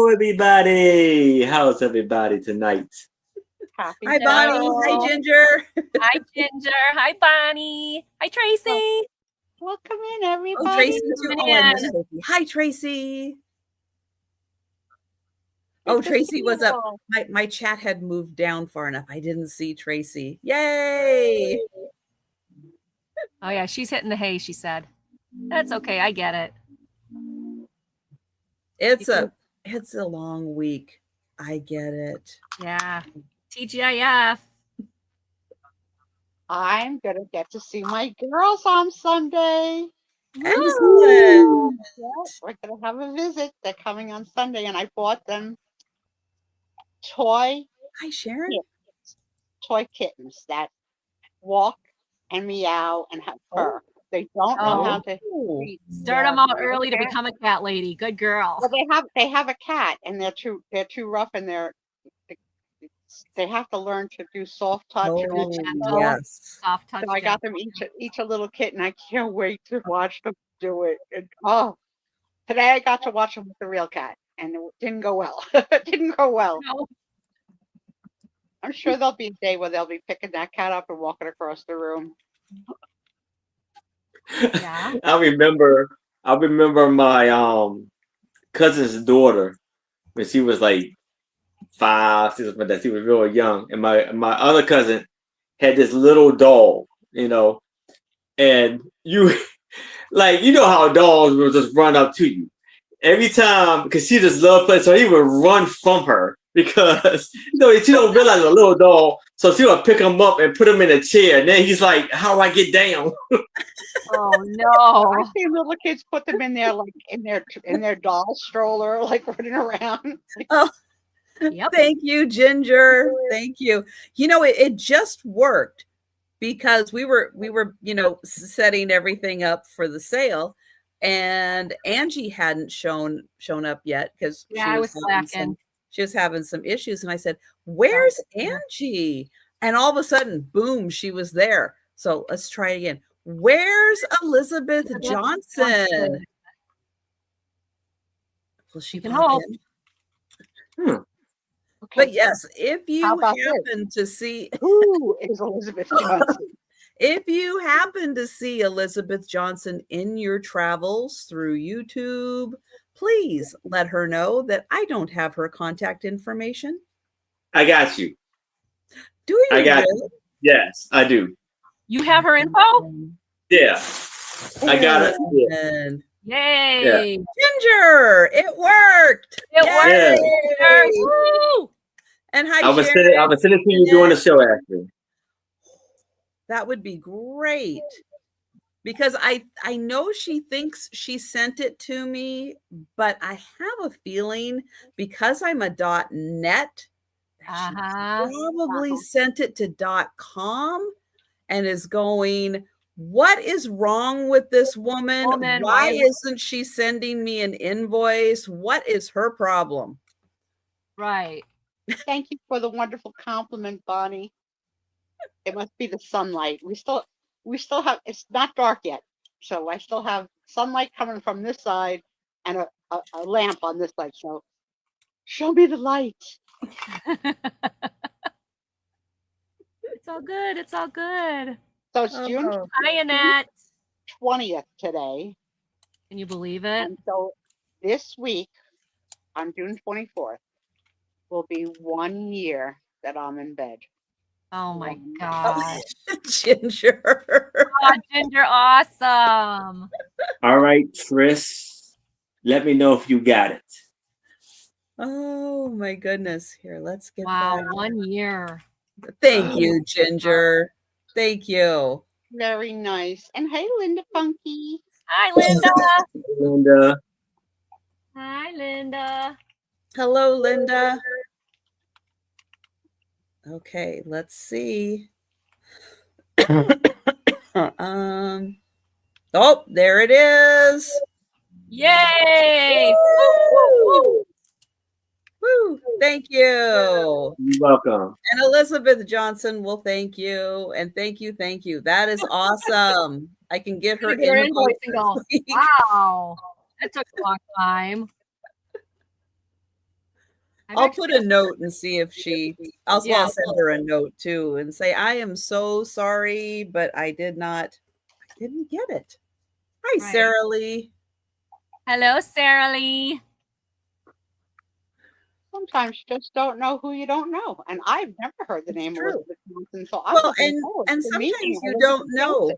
Hello, everybody. How's everybody tonight? Happy Hi, Bonnie. Hi, Ginger. Hi, Ginger. Hi, Bonnie. Hi, Tracy. Welcome in, everybody. Oh, Tracy too. Oh, I miss Tracy. Hi, Tracy. Oh, Tracy was up. My chat had moved down far enough. I didn't see Tracy. Yay! Oh yeah, she's hitting the hay. She said, "That's okay. I get it." It's a long week. I get it. Yeah. TGIF. I'm going to get to see my girls on Sunday. Excellent. Yeah, we're going to have a visit. They're coming on Sunday, and I bought them toy kittens that walk and meow and have fur. They don't know how to start them out early to become a cat lady. Good girl. Well, they have a cat, and they're too rough, and they have to learn to do soft touch and all that. Yes. Soft touch. So I got them each a little kitten. I can't wait to watch them do it. And, today I got to watch them with the real cat, and it didn't go well. It didn't go well. No. I'm sure there'll be a day where they'll be picking that cat up and walking across the room. Yeah. I remember my cousin's daughter when she was like 5, 6, but that she was really young, and my other cousin had this little dog, and you how dogs will just run up to you every time because she just loved playing, so he would run from her because she don't realize a little dog, so she would pick him up and put him in a chair, and then he's like, "How do I get down?" Oh no! I see little kids put them in there like in their doll stroller, like running around. Oh, yep. Thank you, Ginger. Thank you. It just worked because we were setting everything up for the sale, and Angie hadn't shown up yet because she was having some issues, and I said, "Where's Angie?" And all of a sudden, boom, she was there. So let's try it again. Where's Elizabeth Johnson? Will she pop in? Okay. But yes, if you happen to see who is Elizabeth Johnson, if you happen to see Elizabeth Johnson in your travels through YouTube, please let her know that I don't have her contact information. I got you. Do you? I got you. Yes, I do. You have her info? Yeah. I got it. Yeah. Yay. Yeah. Ginger, it worked. It worked. Woo! And hi, I was sending to you during the show, actually. That would be great. Because I know she thinks she sent it to me, but I have a feeling because I'm a .net, she probably sent it to .com and is going, what is wrong with this woman? Why isn't she sending me an invoice? What is her problem? Right. Thank you for the wonderful compliment, Bonnie. It must be the sunlight. We still have, it's not dark yet, so I still have sunlight coming from this side and a lamp on this side. So show me the light. It's all good. It's all good. So it's June 20th today. Can you believe it? And so this week, on June 24th, will be 1 year that I'm in bed. Oh my God. Ginger. Oh, Ginger, awesome. All right, Tris, let me know if you got it. Oh my goodness. Here, let's get that. 1 year. Thank you, Ginger. Thank you. Very nice. And hey, Linda Funky. Hi, Linda. Linda. Hi, Linda. Hello, Linda. Okay, let's see. Oh, there it is. Yay! Woo! Woo! Thank you. You're welcome. And Elizabeth Johnson will thank you. And thank you. That is awesome. I can get her invoice and go, wow, that took a long time. I'll put a note and see if I'll send her a note too and say, I am so sorry, but I didn't get it. Hi, right. Sarah Lee. Hello, Sarah Lee. Sometimes you just don't know who you don't know. And I've never heard the name Elizabeth Johnson. So I and sometimes you don't know.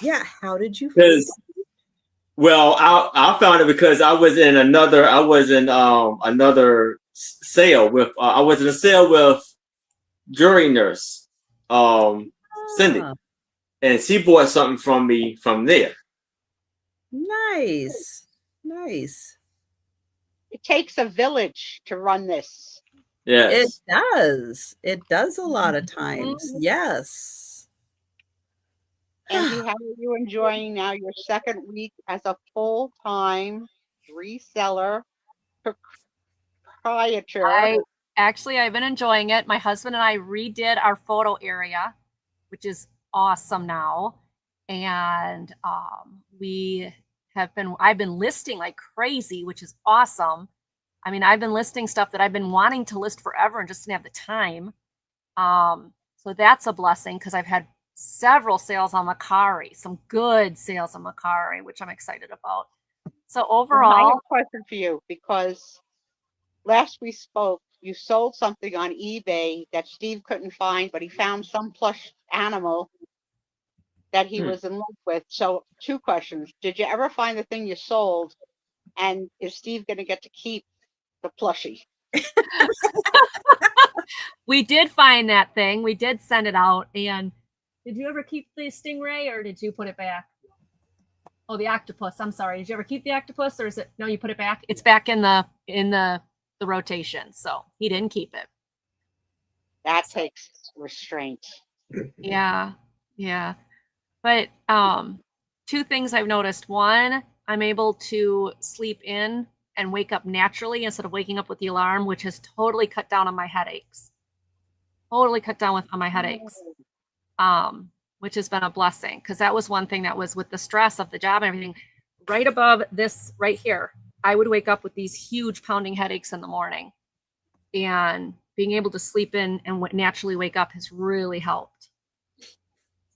Yeah. How did you find it? Well, I found it because I was in another sale with I was in a sale with jury nurse Cindy, and she bought something from me from there. Nice. It takes a village to run this. Yes. It does a lot of times. Yes. Angie, how are you enjoying now your second week as a full-time reseller proprietor? I've been enjoying it. My husband and I redid our photo area, which is awesome now. And I've been listing like crazy, which is awesome. I mean, I've been listing stuff that I've been wanting to list forever and just didn't have the time. So that's a blessing because I've had several sales on Macari, some good sales on Macari, which I'm excited about. So overall, I have a question for you because last we spoke, you sold something on eBay that Steve couldn't find, but he found some plush animal that he was in love with. So 2 questions. Did you ever find the thing you sold? And is Steve going to get to keep the plushie? We did find that thing. We did send it out. And did you ever keep the stingray or did you put it back? Oh, the octopus. I'm sorry. Did you ever keep the octopus or is it? No, you put it back. It's back in the rotation. So he didn't keep it. That takes restraint. Yeah. But 2 things I've noticed. One, I'm able to sleep in and wake up naturally instead of waking up with the alarm, which has totally cut down on my headaches. Which has been a blessing because that was one thing that was with the stress of the job and everything. Right above this right here, I would wake up with these huge pounding headaches in the morning, and being able to sleep in and naturally wake up has really helped.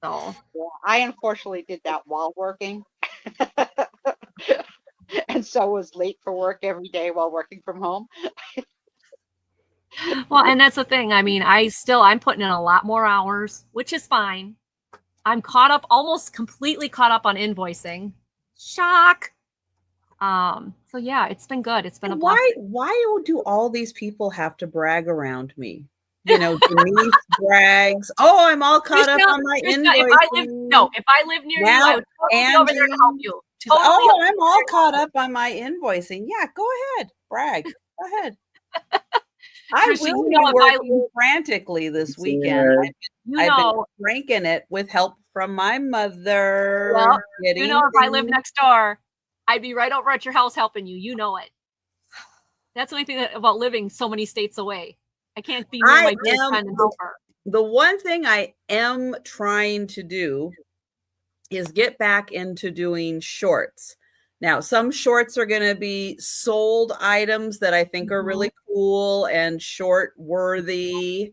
So I unfortunately did that while working. And so was late for work every day while working from home. Well, and that's the thing. I mean, I'm putting in a lot more hours, which is fine. I'm almost completely caught up on invoicing. Shock. So yeah, it's been good. It's been a blessing. Why do all these people have to brag around me? Denise brags. Oh, I'm all caught up on my invoicing. If I live near you, I would totally be over there to help you. Totally I'm all caught up on my invoicing. Yeah, go ahead. Brag. Go ahead. I will be working frantically this weekend. I've been cranking it with help from my mother. Well, if I live next door, I'd be right over at your house helping you. You know it. That's the only thing about living so many states away. I can't be near my friend and help her. The one thing I am trying to do is get back into doing shorts. Now, some shorts are going to be sold items that I think are really cool and short worthy.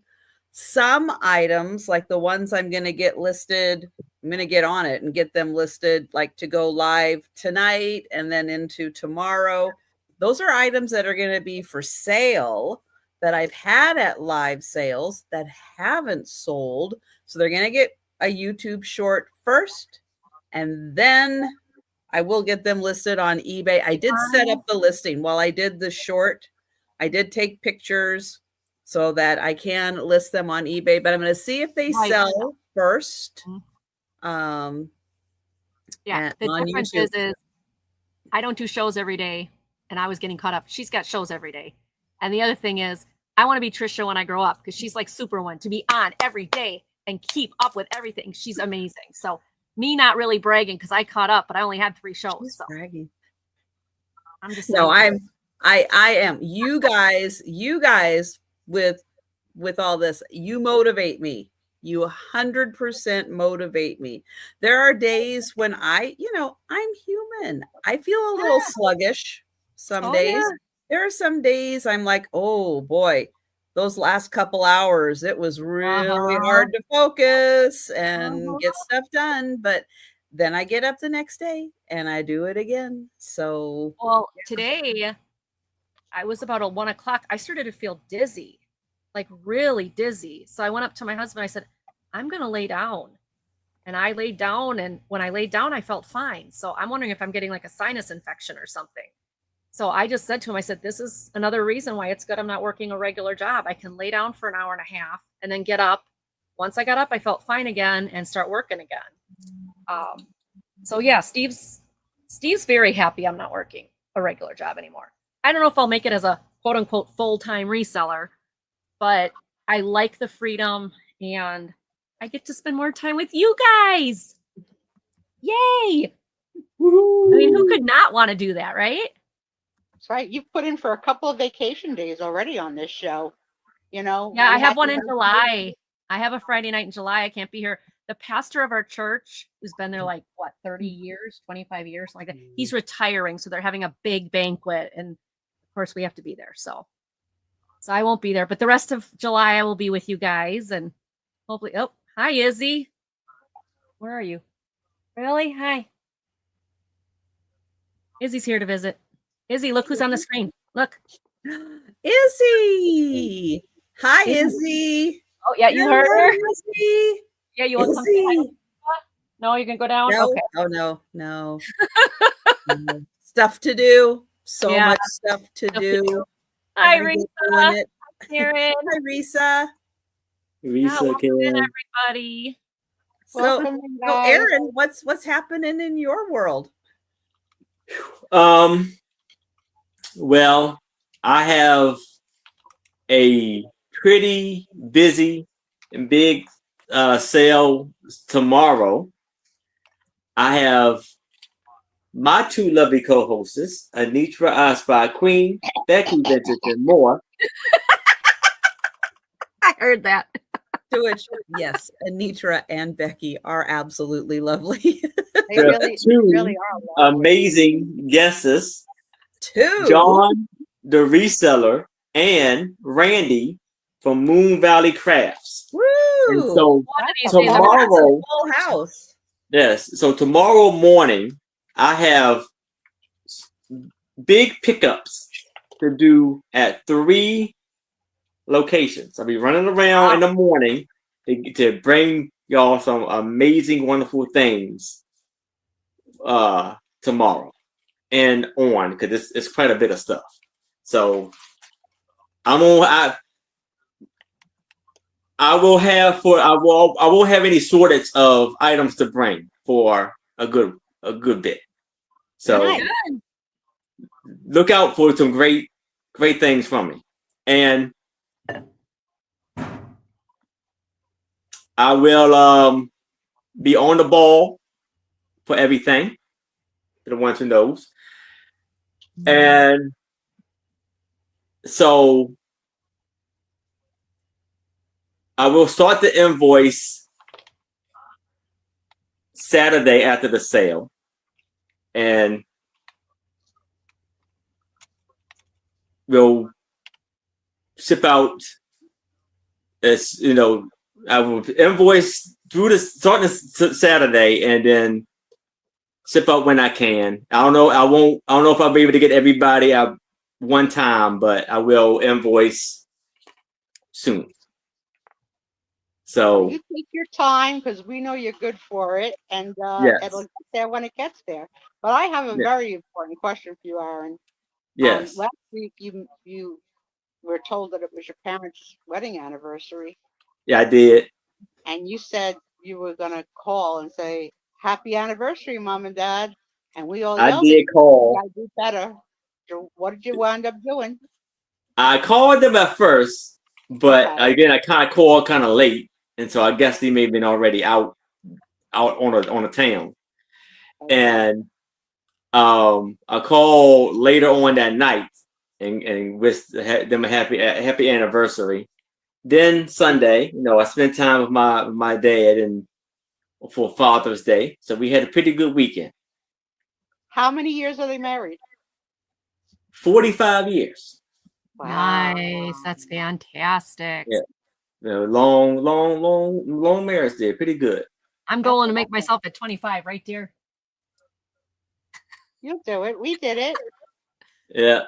Some items, like the ones I'm going to get listed, I'm going to get on it and get them listed like to go live tonight and then into tomorrow. Those are items that are going to be for sale that I've had at live sales that haven't sold. So they're going to get a YouTube short first, and then I will get them listed on eBay. I did set up the listing while I did the short. I did take pictures so that I can list them on eBay, but I'm going to see if they sell first. The difference is I don't do shows every day, and I was getting caught up. She's got shows every day. And the other thing is, I want to be Trisha when I grow up because she's like Superwoman, to be on every day and keep up with everything. She's amazing. So me not really bragging because I caught up, but I only had 3 shows. She's bragging. I'm just I am. You guys with all this, you motivate me. You 100% motivate me. There are days when I'm human. I feel a little sluggish some days. There are some days I'm like, oh boy, those last couple hours, it was really hard to focus and get stuff done. But then I get up the next day and I do it again. So, Well, today I was about at 1 o'clock. I started to feel dizzy, like really dizzy. So I went up to my husband. I said, I'm going to lay down. And I laid down. And when I laid down, I felt fine. So I'm wondering if I'm getting like a sinus infection or something. So I just said to him, I said, this is another reason why it's good I'm not working a regular job. I can lay down for an hour and a half and then get up. Once I got up, I felt fine again and start working again. So yeah, Steve's very happy I'm not working a regular job anymore. I don't know if I'll make it as a quote unquote full-time reseller, but I like the freedom and I get to spend more time with you guys. Yay! Woo-hoo. I mean, who could not want to do that, right? That's right. You've put in for a couple of vacation days already on this show. You know. Yeah, I have one in July. I have a Friday night in July. I can't be here. The pastor of our church, who's been there like, what, 30 years, 25 years, like that, he's retiring. So they're having a big banquet. And of course, we have to be there. So I won't be there. But the rest of July, I will be with you guys. And hopefully, oh, hi, Izzy. Where are you? Really? Hi. Izzy's here to visit. Izzy, look who's on the screen. Look. Izzy. Hi, Izzy. Oh, yeah, you heard her? Izzy. Yeah, you want to come say hi? No, you can go down? No. Okay. Oh, no. No. Stuff to do. So much stuff to do. Hi, Risa. Hi, Karen. Hi, Risa. Risa, Karen. Everybody. So Aaron, what's happening in your world? Well, I have a pretty busy and big sale tomorrow. I have my two lovely co-hosts, Anitra I Spy Queen, Becky Vintage, and more. I heard that. To which, yes, Anitra and Becky are absolutely lovely. They really are lovely. Amazing guesses. Two. John, the reseller, and Randy from Moon Valley Crafts. Woo! And so tomorrow, full house. Yes. So tomorrow morning, I have big pickups to do at 3 locations. I'll be running around in the morning to bring y'all some amazing, wonderful things tomorrow and on, because it's quite a bit of stuff. So I won't have any shortage of items to bring for a good bit. So look out for some great things from me. And I will be on the ball for everything, for the ones who knows. And so I will start the invoice Saturday after the sale. And we'll ship out, as you know, I will invoice starting Saturday and then ship out when I can. I don't know if I'll be able to get everybody out one time, but I will invoice soon. So you take your time, because we know you're good for it, and yes. It'll get there when it gets there. But I have a very important question for you, Aaron. Yes. Last week you were told that it was your parents' wedding anniversary. Yeah, I did. And you said you were gonna call and say, "Happy anniversary, Mom and Dad." And we all yelled. I did call. I do better. So what did you wind up doing? I called them at first, but again, I kind of called kind of late, and so I guess they may have been already out on a town. And I called later on that night and wished them a happy anniversary. Then Sunday, I spent time with my dad and for Father's Day, so we had a pretty good weekend. How many years are they married? 45 years. Wow. Nice. That's fantastic. Yeah. Long marriage there. Pretty good. I'm going to make myself at 25, right, dear? You'll do it. We did it. Yeah.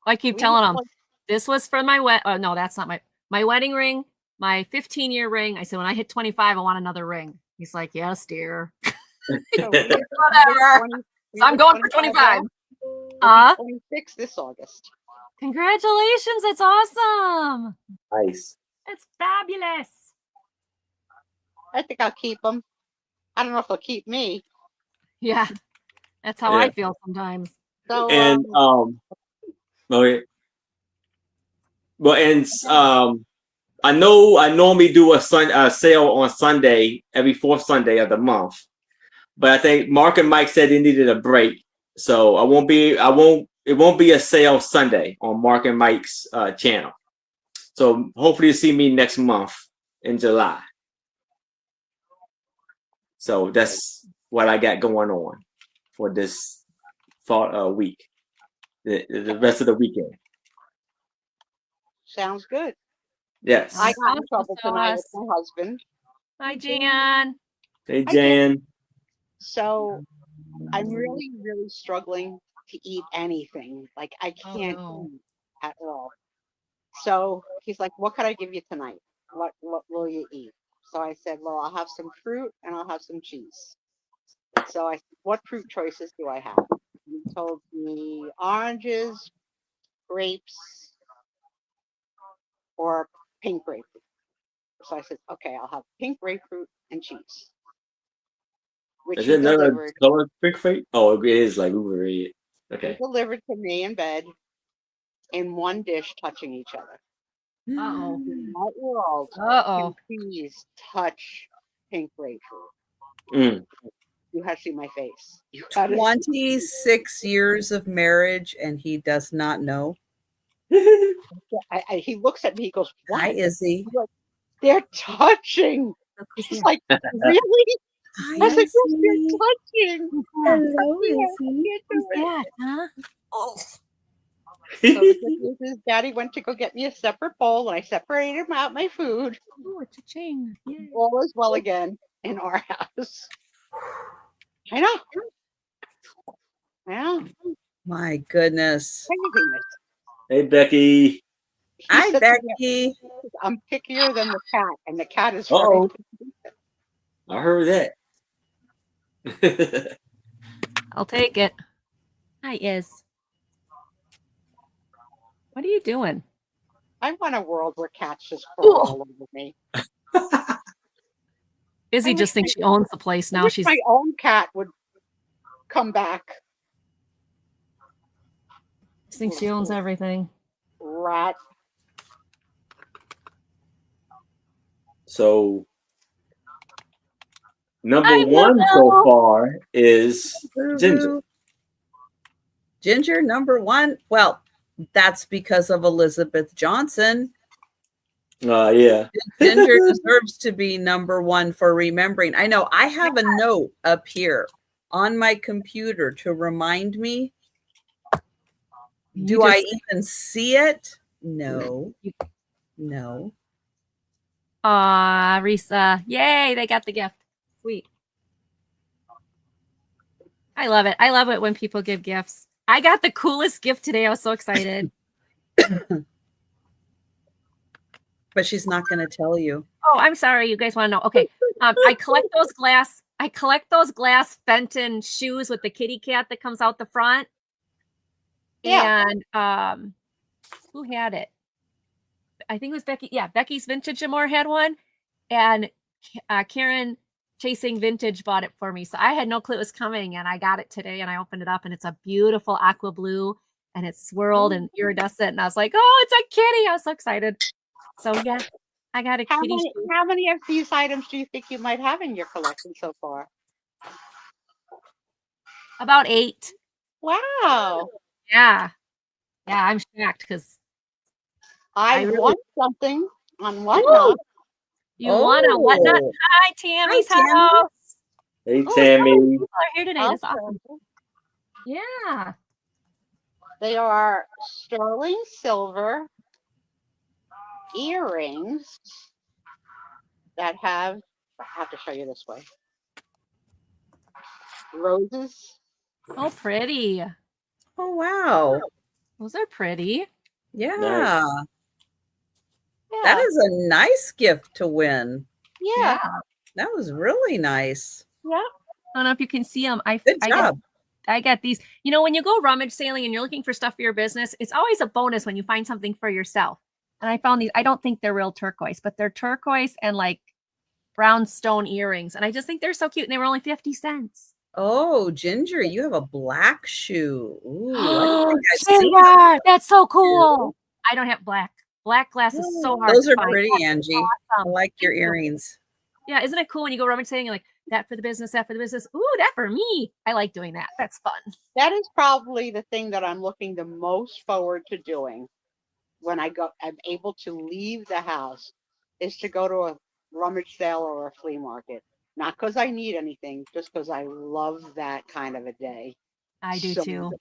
I keep We telling did him, one- this was for my oh no, that's not my wedding ring, my 15-year ring. I said, when I hit 25, I want another ring. He's like, yes, dear. so we did Whatever. 20 we So I'm did going for 25 25. now. 26 this August. Congratulations. That's awesome. Nice. It's fabulous. I think I'll keep them. I don't know if they'll keep me. Yeah. That's how I feel sometimes. So And okay. Well, and I know I normally do a sale on Sunday, every fourth Sunday of the month. But I think Mark and Mike said they needed a break. So it won't be a sale Sunday on Mark and Mike's channel. So hopefully you see me next month in July. So that's what I got going on for this fall week, the rest of the weekend. sounds good. Yes. I got in Awesome trouble tonight with sauce. my husband. Hi, Jan. Hey, Jan. So I'm really, really struggling to eat anything. Like I can't no. eat at all. So he's like, "What can I give you tonight? What will you eat?" So I said, "Well, I'll have some fruit and I'll have some cheese." So I said, "What fruit choices do I have?" He told me oranges, grapes, or pink grapefruit. So I said, "Okay, I'll have pink grapefruit and cheese." Which Is he it another delivered. color big fate? Oh, it is like Uber Eats. He Okay. delivered to me in bed in one dish, touching each other. Uh-oh. In that world, Uh-oh. can please touch pink grapefruit? Mm. You have to see my face. You got to. 26 years of marriage and he does not know. He looks at me. He goes, Hi, "What?" Izzy. I'm like, "They're touching." He's like, "Really?" Hi, I said, "Yes, Izzy. they're touching." Hello, Yeah, I Izzy. can't do it. Yeah, huh? So the good news is Daddy went to go get me a separate bowl and I separated out my food. Oh, it's a ching. Yay. All is well again in our house. I know. Yeah. My goodness. Craziness. Hey, Becky. He Hi, said to me, Becky. "I'm pickier than the cat," and the cat is Uh-oh. very I heard that. I'll take it. Hi, Iz. What are you doing? I want a world where cats just crawl Ooh. all over me. Izzy I just wish thinks she owns the place I now. wish She's my own cat would come back. thinks she owns everything. Rat. So number one so far is Ginger. Ginger, number one. Well, that's because of Elizabeth Johnson. Yeah. Ginger deserves to be number one for remembering. I know I have a note up here on my computer to remind me. Do I even see it? No. No. Risa. Yay, they got the gift. Sweet. I love it. I love it when people give gifts. I got the coolest gift today. I was so excited. But she's not going to tell you. Oh, I'm sorry. You guys want to know. Okay. I collect those glass Fenton shoes with the kitty cat that comes out the front. Yeah. And who had it? I think it was Becky. Yeah, Becky's Vintage and More had one. And Karen Chasing Vintage bought it for me. So I had no clue it was coming. And I got it today and I opened it up and it's a beautiful aqua blue and it's swirled and iridescent. And I was like, oh, it's a kitty. I was so excited. So yeah, I got a kitty. How many of these items do you think you might have in your collection so far? About 8. Wow. Yeah. Yeah, I'm shocked because I want something on Whatnot. You want a Whatnot? Hi, Tammy's house. Hey, Tammy. People are here today. That's awesome. Yeah. They are sterling silver earrings that have, I have to show you this way, roses. Oh, pretty. Oh, wow. Those are pretty. Yeah. Nice. That Yeah, is a nice gift to win. yeah, That was really nice. yeah. I don't know if you can see them. Good job. I get these. You know, when you go rummage sailing and you're looking for stuff for your business, it's always a bonus when you find something for yourself. And I found these. I don't think they're real turquoise, but they're turquoise and like brown stone earrings. And I just think they're so cute. And they were only 50 cents. Oh, Ginger, you have a black shoe. Ooh, I don't Oh, think I've seen Ginger, that's so cool. I don't have black. Black glass is so hard those to are find. pretty, That's Angie. I awesome. like your Thank you. earrings. Yeah, isn't it cool when you go rummage sailing, you're like, that for the business, that for the business. Ooh, that for me. I like doing that. That's fun. That is probably the thing that I'm looking the most forward to doing when I'm able to leave the house, is to go to a rummage sale or a flea market. Not because I need anything, just because I love that kind of a day. I do So too.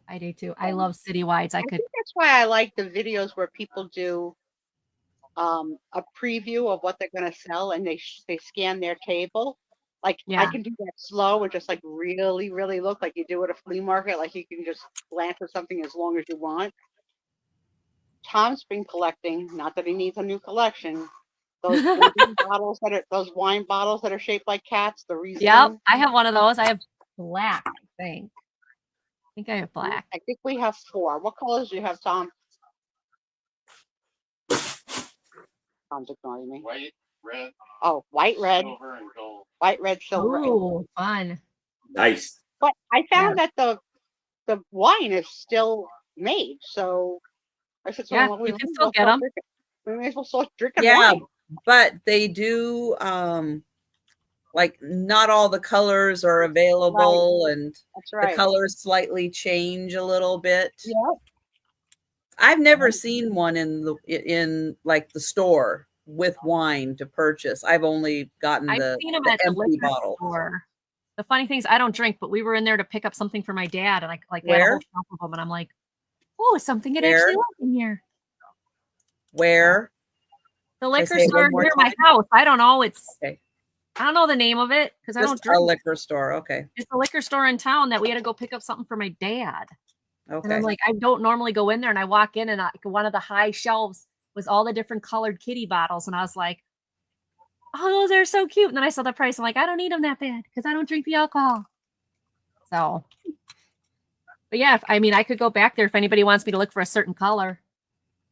I do too. I love citywides. I could. think that's why I like the videos where people do a preview of what they're going to sell, and they scan their table. Like I Yeah. can do that slow and just like really, really look like you do at a flea market. Like you can just glance at something as long as you want. Tom's been collecting, not that he needs a new collection, those bottles those wine bottles that are shaped like cats. The Reselling. Yep. I have one of those. I have black, I think. I think I have black. I think we have 4. What colors do you have, Tom? Tom's ignoring me. White, red, Oh, white, red, silver, and gold. white, red, silver. and- Ooh, fun. Nice. But I found that the wine is still made, so I said, so Yeah, we you can might as still well get start 'em. drinking- We may as well start drinking Yeah, wine. but they do like not all the colors are available, and That's the right. colors slightly change a little bit. Yeah. I've never seen one in like the store with wine to purchase. I've only gotten I've the seen them at the empty liquor bottle. store. The funny thing is, I don't drink, but we were in there to pick up something for my dad, and I like had a Where? whole shelf of them, and I'm like, oh, something I'd Where? actually like in here. Where? The I liquor say it store one more near my time? house. I don't know. It's Okay. I don't know the name of it because I don't Just a drink. liquor store. Okay. It's a liquor store in town that we had to go pick up something for my dad. And Okay. I'm like, I don't normally go in there, and I walk in, and one of the high shelves was all the different colored kitty bottles, and I was like, oh, those are so cute. And then I saw the price. I'm like, I don't need them that bad because I don't drink the alcohol. So, but yeah, I mean, I could go back there if anybody wants me to look for a certain color.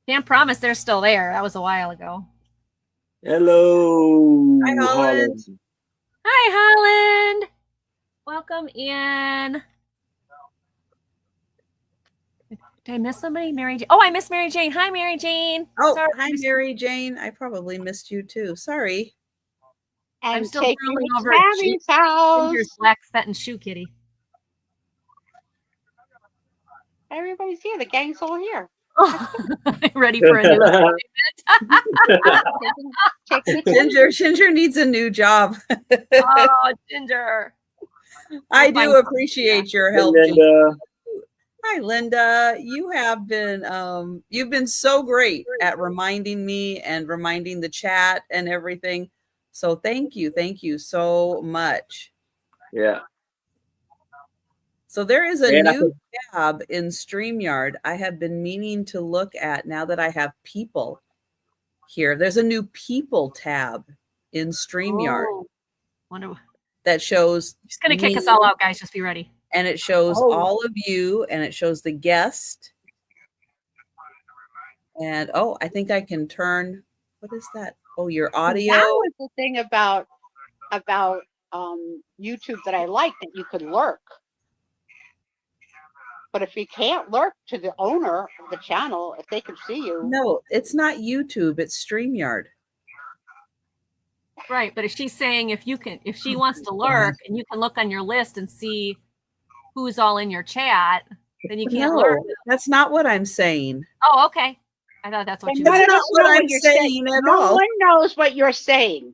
Can't promise they're still there. That was a while ago. Hello. Hi, Holland. Hi, Holland. Welcome in. Did I miss somebody? Mary Jane. Oh, I missed Mary Jane. Hi, Mary Jane. Oh, Sorry, hi, Mary Jane. I probably missed you too. Sorry. And I'm still take drooling me to over at Tammy's house. Ginger's black satin shoe kitty. Everybody's here. The gang's all here. Ready for a new Take me to- Ginger needs a new job. Oh, Ginger. I I'll find do something, appreciate yeah. your help, And, Ginger. Hi, Linda. You have been you've been so great at reminding me and reminding the chat and everything. So thank you so much. yeah. So there is a Yeah, new tab in StreamYard I have been meaning to look at now that I have people here. There's a new people tab in StreamYard Oh, wonder. that shows She's gonna kick us me, all out, guys. Just be ready. and it shows Oh. all of you, and it shows the guest. And oh, I think I can turn, what is that? Oh, your audio. That was the thing about YouTube that I like, that you could lurk. But if you can't lurk to the owner of the channel, if they can see you, No, it's not YouTube, it's StreamYard. Right, but if she's saying if she Oh wants to lurk and you can look on your list and see who's all in your chat, then you can't No, lurk. that's not what I'm saying. Oh, okay. I thought that's what you No, That's meant. no, not no, what no, I'm what you're saying at no all. one knows what you're saying.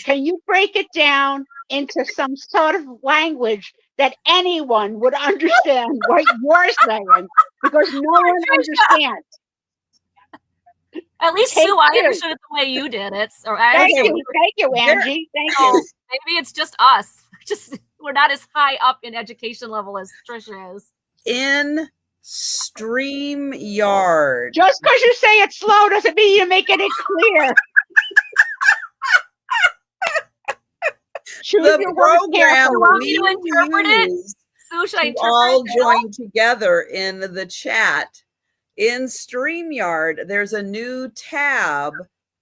Can you break it down into some sort of language that anyone would understand what you're saying? because no one understands. At least, Take Sue, I two. understood it the way you did it. Or I Thank understand you, Angie. Thank so you. maybe it's just us. We're not as high up in education level as Trisha is. In StreamYard. Just because you say it slow doesn't mean you're making it clear. Choose The your words program carefully. You want me to interpret it? use Sue, should I to interpret all it? join together in the chat. In StreamYard, there's a new tab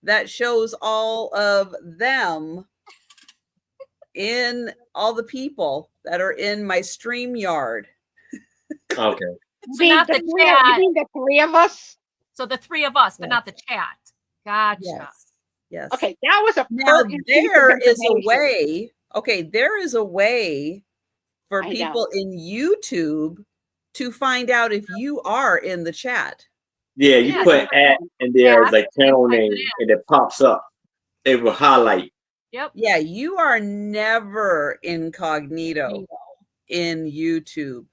that shows all of them in all the people that are in my StreamYard. Okay. So not the chat. You mean the three of us? So the three of us, but Yes. not the chat. Gotcha. Yes. Yes. Okay, that was a Now pertinent piece of there is a information. way. Okay, there is a way for I people in YouTube to find out if you are in the chat. Yeah, you Yeah, put that's at in there, at, like channel and type it name, and it pops up. It will highlight. Yep. Yeah, you are never incognito in YouTube.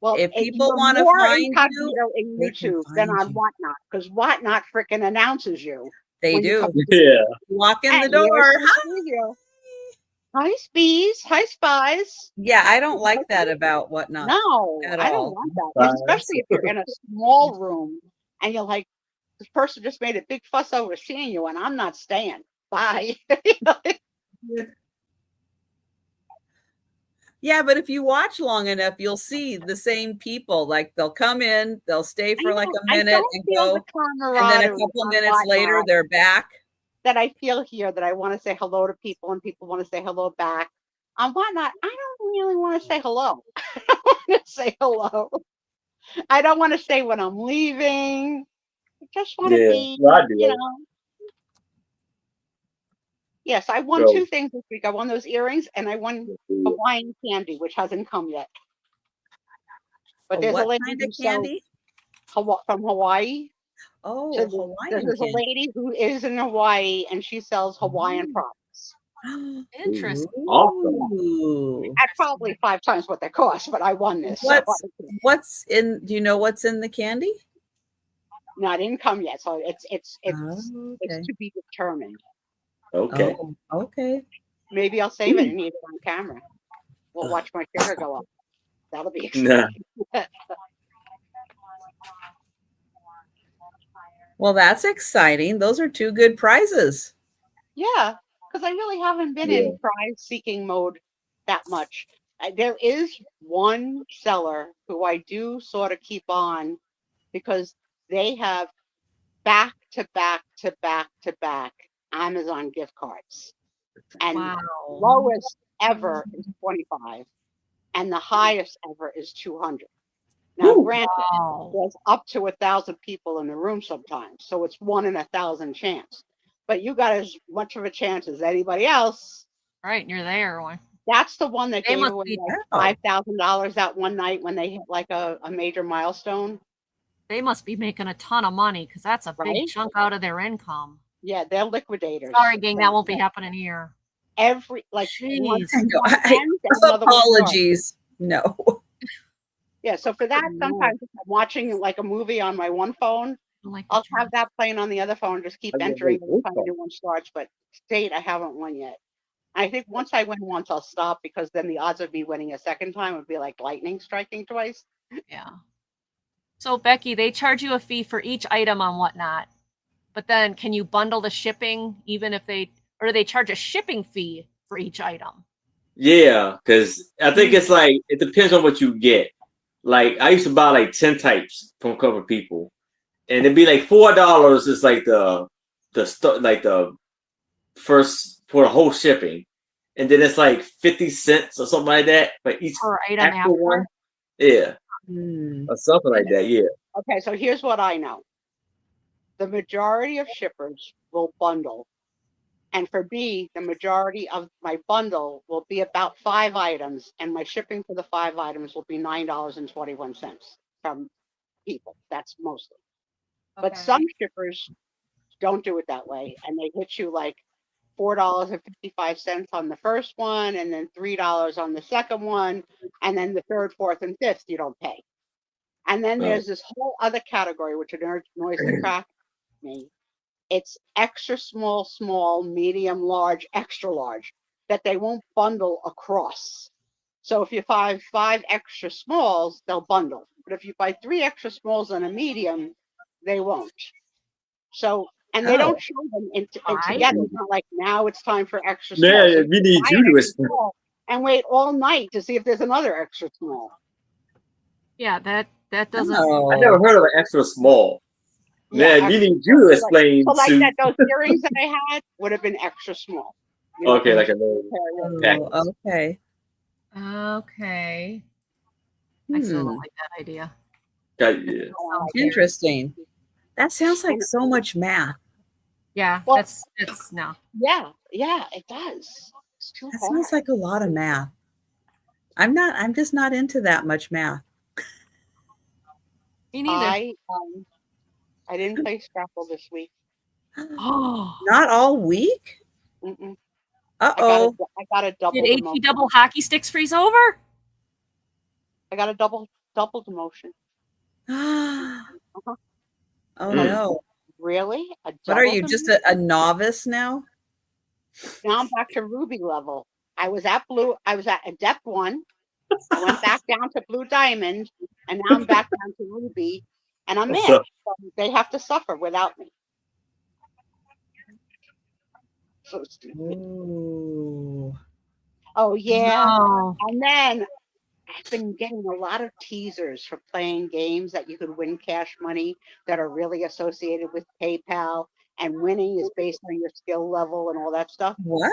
Well, If people you're want to more find incognito in they can YouTube than find on you. Whatnot, because Whatnot freaking announces you. They when you do. come to Yeah. Walk in the And door. here's the studio. Hi, Spies. Hi, Spies. Yeah, I don't like that about Whatnot. No, at I don't all. want that. Spies. Especially if you're in a small room and you're like, this person just made a big fuss over seeing you, and I'm not staying. Bye. Yeah, but if you watch long enough, you'll see the same people. Like they'll come in, they'll stay for like a I minute don't and feel go, the and then a camaraderie couple on minutes later, Whatnot they're back. that I feel here, that I want to say hello to people and people want to say hello back. On Whatnot, I don't really want to say hello. I don't want to say hello. I don't want to say when I'm leaving. I just want to Yeah. be, Well, I do you that. know. Yes, I won So, 2 things this week. I won those earrings and I won Hawaiian candy, which hasn't come yet. But there's a What lady kind who of sells candy? from Hawaii. Oh, So Hawaiian there's a candy. lady who is in Hawaii and she sells Hawaiian products. Interesting. awesome. Ooh. At probably 5 times what they cost, but I won this. What's in? Do you know what's in the candy? Not income yet, so it's Oh, okay. to be determined. Okay. Oh, okay. Maybe I'll save it and eat it on camera. We'll watch my sugar go up. That'll be Nah. exciting. Well, that's exciting. Those are 2 good prizes. Yeah, because I really haven't been in prize seeking mode that much. There is one seller who I do sort of keep on because they have back to back to back to back Amazon gift cards. And Wow. lowest ever is 25 and the highest ever is 200. Now, granted, there's up to 1,000 people in the room sometimes, so it's 1 in 1,000 chance. But you got as much of a chance as anybody else. Right, and you're there. That's the one that They gave must away be- like $5,000 that one night when they hit like a major milestone. They must be making a ton of money because that's a Right? big chunk out of their income. Yeah, they're liquidators. Sorry, gang, that won't be happening here. Every one Jeez. ends and another one starts. Apologies. No. Yeah, so for that, sometimes if I'm watching like a movie on my one phone, I'll have that playing on the other phone, just keep entering every time a new one starts. But to date, I haven't won yet. I think once I win once, I'll stop because then the odds of me winning a second time would be like lightning striking twice. Yeah. So, Becky, they charge you a fee for each item on Whatnot. But then can you bundle the shipping even if or do they charge a shipping fee for each item? Yeah, because I think it's like, it depends on what you get. Like, I used to buy like 10 types from a couple of people, and it'd be like $4 is like the first for the whole shipping, and then it's like 50 cents or something like that for each item after one. Yeah, or something like that. Yeah. Okay, so here's what I know. The majority of shippers will bundle. And for me, the majority of my bundle will be about 5 items, and my shipping for the 5 items will be $9.21 from people. That's mostly. Okay. But some shippers don't do it that way, and they hit you like $4.55 on the first one, and then $3 on the second one, and then the third, fourth, and fifth you don't pay. And then Oh. there's this whole other category, which annoys the crap out of me. It's extra small, small, medium, large, extra large, that they won't bundle across. So if you buy 5 extra smalls, they'll bundle. But if you buy 3 extra smalls and a medium, they won't. So, and they don't show them in together. It's not like now it's time for extra small. Yeah, So we need you to explain. and wait all night to see if there's another extra small. Yeah, that doesn't. I never heard of an extra small. Yeah, Man, we need you to explain. So like that, those earrings that I had would have been extra small. You know, Okay, like a Oh, okay. Okay. I still don't like that idea. Yeah. Interesting. That sounds like so much math. Yeah, Well, that's no. Yeah, it does. It's too That hard. sounds like a lot of math. I'm just not into that much math. Me neither. I didn't play Scrabble this week. Oh, Not all week? Mm-mm. Uh-oh. I got a double did HE demotion. double hockey sticks freeze over? I got a double demotion. Oh, no. Really? What are you, just a novice now? Now I'm back to Ruby level. I was at Adept 1. I went back down to Blue Diamond, and now I'm back down to Ruby, and I'm mad. So they have to suffer without me. So stupid. Ooh. Oh, yeah. No. And then I've been getting a lot of teasers for playing games that you could win cash money that are really associated with PayPal, and winning is based on your skill level and all that stuff. What?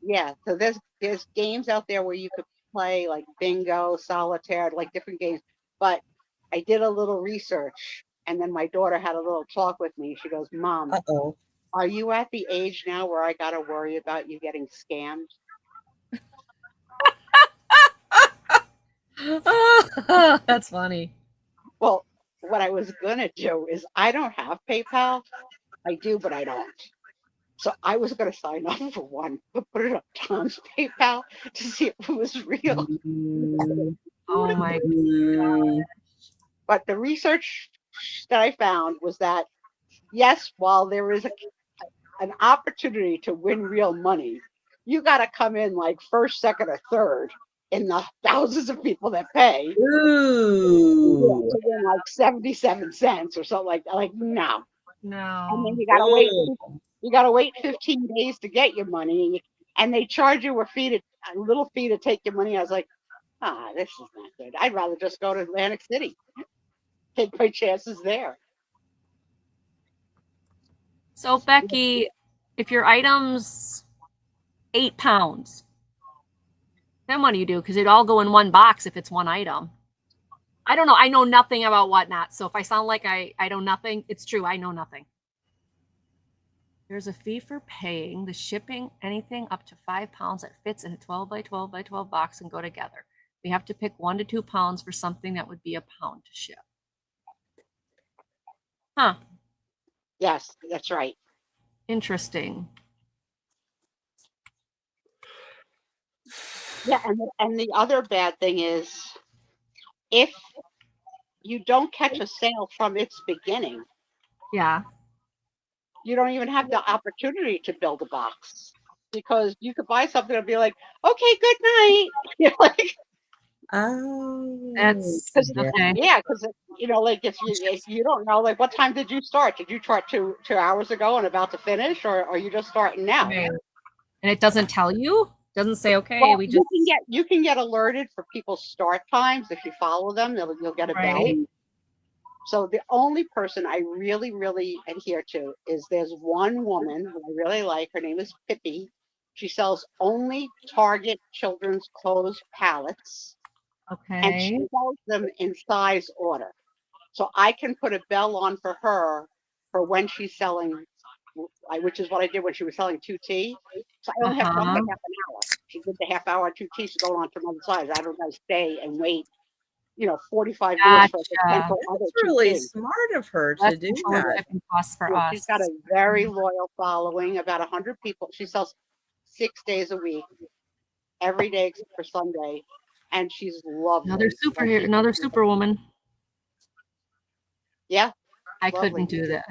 Yeah, so there's games out there where you could play like bingo, solitaire, like different games. But I did a little research, and then my daughter had a little talk with me. She goes, "Mom, Uh-oh. are you at the age now where I gotta worry about you getting scammed?" Oh, that's funny. Well, what I was gonna do is I don't have PayPal. I do, but I don't. So I was gonna sign up for one, but put it on Tom's PayPal to see if it was real. Oh my. But the research that I found was that yes, while there is an opportunity to win real money, you got to come in like first, second, or third in the thousands of people that pay. Ooh. To win like 77 cents or something like that. Like, no. No. And then you got to wait. You got to wait 15 days to get your money, and they charge you a little fee to take your money. I was like, this is not good. I'd rather just go to Atlantic City, take my chances there. So Becky, if your item's 8 pounds, then what do you do? Because it'd all go in one box if it's one item. I don't know. I know nothing about whatnot. So if I sound like I know nothing, it's true. I know nothing. There's a fee for paying the shipping, anything up to 5 pounds that fits in a 12 by 12 by 12 box and go together. We have to pick 1 to 2 pounds for something that would be a pound to ship. Huh. Yes, that's right. Interesting. Yeah, and the other bad thing is if you don't catch a sale from its beginning, Yeah. you don't even have the opportunity to build a box, because you could buy something and be like, okay, good night. You're like, Oh, That's okay. yeah, because like if you don't know, like, what time did you start? Did you start two hours ago and about to finish, or are you just starting now? Right. And it doesn't tell you? Doesn't say, okay, Well, we just you can get alerted for people's start times if you follow them. You'll get a bell. Right. So the only person I really, really adhere to is there's one woman who I really like. Her name is Pippi. She sells only Target children's clothes palettes, and she okay. sells them in size order. So I can put a bell on for her for when she's selling, which is what I did when she was selling 2T. So I only have to talk like half an hour. She did the half hour 2T. She's going on to another size. I don't gotta stay and wait 45 minutes for a potential other That's really 2T. smart of her to Let's do control the that. shipping costs for us. She's got a very loyal following, about 100 people. She sells 6 days a week, every day except for Sunday, and she's lovely. Another superwoman. Yeah. I Lovely. couldn't do that.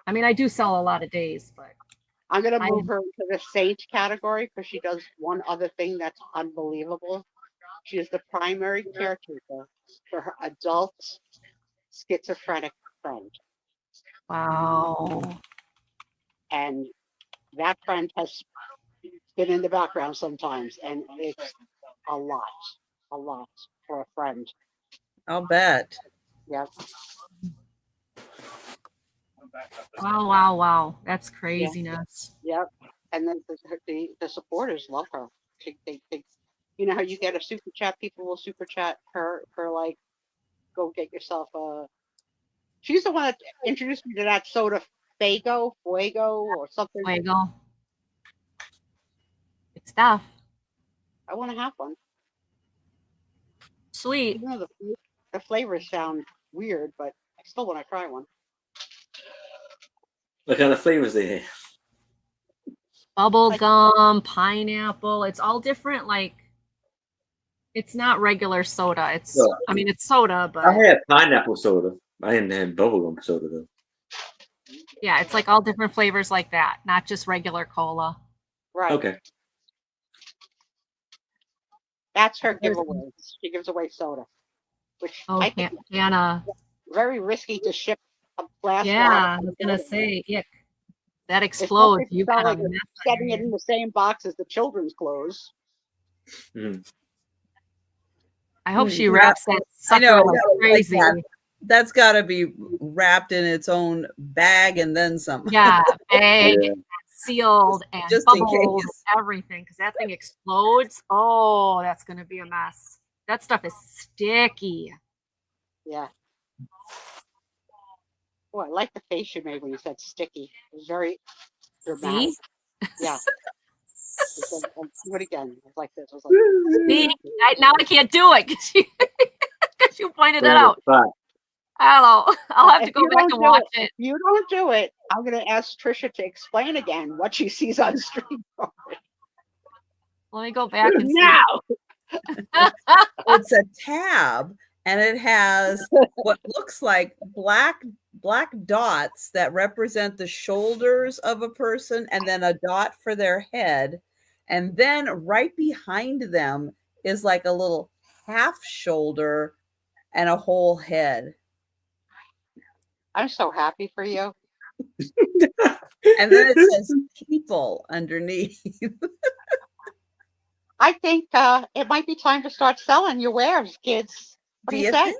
I mean, I do sell a lot of days, but I'm going to move her into the saint category because she does one other thing that's unbelievable. She is the primary caretaker for her adult schizophrenic friend. wow. And that friend has been in the background sometimes, and it's a lot for a friend. I'll bet. Yep. Wow. That's craziness. Yep. And then the supporters love her. They you know how you get a super chat, people will super chat her for like, go get yourself a. She's the one that introduced me to that soda, Fuego or something. Fuego. Good stuff. I want to have one. Sweet. Even though the flavors sound weird, but I still want to try one. What kind of flavors they have? Bubble gum, pineapple. It's all different. Like, it's not regular soda. It's, I mean, it's soda, but I had pineapple soda. I didn't have bubblegum soda though. yeah, it's like all different flavors like that, not just regular cola. Right. Okay. That's her giveaway. She gives away soda, which I think is Hannah. very risky to ship a glass. Yeah, I was gonna say, yeah, that explodes. You kind of getting it in the same box as the children's clothes. Mm. I hope she wraps that sucker like crazy. That's got to be wrapped in its own bag and then some. Yeah, bag, sealed, and just bubbled, everything, because that thing explodes. Oh, that's gonna be a mess. That stuff is sticky. Yeah. Oh, I like the face you made when you said sticky. It was very dramatic. See? Yeah. Do it again. It was like this. It was like, see? Now I can't do it because you pointed it out. I don't know. I'll have to go back and watch it. If you don't do it, I'm going to ask Trisha to explain again what she sees on screen. Let me go back and see. Now. It's a tab, and it has what looks like black dots that represent the shoulders of a person, and then a dot for their head. And then right behind them is like a little half shoulder and a whole head. I'm so happy for you. And then it says people underneath. I think it might be time to start selling your wares, kids. What do you say?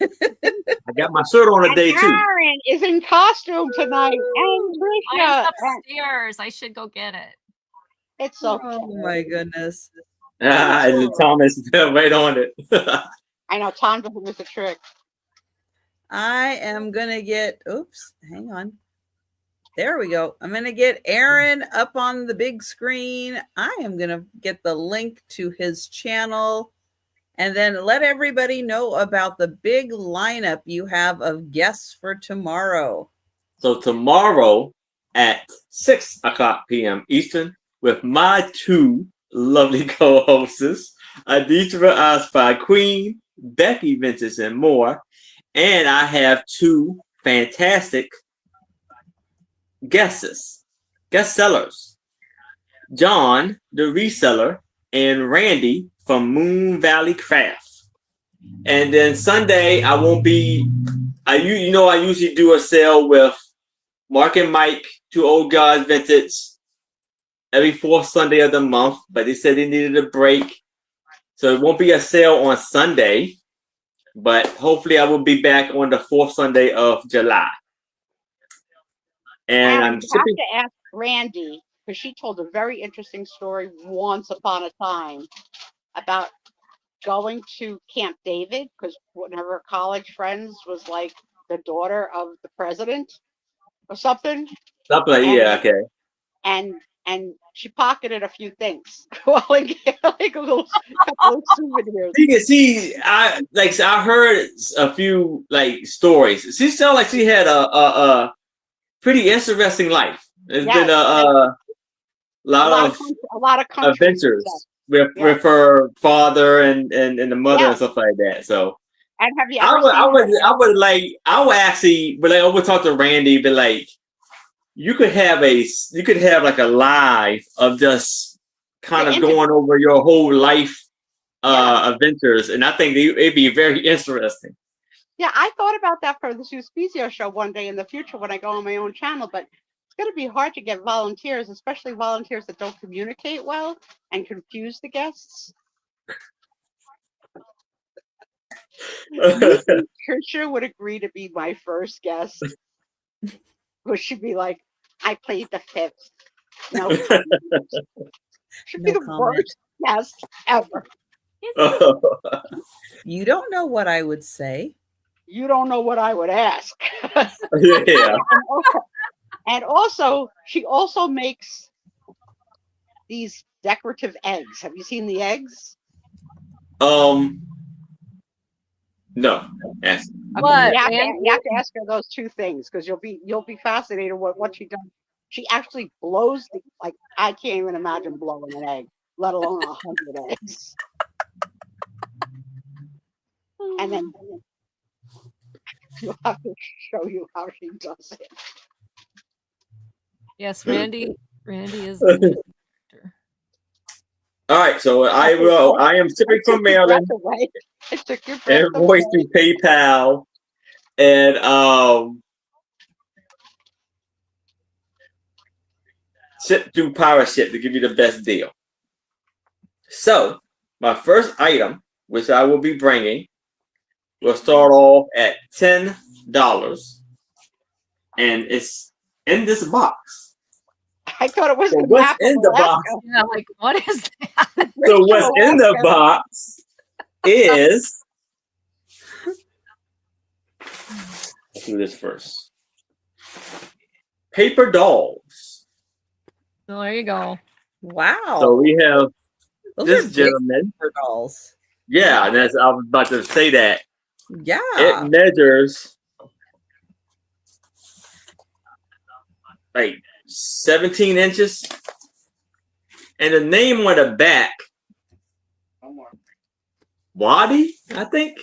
I got my shirt on today too. Aaron is in costume tonight, and Trisha. Mine's upstairs. I should go get it. It's so. Oh my goodness. Thomas right on it. I know Tom doesn't miss a trick. I am gonna get. Oops, hang on. There we go. I'm gonna get Aaron up on the big screen. I am gonna get the link to his channel, and then let everybody know about the big lineup you have of guests for tomorrow. So tomorrow at 6:00 p.m. Eastern, with my two lovely co-hosts, Aditra Aspy Queen, Becky Ventus, and more. And I have two fantastic guest sellers, John, the reseller, and Randy from Moon Valley Craft. And then Sunday, I won't be. I usually do a sale with Mark and Mike, two old guys vintage, every fourth Sunday of the month. But they said they needed a break, so it won't be a sale on Sunday. But hopefully, I will be back on the fourth Sunday of July. And I'm have to ask Randy, because she told a very interesting story once upon a time about going to Camp David, because one of her college friends was like the daughter of the president or something. Yeah, okay. And she pocketed a few things, like a little couple of souvenirs. You can see, I heard a few stories. She sounded like she had a pretty interesting life. It's been a lot of adventures with her father and the mother and stuff like that. So And have you ever seen? I would actually, but like, I would talk to Randy, but like, you could have like a live of just kind of going over your whole life adventures, and I think it'd be very interesting. Yeah, I thought about that for the Sue Spiezio show one day in the future when I go on my own channel, but it's going to be hard to get volunteers, especially volunteers that don't communicate well and confuse the guests. Trisha would agree to be my first guest, because she'd be like, I played the fifth. No comment. Should be the worst guest ever. You don't know what I would say. You don't know what I would ask. Yeah. And also, she also makes these decorative eggs. Have you seen the eggs? No. Yes. What? You have to ask her those two things, because you'll be fascinated with what she does. She actually blows I can't even imagine blowing an egg, let alone 100 eggs. And then you'll have to show you how she does it. Yes, Randy is a good director. All right, so I am shipping from Maryland. Invoice through PayPal, and ship through Pirate Ship to give you the best deal. So my first item, which I will be bringing, will start off at $10, and it's in this box. I thought it was so what's in the box? Yeah, like, what is that? So what's in the box is, let's do this first. Paper dolls. So there you go. Wow. So we have Those this are big gentleman. paper dolls. Yeah, and I was about to say that. Yeah. It measures like 17 inches. And the name on the back, Waddy, I think.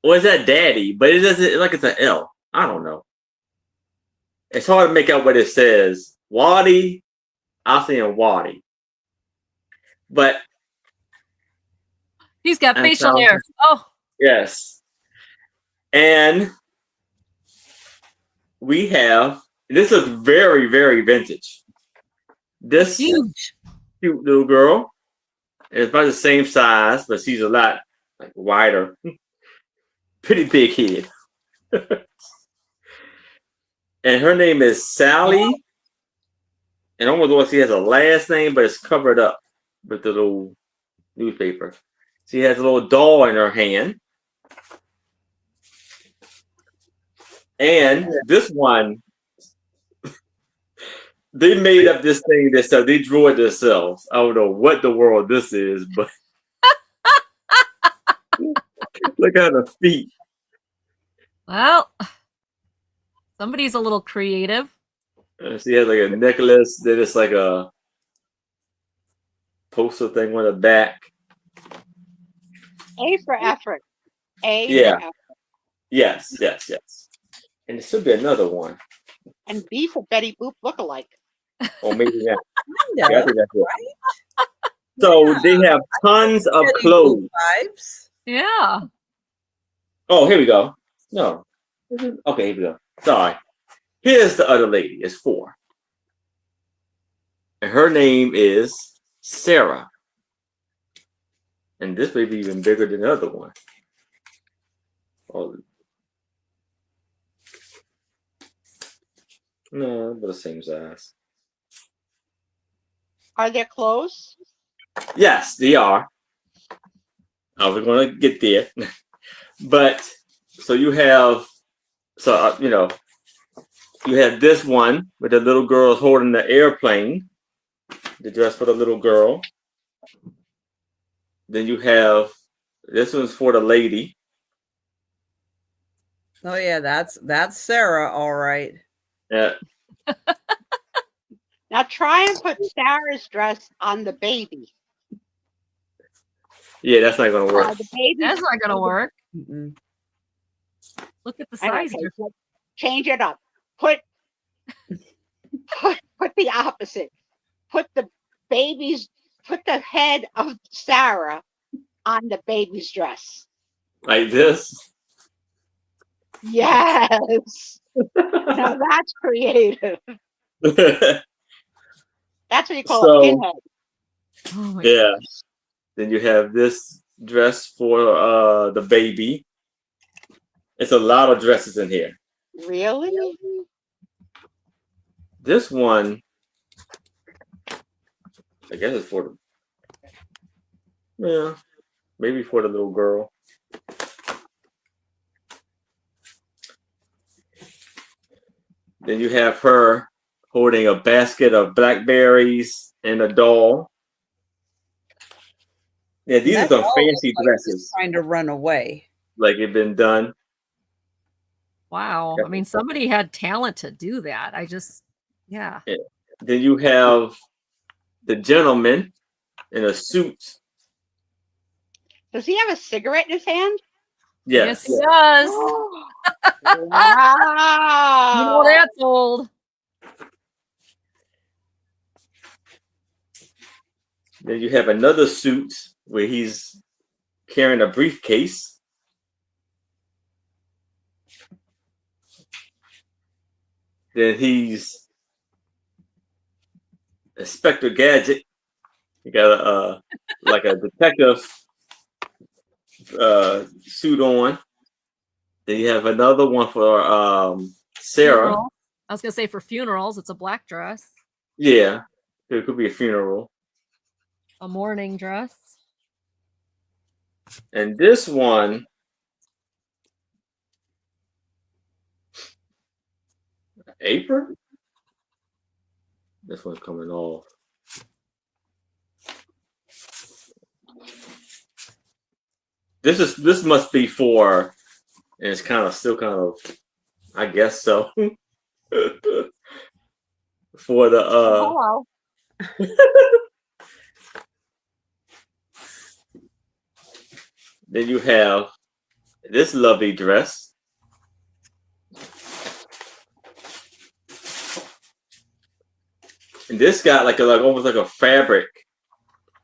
Or is that Daddy? But it doesn't, like it's an L. I don't know. It's hard to make out what it says. Waddy, I'm saying Waddy. But he's got facial hair. Oh. Yes. And we have, this looks very, very vintage. This huge, cute little girl is about the same size, but she's a lot like wider. Pretty big head. And her name is Sally. And almost like she has a last name, but it's covered up with the little newspaper. She has a little doll in her hand. And this one, they made up this thing themselves. They drew it themselves. I don't know what the world this is, but look at her feet. Well, somebody's a little creative. She has like a necklace. Then it's like a poster thing on the back. A for effort. Yeah. For effort. Yes. And there should be another one. And B for Betty Boop lookalike. Or maybe that. Yeah, I think that's it. right? So they have tons of clothes. Vibes. Yeah. Oh, here we go. No. Okay, here we go. Sorry. Here's the other lady. It's 4. And her name is Sarah. And this may be even bigger than the other one. Oh. No, but the same size. Are there clothes? Yes, they are. We're going to get there. But, so you have, you have this one with the little girls holding the airplane, the dress for the little girl. Then you have, this one's for the lady. Oh yeah, that's Sarah, all right. Yeah. Now try and put Sarah's dress on the baby. Yeah, that's not gonna work. The baby. That's not gonna work. Mm-mm. Look at the I know, size. okay, so change it up. Put the opposite. Put the head of Sarah on the baby's dress. Like this. Yes. Now that's creative. That's what you call a So pinhead. Oh my yeah. Then you have this dress for the baby. It's a lot of dresses in here. Really? This one, I guess it's for the maybe for the little girl. Then you have her holding a basket of blackberries and a doll. Yeah, these are some fancy dresses. Trying to run away. Like it's been done. Wow. I mean, somebody had talent to do that. Yeah. Then you have the gentleman in a suit. Does he have a cigarette in his hand? Yes, Yes. he does. Wow. You know that's old. Then you have another suit where he's carrying a briefcase. Then he's Inspector Gadget. You got a like a detective suit on. Then you have another one for Sarah. Funeral. I was gonna say for funerals, it's a black dress. Yeah, it could be a funeral. A mourning dress. And this one, apron. This one's coming off. This must be for, and it's I guess so. For the Hello. Then you have this lovely dress. And this got like almost like a fabric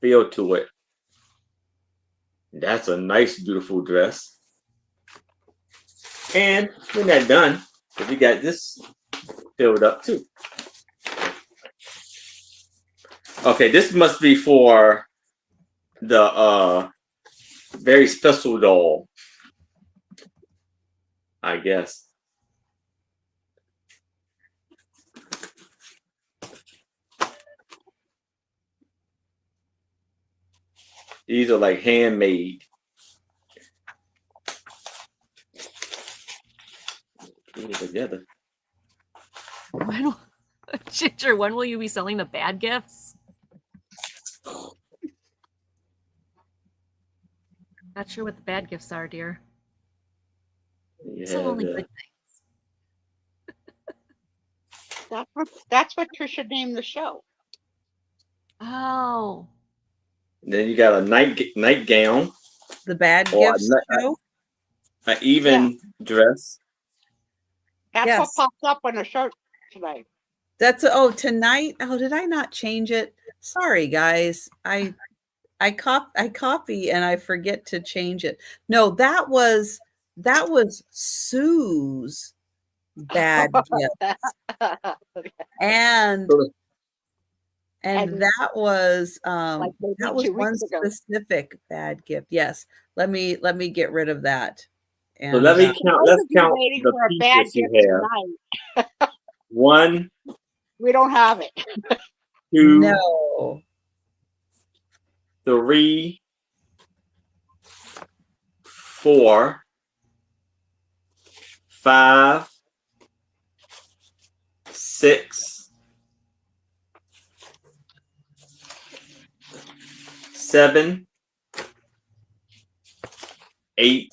feel to it. That's a nice, beautiful dress. And we're not done, because we got this filled up too. Okay, this must be for the very special doll, I guess. These are like handmade. Put it together. Ginger, when will you be selling the bad gifts? Not sure what the bad gifts are, dear. So only good things. That's what Trisha named the show. Oh. Then you got a nightgown. The bad gifts show. An even dress. That's what pops up on the show tonight. Tonight. Oh, did I not change it? Sorry, guys. I copy and I forget to change it. No, that was Sue's bad gifts. And that was one specific bad gift. Yes. Let me get rid of that. And so let's count the pieces you have. One. We don't have it. Two. No. 3, 4, 5, 6, 7, 8,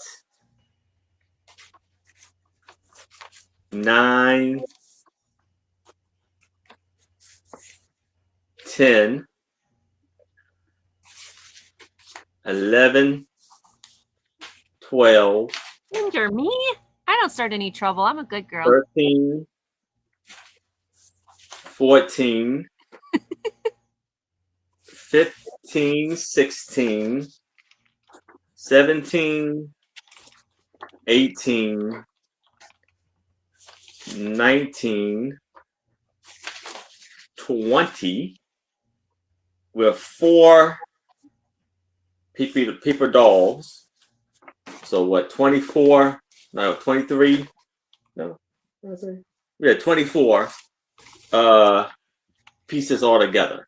9, 10, 11, 12, Ginger, me? I don't start any trouble. I'm a good girl. 13, 14, 15, 16, 17, 18, 19, 20, with 4 paper dolls. So what, 24? No, 23? No. Yeah, 24 pieces all together.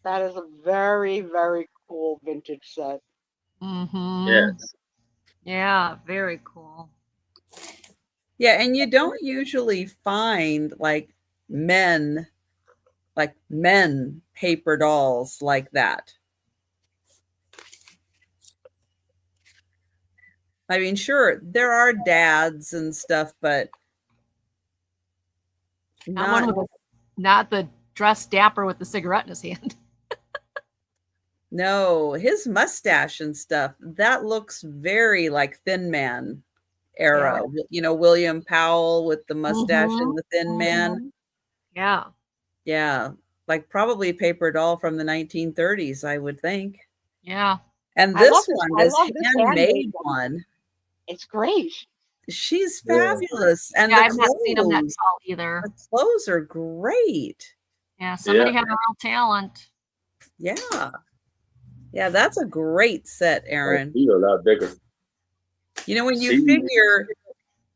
That is a very, very cool vintage set. Mm-hmm. Yes. Yeah, very cool. Yeah, and you don't usually find men men paper dolls like that. I mean, sure, there are dads and stuff, but not not the dressed dapper with the cigarette in his hand. no, his mustache and stuff, that looks very like Thin Man era. Yeah. You know, William Powell with the mustache and the Thin Man. Yeah. Yeah, like probably a paper doll from the 1930s, I would think. Yeah. And I love this this- one, I this love this handmade handmade one, It's great. she's Yeah. fabulous. And Yeah, the I've not seen him that clothes, tall either. the clothes are great. Yeah, somebody Yeah. had a real talent. Yeah. Yeah, that's a great set, Aaron. He's a lot bigger. You know, when you See, figure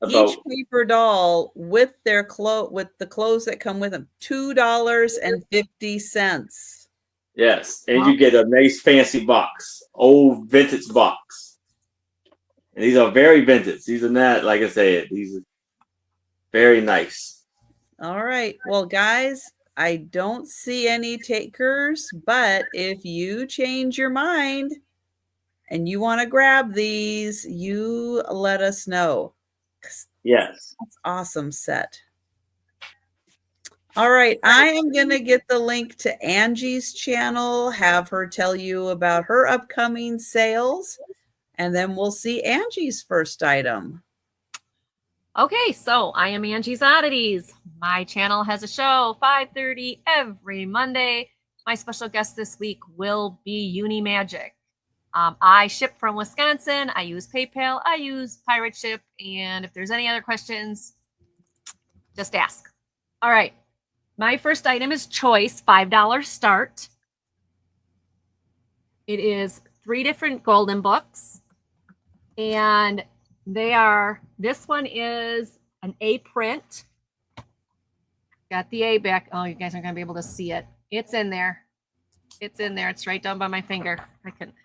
about each paper doll with their with the clothes that come with them, $2.50. yes, and Wow. you get a nice fancy box, old vintage box. And these are very vintage. These are not, like I said, these are very nice. All right. Well, guys, I don't see any takers, but if you change your mind and you want to grab these, you let us know. Yes. That's awesome set. All right. I am going to get the link to Angie's channel, have her tell you about her upcoming sales, and then we'll see Angie's first item. Okay, so I am Angie's Oddities. My channel has a show 5:30 every Monday. My special guest this week will be Uni Magic. I ship from Wisconsin. I use PayPal. I use Pirate Ship. And if there's any other questions, just ask. All right. My first item is Choice, $5 start. It is 3 different golden books. And they are, this one is an A print. Got the A back. Oh, you guys aren't going to be able to see it. It's in there. It's in there. It's right down by my finger. I couldn't.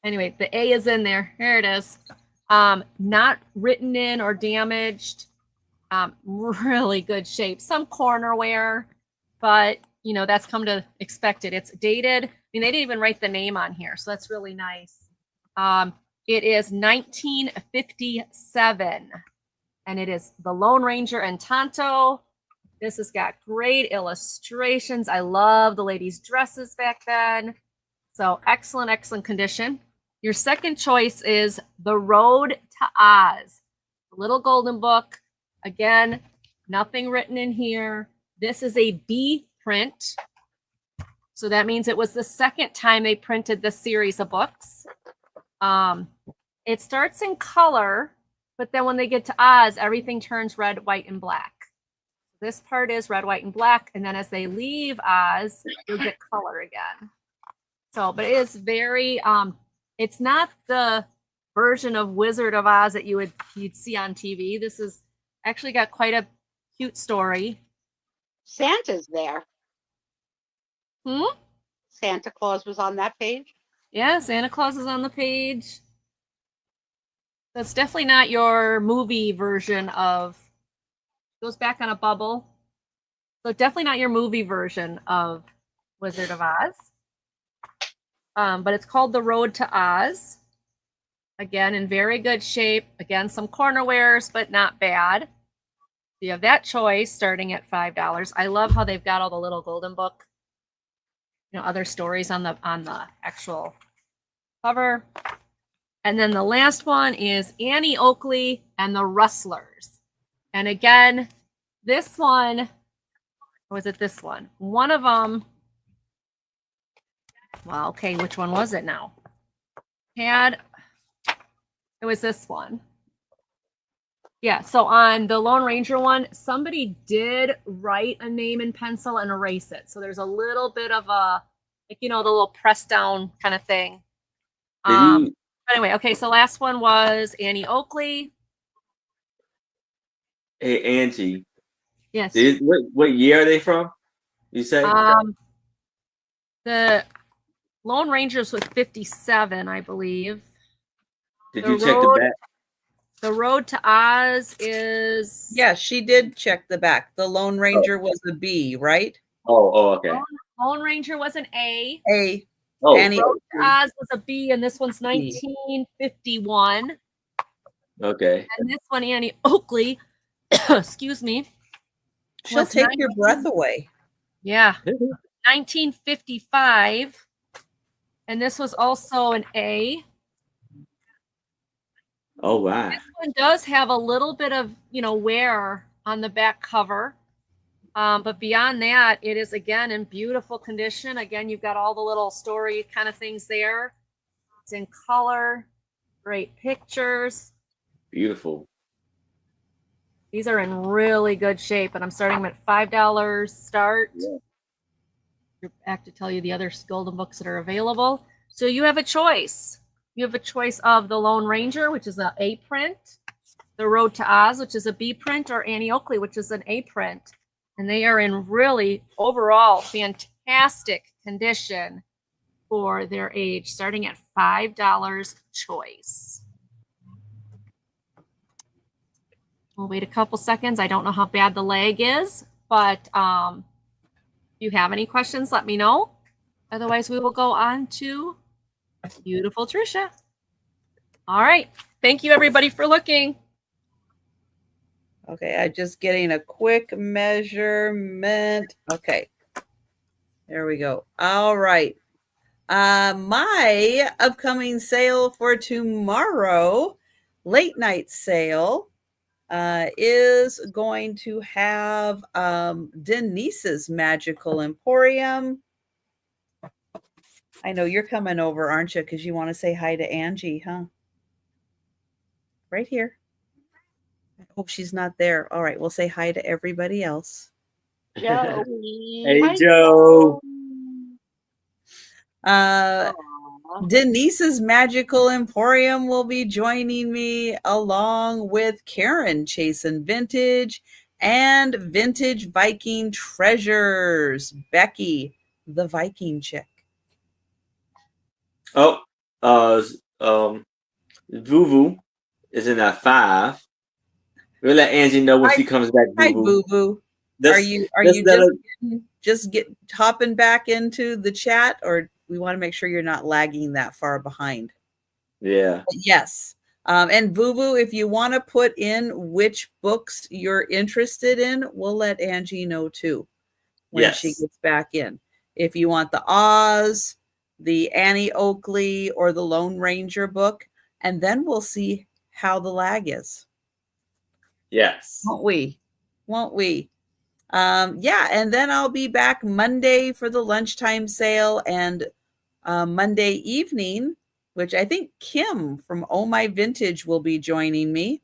Anyway, the A is in there. Here it is. Not written in or damaged. Really good shape. Some corner wear, but you know, that's come to expect it. It's dated. I mean, they didn't even write the name on here, so that's really nice. It is 1957, and it is the Lone Ranger and Tonto. This has got great illustrations. I love the ladies' dresses back then. So excellent, excellent condition. Your second choice is The Road to Oz, the little golden book. Again, nothing written in here. This is a B print. So that means it was the second time they printed this series of books. It starts in color, but then when they get to Oz, everything turns red, white, and black. This part is red, white, and black. And then as they leave Oz, you'll get color again. So, but it is very, it's not the version of Wizard of Oz that you'd see on TV. This is actually got quite a cute story. Santa's there. Hmm? Santa Claus was on that page. Yeah, Santa Claus is on the page. That's definitely not your movie version of, goes back on a bubble. So definitely not your movie version of Wizard of Oz. But it's called The Road to Oz. Again, in very good shape. Again, some corner wears, but not bad. You have that choice starting at $5. I love how they've got all the little golden book, other stories on the actual cover. And then the last one is Annie Oakley and the Rustlers. And again, this one, or was it this one? One of them, well, okay, which one was it now? It was this one. Yeah, so on the Lone Ranger one, somebody did write a name in pencil and erase it. So there's a little bit of a, the little press down kind of thing. Anyway, okay, so last one was Annie Oakley. Hey, Angie. Yes. What year are they from? You say? The Lone Rangers was 57, I believe. Did you check the back? The Road to Oz is... Yeah, she did check the back. The Lone Ranger was a B, right? Oh, okay. Lone Ranger was an A. A. Oh, Annie Road to Oz was a B, and this one's 1951. Okay. And this one, Annie Oakley, excuse me. She'll take your breath away. Yeah. 1955. And this was also an A. Oh, wow. This one does have a little bit of, wear on the back cover. But beyond that, it is, again, in beautiful condition. Again, you've got all the little story kind of things there. It's in color. Great pictures. Beautiful. These are in really good shape, and I'm starting them at $5 start. Yeah. Back to tell you the other golden books that are available. So you have a choice. You have a choice of the Lone Ranger, which is an A print, the Road to Oz, which is a B print, or Annie Oakley, which is an A print. And they are in really overall fantastic condition for their age, starting at $5 choice. We'll wait a couple seconds. I don't know how bad the lag is, but if you have any questions, let me know. Otherwise, we will go on to beautiful Trisha. All right. Thank you, everybody, for looking. Okay, I'm just getting a quick measurement. Okay. There we go. All right. My upcoming sale for tomorrow, late night sale, is going to have Denise's Magical Emporium. I know you're coming over, aren't you? Because you want to say hi to Angie, huh? Right here. I hope she's not there. All right, we'll say hi to everybody else. Joe. Hey, Joe. Denise's Magical Emporium will be joining me, along with Karen chasing vintage and vintage Viking treasures. Becky, the Viking chick. Oh, Vuvu is in at 5. We'll let Angie know when she comes back. Hi, Vuvu. Are you just hopping back into the chat, or we want to make sure you're not lagging that far behind? Yeah. Yes. And Vuvu, if you want to put in which books you're interested in, we'll let Angie know too when she gets back in. If you want the Oz, the Annie Oakley, or the Lone Ranger book, and then we'll see how the lag is. Yes. Won't we? Yeah, and then I'll be back Monday for the lunchtime sale, and Monday evening, which I think Kim from Oh My Vintage will be joining me.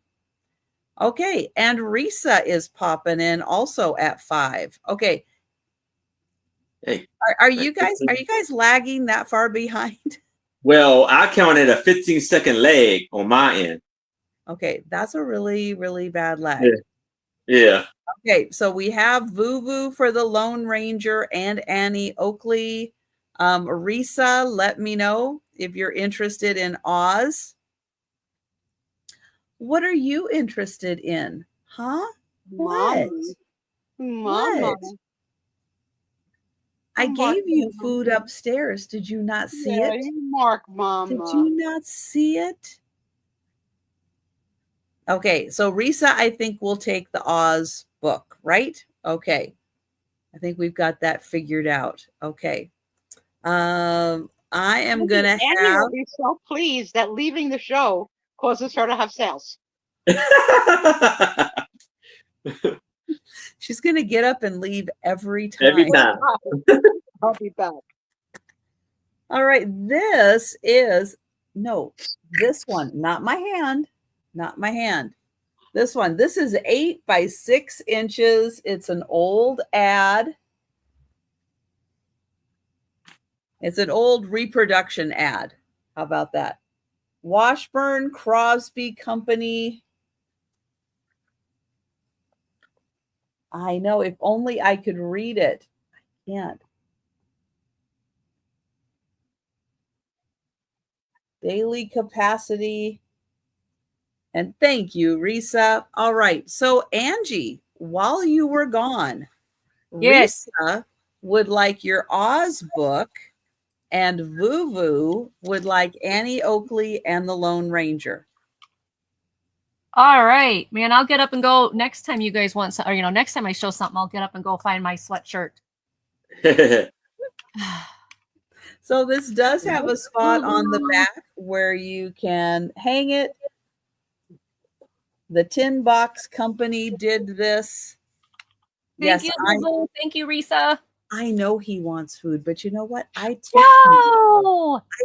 Okay, and Risa is popping in also at 5. Okay. Hey, are you guys lagging that far behind? Well, I counted a 15-second lag on my end. Okay, that's a really, really bad lag. Yeah. Okay, so we have Vuvu for the Lone Ranger and Annie Oakley. Risa, let me know if you're interested in Oz. What are you interested in? Huh? What? Mama. I gave you food upstairs. Did you not see it? Mark, Mama. Did you not see it? Okay, so Risa, I think we'll take the Oz book, right? Okay. I think we've got that figured out. Okay. I am going to Annie have... will be so pleased that leaving the show causes her to have sales. She's going to get up and leave every time. Every time. I'll be back. All right, this is... No, this one, not my hand. Not my hand. This one. This is 8 by 6 inches. It's an old ad. It's an old reproduction ad. How about that? Washburn Crosby Company. I know, if only I could read it. I can't. Daily capacity. And thank you, Risa. All right. So, Angie, while you were gone, Yes. Risa would like your Oz book, and Vuvu would like Annie Oakley and the Lone Ranger. All right, man. I'll get up and go next time you guys want some, or next time I show something, I'll get up and go find my sweatshirt. So this does have a spot on the back where you can hang it. The Tin Box Company did this. Thank you, Vuvu. Thank you, Risa. I know he wants food, but you know what? I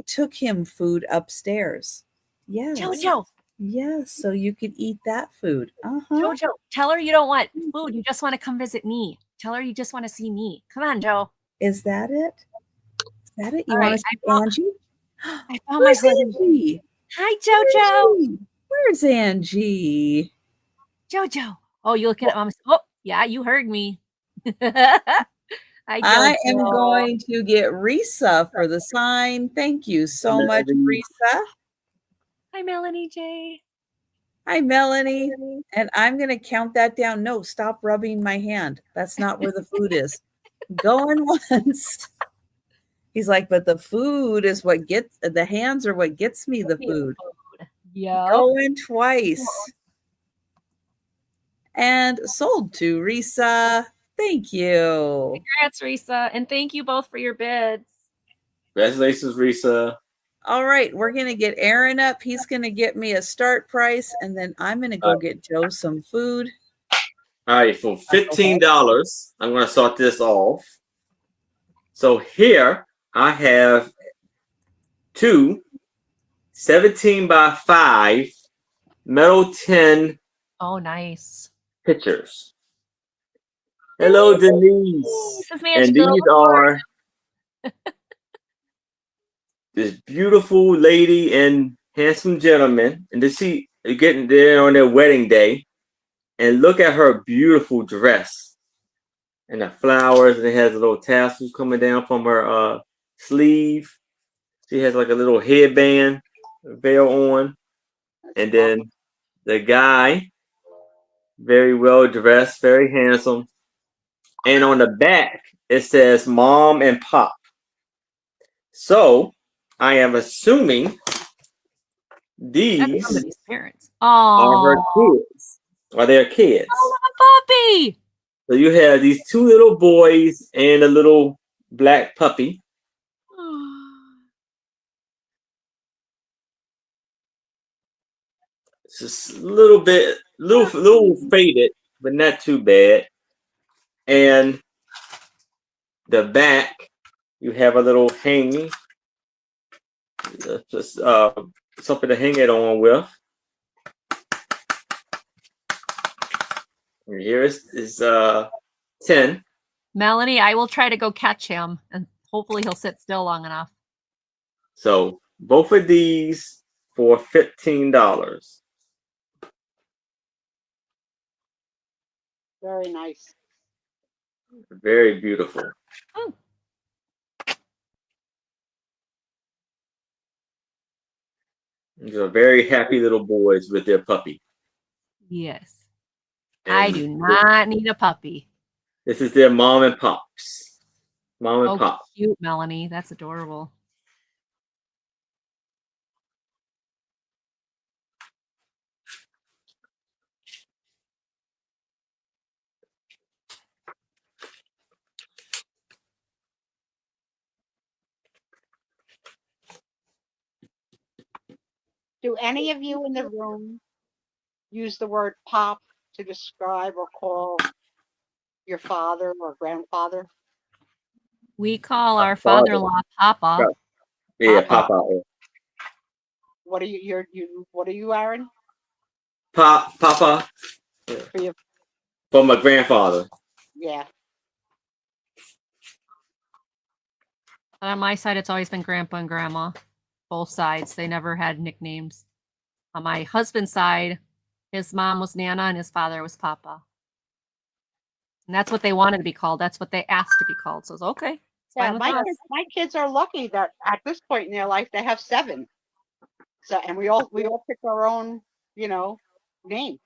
took him food upstairs. Yes. Jojo. Yes, so you could eat that food. Jojo, tell her you don't want food. You just want to come visit me. Tell her you just want to see me. Come on, Joe. Is that it? Is that it? You All want right, to see Angie? I found my husband. Angie? Hi, Jojo. Where's Angie? Jojo. Oh, you looking at Mom? Oh, yeah, you heard me. Hi, I am going to get Risa for the sign. Thank you so much, Risa. Hi, Melanie J. Hi, Melanie. And I'm going to count that down. No, stop rubbing my hand. That's not where the food is. Going once. He's like, but the food is what gets, the hands are what gets me the food. Yeah. Going twice. And sold to Risa. Thank you. Congrats, Risa. And thank you both for your bids. Congratulations, Risa. All right, we're going to get Aaron up. He's going to get me a start price, and then I'm going to go get Joe some food. All right, for $15, I'm going to start this off. So here I have two 17 by 5 metal tin. Oh, nice. Pictures. Hello, Denise. And these are this beautiful lady and handsome gentleman, and they're getting there on their wedding day, and look at her beautiful dress and the flowers, and it has a little tassels coming down from her sleeve. She has like a little headband veil on, and then the guy, very well dressed, very handsome, and on the back it says Mom and Pop. So I am assuming these parents are her kids, or their kids. Oh, a puppy! So you have these two little boys and a little black puppy. It's just a little faded, but not too bad. And the back, you have a little hanging. Just something to hang it on with. And here is 10. Melanie, I will try to go catch him, and hopefully he'll sit still long enough. So both of these for $15. Very nice. Very beautiful. Oh. These are very happy little boys with their puppy. Yes. And I do not need a puppy. This is their mom and pops. Mom and pop. Cute, Melanie. That's adorable. Do any of you in the room use the word pop to describe or call your father or grandfather? We call our Father. father-in-law Papa. Yeah, Papa. Papa. What are what are you, Aaron? Papa. For your, For my grandfather. yeah. On my side, it's always been Grandpa and Grandma. Both sides. They never had nicknames. On my husband's side, his mom was Nana and his father was Papa. And that's what they wanted to be called. That's what they asked to be called. So it's okay. It's Yeah, fine with us. my kids are lucky that at this point in their life they have 7. So, and we all pick our own, name.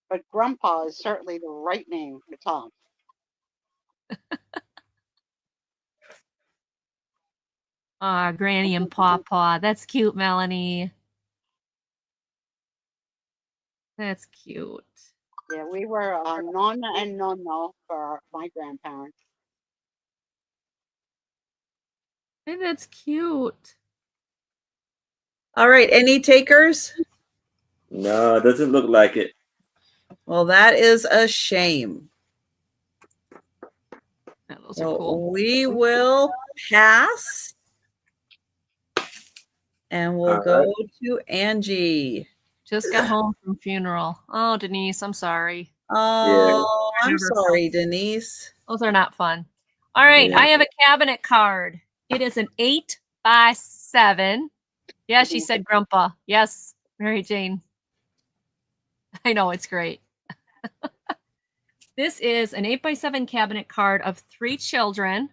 But Grandpa is certainly the right name for Tom. Granny and Pawpaw. That's cute, Melanie. That's cute. Yeah, we were Nonna and Nonno for my grandparents. Hey, that's cute. All right. Any takers? No, it doesn't look like it. Well, that is a shame. Yeah, those are cool. We will pass. And we'll go to Angie. Just got home from funeral. Oh, Denise, I'm sorry. Oh, yeah. I'm sorry, Denise. Those are not fun. All right, yeah. I have a cabinet card. It is an 8x7. Yeah, she said Grandpa. Yes, Mary Jane. I know, it's great. This is an 8x7 cabinet card of 3 children.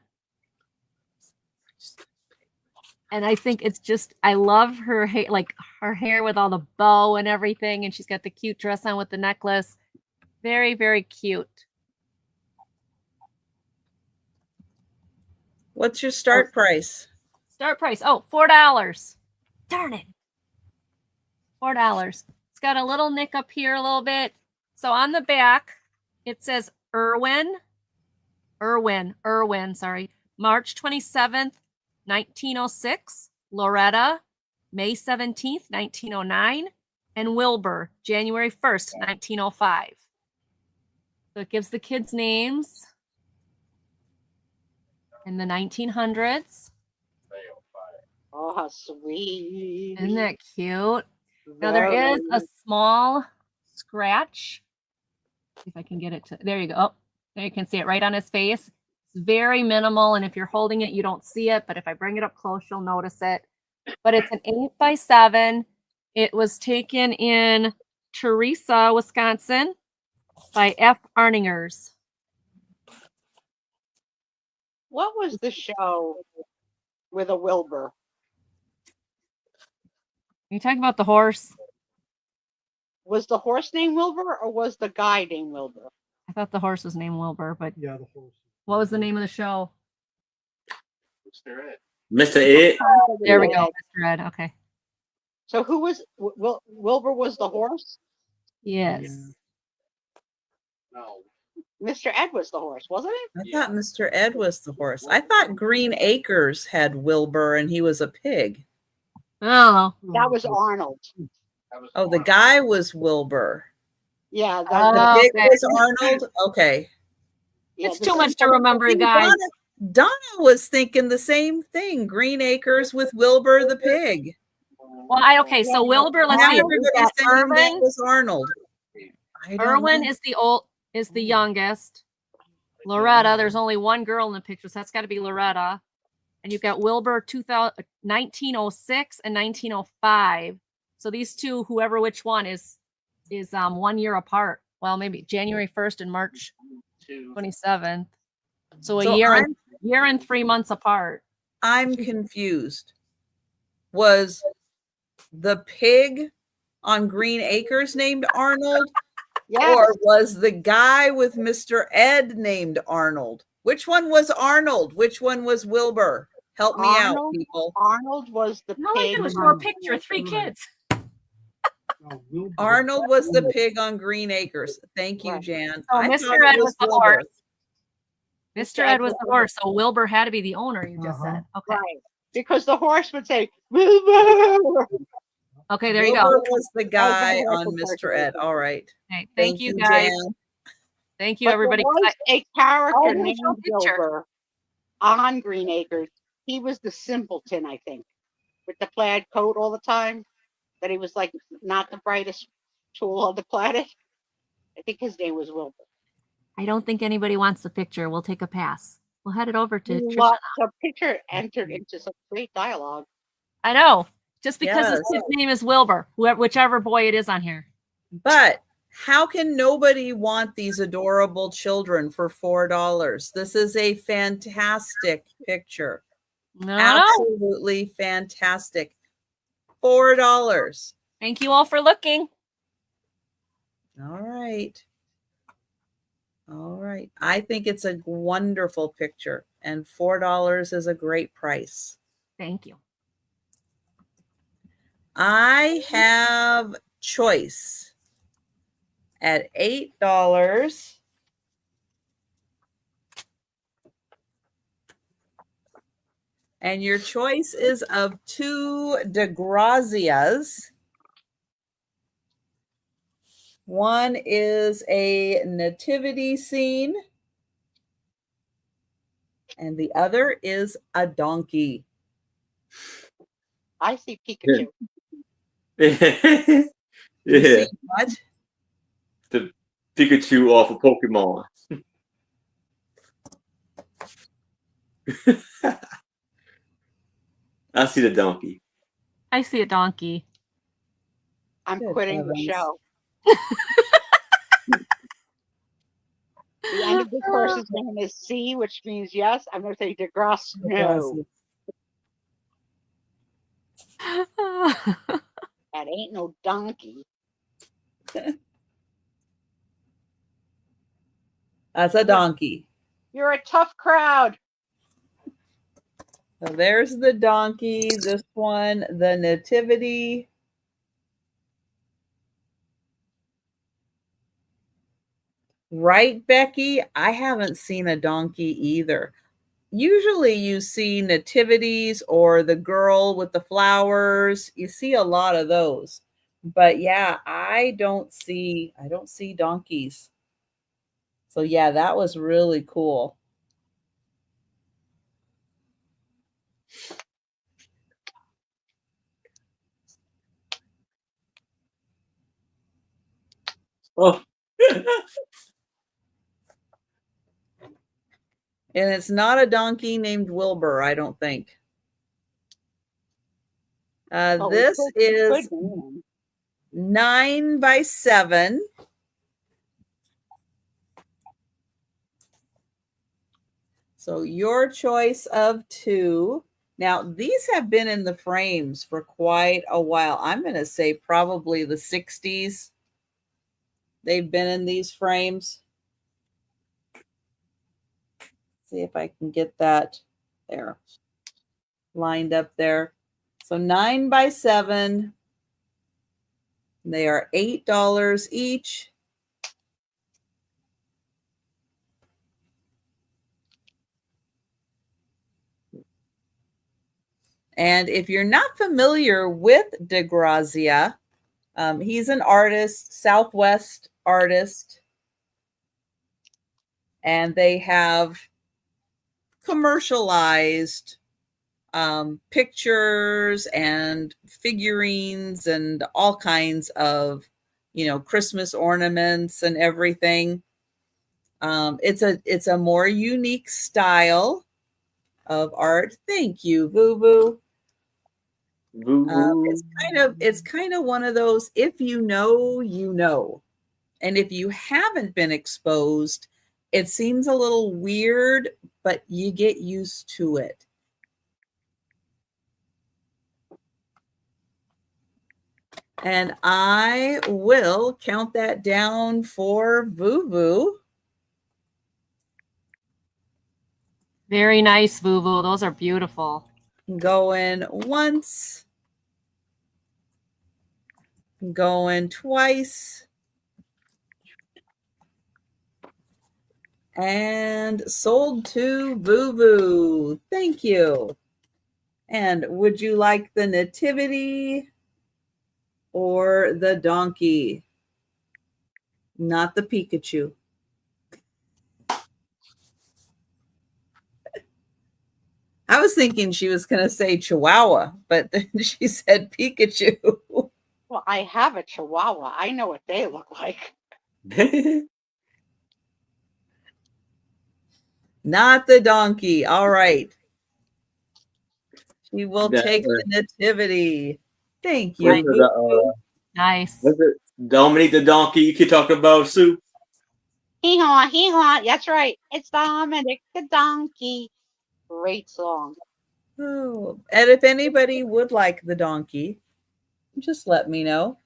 And I think it's just, I love her hair, like her hair with all the bow and everything. And she's got the cute dress on with the necklace. Very, very cute. What's your start price? Start price. Oh, $4. Darn it. $4. It's got a little nick up here a little bit. So on the back, it says Irwin, sorry. March 27th, 1906. Loretta, May 17th, 1909. And Wilbur, January 1st, 1905. So it gives the kids' names in the 1900s. Oh, how sweet. Isn't that cute? Now there is a small scratch. See if I can get it to, there you go. Oh, there you can see it right on his face. It's very minimal, and if you're holding it, you don't see it, but if I bring it up close, you'll notice it. But it's an 8x7. It was taken in Teresa, Wisconsin by F. Arningers. What was the show with a Wilbur? You talking about the horse? Was the horse named Wilbur or was the guy named Wilbur? I thought the horse was named Wilbur, but yeah, the horse. What was the name of the show? Mr. Ed. Mr. Ed? There we go, Mr. Ed. Okay. So who was Wilbur? Was the horse? Yes. Yeah. No. Mr. Ed was the horse, wasn't it? I thought Mr. Ed was the horse. I thought Green Acres had Wilbur and he was a pig. Oh. That was Arnold. Oh, the guy was Wilbur. Yeah. The pig was Arnold? Okay. Yeah, it's too much to remember, guys. Donna was thinking the same thing. Green Acres with Wilbur the pig. Well, okay, so Wilbur, let's see. Everybody's saying that was Arnold. Irwin is the youngest. Loretta, there's only one girl in the picture, so that's got to be Loretta. And you've got Wilbur 1906 and 1905. So these two, whoever which one is 1 year apart. Well, maybe January 1st and March 27th. So a year and 3 months apart. I'm confused. Was the pig on Green Acres named Arnold? Yes. Or was the guy with Mr. Ed named Arnold? Which one was Arnold? Which one was Wilbur? Help me out, people. Arnold was the pig. All I did was show a picture of 3 kids. Arnold was the pig on Green Acres. Thank you, Jan. Oh, Mr. Ed was the horse. Mr. Ed was the horse, so Wilbur had to be the owner, you just said. Okay. Right. Because the horse would say, Wilbur. Okay, there you go. Wilbur was the guy Oh, on that's Mr. Ed. All right. Okay, thank you guys. Jan. Thank you, But everybody. there was a character Oh, named show picture. Wilbur on Green Acres. He was the simpleton, I think, with the plaid coat all the time. That he was like not the brightest tool on the planet. I think his name was Wilbur. I don't think anybody wants the picture. We'll take a pass. We'll head it over to Trisha. Lots of picture entered into some great dialogue. I know. Just because Yes. his name is Wilbur, whichever boy it is on here. But how can nobody want these adorable children for $4? This is a fantastic picture. No. Absolutely fantastic. $4. Thank you all for looking. All right. All right. I think it's a wonderful picture, and $4 is a great price. Thank you. I have choice at $8. And your choice is of 2 DeGrazias. One is a nativity scene, and the other is a donkey. I see Pikachu. You Yeah, see what? the Pikachu off of Pokemon. I see the donkey. I see a donkey. I'm Good quitting the heavens. show. The end of this person's name is C, which means yes. I'm going to say DeGrasse. No, that ain't no donkey. That's a donkey. You're a tough crowd. So there's the donkey. This one, the nativity. Right, Becky? I haven't seen a donkey either. Usually you see nativities or the girl with the flowers. You see a lot of those. But yeah, I don't see donkeys. So yeah, that was really cool. Oh. And it's not a donkey named Wilbur, I don't think. This is 9 by 7. So your choice of 2. Now, these have been in the frames for quite a while. I'm going to say probably the 60s. They've been in these frames. See if I can get that there. Lined up there. So 9 by 7. They are $8 each. And if you're not familiar with DeGrazia, he's an artist, Southwest artist. And they have commercialized pictures and figurines and all kinds of, Christmas ornaments and everything. It's a more unique style of art. Thank you, Voo Voo. It's kind of one of those, if you know, you know. And if you haven't been exposed, it seems a little weird, but you get used to it. And I will count that down for Voo Voo. Very nice, Voo Voo. Those are beautiful. Going once. Going twice. And sold to Voo Voo. Thank you. And would you like the nativity? or the donkey? Not the Pikachu. I was thinking she was going to say Chihuahua, but then she said Pikachu. Well, I have a Chihuahua. I know what they look like. Not the donkey. All right. She will That, take the nativity. Thank you. what's the, Nice. what's it? Dominique the donkey you keep talking about, Sue? Hee-haw, hee-haw. That's right. It's Dominic the donkey. Great song. Oh, and if anybody would like the donkey, just let me know.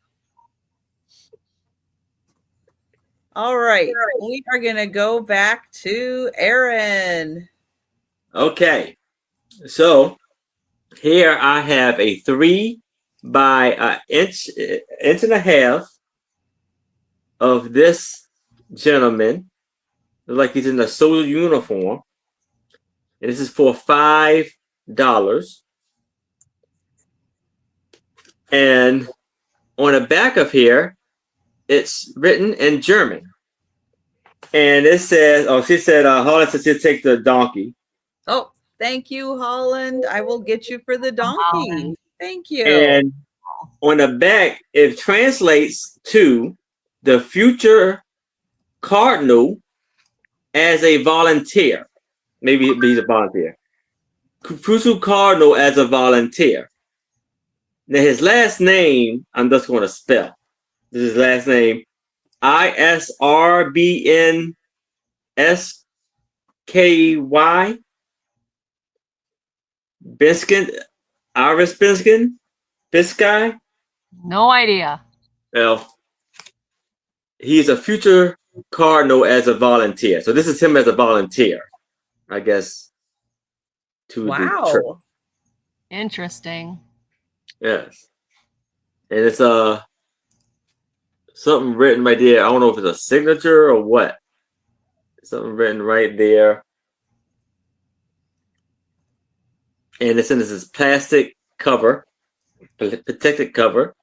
All right. We are going to go back to Aaron. Okay. So here I have a 3 by an inch and a half of this gentleman. Looks like he's in a soldier uniform. And this is for $5. And on the back of here, it's written in German. And it says, oh, she said, Holland says she'll take the donkey. Oh, thank you, Holland. I will get you for the donkey. Holland. Thank you. And on the back, it translates to the future cardinal as a volunteer. Maybe he's a volunteer. Future cardinal as a volunteer. Now, his last name, I'm just going to spell. This is his last name. ISRBNSKY. Biskin. Iris Biskin. Bisky. No idea. Well, he's a future cardinal as a volunteer. So this is him as a volunteer, I guess, to the church. Wow. Interesting. Yes. And it's something written right there. I don't know if it's a signature or what. Something written right there. And it's in this plastic cover, protected cover.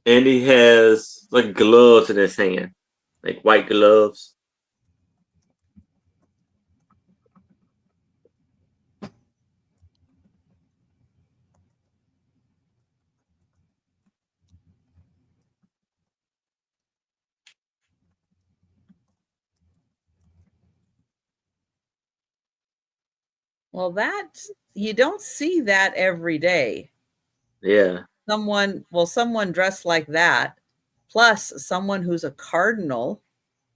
And he has like gloves in his hand, like white gloves. Well, you don't see that every day. Yeah. Someone dressed like that, plus someone who's a cardinal,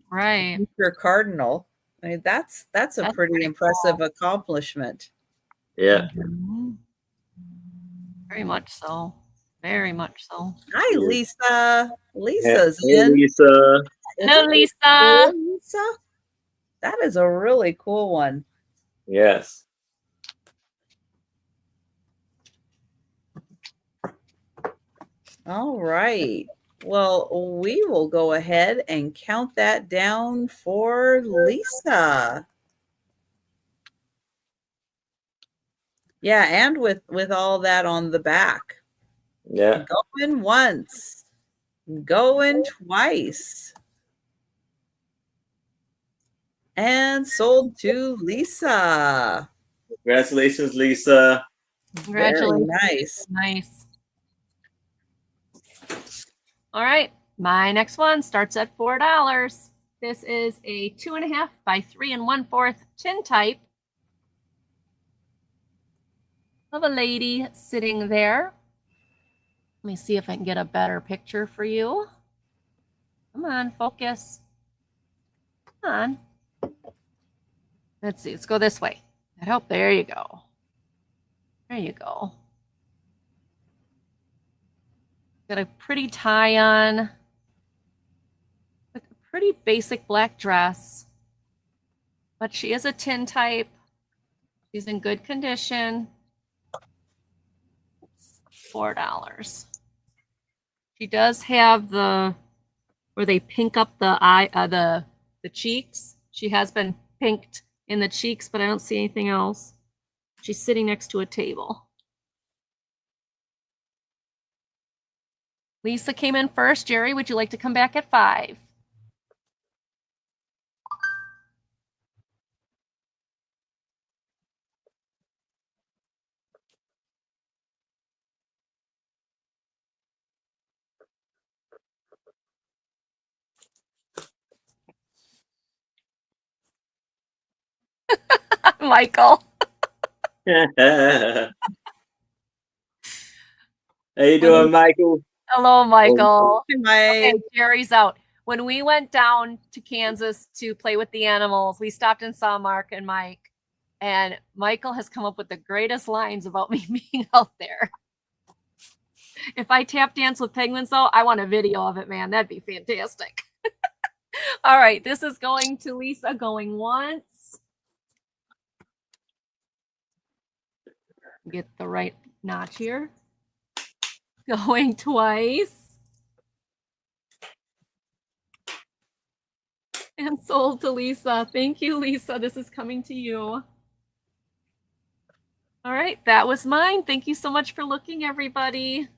Right. future cardinal. I mean, that's a pretty impressive cool. accomplishment. Yeah. Mhm. Very much so. Very much so. Hi, Yeah. Lisa. Lisa's Hey, in. Lisa. Hello, Lisa. Hello, Lisa. That is a really cool one. Yes. All right. Well, we will go ahead and count that down for Lisa. Yeah, and with all that on the back. Yeah. Going once, going twice. And sold to Lisa. Congratulations, Lisa. Congratulations. Very nice. Nice. All right. My next one starts at $4. This is a 2.5 by 3 1/4 tin type of a lady sitting there. Let me see if I can get a better picture for you. Come on, focus. Come on. Let's see. Let's go this way. I hope. There you go. There you go. Got a pretty tie on. A pretty basic black dress. But she is a tin type. She's in good condition. $4. She does have where they pink up the eye, the cheeks. She has been pinked in the cheeks, but I don't see anything else. She's sitting next to a table. Lisa came in first. Jerry, would you like to come back at 5? Michael. How you doing, Michael? Hello, Michael. Hi. Okay, Jerry's out. When we went down to Kansas to play with the animals, we stopped and saw Mark and Mike. And Michael has come up with the greatest lines about me being out there. If I tap dance with penguins, though, I want a video of it, man. That'd be fantastic. All right, this is going to Lisa going once. Get the right notch here. Going twice. And sold to Lisa. Thank you, Lisa. This is coming to you. All right, that was mine. Thank you so much for looking, everybody.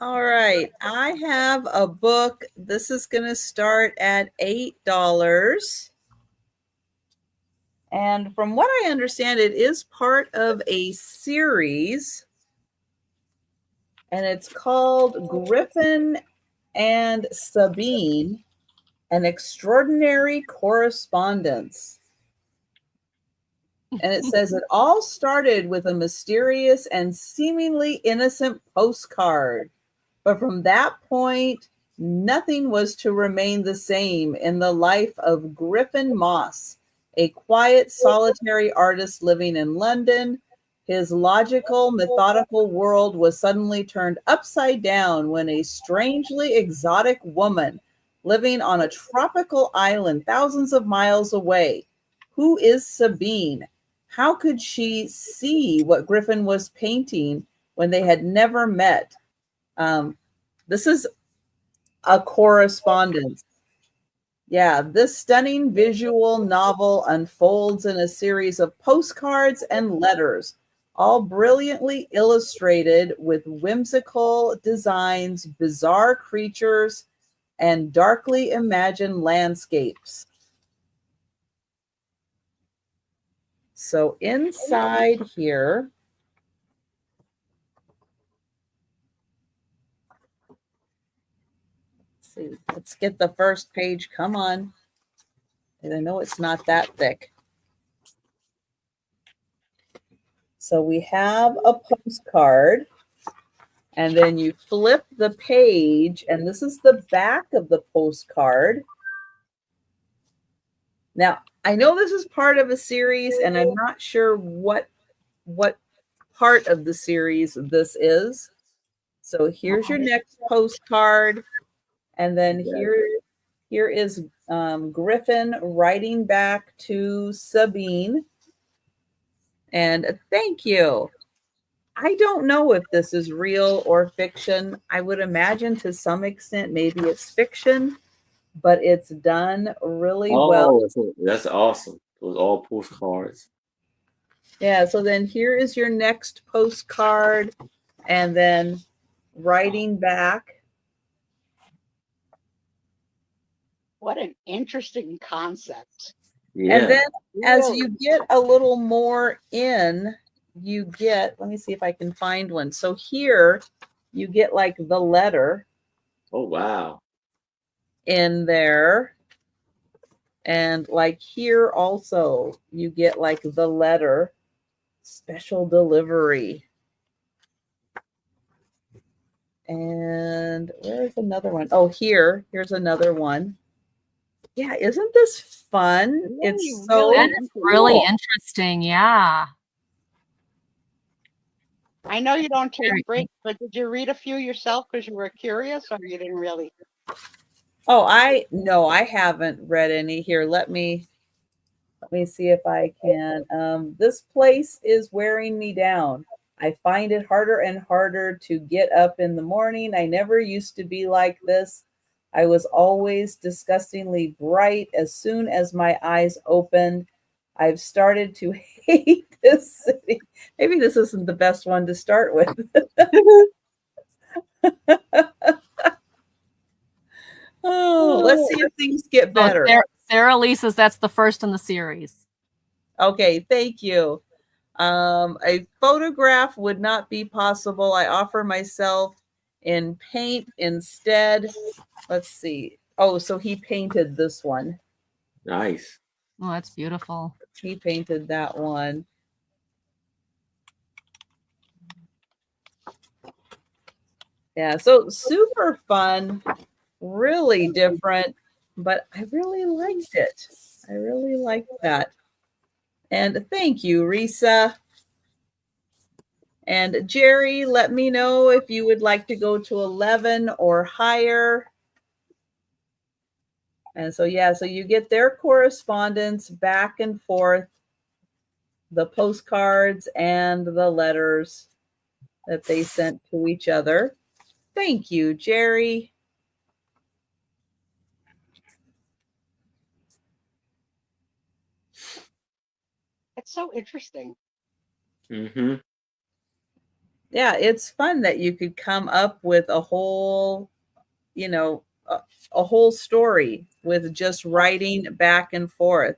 All right, I have a book. This is going to start at $8. And from what I understand, it is part of a series. And it's called Griffin and Sabine, An Extraordinary Correspondence. And it says it all started with a mysterious and seemingly innocent postcard. But from that point, nothing was to remain the same in the life of Griffin Moss, a quiet, solitary artist living in London. His logical, methodical world was suddenly turned upside down when a strangely exotic woman living on a tropical island thousands of miles away. Who is Sabine? How could she see what Griffin was painting when they had never met? This is a correspondence. Yeah, this stunning visual novel unfolds in a series of postcards and letters, all brilliantly illustrated with whimsical designs, bizarre creatures, and darkly imagined landscapes. So inside here, see, let's get the first page. Come on. And I know it's not that thick. So we have a postcard, and then you flip the page, and this is the back of the postcard. Now, I know this is part of a series, and I'm not sure what part of the series this is. So here's your next postcard, and then here is Griffin writing back to Sabine. And thank you. I don't know if this is real or fiction. I would imagine to some extent maybe it's fiction, but it's done really well. That's awesome. Those all postcards. Yeah, so then here is your next postcard, and then writing back. What an interesting concept. Yeah. And then as you get a little more in, you get, let me see if I can find one. So here you get like the letter. Oh, wow. In there. And like here also, you get like the letter, special delivery. And where's another one? Oh, here's another one. Yeah, isn't this fun? It's so really interesting. Yeah. I know you don't take breaks, but did you read a few yourself because you were curious, or you didn't really? Oh, I haven't read any. Here, let me see if I can. This place is wearing me down. I find it harder and harder to get up in the morning. I never used to be like this. I was always disgustingly bright as soon as my eyes opened. I've started to hate this city. Maybe this isn't the best one to start with. Oh, let's see if things get better. Sarah Lee says that's the first in the series. Okay, thank you. A photograph would not be possible. I offer myself in paint instead. Let's see. Oh, so he painted this one. Nice. Oh, that's beautiful. He painted that one. Yeah, so super fun, really different, but I really liked it. I really liked that. And thank you, Risa. And Jerry, let me know if you would like to go to 11 or higher. And so, yeah, so you get their correspondence back and forth, the postcards and the letters that they sent to each other. Thank you, Jerry. It's so interesting. Mm-hmm. Yeah, it's fun that you could come up with a whole, you know, a whole story with just writing back and forth.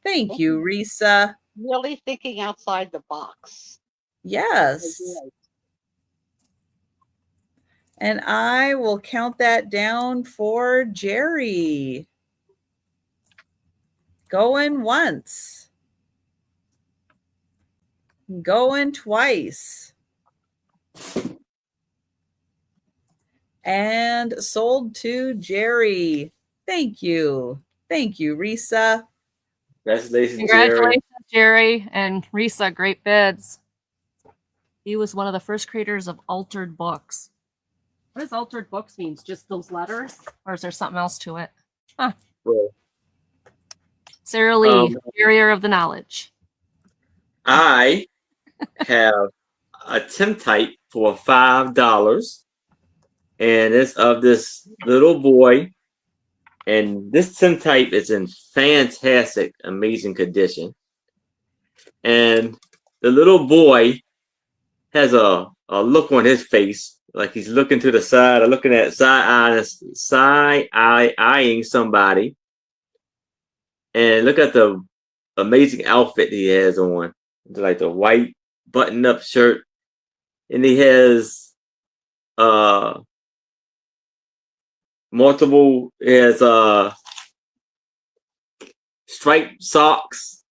Thank you, Risa. Really thinking outside the box. Yes. And I will count that down for Jerry. Going once. Going twice. And sold to Jerry. Thank you. Thank you, Risa. Congratulations, Jerry and Risa. Great bids. He was one of the first creators of Altered Books. What does Altered Books means? Just those letters? Or is there something else to it? Huh. Well, Sarah Lee, barrier of the knowledge. I have a tintype for $5. And it's of this little boy. And this tintype is in fantastic, amazing condition. And the little boy has a look on his face, like he's looking to the side or looking at eyeing somebody. And look at the amazing outfit he has on. It's like the white button-up shirt. And he has multiple, he has striped socks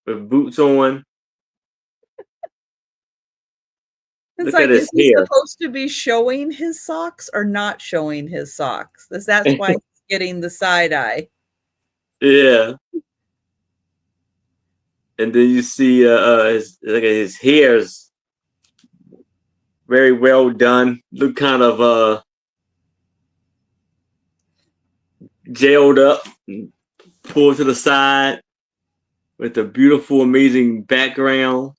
with boots on. It's like, is he supposed to be showing his socks or not showing his socks? That's why he's getting the side eye. Yeah. And then you see look at his hair's very well done. Look kind of gelled up, pulled to the side with a beautiful, amazing background.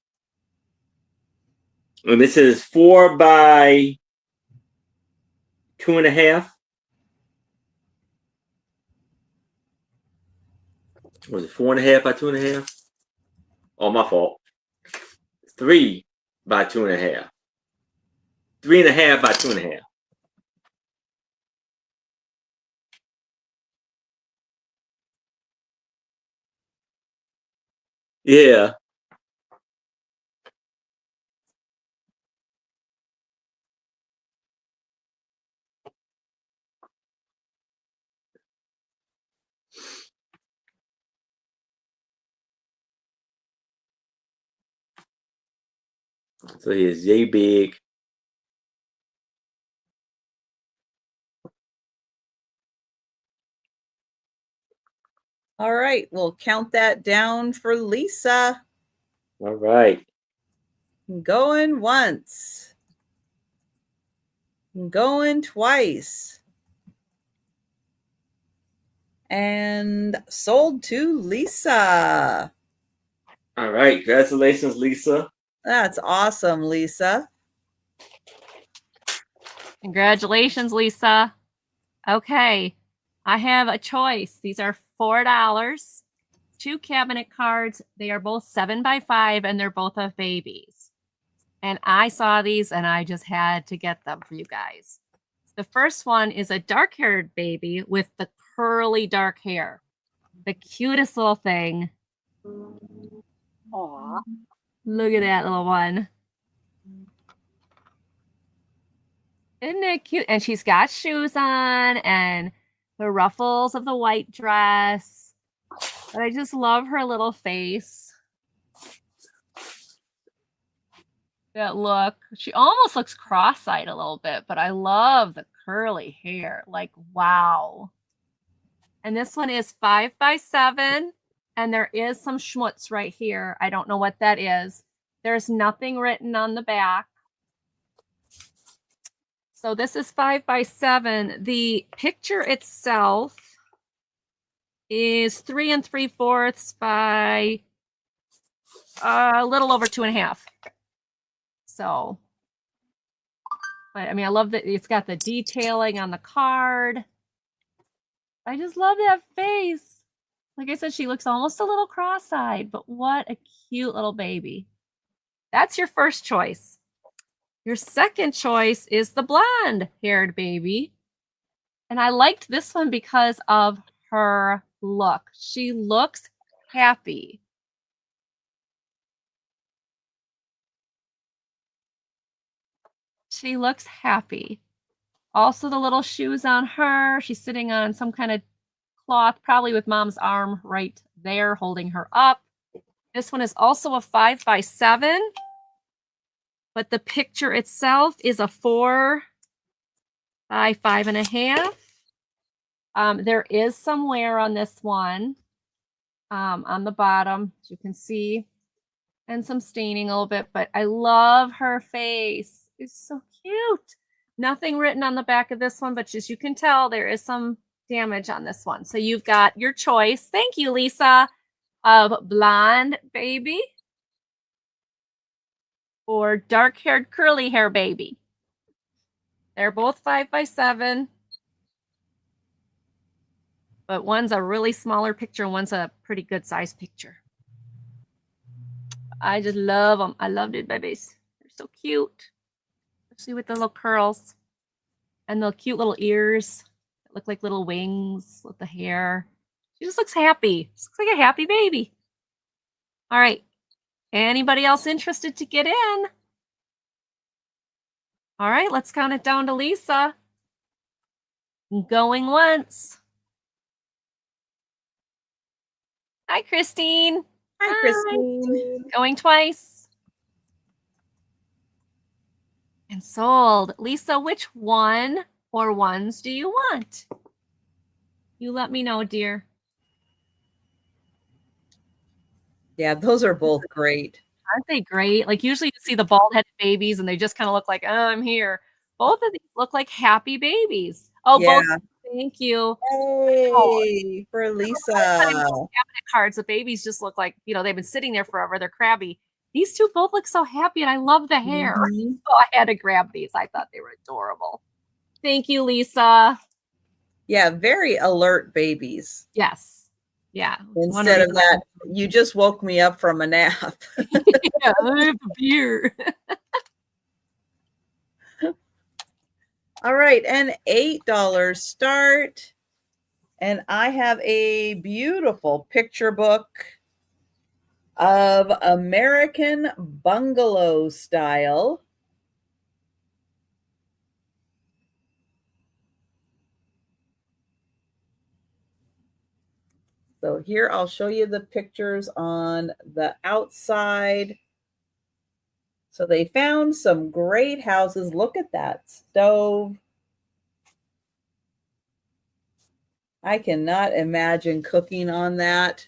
And this is 4 by 2.5. Was it 4.5 by 2.5? Oh, my fault. 3 by 2.5. 3.5 by 2.5. Yeah. So here's J Big. All right, we'll count that down for Lisa. All right. Going once. Going twice. And sold to Lisa. All right. Congratulations, Lisa. That's awesome, Lisa. Congratulations, Lisa. Okay, I have a choice. These are $4. 2 cabinet cards. They are both 7x5 and they're both of babies. And I saw these and I just had to get them for you guys. The first one is a dark-haired baby with the curly dark hair. The cutest little thing. Aw. Look at that little one. Isn't it cute? And she's got shoes on and the ruffles of the white dress. But I just love her little face. That look. She almost looks cross-eyed a little bit, but I love the curly hair. Like, wow. And this one is 5x7, and there is some schmutz right here. I don't know what that is. There's nothing written on the back. So this is 5x7. The picture itself is 3 3/4 by a little over 2.5. So, but I mean, I love that it's got the detailing on the card. I just love that face. Like I said, she looks almost a little cross-eyed, but what a cute little baby. That's your first choice. Your second choice is the blonde-haired baby. And I liked this one because of her look. She looks happy. She looks happy. Also, the little shoes on her. She's sitting on some kind of cloth, probably with mom's arm right there holding her up. This one is also a 5x7, but the picture itself is a 4 by 5.5. There is some wear on this one on the bottom, as you can see, and some staining a little bit, but I love her face. It's so cute. Nothing written on the back of this one, but as you can tell, there is some damage on this one. So you've got your choice. Thank you, Lisa, of blonde baby or dark-haired curly hair baby. They're both 5x7, but one's a really smaller picture and one's a pretty good size picture. I just love them. I love these babies. They're so cute. Especially with the little curls and the cute little ears that look like little wings with the hair. She just looks happy. She looks like a happy baby. All right. Anybody else interested to get in? All right, let's count it down to Lisa. Going once. Hi, Christine. Hi, Christine. Going twice. And sold. Lisa, which one or ones do you want? You let me know, dear. Yeah, those are both great. Aren't they great? Like usually you see the bald-headed babies and they just kind of look like, oh, I'm here. Both of these look like happy babies. Oh, Yeah. both. Thank you. Hey, for Lisa. Cabinet cards. The babies just look like, you know, they've been sitting there forever. They're crabby. These two both look so happy, and I love the hair. Mhm. So I had to grab these. I thought they were adorable. Thank you, Lisa. Yeah, very alert babies. Yes. Yeah. Instead of that, you just woke me up from a nap. Yeah, I have a beer. All right, an $8 start. And I have a beautiful picture book of American bungalow style. So here I'll show you the pictures on the outside. So they found some great houses. Look at that stove. I cannot imagine cooking on that.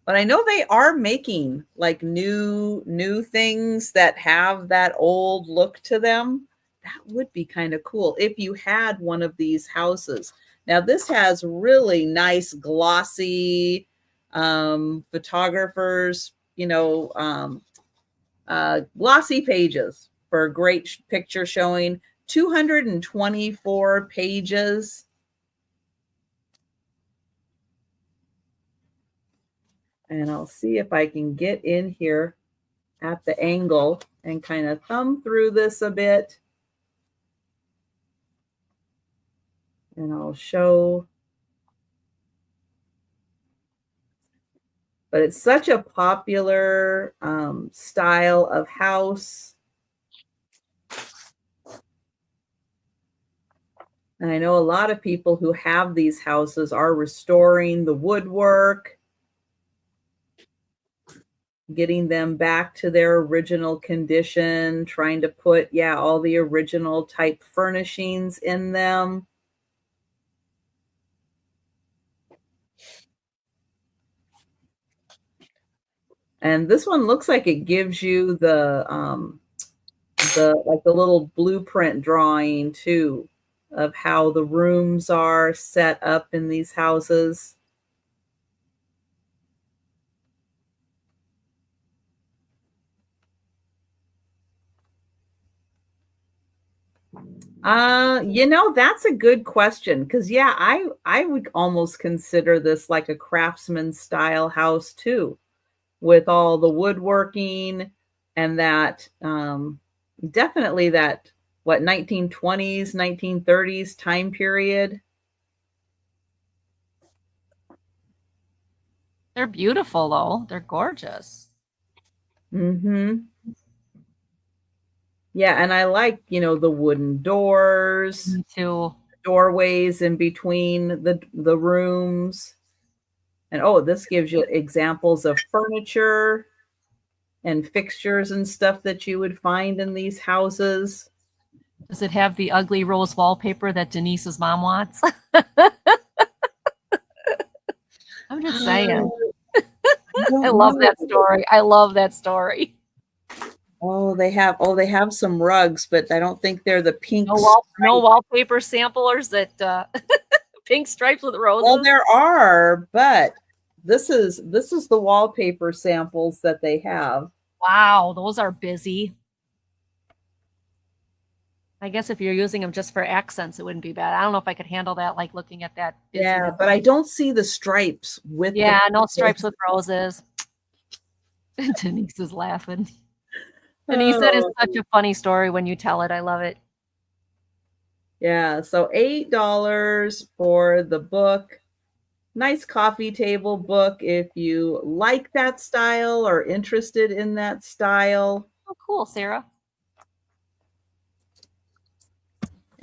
But I know they are making like new things that have that old look to them. That would be kind of cool if you had one of these houses. Now this has really nice glossy photographers, glossy pages for a great picture showing. 224 pages. And I'll see if I can get in here at the angle and kind of thumb through this a bit. And I'll show. But it's such a popular style of house. And I know a lot of people who have these houses are restoring the woodwork, getting them back to their original condition, trying to put, all the original type furnishings in them. And this one looks like it gives you the little blueprint drawing too of how the rooms are set up in these houses. That's a good question because I would almost consider this like a craftsman style house too, with all the woodworking and that definitely that 1920s, 1930s time period. They're beautiful though. They're gorgeous. Mm-hmm. Yeah, and I like, the wooden doors, Me too. doorways in between the rooms. And this gives you examples of furniture and fixtures and stuff that you would find in these houses. Does it have the ugly rose wallpaper that Denise's mom wants? I'm just saying. I love that story. I love that story. They have some rugs, but I don't think they're the pink. No wallpaper samplers that pink stripes with roses. Well, there are, but this is the wallpaper samples that they have. Wow, those are busy. I guess if you're using them just for accents, it wouldn't be bad. I don't know if I could handle that, like looking at that. Yeah, but I don't see the stripes with. Yeah, no stripes with roses. Denise is laughing. Denise, that is such a funny story when you tell it. I love it. Yeah, so $8 for the book. Nice coffee table book if you like that style or interested in that style. Oh, cool, Sarah.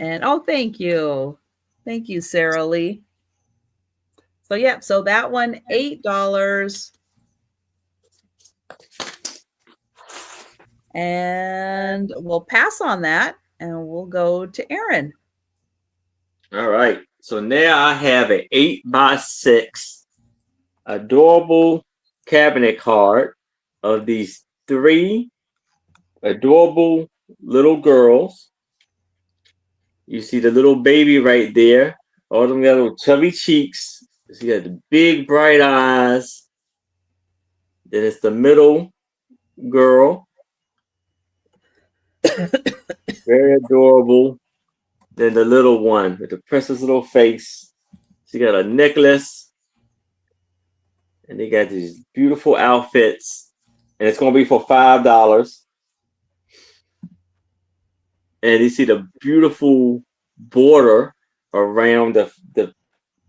And thank you. Thank you, Sarah Lee. So so that one, $8. And we'll pass on that and we'll go to Aaron. All right. So now I have an 8x6 adorable cabinet card of these 3 adorable little girls. You see the little baby right there. All of them got little chubby cheeks. She got the big bright eyes. Then it's the middle girl. Very adorable. Then the little one with the princess little face. She got a necklace. And they got these beautiful outfits. And it's going to be for $5. And you see the beautiful border around the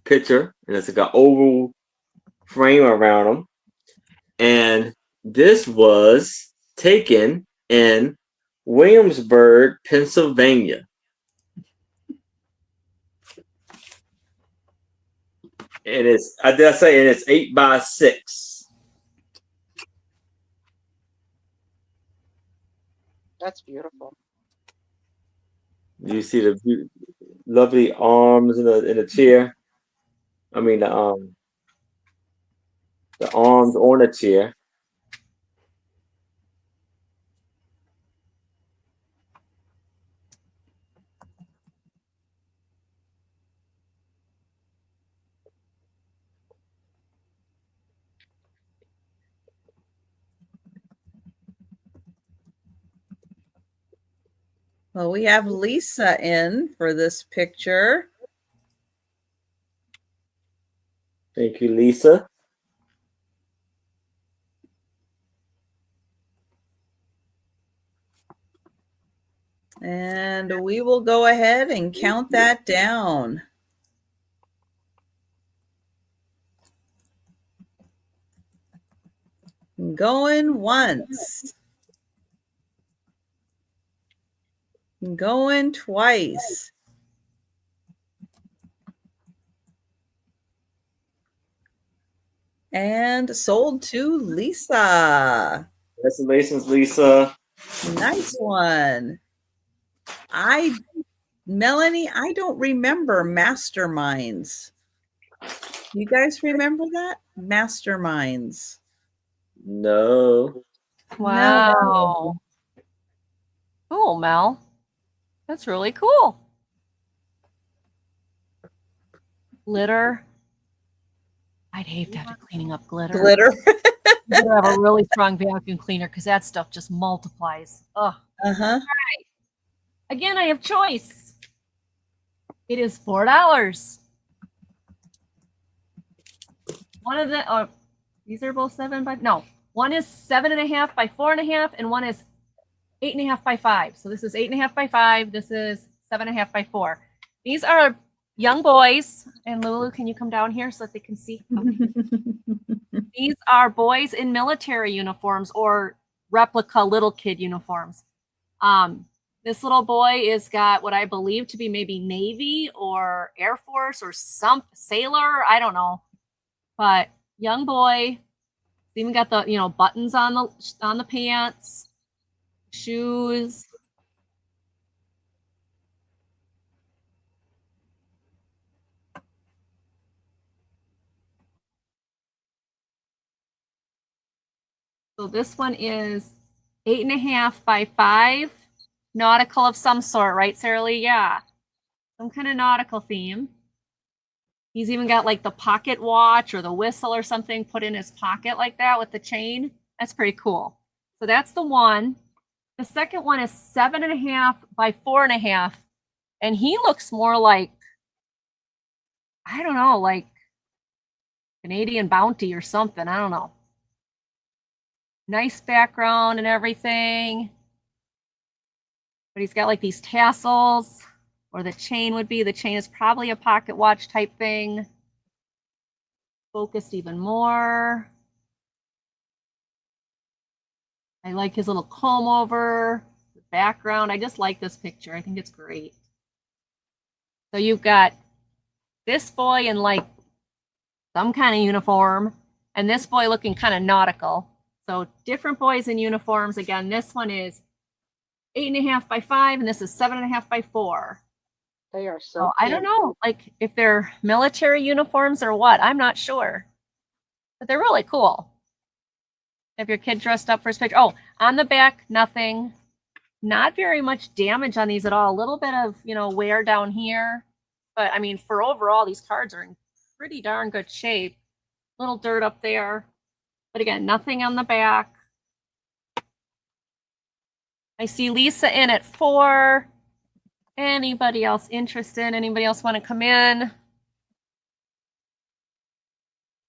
picture. And it's like an oval frame around them. And this was taken in Williamsburg, Pennsylvania. And it's, it's 8x6. That's beautiful. You see the lovely arms in the chair. I mean the arms on the chair. Well, we have Lisa in for this picture. Thank you, Lisa. And we will go ahead and count that down. Going once. Going twice. And sold to Lisa. Congratulations, Lisa. Nice one. Melanie, I don't remember masterminds. You guys remember that? Masterminds. No. Wow. No. Cool, Mel. That's really cool. Glitter. I'd hate to have to cleaning up glitter. Glitter. You better have a really strong vacuum cleaner because that stuff just multiplies. Ugh. Uh-huh. All right. Again, I have choice. It is $4. One of the, these are both 7 by, no, one is 7.5 by 4.5, and one is 8.5 by 5. So this is 8.5 by 5. This is 7.5 by 4. These are young boys. And Lulu, can you come down here so that they can see? Okay. These are boys in military uniforms or replica little kid uniforms. This little boy is got what I believe to be maybe Navy or Air Force or some sailor. I don't know. But young boy, even got the buttons on the pants, shoes. So this one is 8.5 by 5, nautical of some sort, right, Sarah Lee? Yeah, some kind of nautical theme. He's even got like the pocket watch or the whistle or something put in his pocket like that with the chain. That's pretty cool. So that's the one. The second one is 7.5 by 4.5. And he looks more like, I don't know, like Canadian Bounty or something. I don't know. Nice background and everything. But he's got like these tassels, or the chain would be. The chain is probably a pocket watch type thing. Focused even more. I like his little comb over, the background. I just like this picture. I think it's great. So you've got this boy in like some kind of uniform, and this boy looking kind of nautical. So different boys in uniforms. Again, this one is 8.5 by 5, and this is 7.5 by 4. They are so. I don't know, like if they're military uniforms or what. I'm not sure, but they're really cool. Have your kid dressed up for his picture. Oh, on the back, nothing. Not very much damage on these at all. A little bit of wear down here, but I mean, for overall, these cards are in pretty darn good shape. Little dirt up there. But again, nothing on the back. I see Lisa in at 4. Anybody else interested? Anybody else want to come in?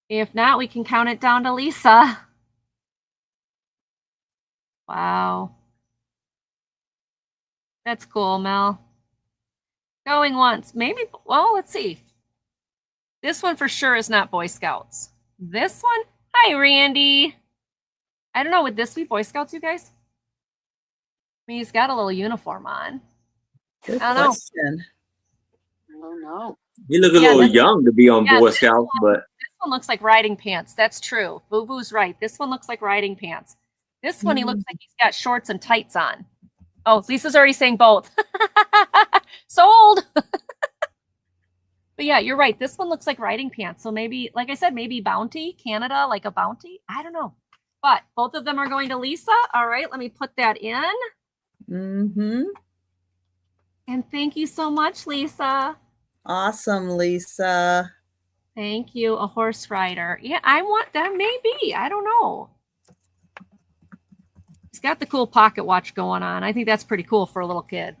If not, we can count it down to Lisa. Wow. That's cool, Mel. Going once. Maybe, well, let's see. This one for sure is not Boy Scouts. This one? Hi, Randy. I don't know. Would this be Boy Scouts, you guys? I mean, he's got a little uniform on. Good I don't question. I don't know. You look a little young to be on Boy Scouts, but this one looks like riding pants. That's true. Boo Boo's right. This one looks like riding pants. This one, he looks like he's got shorts and tights on. Oh, Lisa's already saying both. Sold. But yeah, you're right. This one looks like riding pants. So maybe, like I said, maybe Bounty, Canada, like a Bounty. I don't know. But both of them are going to Lisa. All right, let me put that in. Mm-hmm. And thank you so much, Lisa. Awesome, Lisa. Thank you. A horse rider. Yeah, I want that. Maybe. I don't know. He's got the cool pocket watch going on. I think that's pretty cool for a little kid.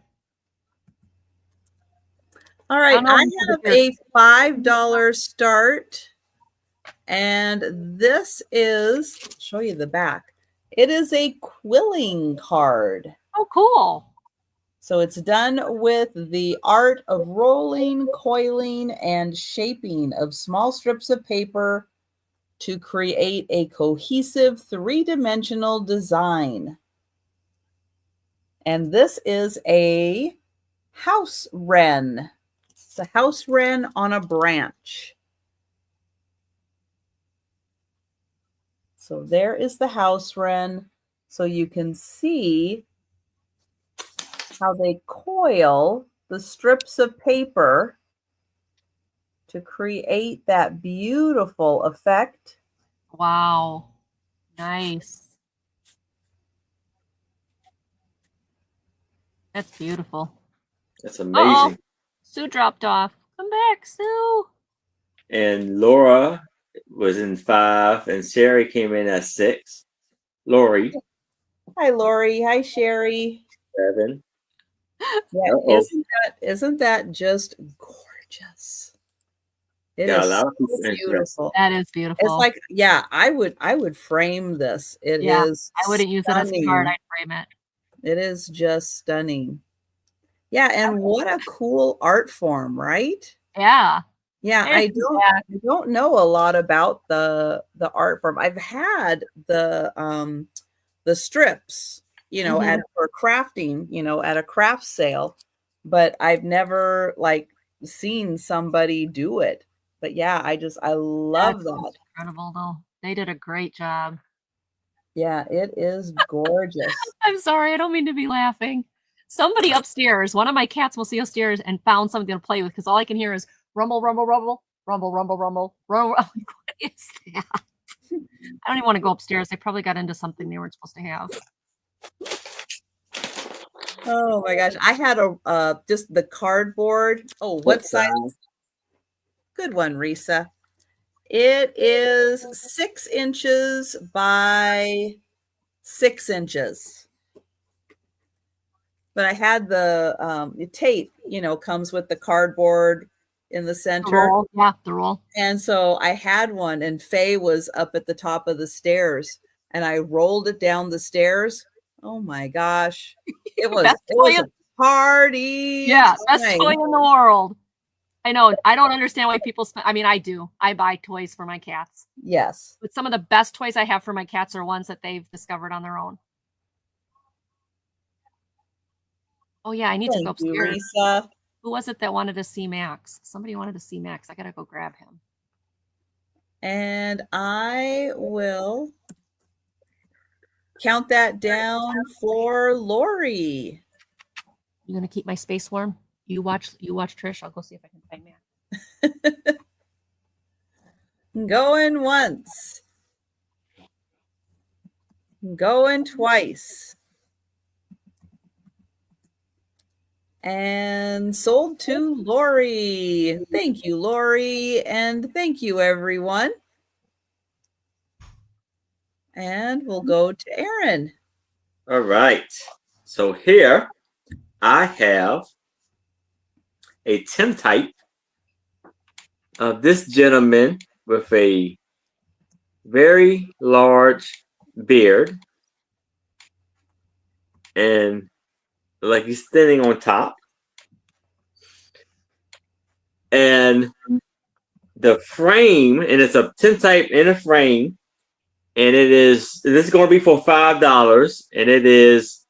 All right, know I if have it's- a $5 start, and this is, I'll show you the back. It is a quilling card. Oh, cool. So it's done with the art of rolling, coiling, and shaping of small strips of paper to create a cohesive three-dimensional design. And this is a house wren. It's a house wren on a branch. So there is the house wren. So you can see how they coil the strips of paper to create that beautiful effect. Wow. Nice. That's beautiful. That's amazing. Sue dropped off. Come back, Sue. And Laura was in 5, and Sherry came in at 6. Lori, Hi, Lori. Hi, Sherry. 7. Yeah, isn't that just gorgeous? It Got a is lot of so people interested. beautiful. That is beautiful. It's like, yeah, I would frame this. It Yeah, is I wouldn't use it as a card. I'd frame it. It is just stunning. Yeah, and what a cool art form, right? Yeah. Yeah, There's I don't know a lot about the art form. I've had the strips, you know, Mhm. for crafting, you know, at a craft sale, but I've never like seen somebody do it. But yeah, I love that. Incredible though. They did a great job. Yeah, it is gorgeous. I'm sorry, I don't mean to be laughing. Somebody upstairs, one of my cats will see upstairs and found something to play with because all I can hear is rumble, rumble, rumble, rumble, rumble, rumble, rumble. I'm like, what is that? I don't even want to go upstairs. They probably got into something they weren't supposed to have. Oh my gosh, I had a just the cardboard. Oh, what size? Good one, Risa. It is 6 inches by 6 inches. But I had the tape, you know, comes with the cardboard in the center. The roll. Yeah, the roll. And so I had one, and Faye was up at the top of the stairs, and I rolled it down the stairs. Oh my gosh. It was a party. Yeah, best toy in the world. I know. I don't understand why people spend. I mean, I do. I buy toys for my cats. Yes. But some of the best toys I have for my cats are ones that they've discovered on their own. Oh yeah, I need to go upstairs. Risa. Who was it that wanted to see Max? Somebody wanted to see Max. I gotta go grab him. And I will count that down for Lori. You gonna keep my space warm? You watch Trish. I'll go see if I can find Max. Going once. Going twice. And sold to Lori. Thank you, Lori. And thank you, everyone. And we'll go to Aaron. All right. So here I have a tintype of this gentleman with a very large beard and like he's standing on top. And the frame, and it's a tintype in a frame, and this is going to be for $5, and it is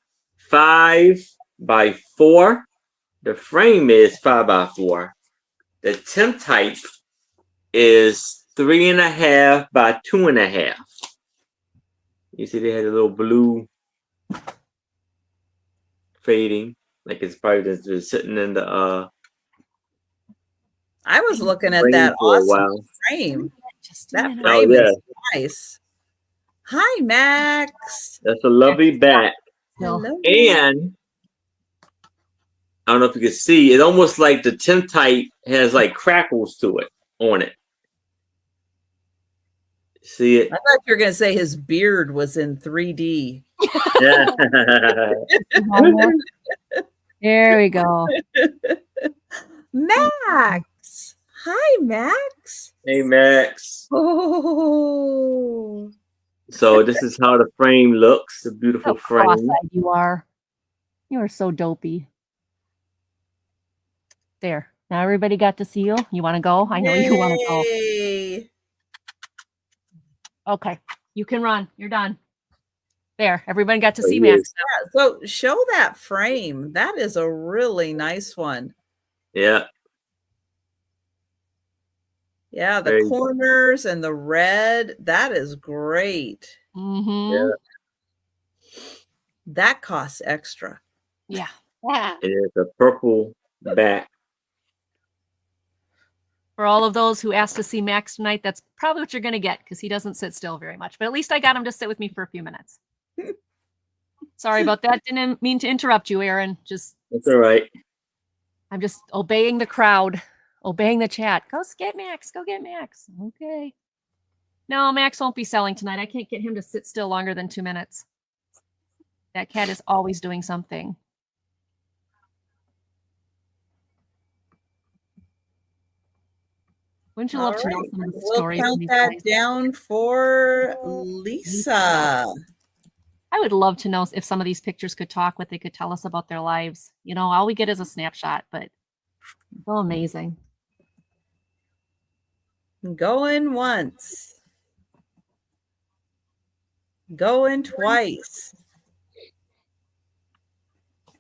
5 by 4. The frame is 5 by 4. The tintype is 3.5 by 2.5. You see, they had a little blue fading, like it's probably just sitting in the. I was looking at that awesome frame. That frame is nice. Hi, Max. That's a lovely bat. Hello. And I don't know if you can see, it's almost like the tintype has like crackles to it on it. See it? I thought you were going to say his beard was in 3D. There we go. Max. Hi, Max. Hey, Max. Oh. So this is how the frame looks. A beautiful How frame. cross-eyed you are. You are so dopey. There. Now everybody got to see you. You want to go? I know you want to go. Yay. Okay. You can run. You're done. There. Everybody got to There see he Max. is. Yeah, so show that frame. That is a really nice one. Yeah. Yeah, the Very, corners and the red. That is great. Mm-hmm. yeah. That costs extra. Yeah. Yeah. It is a purple back. For all of those who asked to see Max tonight, that's probably what you're going to get because he doesn't sit still very much. But at least I got him to sit with me for a few minutes. Sorry about that. Didn't mean to interrupt you, Aaron. That's all right. I'm just obeying the crowd, obeying the chat. Go get Max. Go get Max. Okay. No, Max won't be selling tonight. I can't get him to sit still longer than 2 minutes. That cat is always doing something. Wouldn't you love to know some of the We'll stories? count of these that guys? down for Lisa. I would love to know if some of these pictures could talk, what they could tell us about their lives. You know, all we get is a snapshot, but so amazing. Going once. Going twice.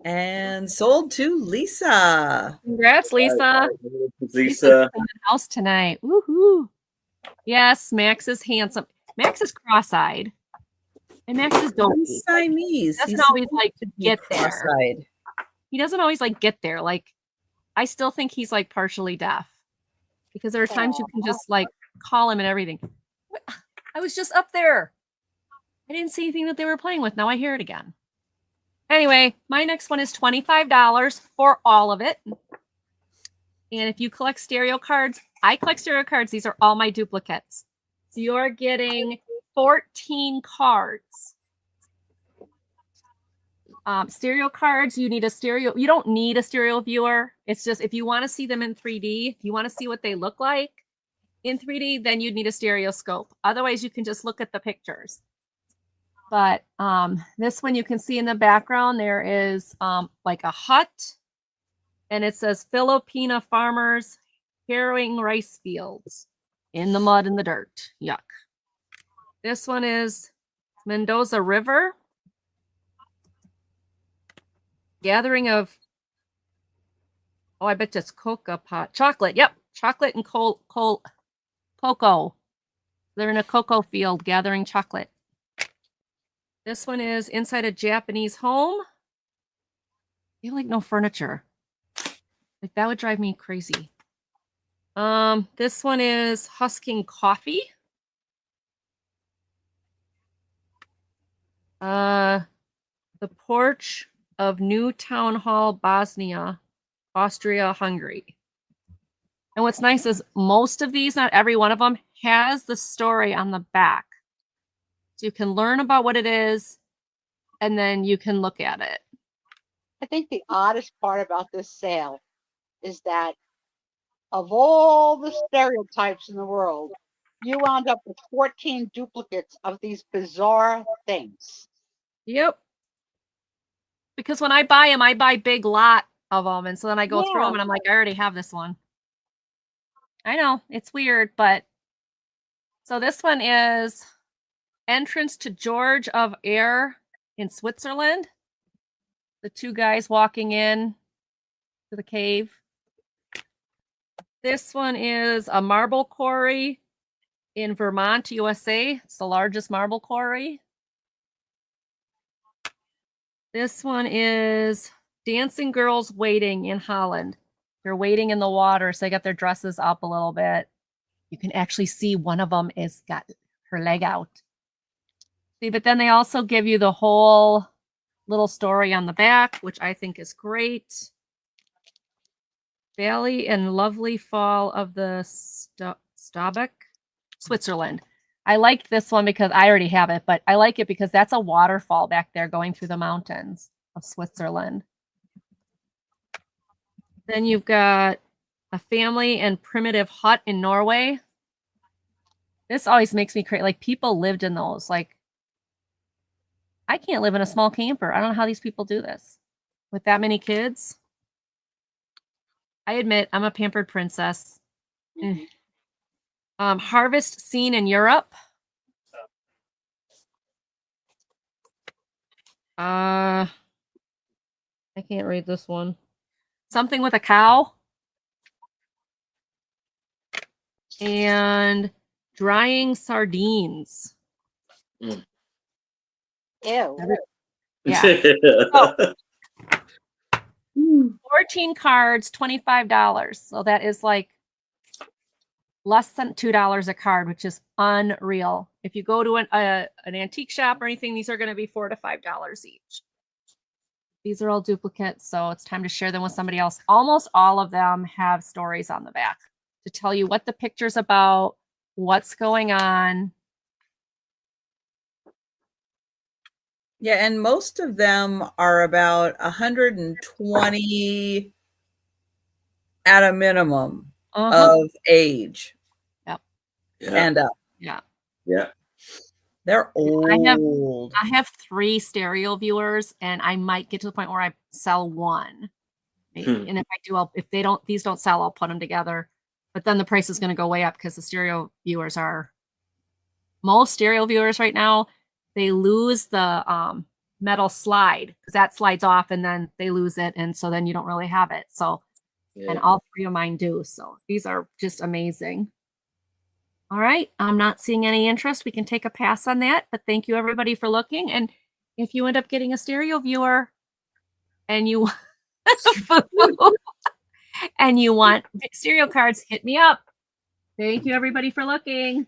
And sold to Lisa. Congrats, Lisa. Lisa's Lisa. in the house tonight. Woohoo. Yes, Max is handsome. Max is cross-eyed. And Max is dopey. He's Siamese. He doesn't He's always like to get there. cross-eyed. He doesn't always like get there. Like, I still think he's like partially deaf. Because there are times you can just like call him and everything. I was just up there. I didn't see anything that they were playing with. Now I hear it again. Anyway, my next one is $25 for all of it. And if you collect stereo cards, I collect stereo cards. These are all my duplicates. So you're getting 14 cards. Stereo cards, you need a stereo. You don't need a stereo viewer. It's just if you want to see them in 3D, if you want to see what they look like in 3D, then you'd need a stereoscope. Otherwise, you can just look at the pictures. But this one you can see in the background, there is like a hut. And it says Filipina farmers harrowing rice fields in the mud and the dirt. Yuck. This one is Mendoza River. Gathering of, oh, I bet it's cocoa pot. Chocolate. Yep. Chocolate and cocoa. They're in a cocoa field gathering chocolate. This one is inside a Japanese home. They have like no furniture. Like that would drive me crazy. This one is husking coffee. The porch of New Town Hall, Bosnia, Austria, Hungary. And what's nice is most of these, not every one of them, has the story on the back. So you can learn about what it is, and then you can look at it. I think the oddest part about this sale is that of all the stereotypes in the world, you wound up with 14 duplicates of these bizarre things. Yep. Because when I buy them, I buy big lot of them. And so then I go through them and I'm like, I already have this one. I know, it's weird, but so this one is entrance to George of Air in Switzerland. The two guys walking in to the cave. This one is a marble quarry in Vermont, USA. It's the largest marble quarry. This one is dancing girls waiting in Holland. They're waiting in the water, so they got their dresses up a little bit. You can actually see one of them is got her leg out. See, but then they also give you the whole little story on the back, which I think is great. Valley and lovely fall of the Staubach, Switzerland. I liked this one because I already have it, but I like it because that's a waterfall back there going through the mountains of Switzerland. Then you've got A family in primitive hut in Norway. This always makes me crazy. Like, people lived in those. Like, I can't live in a small camper. I don't know how these people do this with that many kids. I admit I'm a pampered princess. Mhm. Harvest scene in Europe. I can't read this one. Something with a cow. And drying sardines. Ew. Yeah. Oh, 14 cards, $25. So that is like less than $2 a card, which is unreal. If you go to an antique shop or anything, these are going to be $4 to $5 each. These are all duplicates, so it's time to share them with somebody else. Almost all of them have stories on the back to tell you what the picture's about, what's going on. Yeah, and most of them are about 120 at a minimum of age. Yep. And up. Yeah. Yeah. They're old. I have 3 stereo viewers, and I might get to the point where I sell one. Maybe. And if I do, these don't sell, I'll put them together. But then the price is going to go way up because the stereo viewers most stereo viewers right now, they lose the metal slide because that slides off and then they lose it. And so then you don't really have it. So, and all 3 of mine do. So these are just amazing. All right. I'm not seeing any interest. We can take a pass on that. But thank you, everybody, for looking. And if you end up getting a stereo viewer and you and you want stereo cards, hit me up. Thank you, everybody, for looking.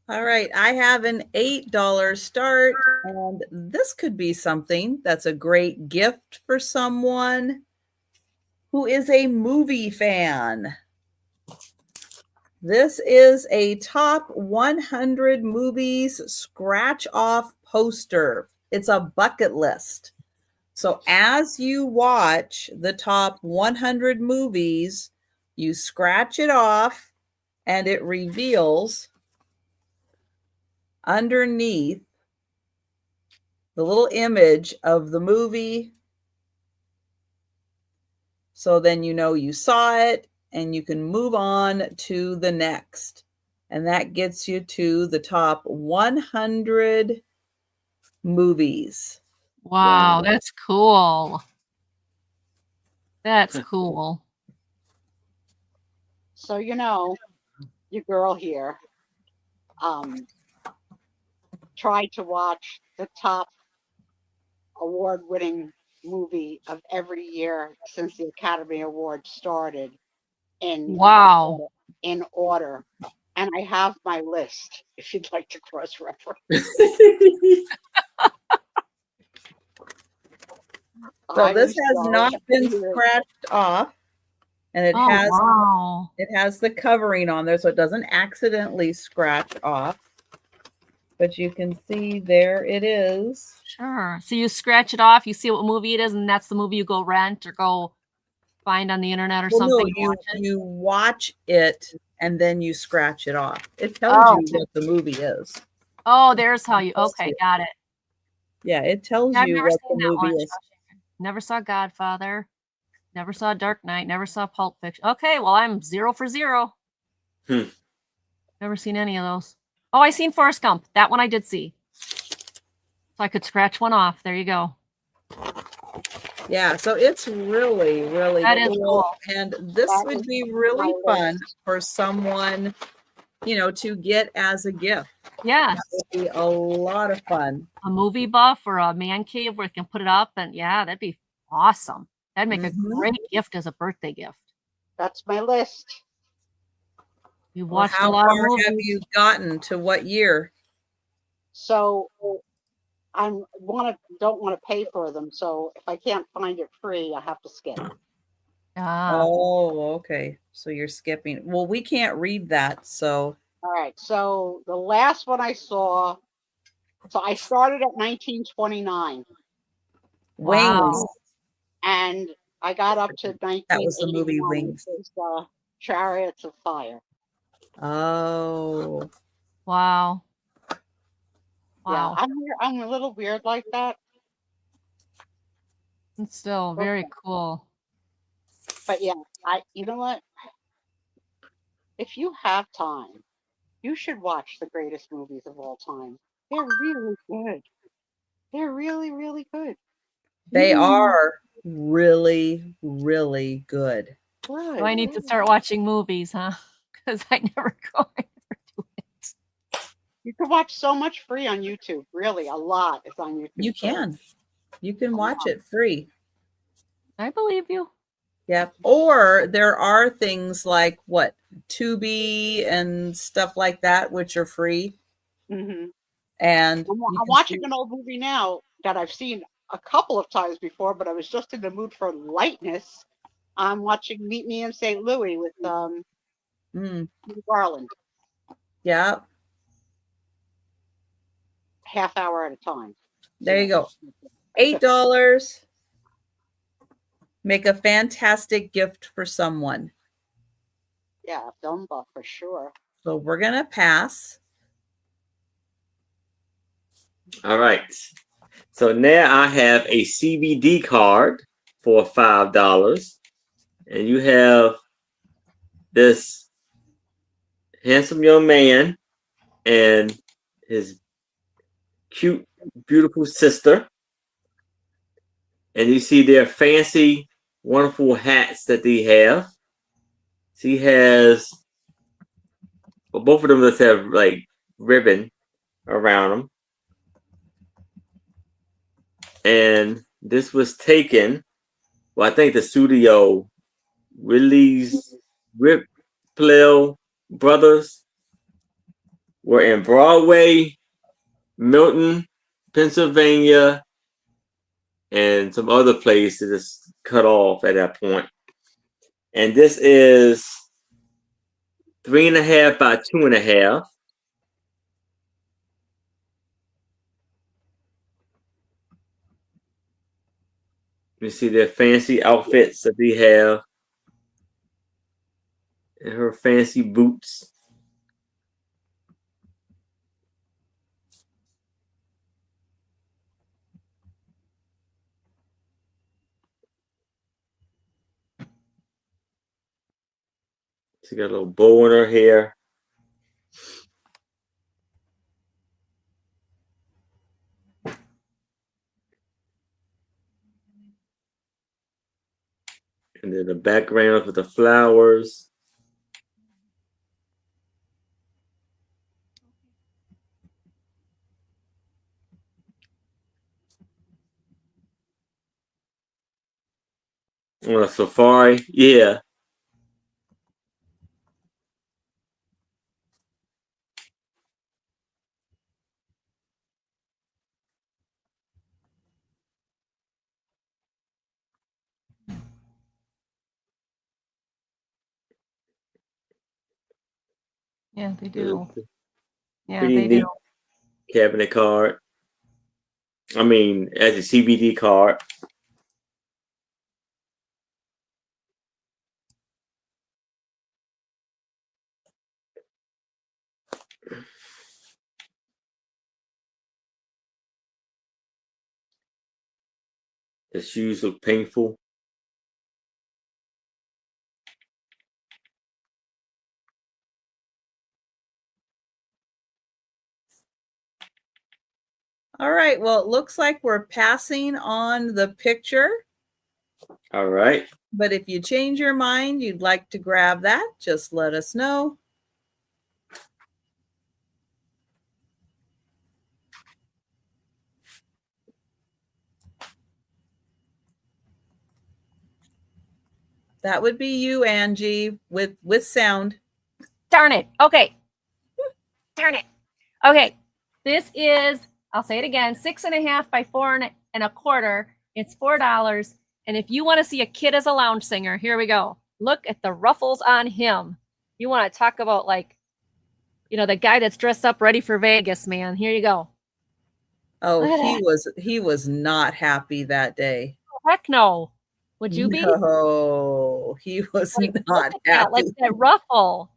All right, I have an $8 start, and this could be something that's a great gift for someone who is a movie fan. This is a top 100 movies scratch off poster. It's a bucket list. So as you watch the top 100 movies, you scratch it off and it reveals underneath the little image of the movie. So then you know you saw it and you can move on to the next. And that gets you to the top 100 movies. Wow, that's cool. That's cool. So, your girl here tried to watch the top award-winning movie of every year since the Academy Awards started in order. And I have my list if you'd like to cross-reference. So this has not been scratched off, and it has the covering on there so it doesn't accidentally scratch off. But you can see there it is. Sure. So you scratch it off, you see what movie it is, and that's the movie you go rent or go find on the internet or something. No, you watch it and then you scratch it off. It tells you what the movie is. Oh, there's how you. Okay, got it. Yeah, it tells you what the movie is. Never saw Godfather. Never saw Dark Knight. Never saw Pulp Fiction. Okay, well, I'm 0 for 0. Never seen any of those. Oh, I seen Forrest Gump. That one I did see. So I could scratch one off. There you go. Yeah, so it's really, really cool. And this would be really fun for someone, to get as a gift. Yes. That would be a lot of fun. A movie buff or a man cave where you can put it up. And yeah, that'd be awesome. That'd make a great gift as a birthday gift. That's my list. You've watched a lot of movies. How far have you gotten to what year? So I don't want to pay for them. So if I can't find it free, I have to skip. Oh, okay. So you're skipping. Well, we can't read that. So. All right. So the last one I saw. So I started at 1929. Wings. And I got up to That was the movie 1981. Wings. It was Chariots of Fire. Oh, Wow. Yeah, Wow. I'm a little weird like that. It's still very cool. But yeah, you know what? If you have time, you should watch the greatest movies of all time. They're really good. They're really, really good. they are really, really good. Good. So I need to start watching movies, huh? Because I never go. You can watch so much free on YouTube. Really, a lot is on YouTube. You can. You can watch it free. I believe you. Yep. Or there are things like what, Tubi and stuff like that, which are free. Mm-hmm. And I'm watching an old movie now that I've seen a couple of times before, but I was just in the mood for lightness. I'm watching Meet Me in St. Louis with Garland. Yeah. Half hour at a time. There you go. $8. Make a fantastic gift for someone. Yeah, film buff for sure. So we're going to pass. All right. So now I have a CBD card for $5. And you have this handsome young man and his cute, beautiful sister. And you see their fancy, wonderful hats that they have. She has, well, both of them just have like ribbon around them. And this was taken, well, I think the studio Willie's Whipple Brothers were in Broadway, Milton, Pennsylvania, and some other places just cut off at that point. And this is 3.5 by 2.5. You see their fancy outfits that they have. And her fancy boots. She got a little bow in her hair. And then the background with the flowers. On a safari, yeah. Yeah, they do. Yeah, Pretty they neat do. cabinet card. I mean, as a CBD card. The shoes look painful. All right. Well, it looks like we're passing on the picture. All right. But if you change your mind, you'd like to grab that, just let us know. That would be you, Angie, with sound. Darn it. Okay. Darn it. Okay. This is, I'll say it again, 6.5 by 4.25. It's $4. And if you want to see a kid as a lounge singer, here we go. Look at the ruffles on him. You want to talk about, like, you know, the guy that's dressed up ready for Vegas, man. Here you go. Oh, he was not happy that day. Heck no. Would you be? No, he was Like, look not at that, like happy. that ruffle.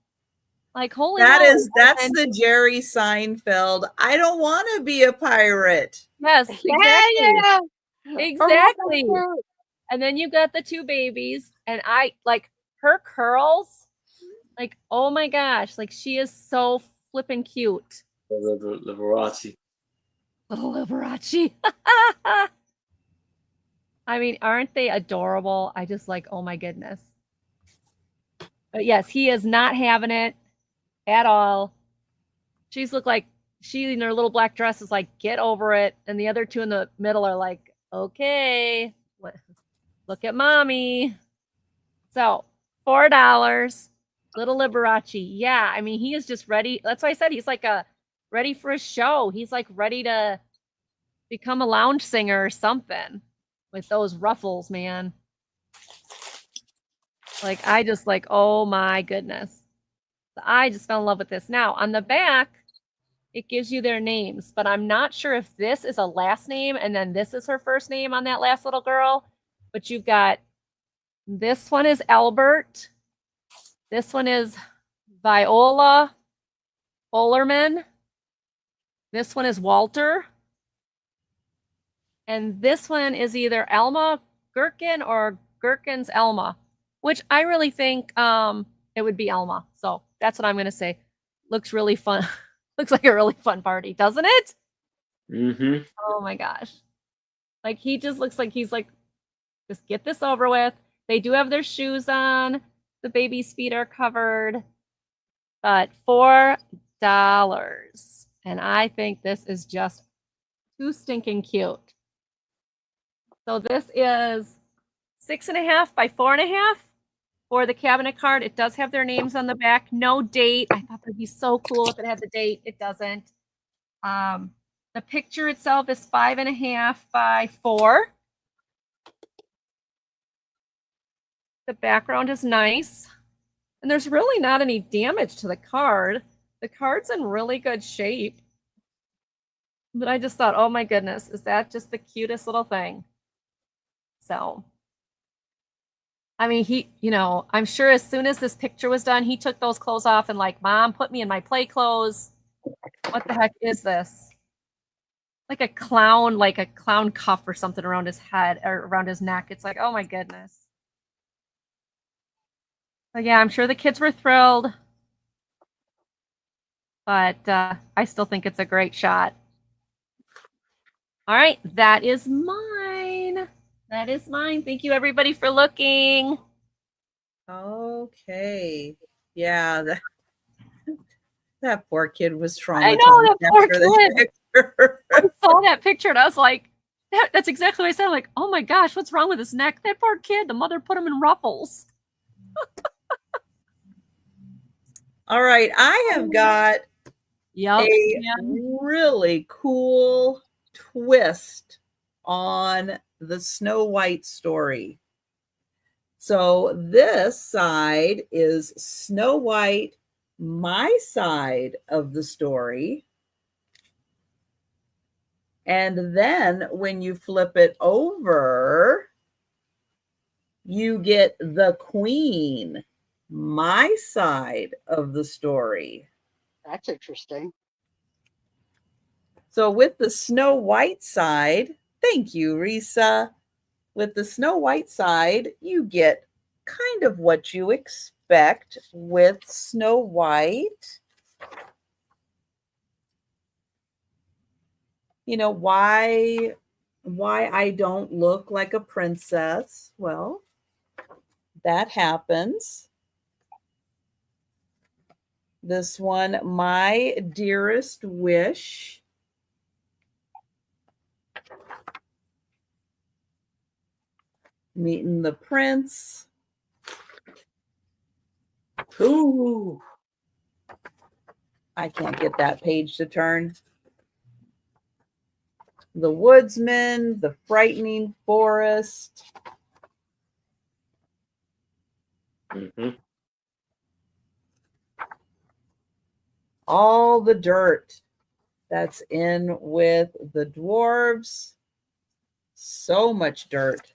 Like, holy That's moly. the Jerry Seinfeld. I don't want to be a pirate. Yes, exactly. Yeah. Exactly. And then you got the two babies, and I like her curls. Like, oh my gosh, like she is so flippin' cute. Liberace. Little Liberace. I mean, aren't they adorable? I just like, oh my goodness. But yes, he is not having it at all. She's look like she in her little black dress is like, get over it. And the other two in the middle are like, okay, look at mommy. So $4, little Liberace. Yeah, I mean, he is just ready. That's why I said he's like ready for a show. He's like ready to become a lounge singer or something with those ruffles, man. Like, I just like, oh my goodness. I just fell in love with this. Now, on the back, it gives you their names, but I'm not sure if this is a last name and then this is her first name on that last little girl. But you've got, this one is Albert. This one is Viola Ollerman. This one is Walter. And this one is either Elma Gherkin or Gherkin's Elma, which I really think it would be Elma. So that's what I'm going to say. Looks really fun. Looks like a really fun party, doesn't it? Mm-hmm. Oh my gosh. Like, he just looks like he's like, just get this over with. They do have their shoes on. The baby's feet are covered. But $4. And I think this is just too stinking cute. So this is 6.5 by 4.5 for the cabinet card. It does have their names on the back. No date. I thought that'd be so cool if it had the date. It doesn't. The picture itself is 5.5 by 4. The background is nice. And there's really not any damage to the card. The card's in really good shape. But I just thought, oh my goodness, is that just the cutest little thing? So, I mean, he, you know, I'm sure as soon as this picture was done, he took those clothes off and like, Mom, put me in my play clothes. What the heck is this? Like a clown cuff or something around his head or around his neck. It's like, oh my goodness. But yeah, I'm sure the kids were thrilled. But I still think it's a great shot. All right, that is mine. That is mine. Thank you, everybody, for looking. Okay. Yeah, that poor kid was traumatized. I know, that poor after that kid. picture. I saw that picture and I was like, that's exactly what I said. I'm like, oh my gosh, what's wrong with his neck? That poor kid. The mother put him in ruffles. All right, I have got a Yeah. really cool twist on the Snow White story. So this side is Snow White, my side of the story. And then when you flip it over, you get the Queen, my side of the story. That's interesting. So with the Snow White side, thank you, Risa. With the Snow White side, you get kind of what you expect with Snow White. You know, why I don't look like a princess? Well, that happens. This one, my dearest wish. Meeting the prince. Ooh. I can't get that page to turn. The woodsman, the frightening forest. Mm-hmm. All the dirt that's in with the dwarves. So much dirt.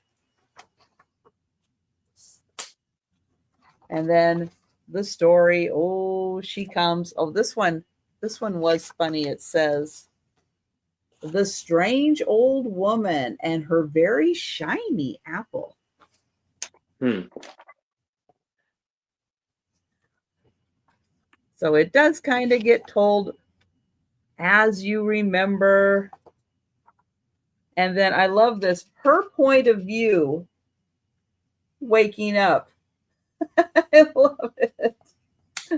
And then the story, oh, she comes. Oh, this one was funny. It says, the strange old woman and her very shiny apple. So it does kind of get told as you remember. And then I love this, her point of view waking up. I love it.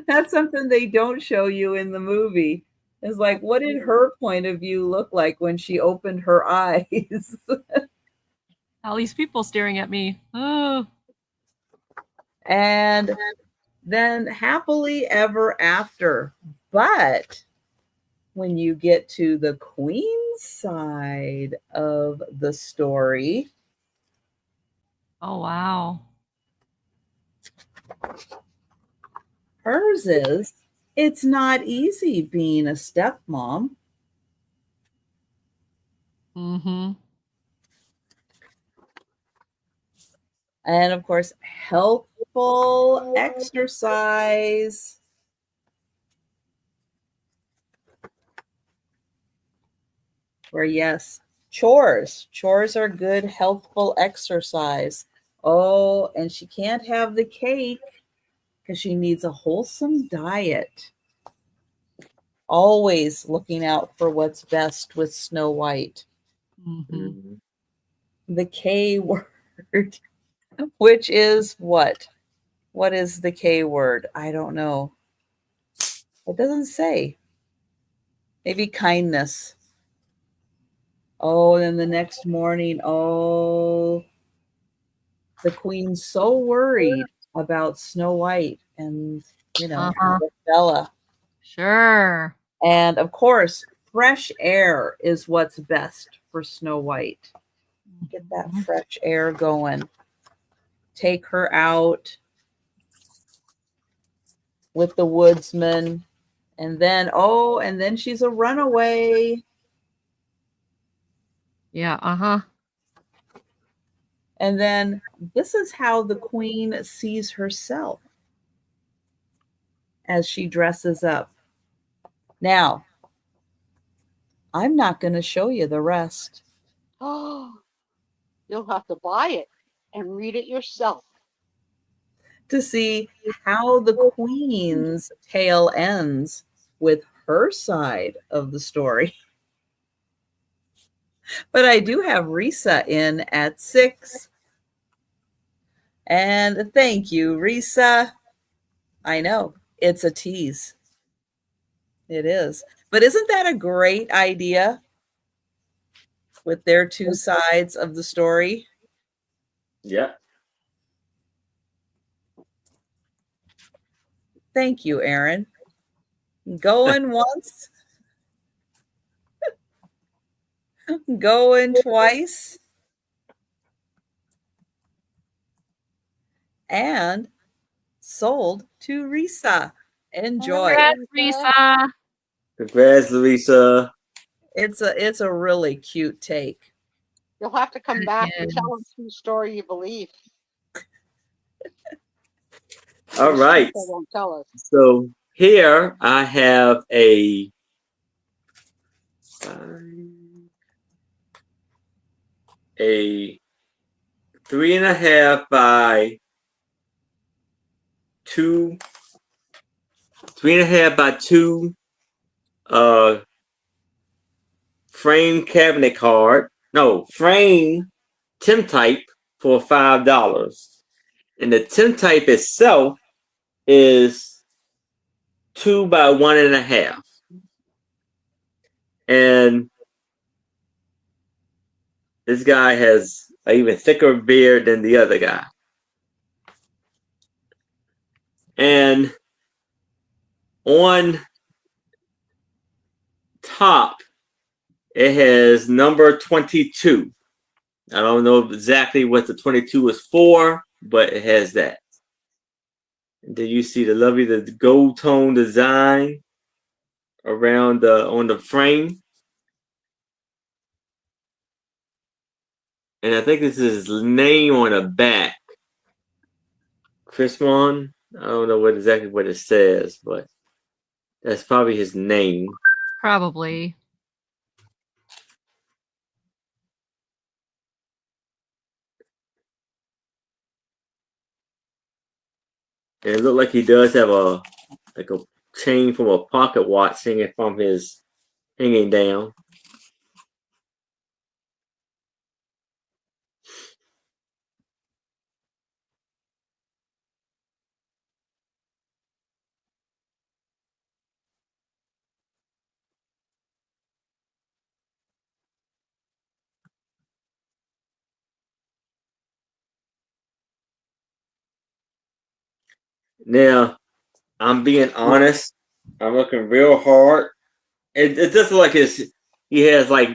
That's something they don't show you in the movie. It's like, what did her point of view look like when she opened her eyes? All these people staring at me. Oh. And then happily ever after. But when you get to the queen's side of the story, Oh, wow. hers is, it's not easy being a stepmom. Mm-hmm. And of course, healthful exercise. Where yes, chores are good, healthful exercise. Oh, and she can't have the cake because she needs a wholesome diet. Always looking out for what's best with Snow White. Mm-hmm. The K word, which is what? What is the K word? I don't know. It doesn't say. Maybe kindness. Oh, then the next morning, oh, the queen's so worried about Snow White and, Bella. Sure. And of course, fresh air is what's best for Snow White. Get that fresh air going. Take her out with the woodsman. And then she's a runaway. Yeah, uh-huh. And then this is how the queen sees herself as she dresses up. Now, I'm not going to show you the rest. Oh, you'll have to buy it and read it yourself to see how the queen's tale ends with her side of the story. But I do have Risa in at 6. And thank you, Risa. I know, it's a tease. It is. But isn't that a great idea with their two sides of the story? Yeah. Thank you, Aaron. Going once, going twice, and sold to Risa. Enjoy. Congrats, Risa. Congrats, Lisa. It's a really cute take. You'll have to come back and Yes. tell them whose story you believe. All right. They won't tell us. So here I have a 3.5 by 2, 3.5 by 2 frame cabinet card. No, frame Tim type for $5. And the Tim type itself is 2 by 1.5. And this guy has an even thicker beard than the other guy. And on top, it has number 22. I don't know exactly what the 22 is for, but it has that. And then you see the gold tone design around on the frame. And I think this is his name on the back. Chrismon. I don't know exactly what it says, but that's probably his name. Probably. And it looked like he does have a chain from a pocket watch hanging from his hanging down. Now, I'm being honest. I'm looking real hard. It does look like he has like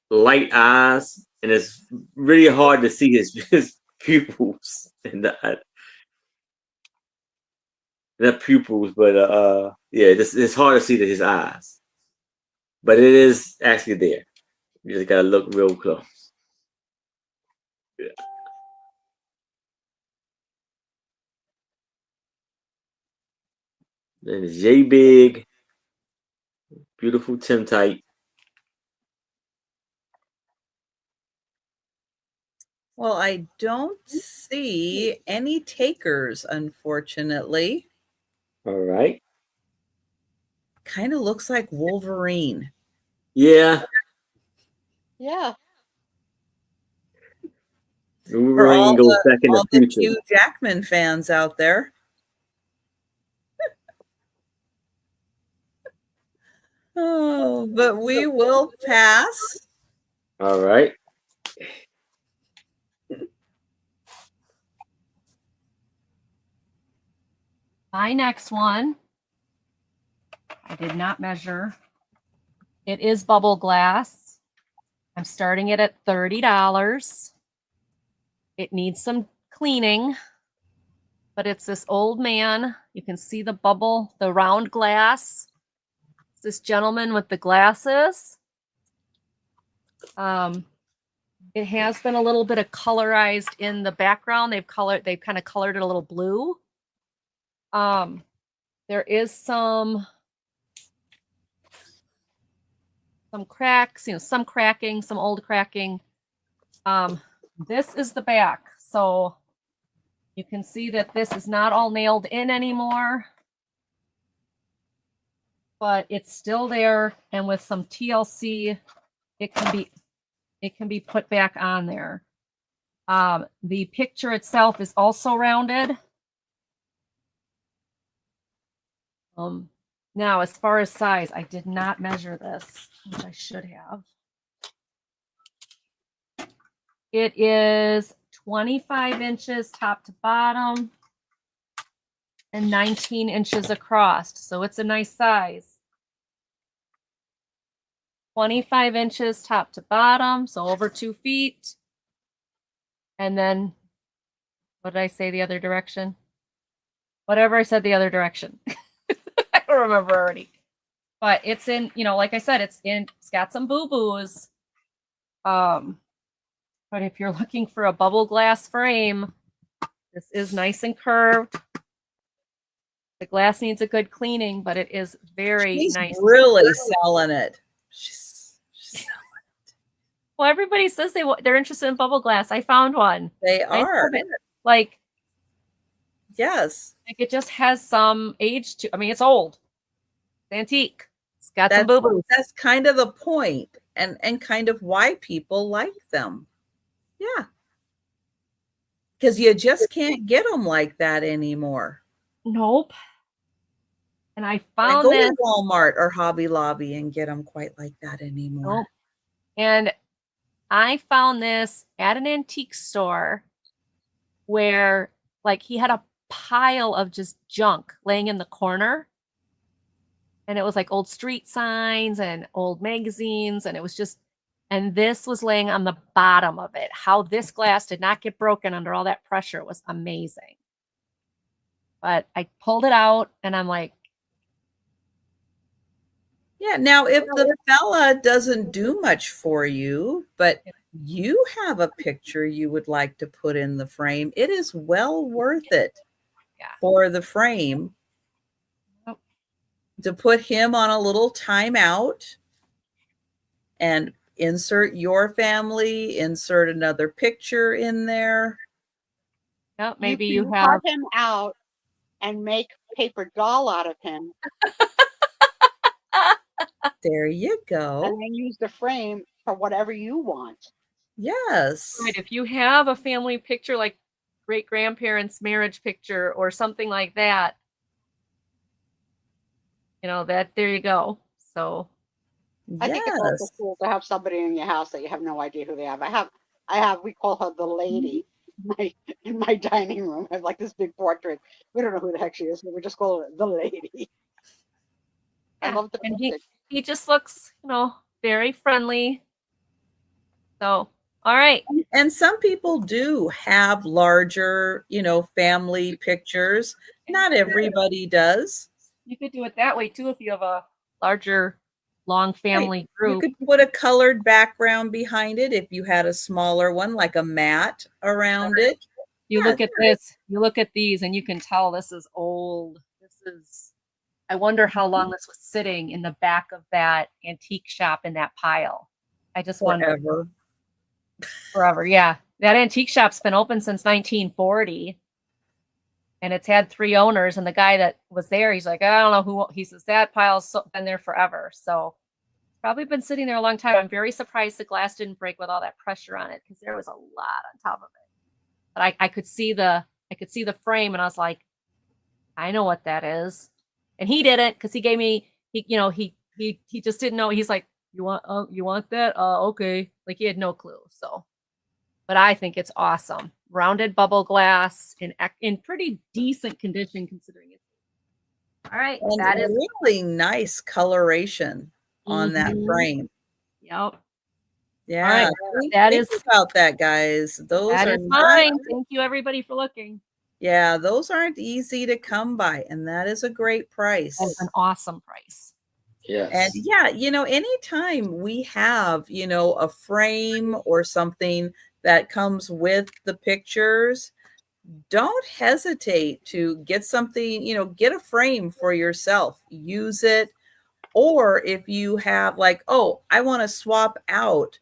light eyes, and it's really hard to see his pupils and not pupils, but yeah, it's hard to see his eyes, but it is actually there. You just gotta look real close. Yeah. Then it's J Big, beautiful Tim Tight. Well, I don't see any takers, unfortunately. All right. Kind of looks like Wolverine. Yeah. Yeah. Wolverine goes back in the future. Hugh Jackman fans out there. Oh, but we will pass. All right. My next one, I did not measure. It is bubble glass. I'm starting it at $30. It needs some cleaning, but it's this old man. You can see the bubble, the round glass. It's this gentleman with the glasses. It has been a little bit of colorized in the background. They've kind of colored it a little blue. There is some cracks, some cracking, some old cracking. This is the back. So you can see that this is not all nailed in anymore, but it's still there. And with some TLC, it can be put back on there. The picture itself is also rounded. Now, as far as size, I did not measure this, which I should have. It is 25 inches top to bottom and 19 inches across. So it's a nice size. 25 inches top to bottom, so over 2 feet. And then, what did I say the other direction? Whatever I said the other direction. I don't remember already. But it's in, like I said, it's got some boo-boos. But if you're looking for a bubble glass frame, this is nice and curved. The glass needs a good cleaning, but it is very nice. Really selling it. She's selling it. Well, everybody says they're interested in bubble glass. I found one. They are. Yes. It just has some age to. I mean, it's old. It's antique. It's got some boo-boos. That's kind of the point, and kind of why people like them. Yeah. Because you just can't get them like that anymore. Nope. And I found go this to Walmart or Hobby Lobby and get them quite like that anymore. Nope. And I found this at an antique store where, he had a pile of just junk laying in the corner. And it was like old street signs and old magazines. And it was just, and this was laying on the bottom of it. How this glass did not get broken under all that pressure was amazing. But I pulled it out and I'm like, yeah. Now, if the fella doesn't do much for you, but you have a picture you would like to put in the frame, it is well worth it. for the frame to put him on a little timeout and insert your family, insert another picture in there. Yep, maybe you you can have cut him out and make paper doll out of him, There you go. and then use the frame for whatever you want. Yes. right. If you have a family picture, like great grandparents' marriage picture or something like that, you know, that there you go. So I think it's also Yes. cool to have somebody in your house that you have no idea who they have. I have, we call her the lady. In my dining room, I have like this big portrait. We don't know who the heck she is, but we just call her the lady. I yeah, love the and picture. he just looks, you know, very friendly. So all right. And some people do have larger, you know, family pictures. Not everybody does. You could do it that way too if you have a larger, long family You group. could put a colored background behind it if you had a smaller one, like a mat around it. You Yeah, look at this, you look at these, and you can tell this is old. This is, I wonder how long this was sitting in the back of that antique shop in that pile. I just wonder. forever. Forever, yeah. That antique shop's been open since 1940. And it's had 3 owners. And the guy that was there, he's like, I don't know who, he says that pile's been there forever. So probably been sitting there a long time. I'm very surprised the glass didn't break with all that pressure on it because there was a lot on top of it. But I could see the frame, and I was like, I know what that is. And he didn't, because he gave me, he just didn't know. He's like, you want that? Okay. Like he had no clue. So, but I think it's awesome. Rounded bubble glass in pretty decent condition considering it. All right, And that is really nice coloration on that frame. Yep. Yeah. All right. Think about that, guys. Those that are is not, mine. Thank you everybody for looking. yeah, those aren't easy to come by, and that is a great price. That's an awesome price. Yes. And yeah, you know, anytime we have, you know, a frame or something that comes with the pictures, don't hesitate to get something, you know, get a frame for yourself, use it. Or if you have like, oh, I want to swap out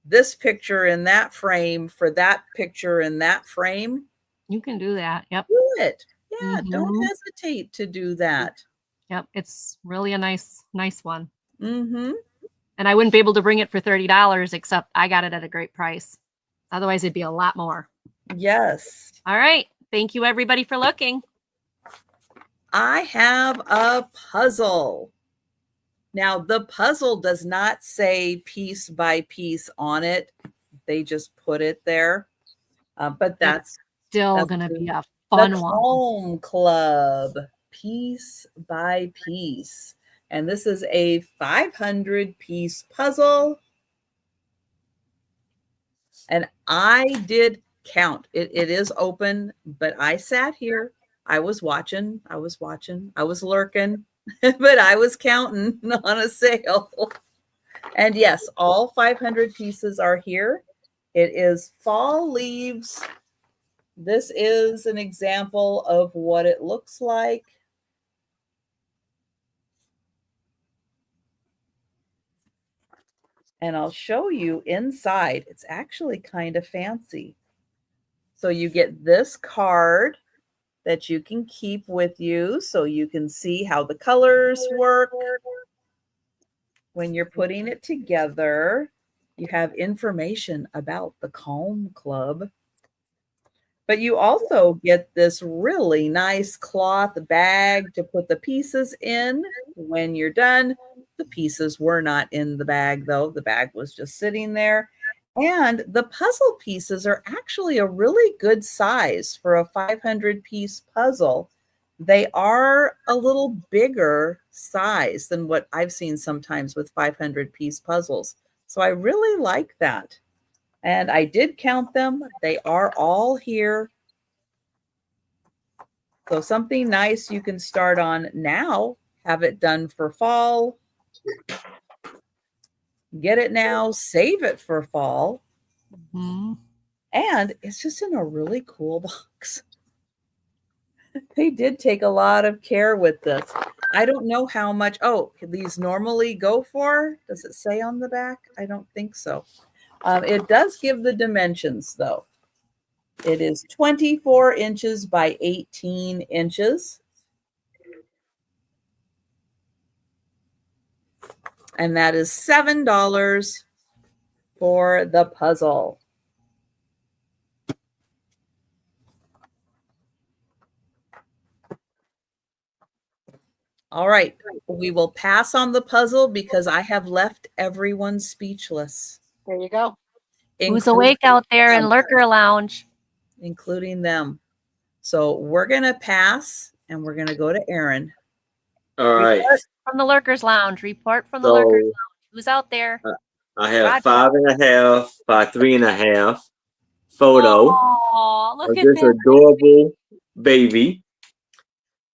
this picture in that frame for that picture in that frame, You can do that. Yep. do it. Yeah, don't hesitate to do that. Yep. It's really a nice one. Mm-hmm. And I wouldn't be able to bring it for $30, except I got it at a great price. Otherwise, it'd be a lot more. Yes. All right. Thank you, everybody, for looking. I have a puzzle. Now, the puzzle does not say piece by piece on it. They just put it there. But that's still going to be a fun the one. Home Club, piece by piece. And this is a 500-piece puzzle. And I did count. It is open, but I sat here. I was watching. I was lurking, but I was counting on a sale. And yes, all 500 pieces are here. It is fall leaves. This is an example of what it looks like. And I'll show you inside. It's actually kind of fancy. So you get this card that you can keep with you so you can see how the colors work. When you're putting it together, you have information about the Home Club. But you also get this really nice cloth bag to put the pieces in. When you're done, the pieces were not in the bag, though. The bag was just sitting there. And the puzzle pieces are actually a really good size for a 500-piece puzzle. They are a little bigger size than what I've seen sometimes with 500-piece puzzles. So I really like that. And I did count them. They are all here. So something nice you can start on now, have it done for fall. Get it now, save it for fall. And it's just in a really cool box. They did take a lot of care with this. I don't know how much. Oh, these normally go for? Does it say on the back? I don't think so. It does give the dimensions, though. It is 24 inches by 18 inches. And that is $7 for the puzzle. All right, we will pass on the puzzle because I have left everyone speechless. There you go. Who's awake out there in Lurker Lounge? Including them. So we're going to pass and we're going to go to Aaron. All right. Report from the Lurkers Lounge. Report from the Lurkers Lounge. Who's out there? I have 5.5 by 3.5 photo Oh, look of at this that. adorable baby.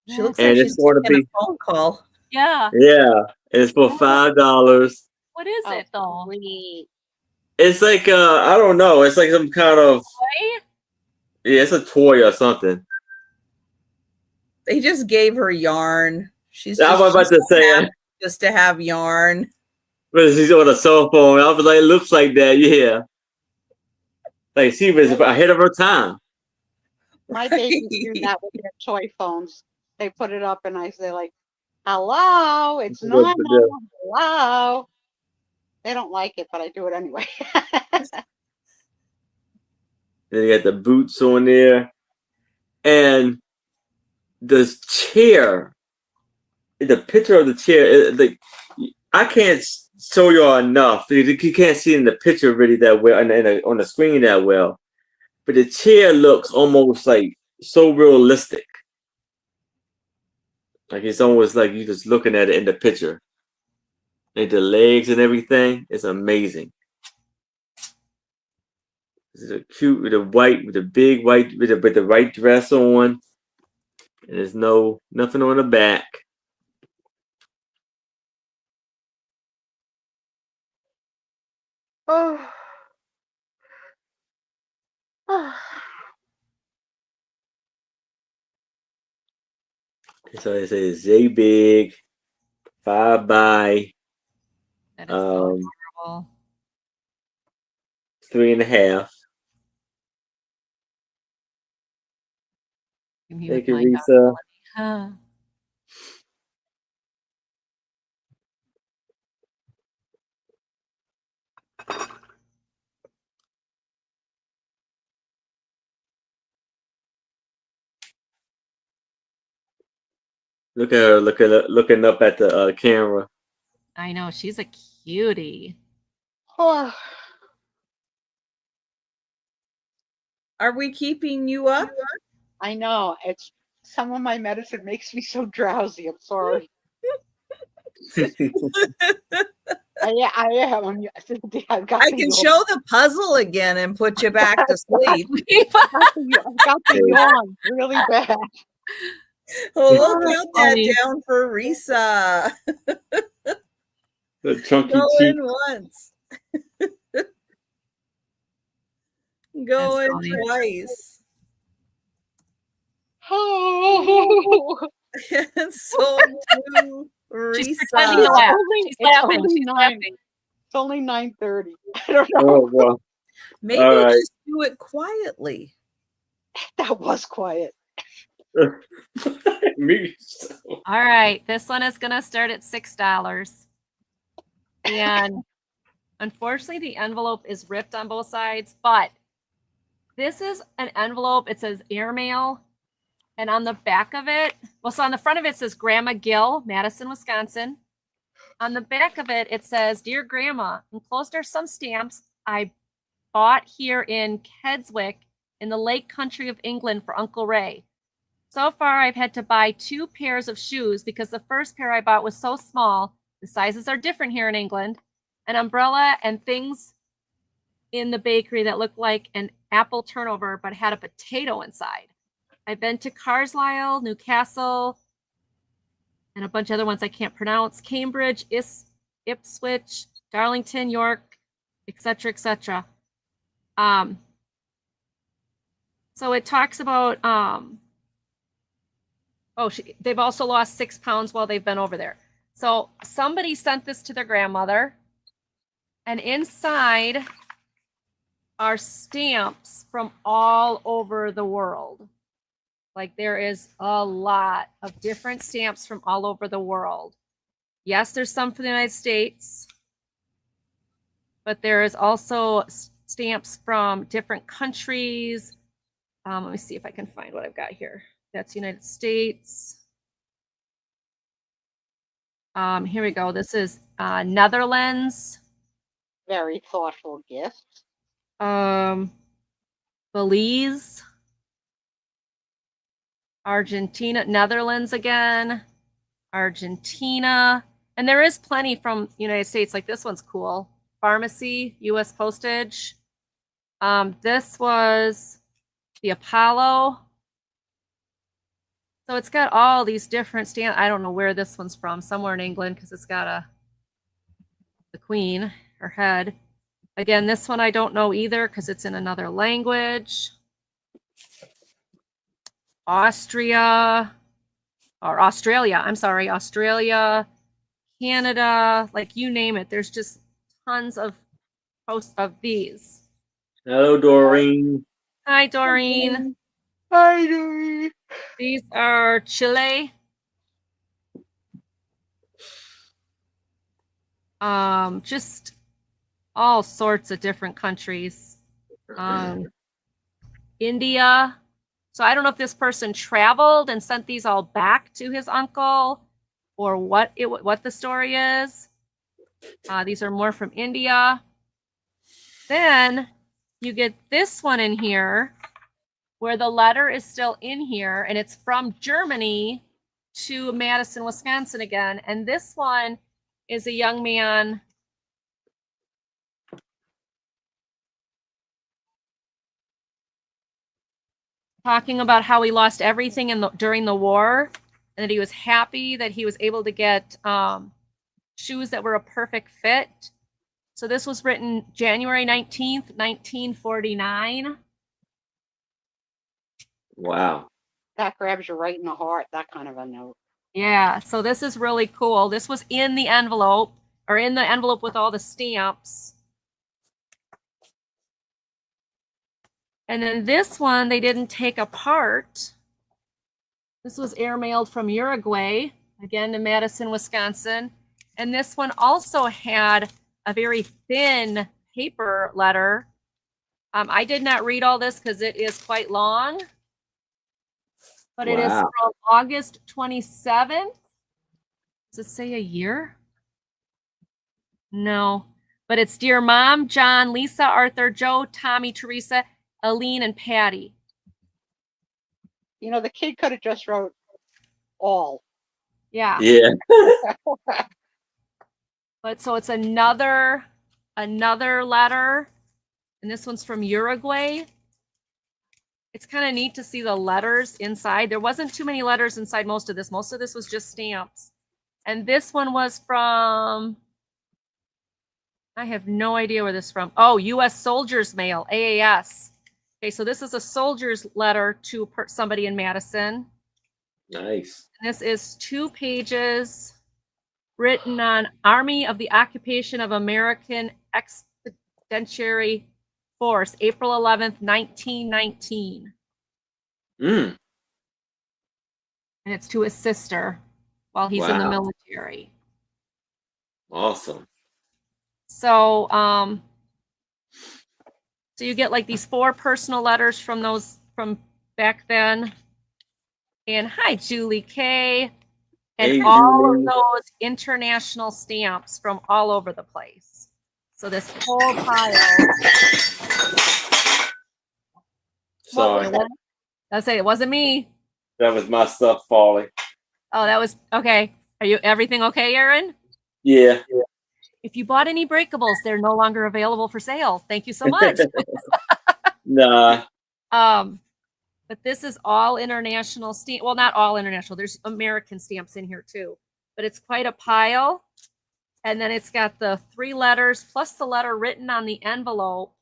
She looks And like it's she's going to taking be a phone call. Yeah. Yeah, it's for $5. What is it though? Sweet. It's like I don't know. It's like some kind of Toy? yeah. It's a toy or something. They just gave her yarn. She's I was about to say, just to have yarn. but she's on a cell phone. I was like, it looks like that. Yeah, like she was ahead of her time. My babies do that with their toy phones. They put it up and I say like, hello, it's normal. Hello. They don't like it, but I do it anyway. Then you got the boots on there, and the chair. The picture of the chair, I can't show y'all enough. You can't see in the picture really that well, and on the screen that well. But the chair looks almost like so realistic. Like it's almost like you're just looking at it in the picture. Like the legs and everything, it's amazing. This is a cute with the big white with the white dress on. And there's nothing on the back. Oh. So it says J big 5 by That is so adorable. 3.5. Thank you, Risa. Huh. Look at her looking up at the camera. I know, she's a cutie. Oh. Are we keeping you up? I know. It's some of my medicine makes me so drowsy. I'm sorry. I am. I can show the puzzle again and put you back to sleep. I've got the yawn really bad. Oh, we'll count that down for Risa. The chunky Going cheek. once. Going twice. Oh. So to Risa. She's pretending to laugh. She's laughing. She's laughing. It's only 9:30. I don't know. Oh, well. Maybe just do it quietly. That was quiet. Me. All right, this one is gonna start at $6. And unfortunately, the envelope is ripped on both sides, but this is an envelope. It says airmail. And on the back of it, so on the front of it says Grandma Gill, Madison, Wisconsin. On the back of it, it says, Dear Grandma, enclosed are some stamps I bought here in Keswick in the Lake Country of England for Uncle Ray. So far, I've had to buy 2 pairs of shoes because the first pair I bought was so small. The sizes are different here in England. An umbrella and things in the bakery that looked like an apple turnover but had a potato inside. I've been to Carlisle, Newcastle, and a bunch of other ones I can't pronounce. Cambridge, Ipswich, Darlington, York, etc., etc. So it talks about Oh, they've also lost 6 pounds while they've been over there. So somebody sent this to their grandmother, and inside are stamps from all over the world. Like there is a lot of different stamps from all over the world. Yes, there's some for the United States, but there is also stamps from different countries. Let me see if I can find what I've got here. That's United States. Here we go. This is Netherlands. Very thoughtful gift. Belize. Argentina, Netherlands again. Argentina. And there is plenty from United States. Like this one's cool. Pharmacy, U.S. postage. This was the Apollo. So it's got all these different stamps. I don't know where this one's from. Somewhere in England because it's got the Queen, her head. Again, this one I don't know either because it's in another language. Australia, Canada, like you name it. There's just tons of posts of these. Hello, Doreen. Hi, Doreen. Hi, Doreen. These are Chile. Just all sorts of different countries. India. So I don't know if this person traveled and sent these all back to his uncle or what the story is. These are more from India. Then you get this one in here where the letter is still in here and it's from Germany to Madison, Wisconsin again. And this one is a young man talking about how he lost everything during the war and that he was happy that he was able to get shoes that were a perfect fit. So this was written January 19th, 1949. Wow. That grabs you right in the heart, that kind of a note. Yeah, so this is really cool. This was in the envelope, or in the envelope with all the stamps. And then this one they didn't take apart. This was airmailed from Uruguay, again to Madison, Wisconsin. And this one also had a very thin paper letter. I did not read all this because it is quite long. But it is from August 27th. Does it say a year? No. But it's Dear Mom, John, Lisa, Arthur, Joe, Tommy, Teresa, Aline, and Patty. You know, the kid could have just wrote all. Yeah. Yeah. But so it's another letter. And this one's from Uruguay. It's kind of neat to see the letters inside. There wasn't too many letters inside most of this. Most of this was just stamps. And this one was from, I have no idea where this is from. Oh, U.S. Soldiers Mail, AAS. Okay, so this is a soldier's letter to somebody in Madison. Nice. And this is 2 pages written on Army of the Occupation of American Expeditionary Force, April 11th, 1919. Mm. And it's to his sister while he's in the military. Awesome. So, so you get like these 4 personal letters from back then. And hi, Julie K. And Hey, all Julie. of those international stamps from all over the place. So this whole pile. Sorry. I'll say it wasn't me. That was my stuff falling. Oh, that was okay. Everything okay, Aaron? Yeah. If you bought any breakables, they're no longer available for sale. Thank you so much. Nah. But this is all international stamp. Well, not all international. There's American stamps in here too. But it's quite a pile. And then it's got the 3 letters plus the letter written on the envelope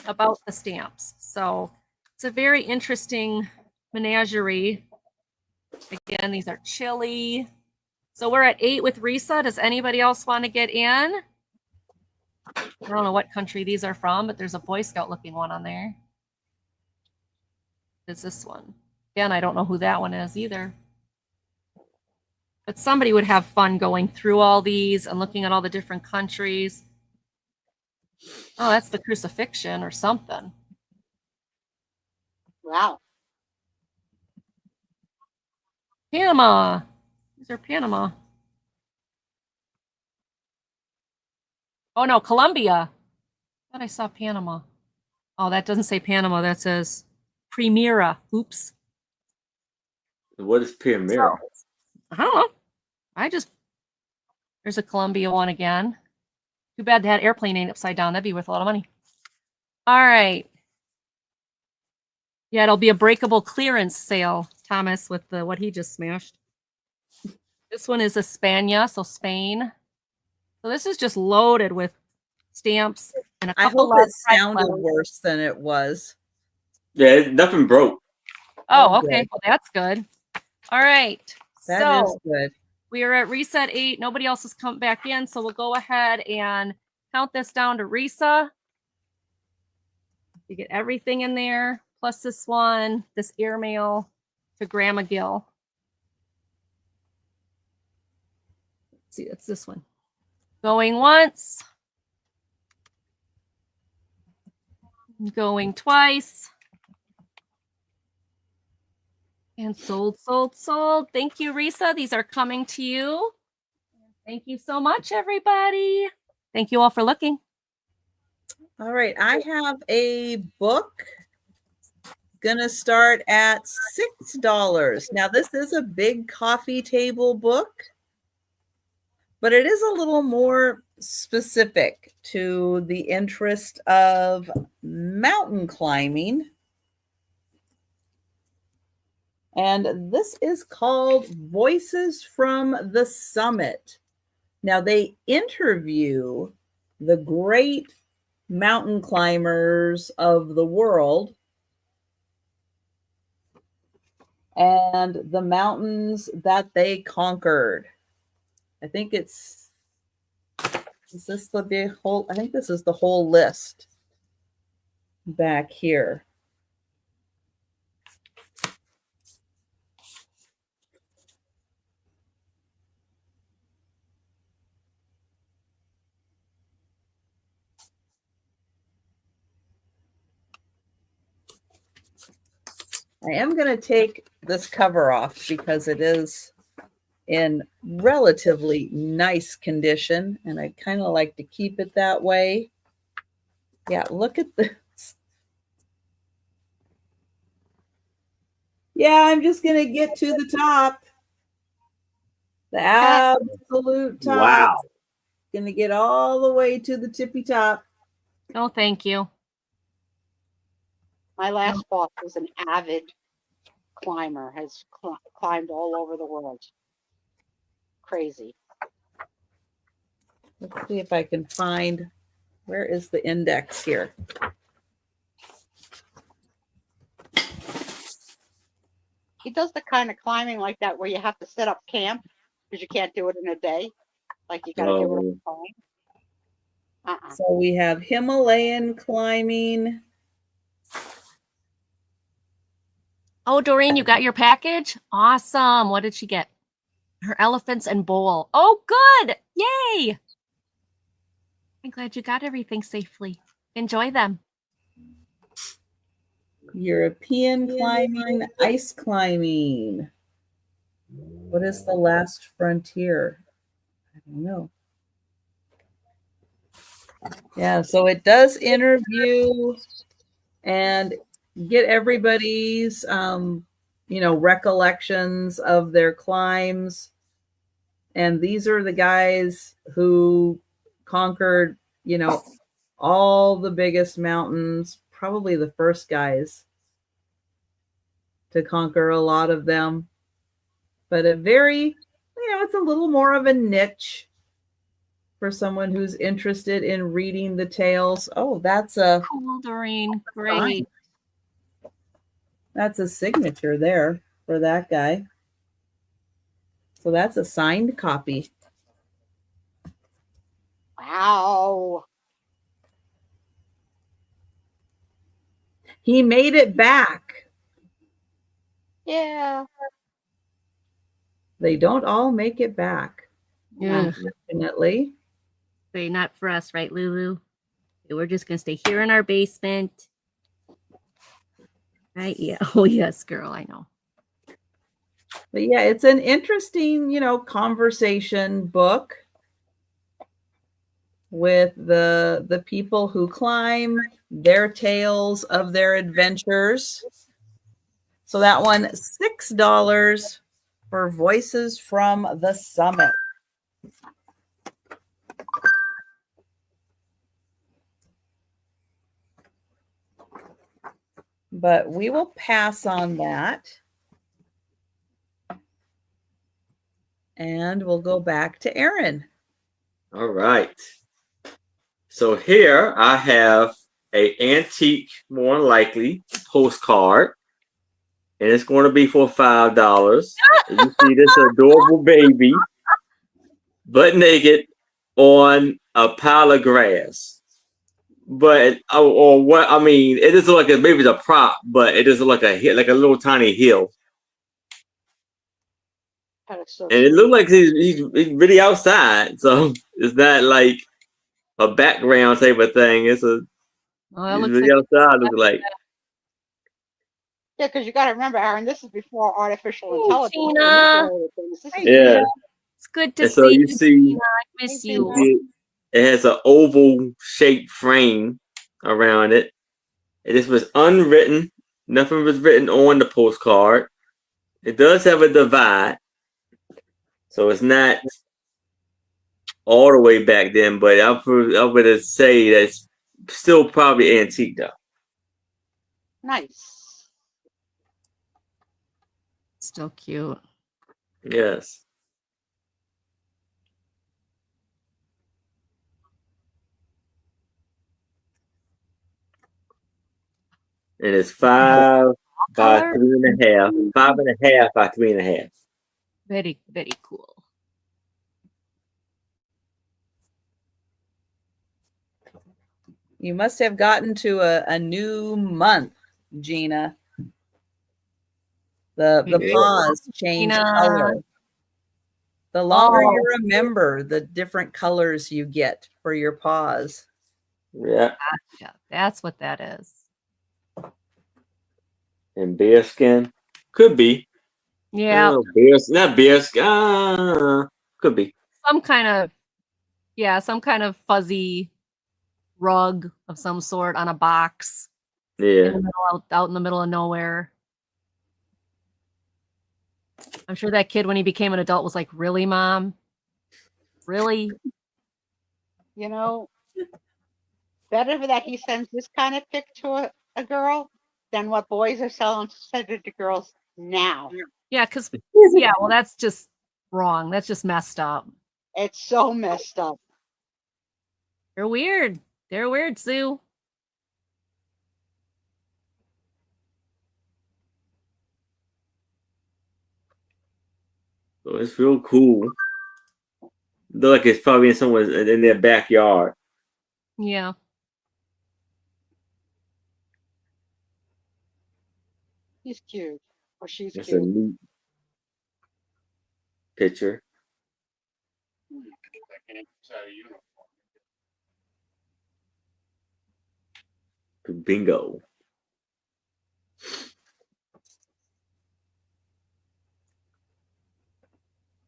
about the stamps. So it's a very interesting menagerie. Again, these are chilly. So we're at 8 with Risa. Does anybody else want to get in? I don't know what country these are from, but there's a Boy Scout looking one on there. It's this one. Again, I don't know who that one is either. But somebody would have fun going through all these and looking at all the different countries. Oh, that's the crucifixion or something. Wow. Panama. These are Panama. Oh, no, Colombia. I thought I saw Panama. Oh, that doesn't say Panama. That says Primera. Oops. What is Primera? I don't know. There's a Colombia one again. Too bad that airplane ain't upside down. That'd be worth a lot of money. All right. Yeah, it'll be a breakable clearance sale, Thomas, with what he just smashed. This one is España, so Spain. So this is just loaded with stamps and a I couple hope of it sounded worse than it was. Yeah, nothing broke. Oh, good. okay. Well, that's good. All right. That is good. We are at reset 8. Nobody else has come back in, so we'll go ahead and count this down to Risa. You get everything in there, plus this one, this airmail to Grandma Gill. Let's see, it's this one. Going once. Going twice. And sold, sold, sold. Thank you, Risa. These are coming to you. Thank you so much, everybody. Thank you all for looking. All right. I have a book. Gonna start at $6. Now, this is a big coffee table book, but it is a little more specific to the interest of mountain climbing. And this is called Voices from the Summit. Now, they interview the great mountain climbers of the world and the mountains that they conquered. I think is this the whole, I think this is the whole list back here. I am going to take this cover off because it is in relatively nice condition, and I kind of like to keep it that way. Yeah, look at this. Yeah, I'm just going to get to the top. The absolute top. Wow. Going to get all the way to the tippy top. Oh, thank you. My last boss was an avid climber, has climbed all over the world. Crazy. Let's see if I can find, where is the index here? He does the kind of climbing like that where you have to set up camp because you can't do it in a day. Like you got to do it all the time. So we have Himalayan climbing. Oh, Doreen, you got your package? Awesome. What did she get? Her elephants and bowl. Oh, good. Yay. I'm glad you got everything safely. Enjoy them. European climbing, ice climbing. What is the last frontier? I don't know. Yeah, so it does interview and get everybody's, recollections of their climbs. And these are the guys who conquered, all the biggest mountains, probably the first guys to conquer a lot of them. But a very, it's a little more of a niche for someone who's interested in reading the tales. Oh, that's a cool, Doreen. Great. That's a signature there for that guy. So that's a signed copy. Wow. He made it back. Yeah. They don't all make it back, Yeah. unfortunately. Wait, not for us, right, Lulu? We're just gonna stay here in our basement. Right? Yeah. Oh yes, girl, I know. But yeah, it's an interesting, conversation book with the people who climb, their tales of their adventures. So that one, $6 for Voices from the Summit. But we will pass on that. And we'll go back to Aaron. All right. So here I have a antique, more than likely, postcard. And it's going to be for $5. You see this adorable baby, butt naked, on a pile of grass. But or what I mean, it doesn't look like maybe it's a prop, but it doesn't look like a little tiny hill. That is so And it sweet. looks like he's really outside, so it's not like a background type of thing. It's Oh, that he's looks really like outside. Looks like Yeah, because you got to remember, Aaron, this is before artificial Hey, intelligence. Gina. This is yeah. It's good to And so see you you, see, Gina. I miss Hey, you. it has an oval shaped frame around it. And this was unwritten. Nothing was written on the postcard. It does have a divide, so it's not all the way back then. But I would say that's still probably antique though. nice. Still cute. Yes. And it's 5 by Color. 3.5. 5.5 by 3.5. Very, very cool. You must have gotten to a new month, Gina. The Yeah. paws change Gina. color. The longer Oh. you remember, the different colors you get for your paws. Yeah. Gotcha. That's what that is. And bear skin. Could be. Yeah. Not bear skin. Could be. Some kind of fuzzy rug of some sort on a box Yeah. in the middle, out in the middle of nowhere. I'm sure that kid, when he became an adult, was like, "Really, Mom? Really?" You know, better that he sends this kind of pic to a girl than what boys are sending to girls now. Yeah, because well, that's just wrong. That's just messed up. It's so messed up. They're weird. They're weird, Sue. So it's real cool. Look like it's probably in someone's in their backyard. Yeah. He's cute. Or she's That's a cute. neat picture. Bingo.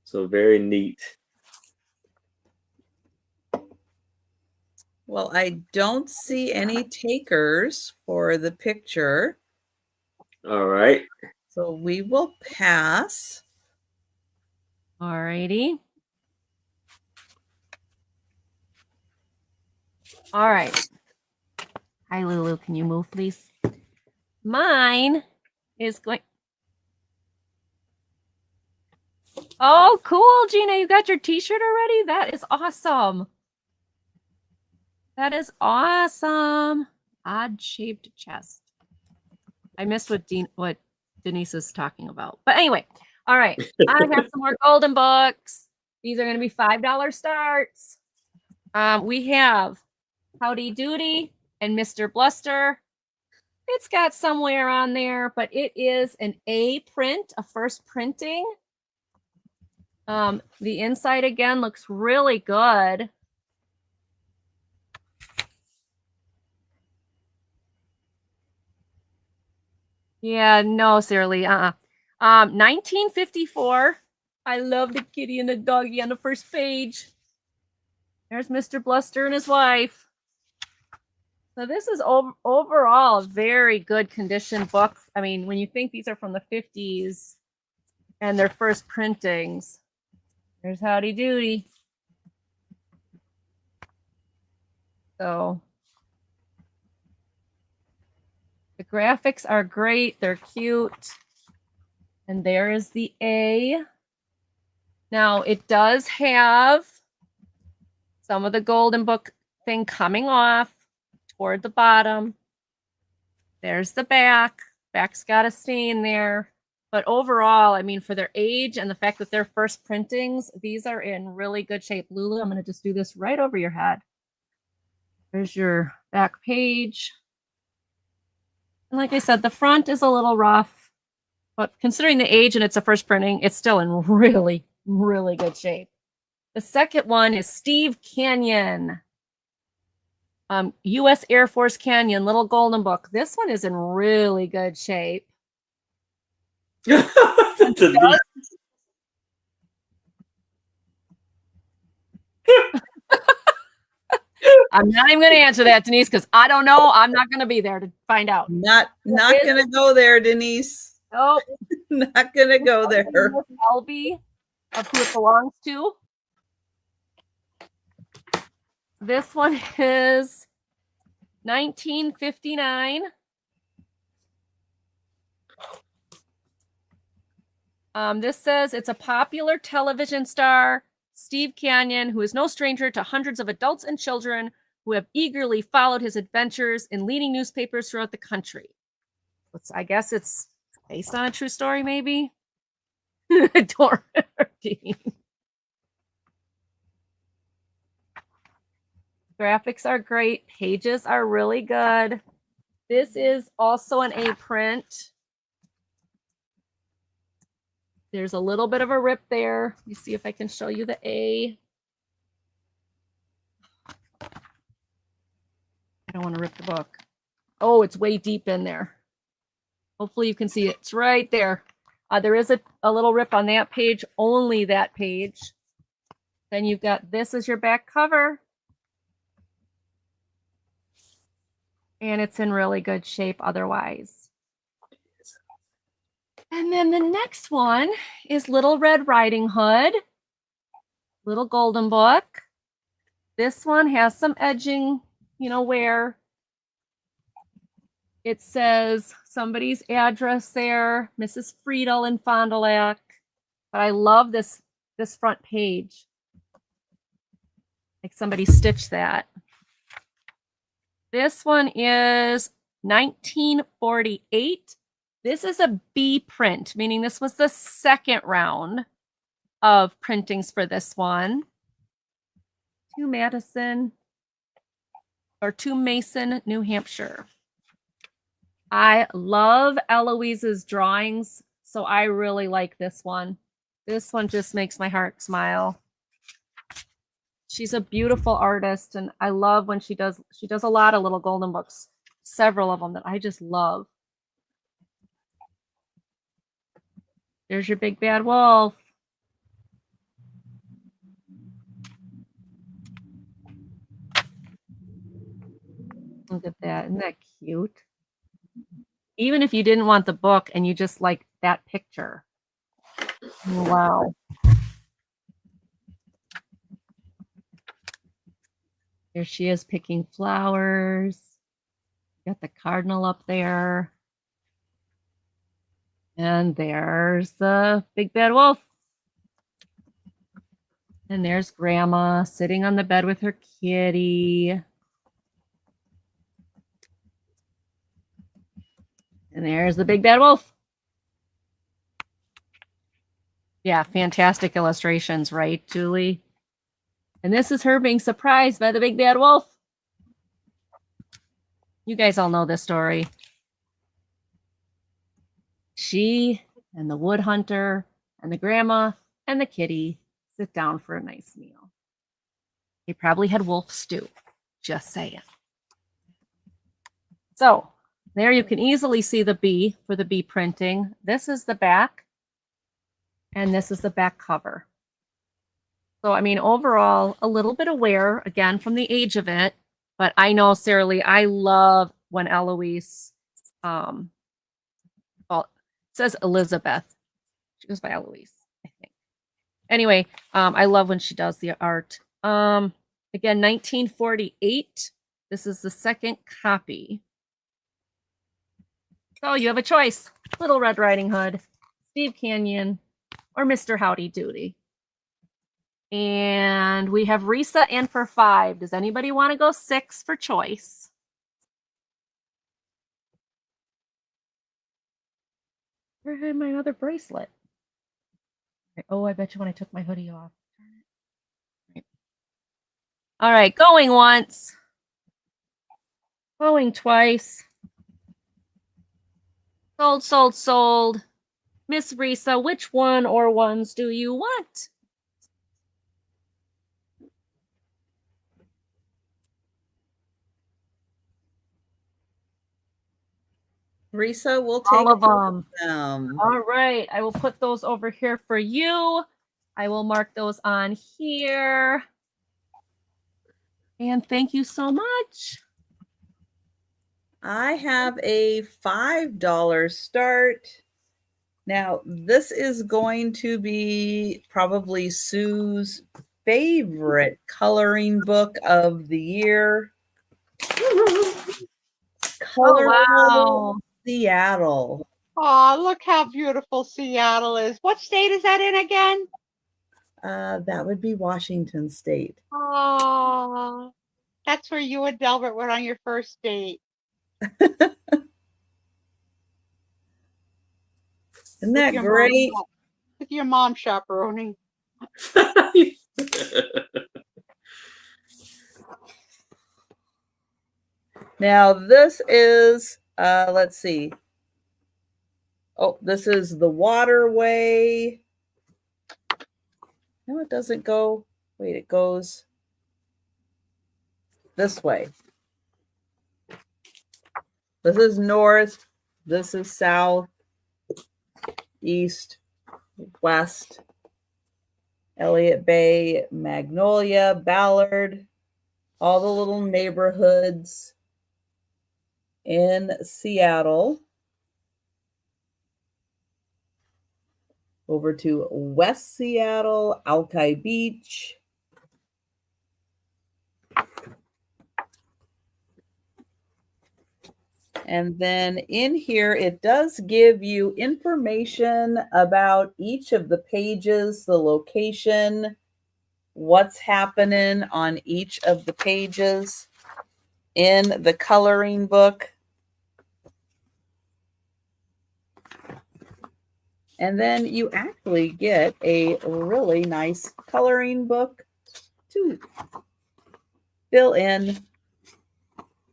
So very neat. Well, I don't see any takers for the picture. All right. So we will pass. Alrighty. All right. Hi, Lulu. Can you move, please? Mine is going. Oh, cool, Gina. You got your t-shirt already? That is awesome. That is awesome. Odd-shaped chest. I missed what Denise is talking about. But anyway, All right. I have some more golden books. These are going to be $5 starts. We have Howdy Doody and Mr. Bluster. It's got somewhere on there, but it is an A print, a first printing. The inside again looks really good. Yeah, no, seriously, 1954. I love the kitty and the doggy on the first page. There's Mr. Bluster and his wife. So this is overall a very good condition book. I mean, when you think these are from the 50s and their first printings, there's Howdy Doody. So the graphics are great. They're cute. And there is the A. Now it does have some of the golden book thing coming off toward the bottom. There's the back. Back's got a stain there. But overall, I mean, for their age and the fact that they're first printings, these are in really good shape. Lulu, I'm going to just do this right over your head. There's your back page. And like I said, the front is a little rough, but considering the age and it's a first printing, it's still in really, really good shape. The second one is Steve Canyon. U.S. Air Force Canyon, Little Golden Book. This one is in really good shape. I'm not even going to answer that, Denise, because I don't know. I'm not going to be there to find out. Not going to go there, Denise. Nope. Not going to go there. LB of who it belongs to. This one is 1959. This says it's a popular television star, Steve Canyon, who is no stranger to hundreds of adults and children who have eagerly followed his adventures in leading newspapers throughout the country. I guess it's based on a true story, maybe? Graphics are great. Pages are really good. This is also an A print. There's a little bit of a rip there. Let me see if I can show you the A. I don't want to rip the book. Oh, it's way deep in there. Hopefully you can see it. It's right there. There is a little rip on that page, only that page. Then you've got this as your back cover. And it's in really good shape otherwise. And then the next one is Little Red Riding Hood, Little Golden Book. This one has some edging, where it says somebody's address there, Mrs. Friedel in Fond du Lac. But I love this front page. Like somebody stitched that. This one is 1948. This is a B print, meaning this was the second round of printings for this one. To Mason, New Hampshire. I love Eloise's drawings, so I really like this one. This one just makes my heart smile. She's a beautiful artist, and I love when she does a lot of little golden books, several of them that I just love. There's your big bad wolf. Look at that. Isn't that cute? Even if you didn't want the book and you just like that picture. Wow. There she is picking flowers. Got the cardinal up there. And there's the big bad wolf. And there's Grandma sitting on the bed with her kitty. And there's the big bad wolf. Yeah, fantastic illustrations, right, Julie? And this is her being surprised by the big bad wolf. You guys all know this story. She and the wood hunter and the grandma and the kitty sit down for a nice meal. They probably had wolf stew, just saying. So there you can easily see the bee for the bee printing. This is the back, and this is the back cover. So, I mean, overall, a little bit aware, again, from the age of it. But I know, Sarah Lee, I love when Eloise, well, it says Elizabeth. She goes by Eloise, I think. Anyway, I love when she does the art. Again, 1948. This is the second copy. So you have a choice. Little Red Riding Hood, Steve Canyon, or Mr. Howdy Doody. And we have Risa in for 5. Does anybody want to go 6 for choice? Where had my other bracelet? Oh, I bet you when I took my hoodie off. All right, going once. Going twice. Sold, sold, sold. Miss Risa, which one or ones do you want? Risa, we'll take All of them. them. All right, I will put those over here for you. I will mark those on here. And thank you so much. I have a $5 start. Now, this is going to be probably Sue's favorite coloring book of the year. Colorful Seattle. Oh, look how beautiful Seattle is. What state is that in again? That would be Washington State. Oh, that's where you and Delbert went on your first date. Isn't that great? With your mom chaperoning. Now, this is, let's see. Oh, this is the waterway. No, it doesn't go. Wait, it goes this way. This is north. This is south, east, west. Elliott Bay, Magnolia, Ballard, all the little neighborhoods in Seattle. Over to West Seattle, Alki Beach. And then in here, it does give you information about each of the pages, the location, what's happening on each of the pages in the coloring book. And then you actually get a really nice coloring book to fill in.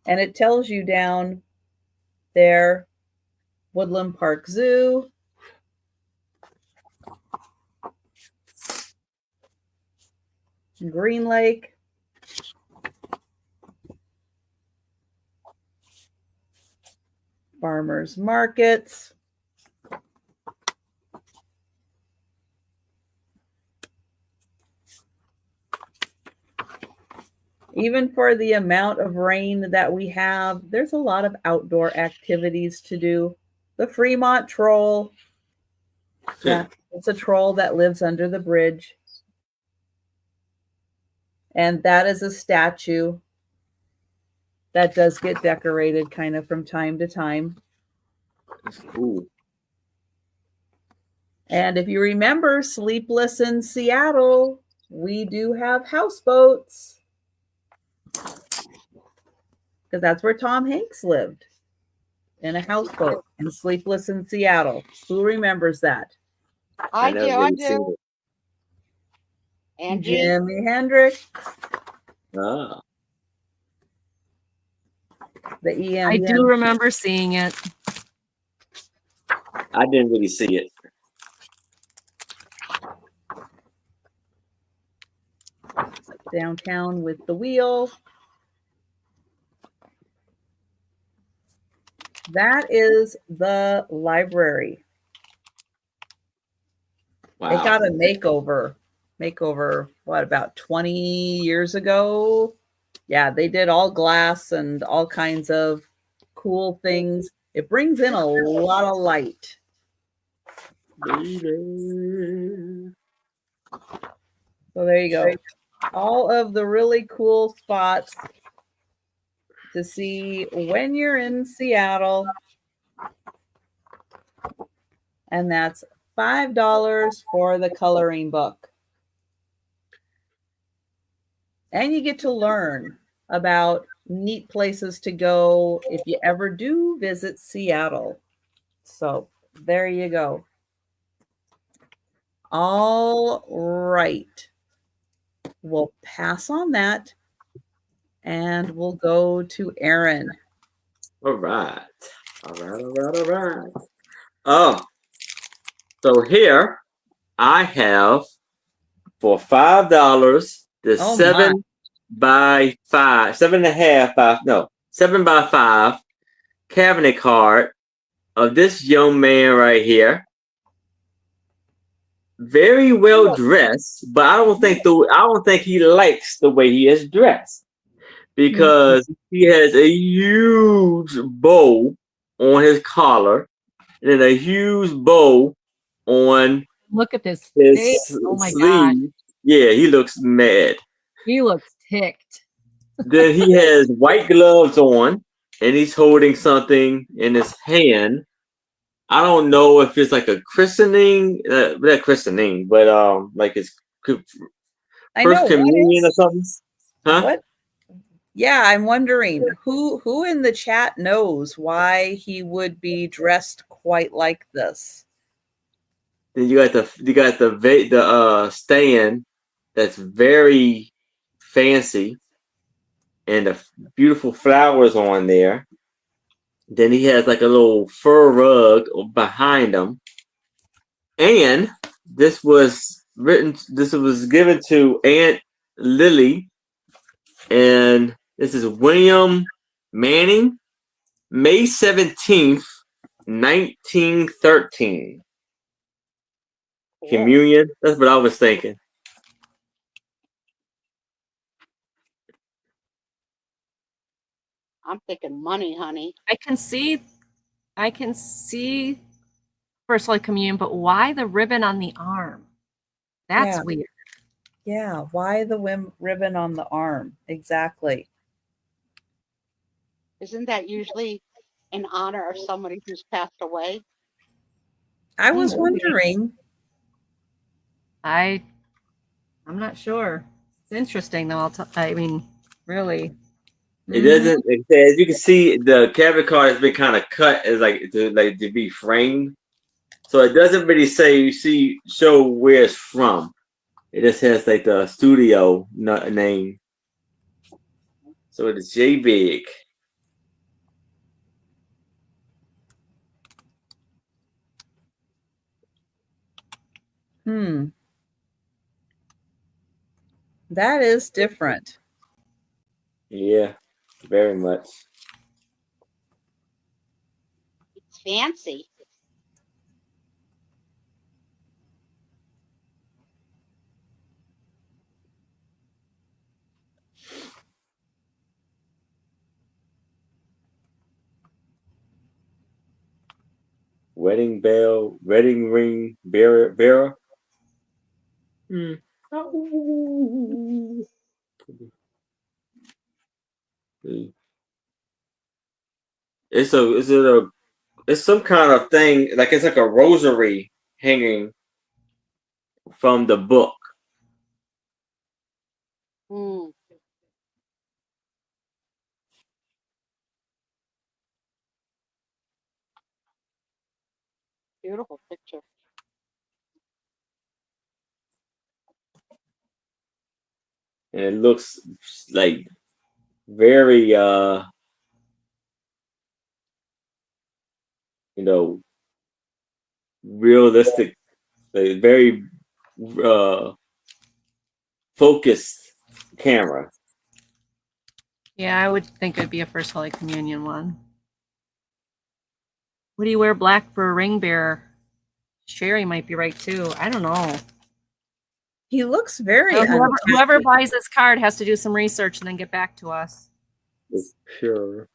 And it tells you down there, Woodland Park Zoo, Green Lake, farmers markets, even for the amount of rain that we have, there's a lot of outdoor activities to do. The Fremont Troll. Yeah, it's a troll that lives under the bridge. And that is a statue that does get decorated kind of from time to time. That's cool. And if you remember Sleepless in Seattle, we do have houseboats. Because that's where Tom Hanks lived, in a houseboat in Sleepless in Seattle. Who remembers that? I never do. I really seen do. it. Angie. Jimi Hendrix, Ah, the I EM. do remember seeing it. I didn't really see it. Downtown with the wheel. That is the library. Wow. It got a makeover. What, about 20 years ago? Yeah, they did all glass and all kinds of cool things. It brings in a lot of light. Baby. So there you go. All of the really cool spots to see when you're in Seattle. And that's $5 for the coloring book. And you get to learn about neat places to go if you ever do visit Seattle. So there you go. All right. We'll pass on that and we'll go to Aaron. All right. All right. Oh, so here I have for $5 the Oh my. 7x5, 7.5 by no 7x5 cabinet card of this young man right here. Very well dressed, but I don't think he likes the way he is dressed because he has a huge bow on his collar and then a huge bow on Look at this his face. Oh my gosh. sleeve. Yeah, he looks mad. He looks ticked. Then he has white gloves on and he's holding something in his hand. I don't know if it's like a christening, not christening, but like his I first know communion or something. Huh? what Yeah, I'm wondering who in the chat knows why he would be dressed quite like this. Then you got the stand that's very fancy and the beautiful flowers on there. Then he has like a little fur rug behind him. And this was given to Aunt Lily, and this is William Manning, May 17th, 1913. Communion. That's what I was thinking. I'm thinking money, honey. I can see First Holy Communion, but why the ribbon on the arm? That's weird. Yeah, why the ribbon on the arm? Exactly. Isn't that usually in honor of somebody who's passed away? I was wondering. I'm not sure. It's interesting though. I mean, really. It doesn't. As you can see, the cabinet card has been kind of cut as to be framed, so it doesn't really show where it's from. It just has like the studio name. So it is J Big. That is different. Yeah, very much. It's fancy. Wedding bell, wedding ring, bearer. It's some kind of thing, like it's like a rosary hanging from the book. Beautiful picture. and it looks like very realistic, like very focused camera. Yeah, I would think it'd be a First Holy Communion one. What do you wear black for a ring bearer? Sherry might be right too. I don't know. He looks very whoever buys this card has to do some research and then get back to us. Sure.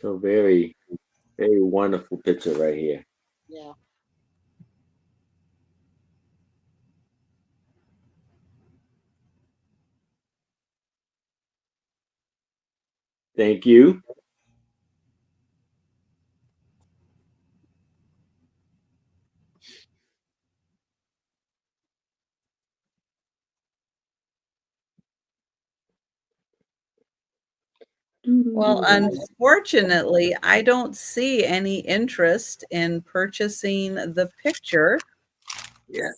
So very, very wonderful picture right here. Yeah. Thank you. Well, unfortunately, I don't see any interest in purchasing the picture. Yeah.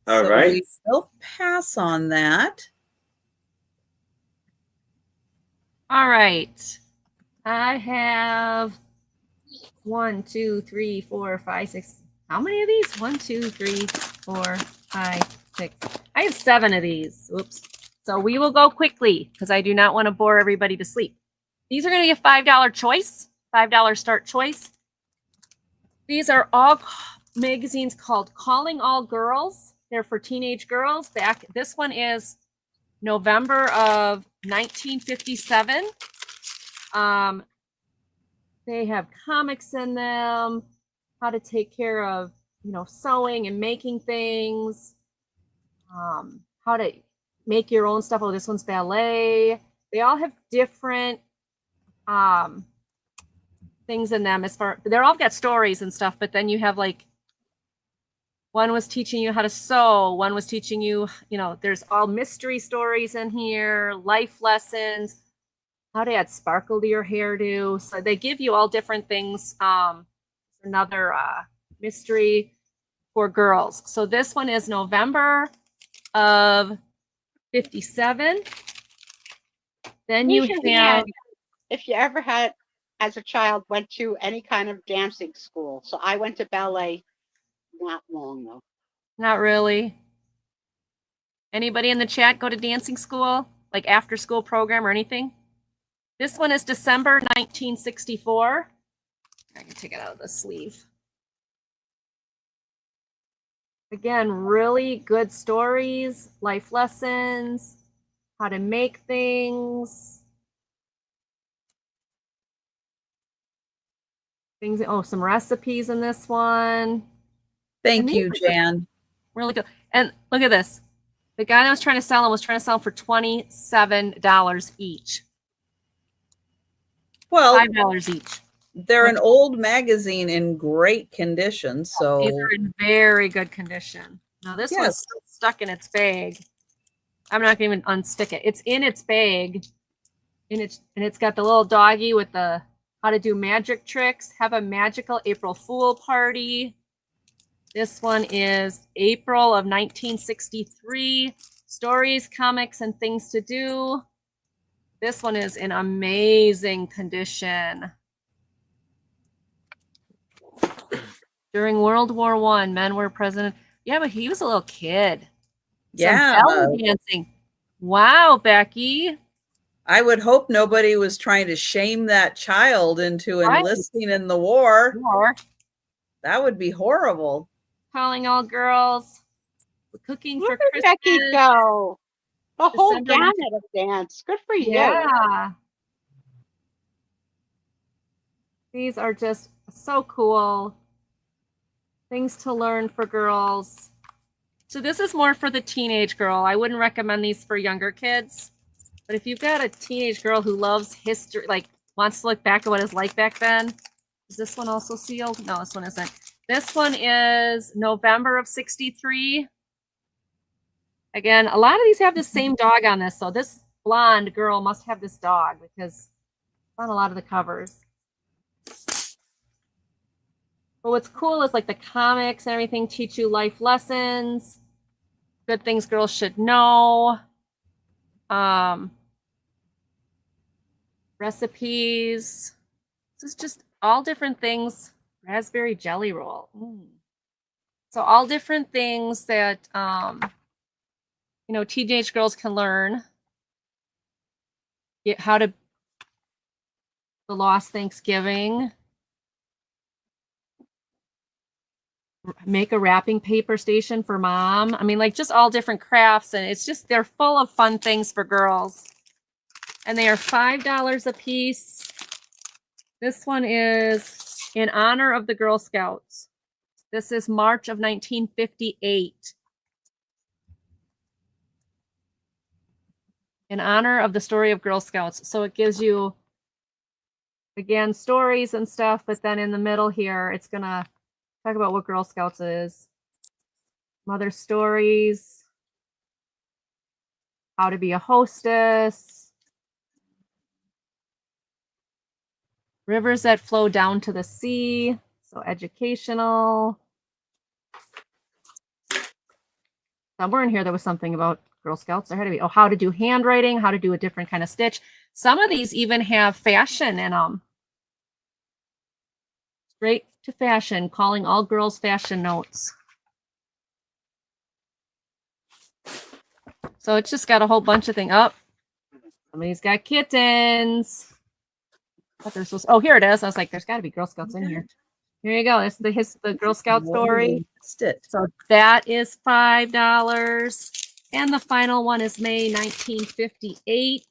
All so right. We will pass on that. All right. I have 1, 2, 3, 4, 5, 6. How many of these? 1, 2, 3, 4, 5, 6. I have 7 of these. Oops. So we will go quickly because I do not want to bore everybody to sleep. These are going to be a $5 choice, $5 start choice. These are all magazines called Calling All Girls. They're for teenage girls. This one is November of 1957. They have comics in them, how to take care of, sewing and making things, how to make your own stuff. Oh, this one's ballet. They all have different things in them they're all got stories and stuff, but then you have like, one was teaching you how to sew. One was teaching you, there's all mystery stories in here, life lessons, how to add sparkle to your hairdo. So they give you all different things. Another mystery for girls. So this one is November of 57. Then you have, if you ever had, as a child, went to any kind of dancing school. So I went to ballet not long though. Not really. Anybody in the chat go to dancing school, like after school program or anything? This one is December 1964. I can take it out of the sleeve. Again, really good stories, life lessons, how to make things. Some recipes in this one. Thank you, Jan. Really good. And look at this. The guy that was trying to sell them was trying to sell them for $27 each. Well, $5 each. They're an old magazine in great condition. So these are in very good condition. Now this one's stuck in its bag. I'm not going to even unstick it. It's in its bag. And it's got the little doggy with the how to do magic tricks, have a magical April Fool party. This one is April of 1963. Stories, comics, and things to do. This one is in amazing condition. During World War I, men were present. Yeah, but he was a little kid. Yeah. Some belly dancing. Wow, Becky. I would hope nobody was trying to shame that child into enlisting in the war. That would be horrible. Calling All Girls. Cooking for Christmas. Becky go. The whole gamut of dance. Good for you. Yeah. These are just so cool. Things to learn for girls. So this is more for the teenage girl. I wouldn't recommend these for younger kids. But if you've got a teenage girl who loves history, like wants to look back at what it was like back then. Is this one also sealed? No, this one isn't. This one is November of 63. Again, a lot of these have the same dog on this. So this blonde girl must have this dog because it's on a lot of the covers. But what's cool is like the comics and everything teach you life lessons, good things girls should know, recipes. This is just all different things. Raspberry jelly roll. So all different things that teenage girls can learn. Get how to the Lost Thanksgiving. Make a wrapping paper station for mom. I mean, like just all different crafts, and it's just they're full of fun things for girls. And they are $5 a piece. This one is in honor of the Girl Scouts. This is March of 1958. In honor of the story of Girl Scouts. So it gives you, again, stories and stuff, but then in the middle here, it's going to talk about what Girl Scouts is. Mother stories. How to be a hostess. Rivers that flow down to the sea. So educational. Somewhere in here there was something about Girl Scouts. There had to be. Oh, how to do handwriting, how to do a different kind of stitch. Some of these even have fashion in them. Straight to fashion, calling all girls fashion notes. So it's just got a whole bunch of things. Up. Somebody's got kittens. Oh, here it is. I was like, there's got to be Girl Scouts in here. Here you go. It's the Girl Scout story. So that is $5. And the final one is May 1958.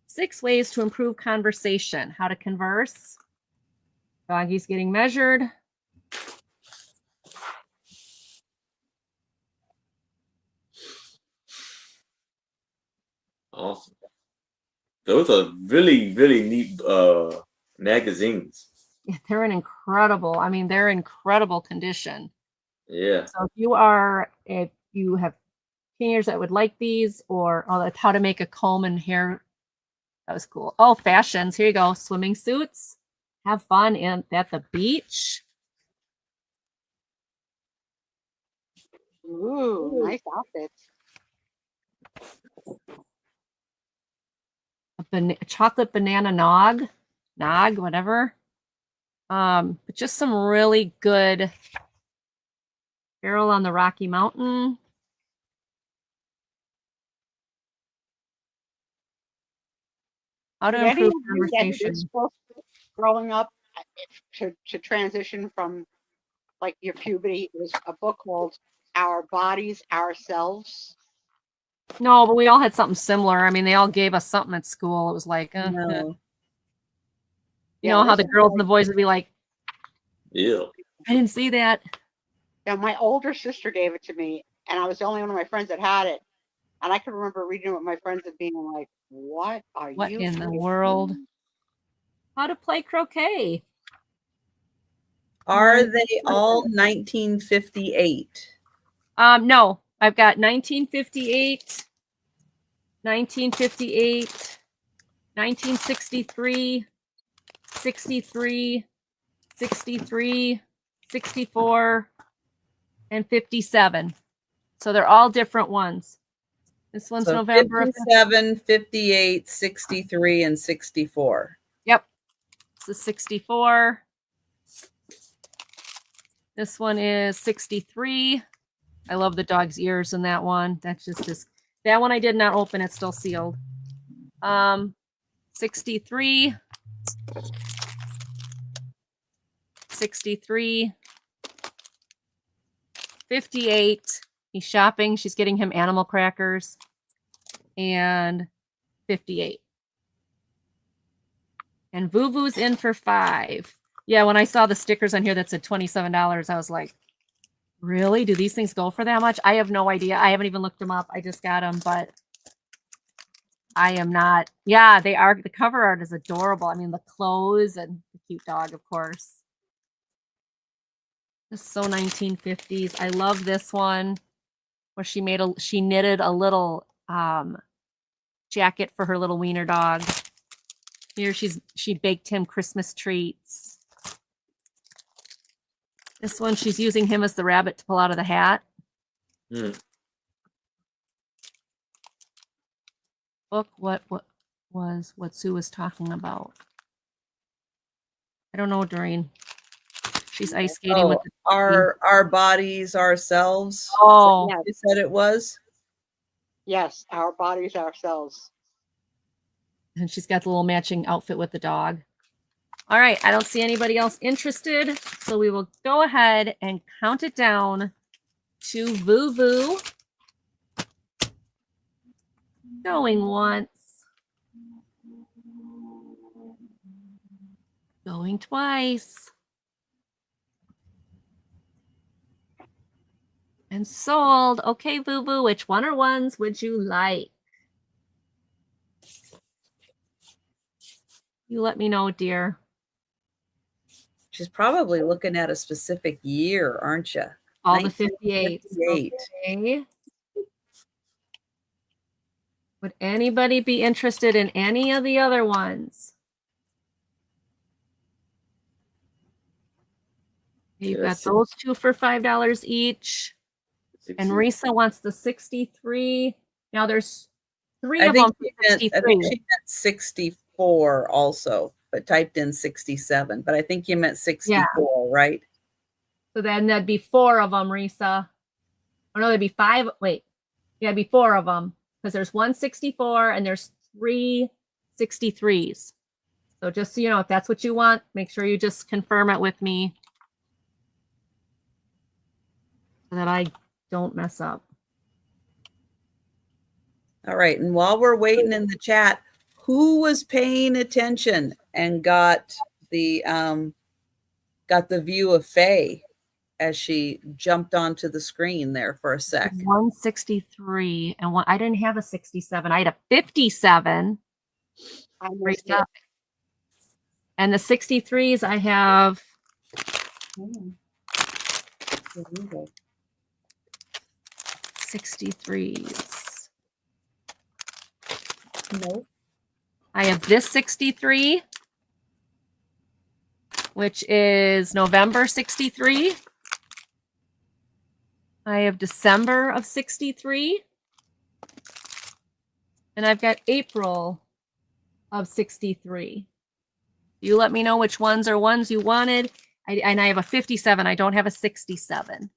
6 ways to improve conversation. How to converse. Doggy's getting measured. Awesome. Those are really, really neat magazines. Yeah, they're in incredible. I mean, they're in incredible condition. Yeah. So if you have teenagers that would like these, or how to make a comb and hair, that was cool. Oh, fashions. Here you go. Swimming suits. Have fun at the beach. Ooh, nice outfits. A chocolate banana nog, whatever. But just some really good Carol on the Rocky Mountain. How to improve conversation. Growing up to transition from like your puberty, it was a book called Our Bodies, Ourselves. No, but we all had something similar. I mean, they all gave us something at school. It was like, No. You know how the girls and the boys would be like, yeah, I didn't see that. Yeah, my older sister gave it to me, and I was the only one of my friends that had it. And I can remember reading it with my friends and being like, what in the world? How to play croquet. Are they all 1958? No, I've got 1958, 1958, 1963, 63, 63, 64, and 57. So they're all different ones. This one's November 57, 58, 63, and 64. Yep. This is 64. This one is 63. I love the dog's ears in that one. That's just that one I did not open. It's still sealed. 63. 63. 58. He's shopping. She's getting him animal crackers. And 58. And Vuvu's in for $5. Yeah, when I saw the stickers on here that said $27, I was like, really? Do these things go for that much? I have no idea. I haven't even looked them up. I just got them, but I am not. Yeah, they are. The cover art is adorable. I mean, the clothes and the cute dog, of course. It's so 1950s. I love this one where she knitted a little jacket for her little wiener dog. Here she baked him Christmas treats. This one, she's using him as the rabbit to pull out of the hat. Look what Sue was talking about. I don't know, Doreen. She's ice skating with the our bodies, ourselves. Oh, Yes. You said it was. Yes, our bodies, ourselves. and she's got the little matching outfit with the dog. All right, I don't see anybody else interested, so we will go ahead and count it down to Voo. Going once. Going twice. And sold. Okay, Voo, which one or ones would you like? You let me know, dear. She's probably looking at a specific year, aren't you? All the 58. 58. Okay. Would anybody be interested in any of the other ones? You've got those two for $5 each. And Risa wants the 63. Now there's three of them for 63. I think she meant 64 also, but typed in 67. But I think you meant 64, right? So then that'd be 4 of them, Risa. Oh no, there'd be 5. Wait. Yeah, it'd be 4 of them. Because there's 164 and there's 3 63s. So just so you know, if that's what you want, make sure you just confirm it with me so that I don't mess up. All right. And while we're waiting in the chat, who was paying attention and got the view of Faye as she jumped onto the screen there for a sec? 163 and I didn't have a 67. I had a 57. And the 63s I have 63s. No. I have this 63, which is November 63. I have December of 63. And I've got April of 63. You let me know which ones are ones you wanted. And I have a 57. I don't have a 67.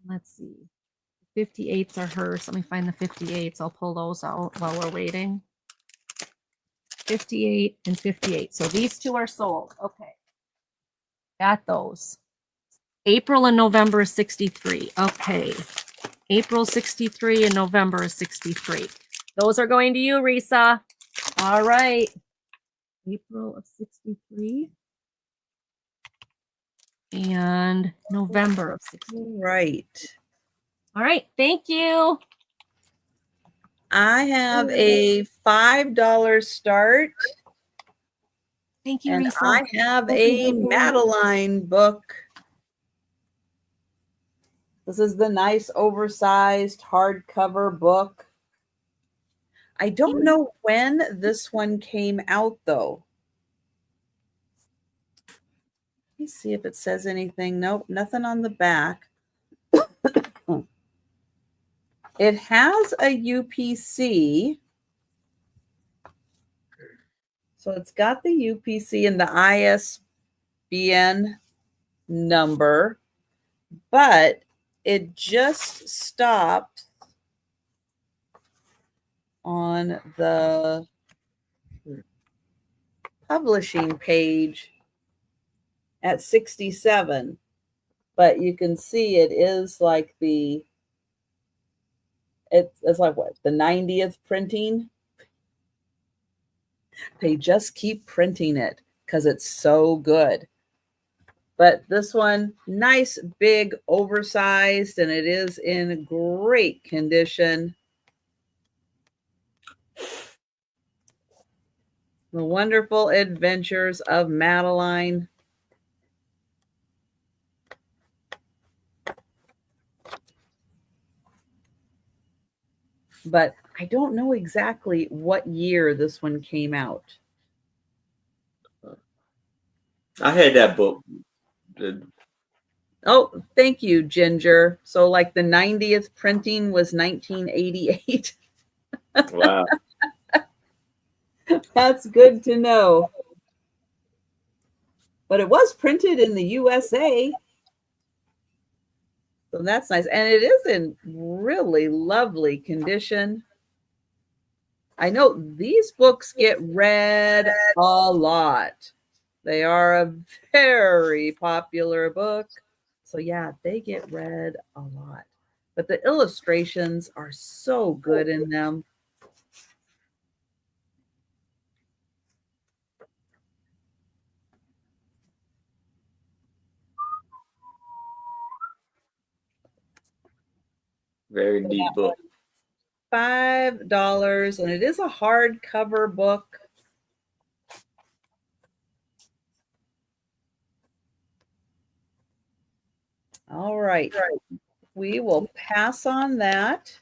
Let's see. 58s are hers. Let me find the 58s. I'll pull those out while we're waiting. 58 and 58. So these two are sold. Okay. Got those. April and November is 63. Okay. April 63 and November is 63. Those are going to you, Risa. All right. April of 63 and November of 63. Right. All right. Thank you. I have a $5 start. Thank you, And Risa. I have a Madeline book. This is the nice oversized hardcover book. I don't know when this one came out, though. Let me see if it says anything. Nope, nothing on the back. It has a UPC. So it's got the UPC and the ISBN number, but it just stopped on the publishing page at 67. But you can see it is like it's like what, the 90th printing? They just keep printing it because it's so good. But this one, nice, big, oversized, and it is in great condition. The Wonderful Adventures of Madeline. But I don't know exactly what year this one came out. I had that book. Oh, thank you, Ginger. So, like the 90th printing was 1988. Wow. That's good to know. But it was printed in the USA. So that's nice. And it is in really lovely condition. I know these books get read a lot. They are a very popular book. So, yeah, they get read a lot. But the illustrations are so good in them. Very neat book. $5, and it is a hardcover book. All right. We will pass on that.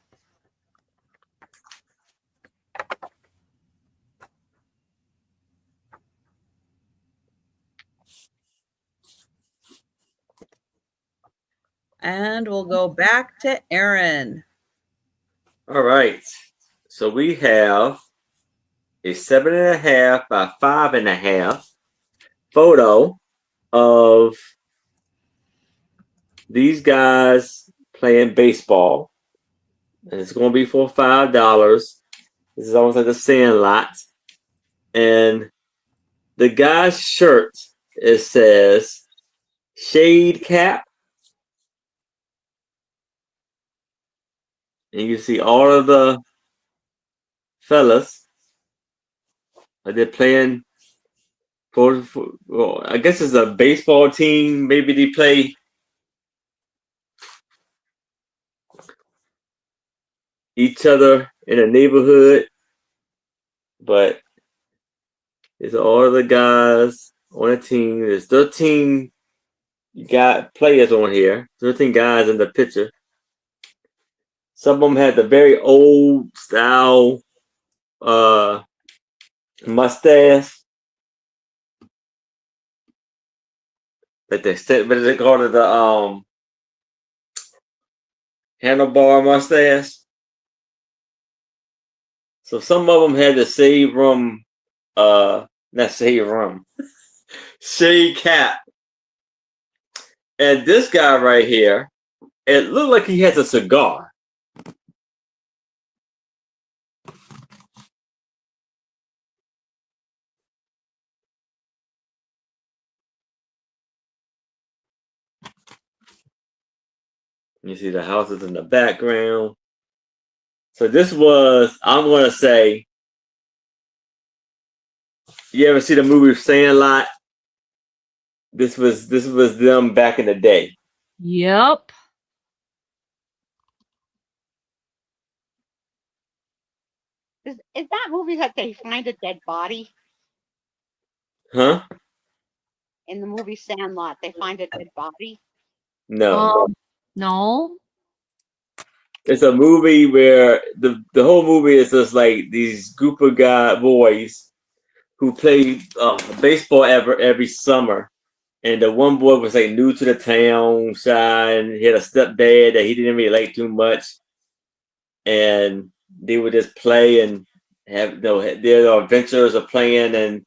And we'll go back to Aaron. All right. So we have a 7.5 by 5.5 photo of these guys playing baseball. And it's going to be for $5. This is almost like the Sandlot. And the guy's shirt, it says shade cap. And you can see all of the fellas. They're playing well, I guess it's a baseball team. Maybe they play each other in a neighborhood. But it's all the guys on a team. There's 13 players on here. 13 guys in the picture. Some of them had the very old style mustache. Like what is it called? The handlebar mustache. So some of them had the shade room, not shade room, shade cap. And this guy right here, it looked like he has a cigar. You see the houses in the background. So this was, I'm gonna say, you ever see the movie Sandlot? This was them back in the day. Yep. Is that movie that they find a dead body? Huh? In the movie Sandlot, they find a dead body? No. No. It's a movie where the whole movie is just like these group of boys who play baseball every summer. And the one boy was like new to the town, shy, and he had a stepdad that he didn't really like too much. And they would just play and have their adventures of playing and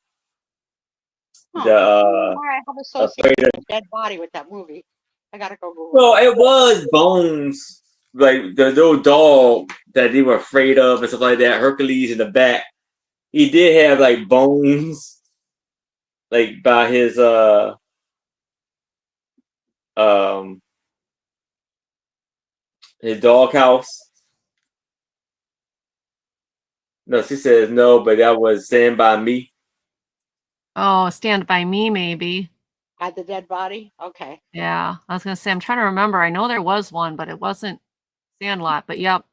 I have associated a dead body with that movie. I gotta go Google. Well, it was Bones, like the little dog that they were afraid of and stuff like that. Hercules in the back. He did have like Bones, like by his his doghouse. No, she says no, but that was Stand By Me. Oh, Stand By Me, maybe. Had the dead body? Okay. Yeah, I was gonna say, I'm trying to remember. I know there was one, but it wasn't Sandlot. But yep.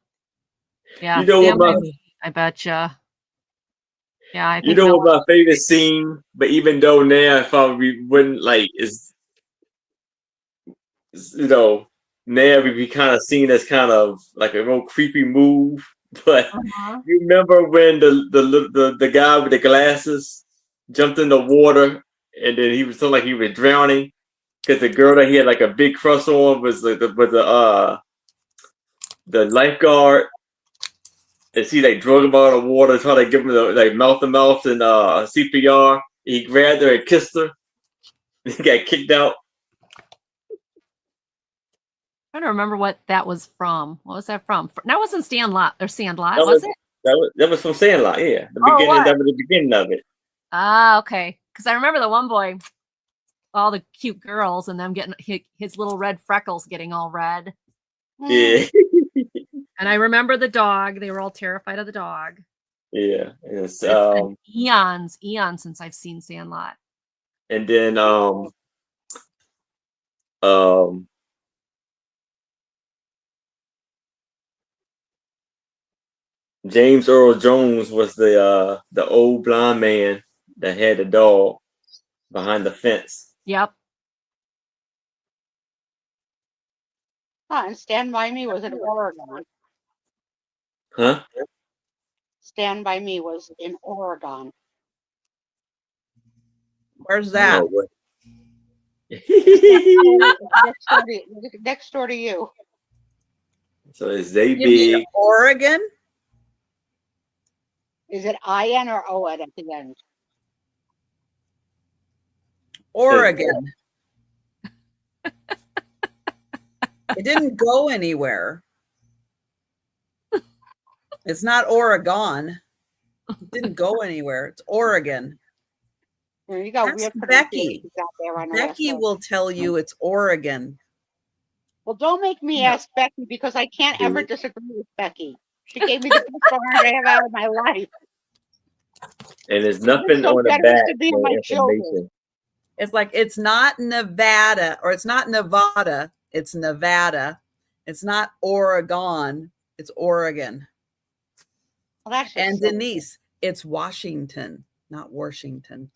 Yeah, You know Stand what By Me, I betcha. Yeah, I You think know what my favorite scene, but even though now I probably wouldn't like is now we'd be kind of seen as kind of like a real creepy move. But Uh-huh. you remember when the guy with the glasses jumped in the water and then he was so like he was drowning because the girl that he had like a big crush on was the lifeguard, and she like drug him out of the water, trying to give him the like mouth to mouth and CPR. He grabbed her and kissed her. He got kicked out. I don't remember what that was from. What was that from? That wasn't Sandlot, That was it? That was from Sandlot, yeah. The Oh, beginning. what? That was the beginning of it. Ah, okay. Because I remember the one boy, all the cute girls, and them getting his little red freckles getting all red. Yeah. And I remember the dog. They were all terrified of the dog. Yeah. It's, It's been eons since I've seen Sandlot. and then James Earl Jones was the old blind man that had the dog behind the fence. Yep. And Stand By Me was in Oregon. Huh? Stand By Me was in Oregon. Where's that? Oh, what? Next door to you. So it's they You mean big. Oregon? Is it IN or ON at the end? Oregon. It didn't go anywhere. It's not Oregon. It didn't go anywhere. It's Oregon. There you go. Ask Becky. Becky will tell you it's Oregon. Well, don't make me ask Becky because I can't ever disagree with Becky. She gave me the best honor I have out of my life. And there's nothing so on the generous back to be for my information. children. It's like it's not Nevada or it's not Nevada. It's Nevada. It's not Oregon. It's Oregon. Well, that's just And so Denise, it's Washington, not Washington.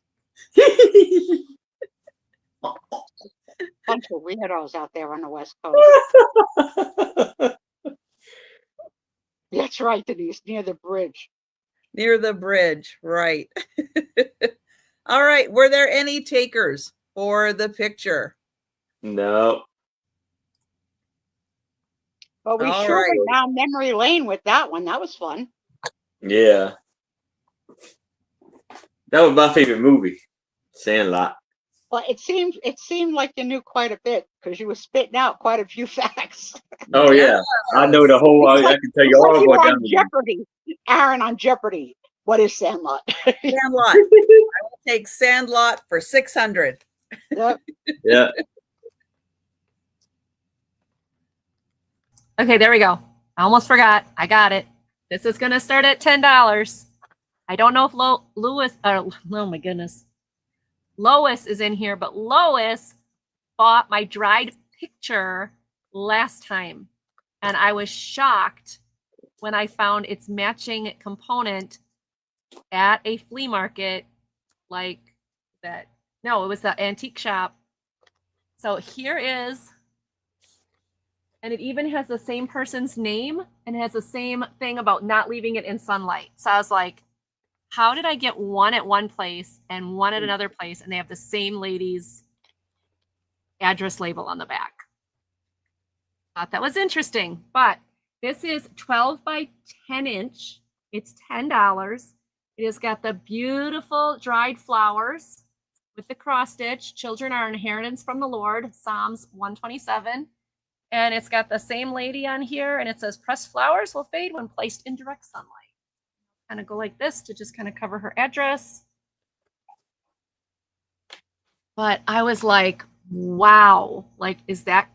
bunch of weirdos out there on the West Coast. That's right, Denise, near the bridge. Near the bridge, right. All right. Were there any takers for the picture? No. But we All sure right. went down memory lane with that one. That was fun. Yeah. That was my favorite movie, Sandlot. Well, it seemed like you knew quite a bit because you were spitting out quite a few facts. Oh yeah, I know the whole. I can tell you all like you were about on that. Jeopardy, Aaron on Jeopardy. What is Sandlot? Sandlot. I will take Sandlot for 600. Yep. Yeah. Okay, there we go. I almost forgot. I got it. This is going to start at $10. I don't know if Lois, oh my goodness. Lois is in here, but Lois bought my dried picture last time. And I was shocked when I found its matching component at a flea market like that. No, it was the antique shop. So here is, and it even has the same person's name and has the same thing about not leaving it in sunlight. So I was like, how did I get one at one place and one at another place and they have the same lady's address label on the back? Thought that was interesting, but this is 12 by 10 inch. It's $10. It has got the beautiful dried flowers with the cross stitch. Children are an inheritance from the Lord, Psalms 127. And it's got the same lady on here, and it says pressed flowers will fade when placed in direct sunlight. Kind of go like this to just kind of cover her address. But I was like, wow, like, is that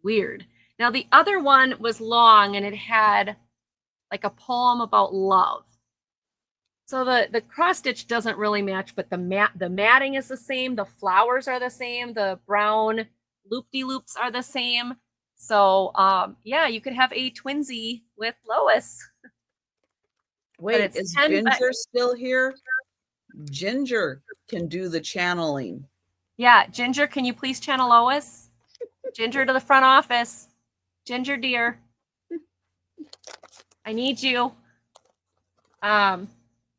weird? Now, the other one was long, and it had like a poem about love. So the cross stitch doesn't really match, but the matting is the same. The flowers are the same. The brown loop-de-loops are the same. So, yeah, you could have a twinsy with Lois. Wait, is Ginger still here? Ginger can do the channeling. Yeah, Ginger, can you please channel Lois? Ginger to the front office. Ginger, dear. I need you.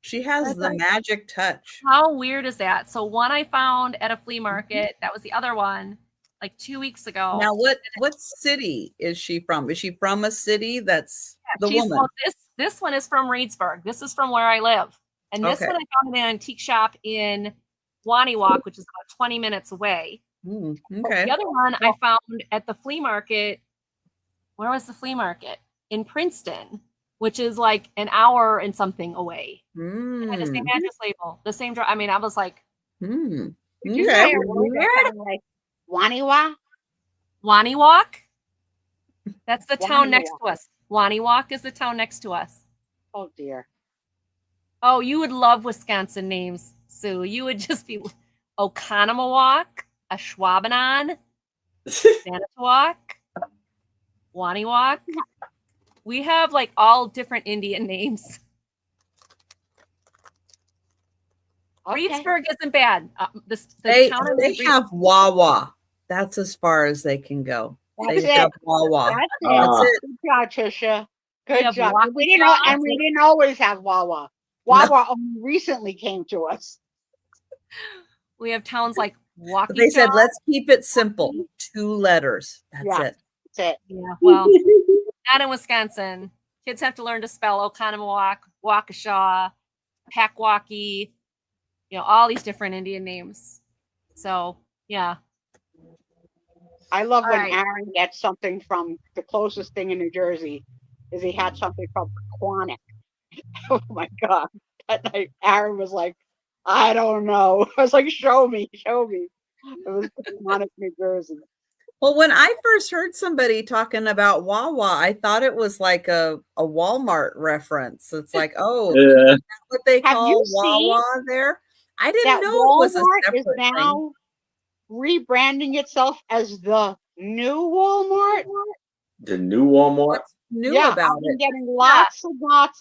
She has the magic touch. How weird is that? So one I found at a flea market. That was the other one, like 2 weeks ago. Now, what city is she from? Is she from a city that's the woman? Well, this one is from Reedsburg. This is from where I live. And this one I found in an antique shop in Waniwak, which is about 20 minutes away. Okay. The other one I found at the flea market. Where was the flea market? In Princeton, which is like an hour and something away. It had the same address label, the same. I mean, I was like, Did you say a word that sounded like Waniwa? Waniwak? That's the town next to us. Waniwak is the town next to us. Oh dear. Oh, you would love Wisconsin names, Sue. You would just be Oconomowoc, Ashwaubenon, Manitowoc, Waniwak. We have like all different Indian names. Okay. Reedsburg isn't bad. They have Wawa. That's as far as they can go. That's They have Wawa. That's it. Good job, Trisha. Good job. We didn't always have Wawa. Wawa only recently came to us. We have towns like Waukesha. They said, let's keep it simple. 2 letters. That's it. That's it. Yeah, well, not in Wisconsin. Kids have to learn to spell Oconomowoc, Waukesha, Packwaukee, all these different Indian names. So, yeah. I love when Aaron gets something from the closest thing in New Jersey is he had something from Quantic. Oh my God. That night, Aaron was like, I don't know. I was like, show me. It was Quantic, New Jersey. Well, when I first heard somebody talking about Wawa, I thought it was like a Walmart reference. It's like, oh, is that what they call Wawa there? I didn't know it was a separate thing. Is now rebranding itself as the new Walmart. The new Walmart? What's new about I've been getting lots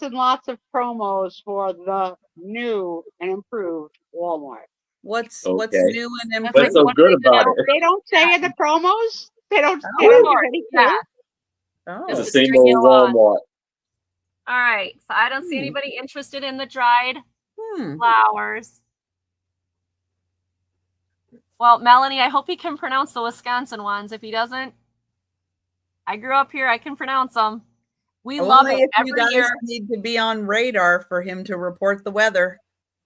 and lots of promos for the new and improved Walmart. What's new and improved? What's so good about it? They don't say in the promos. They don't give any clue. It's the same old Walmart. All right. So I don't see anybody interested in the dried flowers. Well, Melanie, I hope he can pronounce the Wisconsin ones. If he doesn't, I grew up here. I can pronounce them. We love it every year. Need to be on radar for him to report the weather.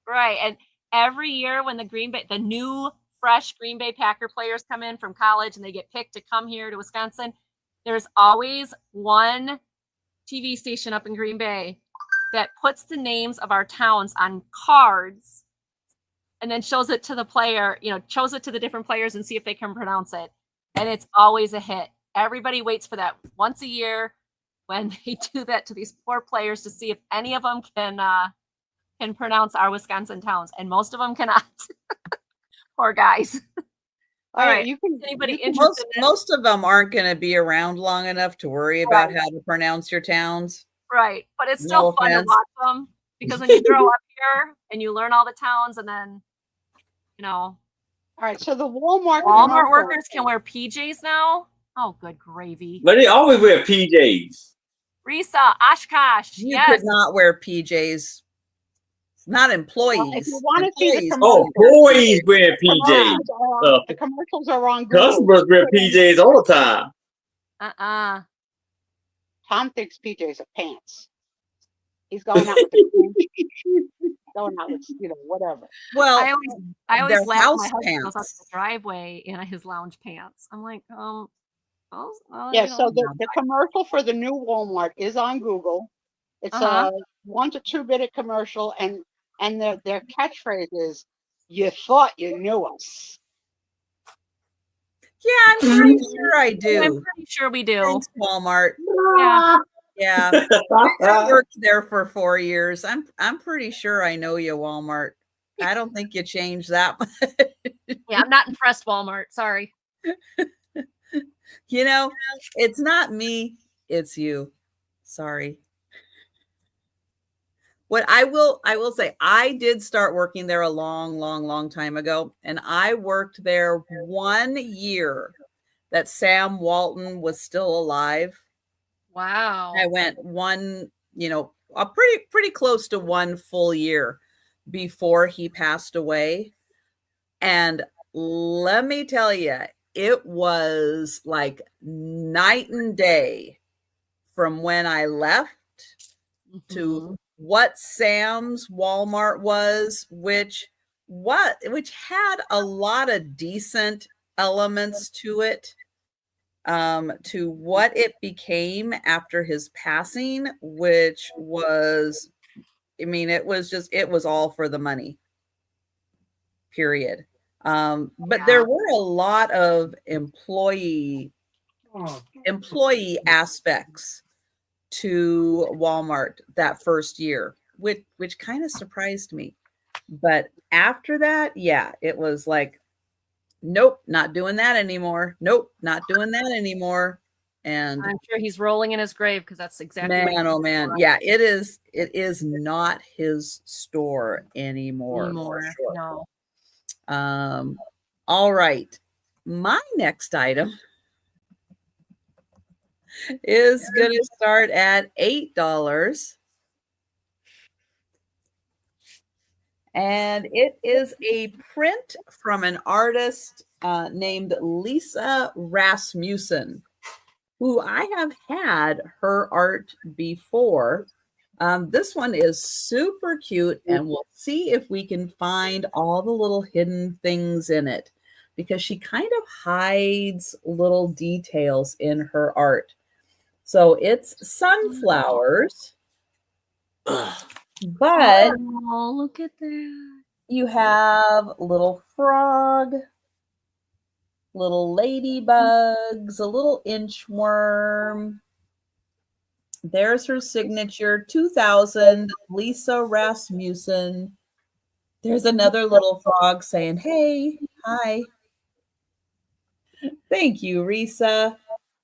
Right. And every year when the new fresh Green Bay Packer players come in from college and they get picked to come here to Wisconsin, there's always one TV station up in Green Bay that puts the names of our towns on cards and then shows it to the player, shows it to the different players and see if they can pronounce it. And it's always a hit. Everybody waits for that once a year when they do that to these poor players to see if any of them can pronounce our Wisconsin towns. And most of them cannot. Poor guys. All right. Anybody interested? Most of them aren't going to be around long enough to worry about how to pronounce your towns. Right. But it's still fun to watch them because when you grow up here and you learn all the towns and then, All right. So the Walmart workers can wear PJs now. Oh, good gravy. But they always wear PJs. Risa, Oshkosh. You could not wear PJs. Not employees. Well, if you want to see the employees wear PJs. The commercials are on Google. Customers wear PJs all the time. Tom thinks PJs are pants. He's going out with the going out with whatever. Well, I always laugh when my husband goes out to the driveway in his lounge pants. I'm like, so the commercial for the new Walmart is on Google. It's a 1 to 2 minute commercial, and their catchphrase is, "You thought you knew us." Yeah, I'm pretty sure I do. I'm pretty sure we do. Thanks, Walmart. Yeah. I worked there for 4 years. I'm pretty sure I know you, Walmart. I don't think you changed that much. Yeah, I'm not impressed, Walmart. Sorry. It's not me, it's you. Sorry. What I will say, I did start working there a long time ago, and I worked there 1 year that Sam Walton was still alive. Wow. I went one a pretty close to 1 full year before he passed away. And let me tell you, it was like night and day from when I left to what Sam's Walmart was, which had a lot of decent elements to it, to what it became after his passing, which was, it was all for the money, period. But there were a lot of employee aspects to Walmart that first year, which kind of surprised me. But after that, yeah, it was like, nope, not doing that anymore. Nope, not doing that anymore. And I'm sure he's rolling in his grave because that's exactly man, oh man, yeah, it is not his store anymore. For sure. No. All right, my next item is going to start at $8. And it is a print from an artist named Lisa Rasmussen, who I have had her art before. This one is super cute, and we'll see if we can find all the little hidden things in it, because she kind of hides little details in her art. So it's sunflowers, but look at that. You have little frog, little ladybugs, a little inchworm. There's her signature, 2000, Lisa Rasmussen. There's another little frog saying, hey, hi. Thank you, Risa.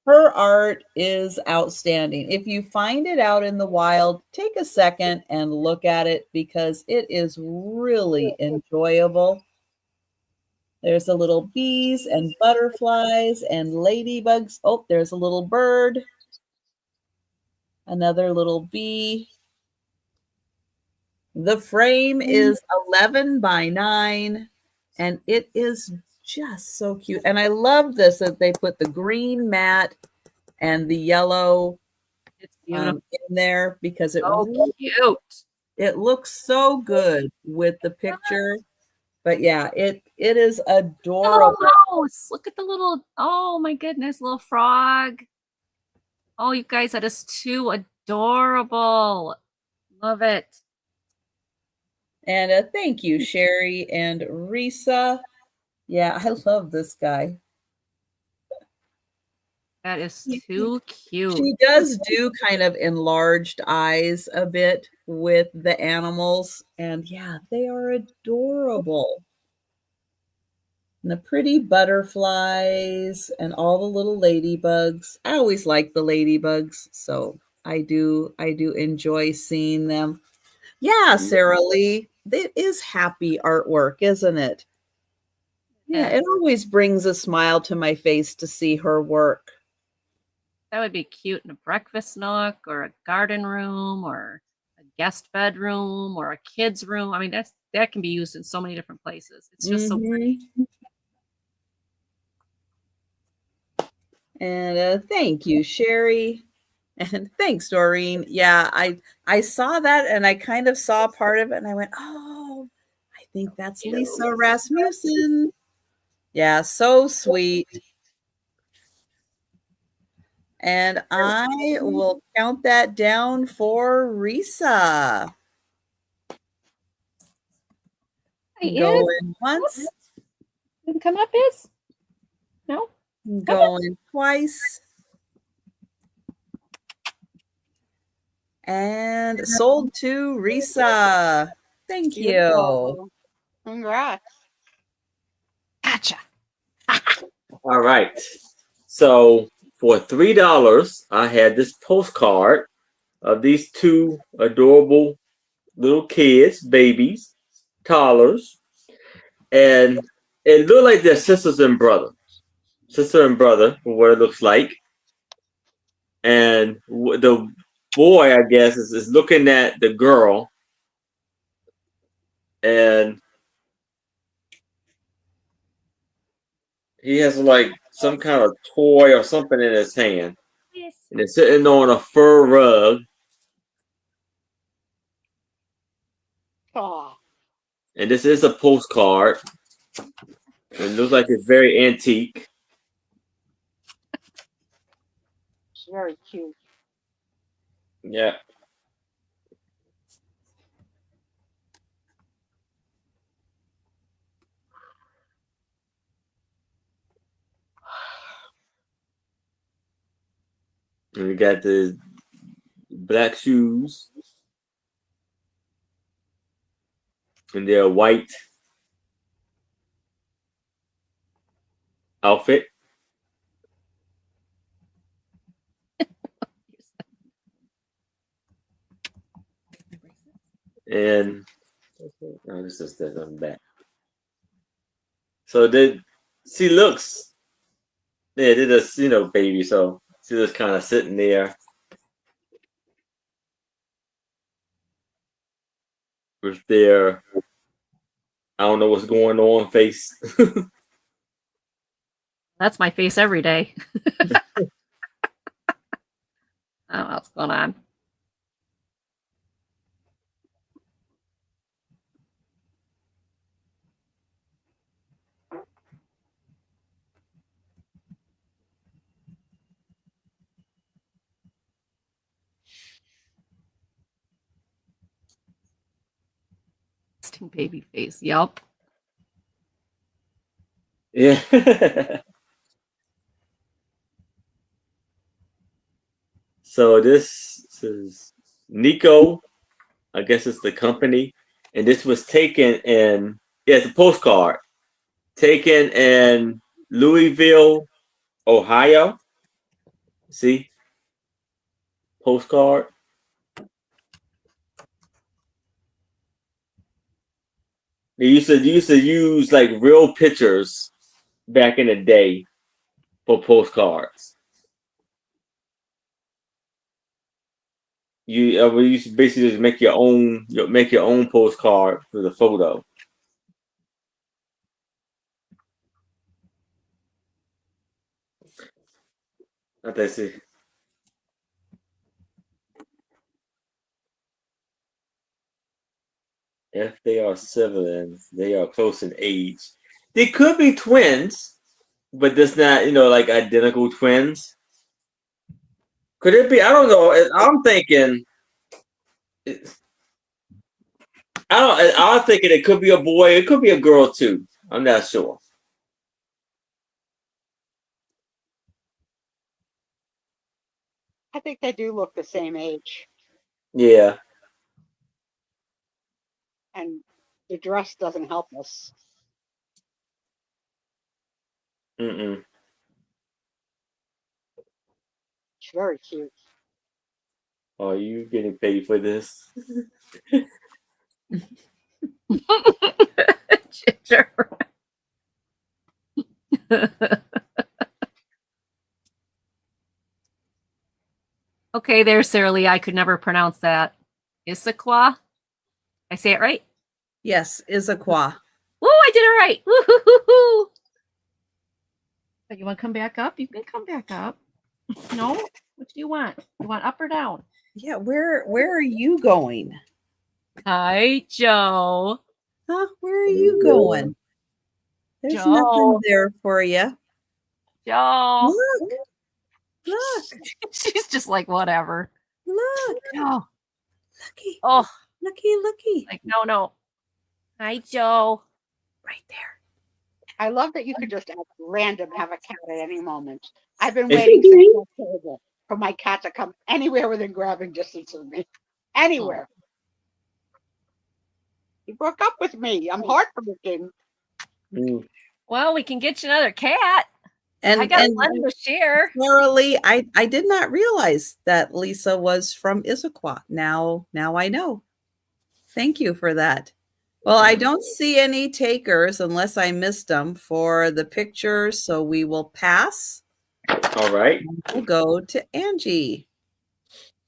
Her art is outstanding. If you find it out in the wild, take a second and look at it, because it is really enjoyable. There's a little bees and butterflies and ladybugs. Oh, there's a little bird. Another little bee. The frame is 11 by 9, and it is just so cute. And I love this, that they put the green mat and the yellow in there, because it cute. It looks so good with the picture. But yeah, it is adorable. Oh, look at the little, oh my goodness, little frog. Oh, you guys, that is too adorable. Love it. And thank you, Sherry and Risa. Yeah, I love this guy. That is too cute. She does do kind of enlarged eyes a bit with the animals. And yeah, they are adorable. And the pretty butterflies and all the little ladybugs. I always like the ladybugs, so I do enjoy seeing them. Yeah, Sarah Lee, it is happy artwork, isn't it? Yeah, it always brings a smile to my face to see her work. That would be cute in a breakfast nook or a garden room or a guest bedroom or a kid's room. I mean, that can be used in so many different places. It's just so pretty. And thank you, Sherry. And thanks, Doreen. Yeah, I saw that, and I kind of saw part of it, and I went, oh, I think that's Lisa Rasmussen. Yeah, so sweet. And I will count that down for Risa. Going once. Didn't come up, Is? No? Going twice. And sold to Risa. Thank you. Congrats. Gotcha. All right. So for $3, I had this postcard of these two adorable little kids, babies, toddlers, and it looked like they're sister and brother, from what it looks like. And boy, I guess, is looking at the girl, and he has like some kind of toy or something in his hand, and it's sitting on a fur rug. Oh, And this is a postcard. It looks like it's very antique. it's very cute. Yeah. And we got the black shoes. And their white outfit. And oh, this is the back. So she looks, yeah, they're just, baby. So she's just kind of sitting there with their, I don't know what's going on face. That's my face every day. I don't know what's going on. Baby face. Yep. Yeah. So this is Nico. I guess it's the company. And this was taken in, yeah, it's a postcard. Taken in Louisville, Ohio. See? Postcard. They used to use like real pictures back in the day for postcards. You used to basically just make your own postcard for the photo. Let me see. If they are siblings, they are close in age. They could be twins, but that's not, like identical twins. Could it be? I don't know. I'm thinking. I'm thinking it could be a boy. It could be a girl too. I'm not sure. I think they do look the same age, Yeah. and the dress doesn't help us. Mm-mm. It's very cute. Are you getting paid for this? Ginger. Okay, there, Sarah Lee. I could never pronounce that. Issaquah? I say it right? Yes, Issaquah. Woo, I did it right. Woo-hoo-hoo-hoo. But you want to come back up? You can come back up. No? What do you want? You want up or down? Yeah, where are you going? Hi, Joe. Huh? Where are you going? There's Joe. nothing there for you. Joe. Look. She's just like, whatever. Look. No. Looky. Oh. Looky. Like, no. Hi, Joe. Right there. I love that you could just random have a cat at any moment. I've been waiting since October for my cat to come anywhere within grabbing distance of me. Anywhere. He broke up with me. I'm heartbroken. Well, we can get you another cat. And I got one to share. Sarah Lee, I did not realize that Lisa was from Issaquah. Now I know. Thank you for that. Well, I don't see any takers unless I missed them for the pictures, so we will pass. All right. We'll go to Angie.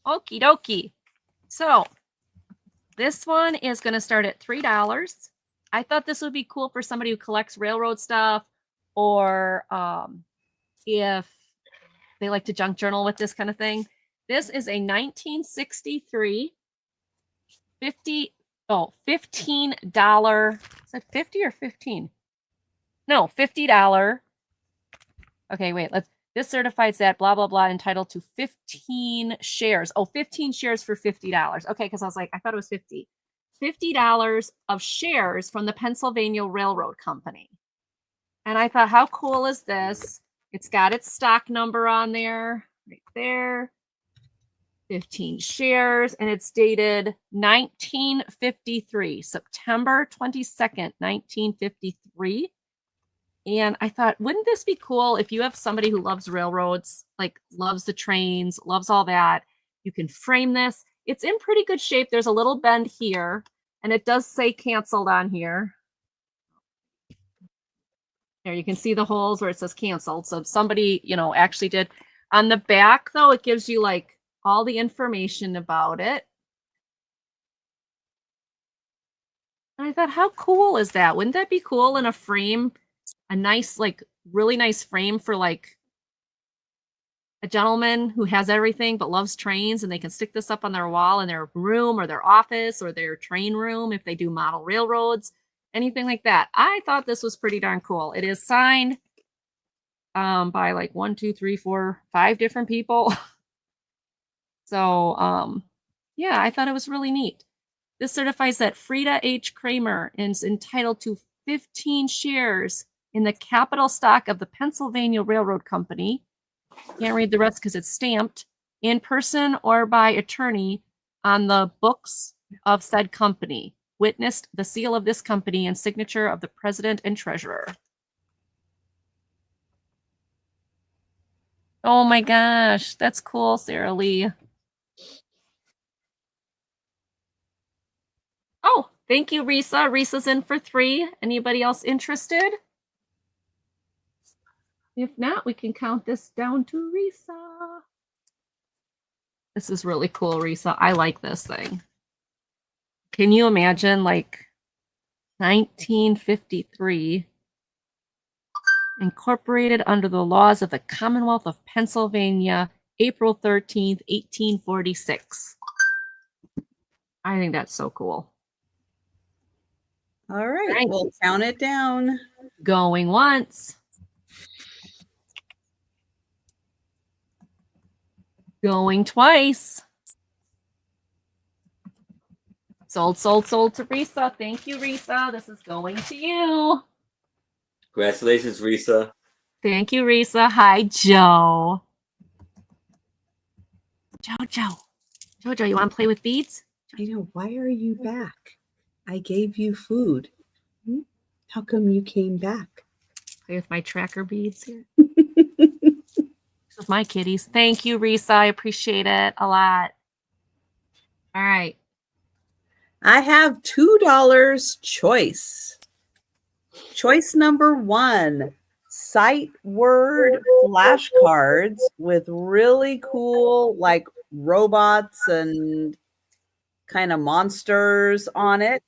Okie dokie. So this one is going to start at $3. I thought this would be cool for somebody who collects railroad stuff, or if they like to junk journal with this kind of thing. This is a 1963 $15. Is it 50 or 15? No, $50. Okay, wait, this certifies that blah, blah, blah, entitled to 15 shares. Oh, 15 shares for $50. Okay, because I was like, I thought it was 50. $50 of shares from the Pennsylvania Railroad Company. And I thought, how cool is this? It's got its stock number on there, right there. 15 shares, and it's dated 1953, September 22nd, 1953. And I thought, wouldn't this be cool if you have somebody who loves railroads, like loves the trains, loves all that? You can frame this. It's in pretty good shape. There's a little bend here, and it does say canceled on here. There, you can see the holes where it says canceled. So somebody, actually did. On the back, though, it gives you like all the information about it. And I thought, how cool is that? Wouldn't that be cool in a frame? A nice, like, really nice frame for like a gentleman who has everything but loves trains, and they can stick this up on their wall in their room or their office or their train room if they do model railroads, anything like that. I thought this was pretty darn cool. It is signed by like 1, 2, 3, 4, 5 different people. So, yeah, I thought it was really neat. This certifies that Frida H. Kramer is entitled to 15 shares in the capital stock of the Pennsylvania Railroad Company. Can't read the rest because it's stamped, in person or by attorney, on the books of said company. Witnessed the seal of this company and signature of the president and treasurer. Oh my gosh, that's cool, Sarah Lee. Oh, thank you, Risa. Risa's in for 3. Anybody else interested? If not, we can count this down to Risa. This is really cool, Risa. I like this thing. Can you imagine, like, 1953, incorporated under the laws of the Commonwealth of Pennsylvania, April 13th, 1846. I think that's so cool. All right, we'll count it down. Going once. Going twice. Sold, sold, sold to Risa. Thank you, Risa. This is going to you. Congratulations, Risa. Thank you, Risa. Hi, Joe. Jojo, you want to play with beads? I know. Why are you back? I gave you food. How come you came back? Play with my tracker beads here. With my kitties. Thank you, Risa. I appreciate it a lot. All right. I have $2 choice. Choice number 1, sight word flashcards with really cool, like, robots and kind of monsters on it.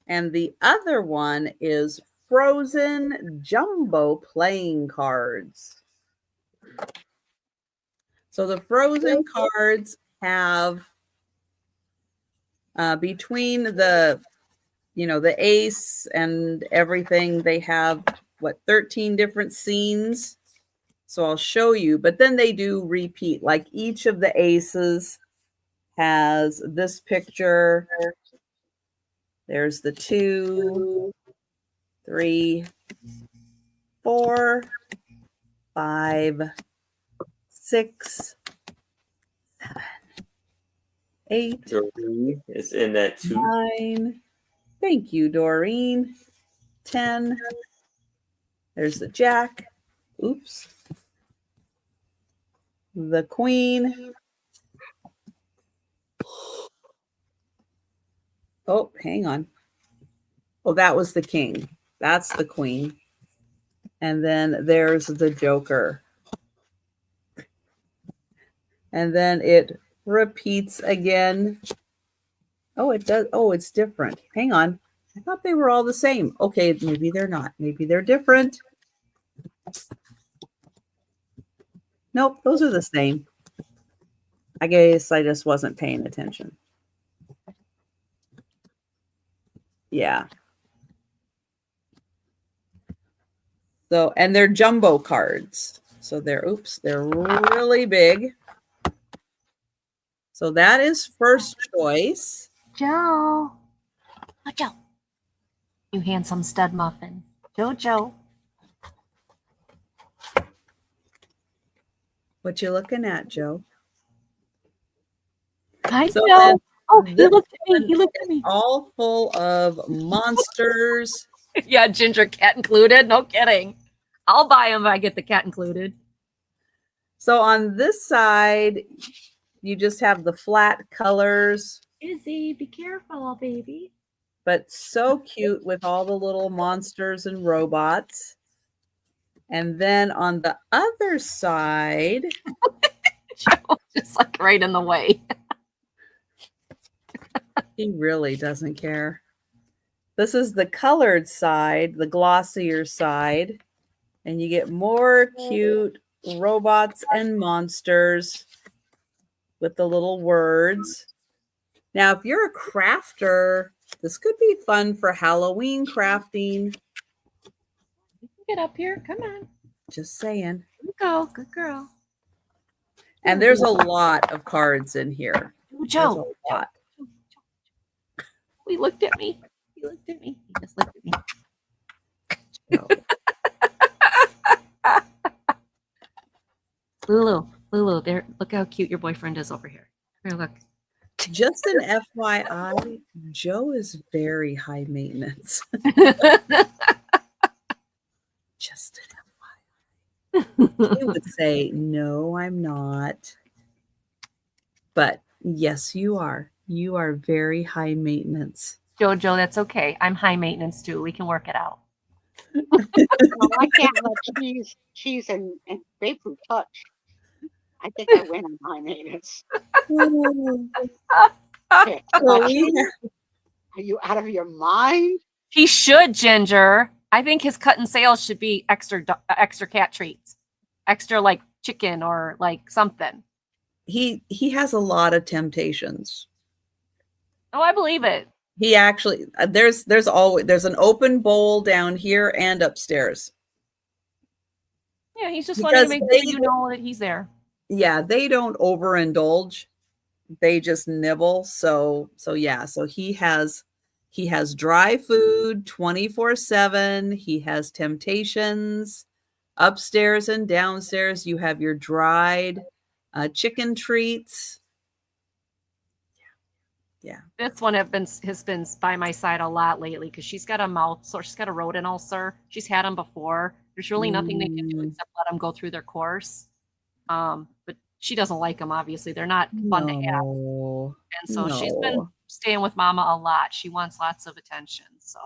And the other one is Frozen jumbo playing cards. So the Frozen cards have between the ace and everything, they have 13 different scenes. So I'll show you, but then they do repeat. Like, each of the aces has this picture. There's the 2, 3, 4, 5, 6, 7, 8. Doreen is in that 2. 9. Thank you, Doreen. 10. There's the jack. Oops. The queen. Oh, hang on. Oh, that was the king. That's the queen. And then there's the joker. And then it repeats again. Oh, it does. Oh, it's different. Hang on. I thought they were all the same. Okay, maybe they're not. Maybe they're different. Nope, those are the same. I guess I just wasn't paying attention. Yeah. So, and they're jumbo cards. So they're really big. So that is first choice. Joe. Oh, Joe. You handsome stud muffin. Jojo. What you looking at, Joe? Hi, So Joe. Oh, he this looked at me. one He looked at me. all full of monsters. Yeah, ginger cat included. No kidding. I'll buy them if I get the cat included. So on this side, you just have the flat colors, Izzy, be careful, baby. but so cute with all the little monsters and robots. And then on the other side, Joe, just like right in the way. he really doesn't care. This is the colored side, the glossier side, and you get more cute robots and monsters with the little words. Now, if you're a crafter, this could be fun for Halloween crafting. Get up here. Come on. Just saying. Good go. Good girl. And there's a lot of cards in here. Joe. There's a lot. He looked at me. He looked at me. He just looked at me. No. Lulu, there. Look how cute your boyfriend is over here. Here, look. Just an FYI, Joe is very high maintenance. Just an FYI. He would say, no, I'm not. But yes, you are. You are very high maintenance. Jojo, that's okay. I'm high maintenance too. We can work it out. Well, I can't let cheese and grapefruit touch. I think I win on high maintenance. Okay, are you out of your mind? He should, Ginger. I think his cut and sales should be extra cat treats, extra like chicken or like something. He has a lot of temptations. Oh, I believe it. He actually there's an open bowl down here and upstairs. Yeah, he's just wanting to make sure you know that he's there. Yeah, they don't overindulge. They just nibble. So yeah, so he has dry food 24/7. He has temptations upstairs and downstairs. You have your dried chicken treats. Yeah. This one has been by my side a lot lately because she's got a mouth sore. She's got a rodent ulcer. She's had them before. There's really nothing they can do except let them go through their course. But she doesn't like them, obviously. They're not fun to have. And so she's been staying with Mama a lot. She wants lots of attention. So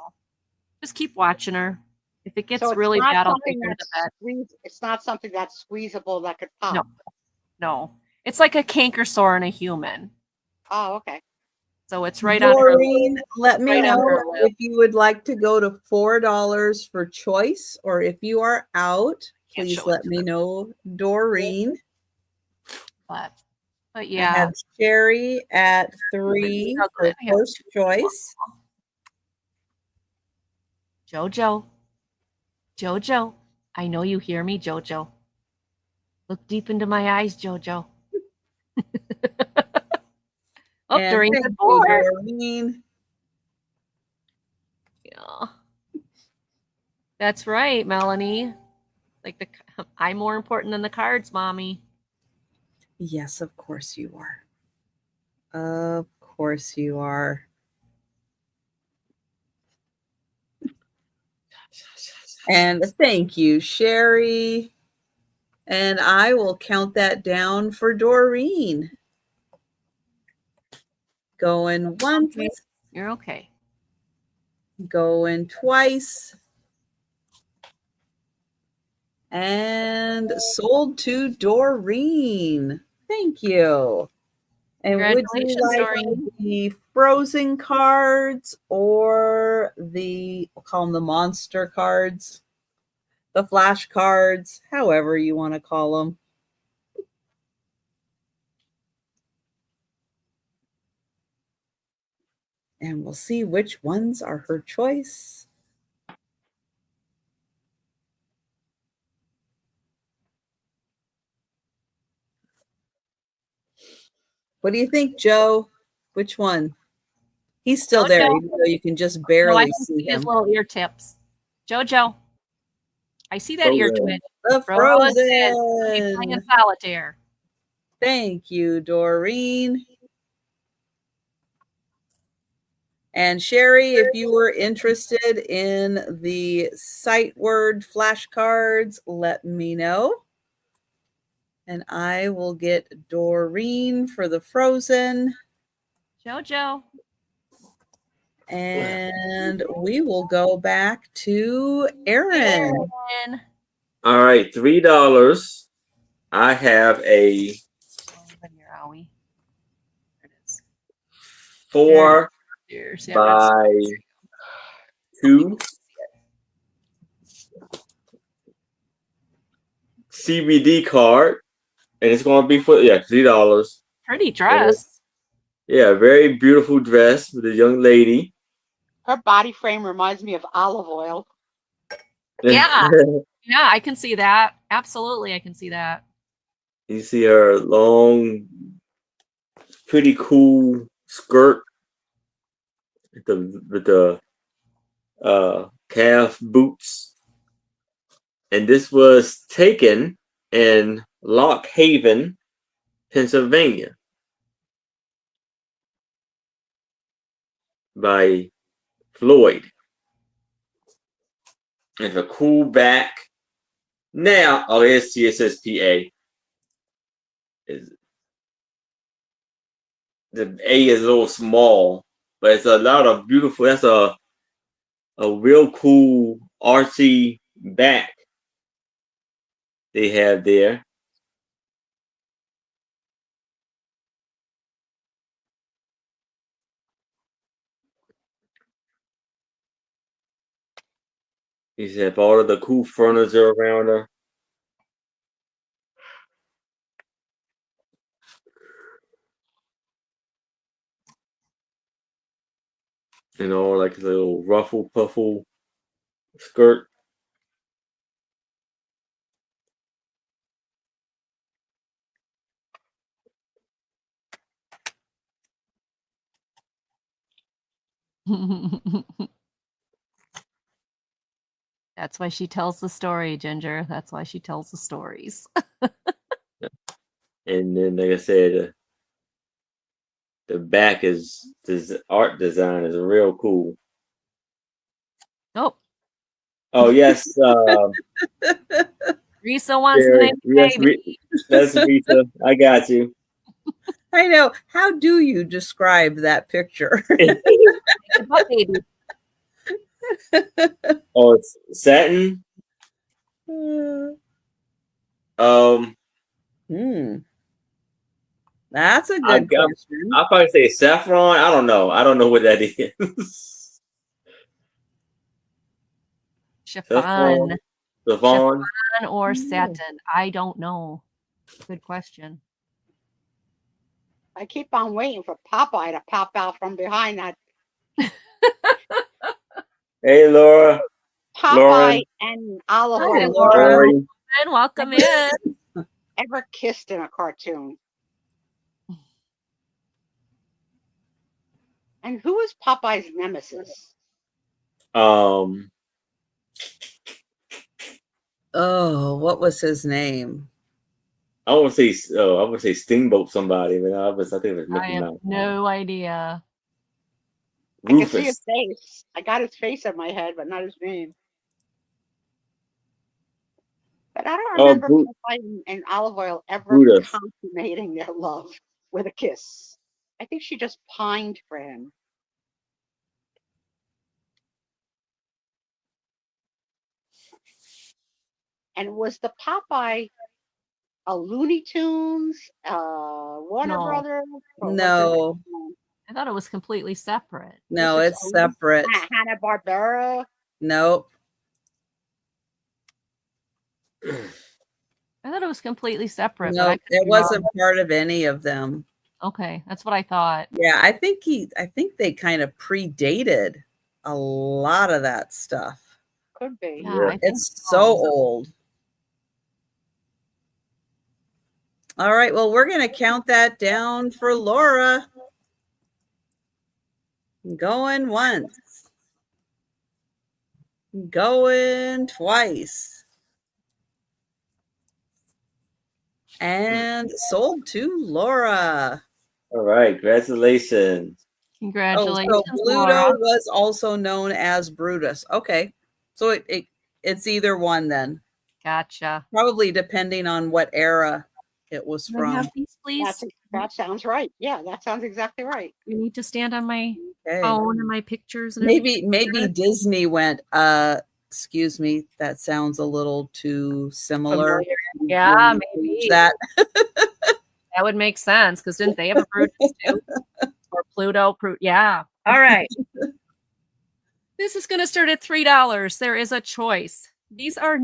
just keep watching her. If it gets really bad, I'll take her to bed. It's not something that's squeezable that could pop. No. It's like a canker sore in a human. Oh, okay. So it's right on her lip. Let me know if you would like to go to $4 for choice, or if you are out, please let me know, Doreen. But yeah. I have Sherry at 3 for first choice. Jojo, I know you hear me, Jojo. Look deep into my eyes, Jojo. Doreen. Yeah. That's right, Melanie. Like I'm more important than the cards, Mommy. Yes, of course you are. Of course you are. And thank you, Sherry. And I will count that down for Doreen. Going once. You're okay. Going twice. And sold to Doreen. Thank you. And would you Congratulations, like Doreen. the Frozen cards or we'll call them the monster cards, the flash cards, however you want to call them? And we'll see which ones are her choice. What do you think, Joe? Which one? He's still there, Jojo. even though you can just No, I barely can see see his him. little ear tips. Jojo, I see that ear Frozen. twitch. The Frozen. She's playing Frozen. solitaire. Thank you, Doreen. And Sherry, if you were interested in the sight word flashcards, let me know. And I will get Doreen for the Frozen. Jojo. And we will go back to Aaron. Aaron. All right, $3. I have a Here, Owie. There it is. 4 Cheers. by 2 CBD card, and it's going to be for $3. Pretty dress. Yeah, very beautiful dress with a young lady. Her body frame reminds me of olive oil. Yeah. Yeah, I can see that. Absolutely, I can see that. You see her long, pretty cool skirt with the calf boots, and this was taken in Lock Haven, Pennsylvania, by Floyd. It's a cool back. Now, oh, it says PA. The A is a little small, but it's a lot of beautiful. That's a real cool artsy back they have there. These have all of the cool furniture around her. And all like a little ruffle puffle skirt. That's why she tells the story, Ginger. That's why she tells the stories. And then, like I said, the back is this art design is real cool. Nope. Oh yes, Risa wants the name yes, baby. that's Rita. I got you. I know. How do you describe that picture? Butt baby. Oh, it's satin. That's a good question. I'll probably say saffron. I don't know. I don't know what that is. Chiffon. Chiffon or satin. I don't know. Good question. I keep on waiting for Popeye to pop out from behind that. Hey, Laura. Popeye Lauren. and olive Hi, oil. Laura. And welcome in. Ever kissed in a cartoon? And who is Popeye's nemesis? Oh, what was his name? I would say Steamboat somebody, but I think it was I Mickey have Mouse. no idea. I can see his face. I got his face in my head, but not his name. But I don't remember Popeye and olive oil ever consummating their love with a kiss. I think she just pined for him. And was the Popeye a Looney Tunes, Warner No. Brothers. or what's the No, next one? I thought it was completely separate. no, This is it's separate. Hanna-Barbera. Nope. I thought it was completely separate, but I No, could it be wrong. wasn't part of any of them. Okay, that's what I thought. Yeah, I think they kind of predated a lot of that stuff. Could be. Yeah, I think It's so old. All right, well, we're going to count that down for Laura. Going once. Going twice. And sold to Laura. All right, congratulations. Congratulations, Oh, so Pluto Laura. was also known as Brutus. Okay, so it's either one then. Gotcha. Probably depending on what era it was Can I from. have these, please? That sounds right. Yeah, that sounds exactly right. You need to stand on my Okay. phone and my pictures and Maybe Disney went, excuse me, that sounds a little too similar. Yeah, maybe. That That would make sense because didn't they have a Brutus too? Or Pluto? Yeah. All right. This is going to start at $3. There is a choice. These are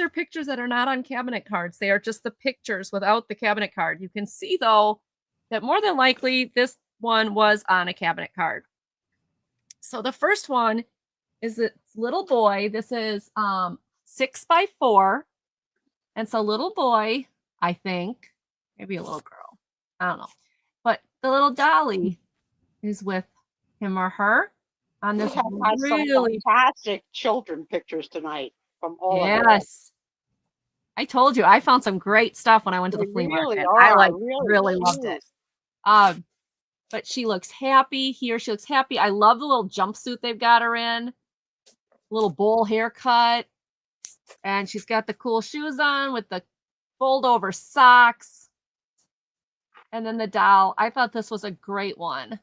pictures that are not on cabinet cards. They are just the pictures without the cabinet card. You can see though that more than likely this one was on a cabinet card. So the first one is this little boy. This is 6x4. And it's a little boy, I think, maybe a little girl. I don't know. But the little dolly is with him or her on this really fantastic children pictures tonight from all of them. Yes. I told you I found some great stuff when I went to the flea market. I really loved it. But she looks happy. He or she looks happy. I love the little jumpsuit they've got her in. Little bowl haircut. And she's got the cool shoes on with the fold over socks. And then the doll. I thought this was a great one.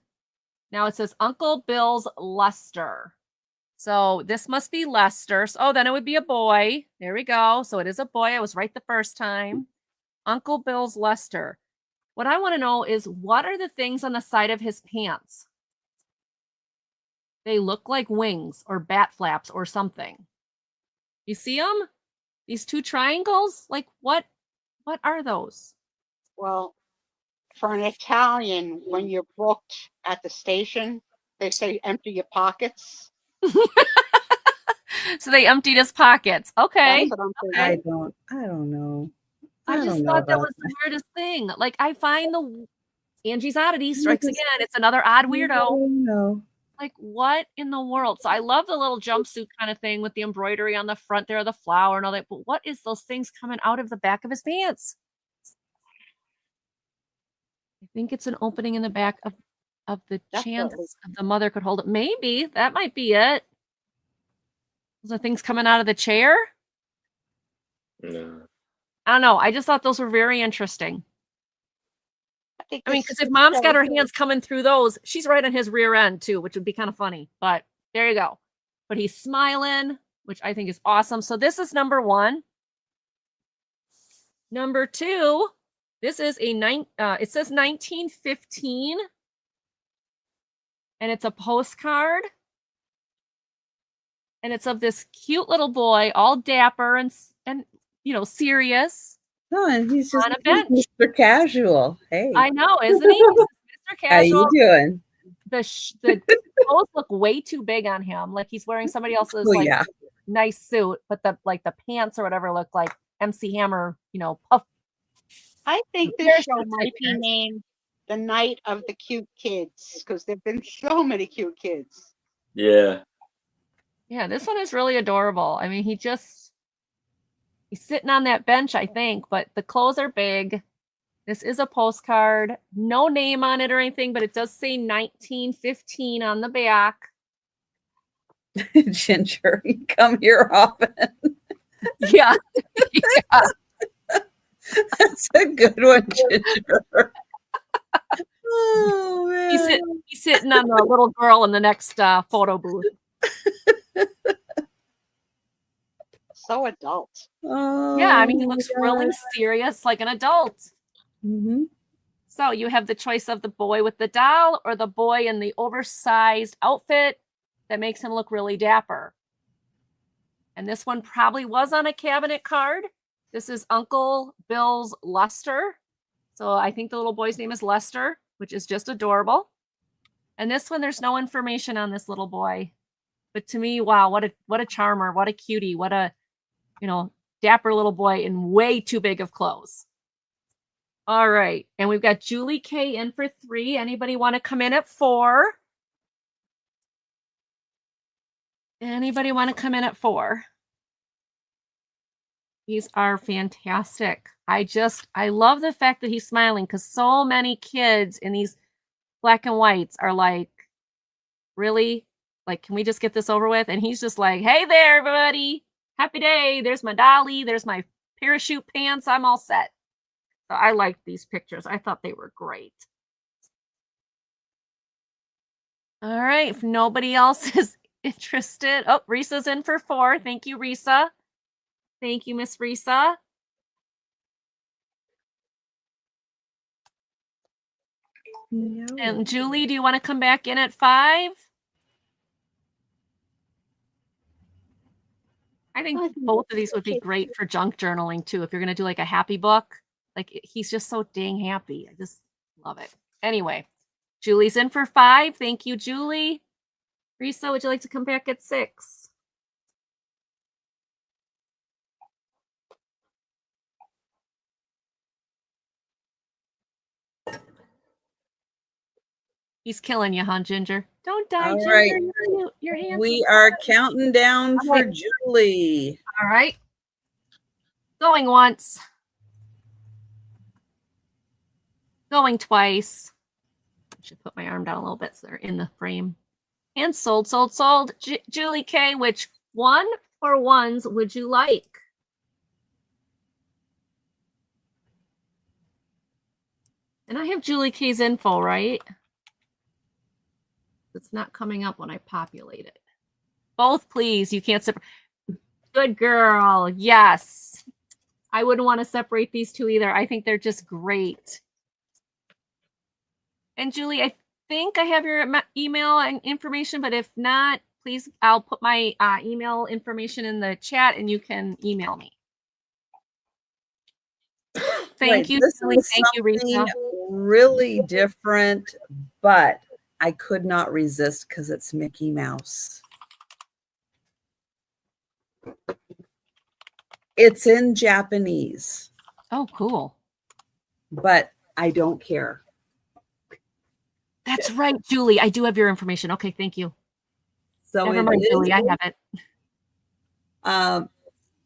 Now it says Uncle Bill's Lester. So this must be Lester. So, then it would be a boy. There we go. So it is a boy. I was right the first time. Uncle Bill's Lester. What I want to know is what are the things on the side of his pants? They look like wings or bat flaps or something. You see them? These two triangles? Like what are those? Well, for an Italian, when you're booked at the station, they say empty your pockets. So they emptied his pockets. Okay. I don't know. I just thought that was the weirdest thing. Like I find the Angie's Oddity strikes again. It's another odd weirdo. No. Like what in the world? So I love the little jumpsuit kind of thing with the embroidery on the front there, the flower and all that. But what is those things coming out of the back of his pants? I think it's an opening in the back of the chance of the mother could hold it. Maybe that might be it. Those are things coming out of the chair. No. I don't know. I just thought those were very interesting. I mean, because if mom's got her hands coming through those, she's right on his rear end too, which would be kind of funny. But there you go. But he's smiling, which I think is awesome. So this is number one. Number two, this is it says 1915. And it's a postcard. And it's of this cute little boy, all dapper and serious. No, and he's just on a bench. Mr. Casual. Hey, I know, isn't he? He's Mr. Casual. How you doing? The clothes look way too big on him. Like he's wearing somebody else's nice suit, but the pants or whatever look like MC Hammer, puff. I think this show might be named The Night of the Cute Kids because there've been so many cute kids. Yeah. Yeah, this one is really adorable. I mean, he's sitting on that bench, I think, but the clothes are big. This is a postcard. No name on it or anything, but it does say 1915 on the back. Ginger, you come here often. Yeah. That's a good one, Ginger. Oh, man. He's sitting on the little girl in the next photo booth. So adult. Oh, Yeah, I mean, he my looks really gosh. serious, like an adult. Mhm. So you have the choice of the boy with the doll or the boy in the oversized outfit that makes him look really dapper. And this one probably was on a cabinet card. This is Uncle Bill's Lester. So I think the little boy's name is Lester, which is just adorable. And this one, there's no information on this little boy. But to me, wow, what a charmer, what a cutie, what a, dapper little boy in way too big of clothes. All right. And we've got Julie K in for 3. Anybody want to come in at 4? Anybody want to come in at 4? These are fantastic. I love the fact that he's smiling because so many kids in these black and whites are like, really? Like, can we just get this over with? And he's just like, hey there, everybody. Happy day. There's my dolly. There's my parachute pants. I'm all set. So I liked these pictures. I thought they were great. All right. If nobody else is interested. Oh, Risa's in for 4. Thank you, Risa. Thank you, Miss Risa. No. And Julie, do you want to come back in at 5? I think both of these would be great for junk journaling too. If you're going to do like a happy book, like he's just so dang happy. I just love it. Anyway, Julie's in for 5. Thank you, Julie. Risa, would you like to come back at 6? He's killing you, huh, Ginger? Don't die, All Ginger. right. You're handsome. We are counting down All for right. Julie. All right. Going once. Going twice. I should put my arm down a little bit so they're in the frame. And sold. Julie K, which one or ones would you like? And I have Julie K's info, right? It's not coming up when I populate it. Both, please. You can't separate. Good girl. Yes. I wouldn't want to separate these two either. I think they're just great. And Julie, I think I have your email and information, but if not, please, I'll put my email information in the chat and you can email me. Thank you, This Julie. is Thank you, Rita. something really different, but I could not resist because it's Mickey Mouse. It's in Japanese. Oh, cool. But I don't care. That's right, Julie. I do have your information. Okay, thank you. So never mind, Julie. I have it.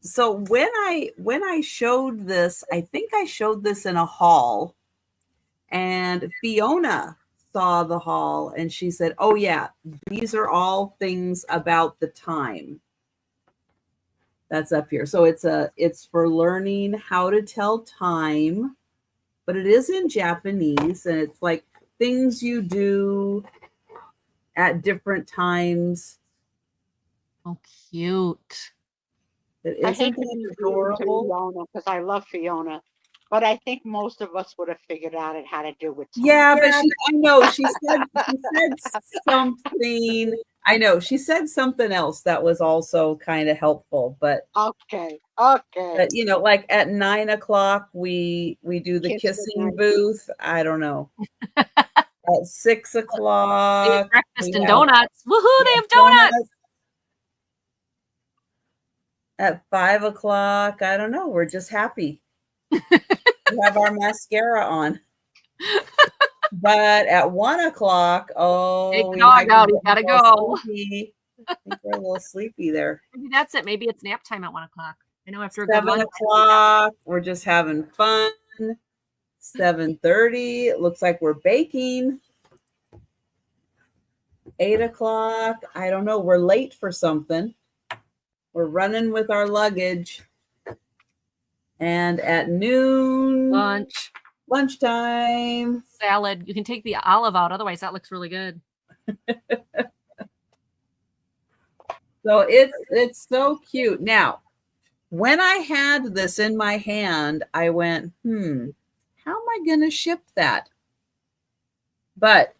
So when I showed this, I think I showed this in a haul, and Fiona saw the haul and she said, "Oh yeah, these are all things about the time." That's up here. So it's for learning how to tell time, but it is in Japanese and it's like things you do at different times. Oh, cute. I hate to be adorable Fiona because I love Fiona, but I think most of us would have figured out how to do it. Yeah, but I know she said something. I know she said something else that was also kind of helpful, but okay. But, like at 9 o'clock, we do the kissing booth. I don't know. At 6 o'clock, breakfast and donuts. Woohoo! They have donuts. At 5 o'clock, I don't know. We're just happy. We have our mascara on. But at 1 o'clock, take the dog out. He's gotta go. Sleepy. I think we're a little sleepy there. Maybe that's it. Maybe it's nap time at 1 o'clock. I know after 7 o'clock, we're just having fun. 7:30, it looks like we're baking. 8 o'clock, I don't know. We're late for something. We're running with our luggage. And at noon, lunchtime. Salad. You can take the olive out. Otherwise, that looks really good. So it's so cute. Now, when I had this in my hand, I went, how am I going to ship that? But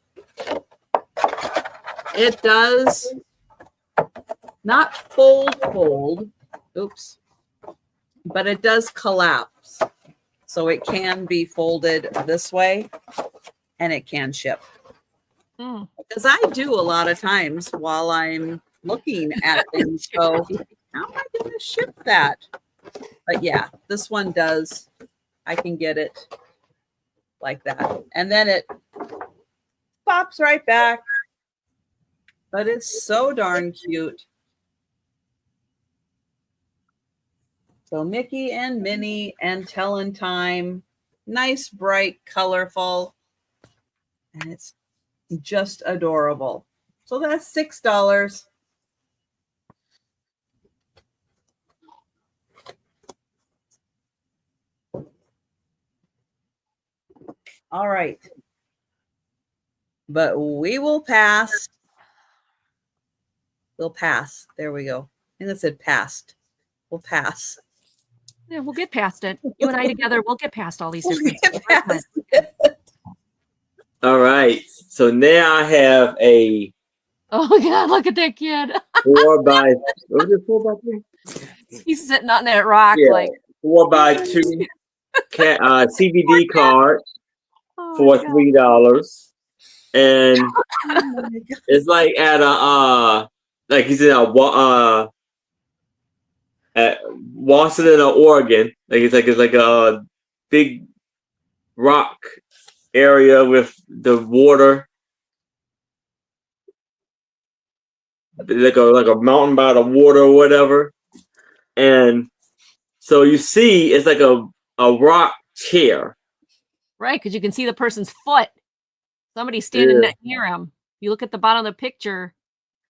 it does not fold, oops, but it does collapse. So it can be folded this way and it can ship. Because I do a lot of times while I'm looking at things, so how am I going to ship that? But yeah, this one does. I can get it like that. And then it pops right back. But it's so darn cute. So Mickey and Minnie and Tellin' Time. Nice, bright, colorful. And it's just adorable. So that's $6. All right. But we will pass. We'll pass. There we go. I think it said passed. We'll pass. Yeah, we'll get past it. You and I together, we'll get past all these We'll different get past it. All right. So now I have a Oh God, look at that kid. 4x. What was it, 4x3? He's sitting on that rock Yeah, like 4x2 CBD card oh for my God. $3, and Oh my God. it's like at a like he's in a at Washington or Oregon. It's like a big rock area with the water, like a mountain by the water or whatever. And so you see, it's like a rock chair. Right, because you can see the person's foot. Somebody's standing near him. You look at the bottom of the picture.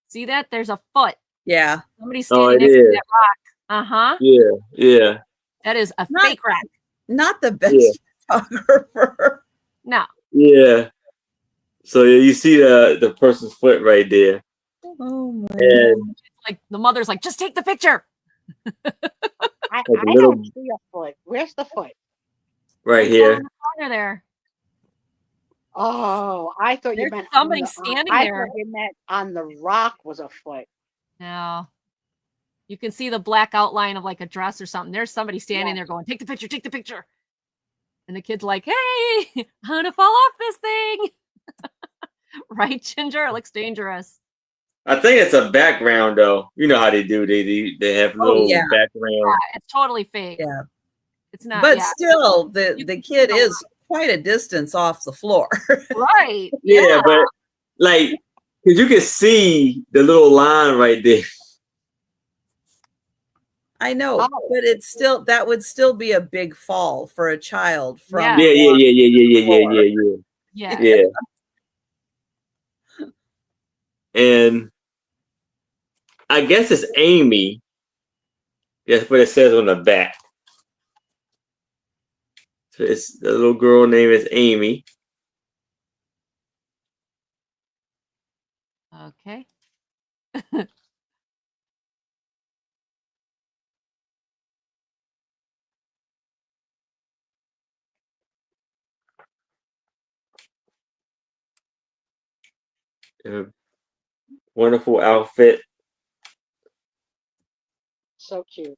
See that? There's a foot. Yeah. Somebody's standing next to that rock. Uh-huh. Yeah, yeah. That is a Not- fake rock. Not the best photographer. No. Yeah. So you see the person's foot right there. Oh my And Like the mother's like, just take the picture. I little- don't see a foot. Where's the foot? right Down here. in the corner there. Oh, I thought you There's meant somebody on the, standing I there. thought you meant on the rock was a foot. No. You can see the black outline of like a dress or something. There's somebody standing there going, take the picture, take the picture. And the kid's like, hey, I'm gonna fall off this thing. Right, Ginger? It looks dangerous. I think it's a background though. You know how they do. They have little yeah. background. Yeah, it's totally fake. Yeah. It's not. But yeah. still, the You can kid see the is quite a distance off the floor. Right. Yeah, but like, cause you can see the little line right there. I know, Oh. but it's still, that would still be a big fall for a child from Yeah. Yeah. Yeah. Yeah. And I guess it's Amy. That's what it says on the back. So it's the little girl name is Amy. Okay. Wonderful outfit. So cute.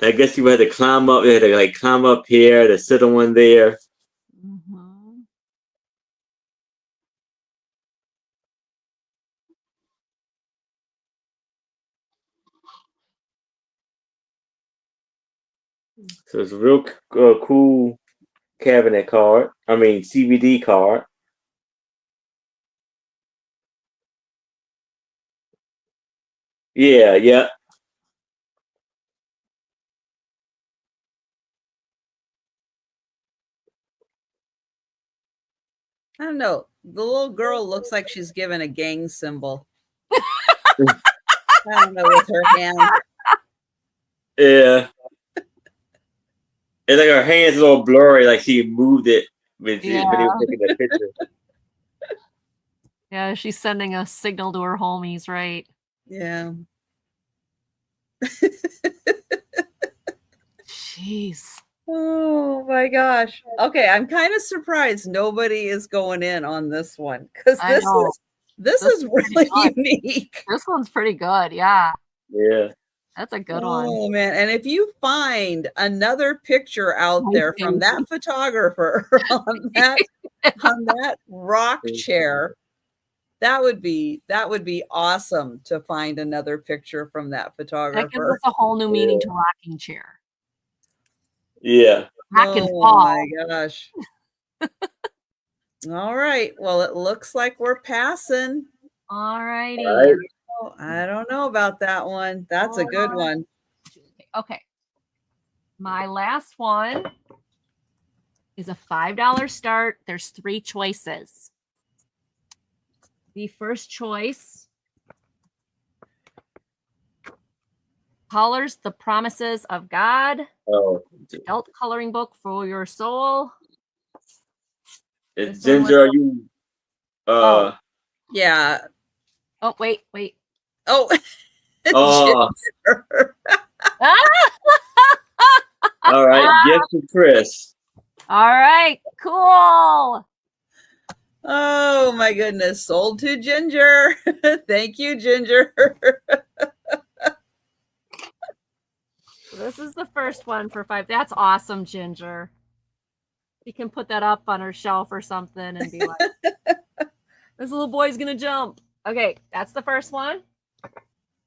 I guess you had to climb up. You had to like climb up here to sit on one there. Mm-hmm. So it's a real cool cabinet card. I mean CBD card. Yeah, yeah. I don't know. The little girl looks like she's given a gang symbol. I don't know, with her hand. Yeah. It's like her hand's a little blurry, like she moved it when he was taking the picture. Yeah, she's sending a signal to her homies, right? Yeah. Jeez. Oh my gosh. Okay, I'm kind of surprised nobody is going in on this one because I know. this This is is pretty really good. unique. This one's pretty good. Yeah, Yeah. that's a good one. Oh man. And if you find another picture out there from that photographer on that rock chair, that would be awesome to find another picture from that That gives photographer. us a whole new meaning to rocking chair. Yeah. Rock and Oh fall. my gosh. All right. Well, it looks like we're passing. All righty. Right. Oh, I don't know about that one. That's a good one. Okay. My last one is a $5 start. There's 3 choices. The first choice, Colors, the Promises of God. Oh, Adult coloring book for your soul. it's This one Ginger. was- Are you? Yeah. Oh, wait. Oh. Oh. All right. Gift to Chris. All right. Cool. Oh my goodness. Sold to Ginger. Thank you, Ginger. This is the first one for 5. That's awesome, Ginger. You can put that up on her shelf or something and be like, this little boy's going to jump. Okay, that's the first one.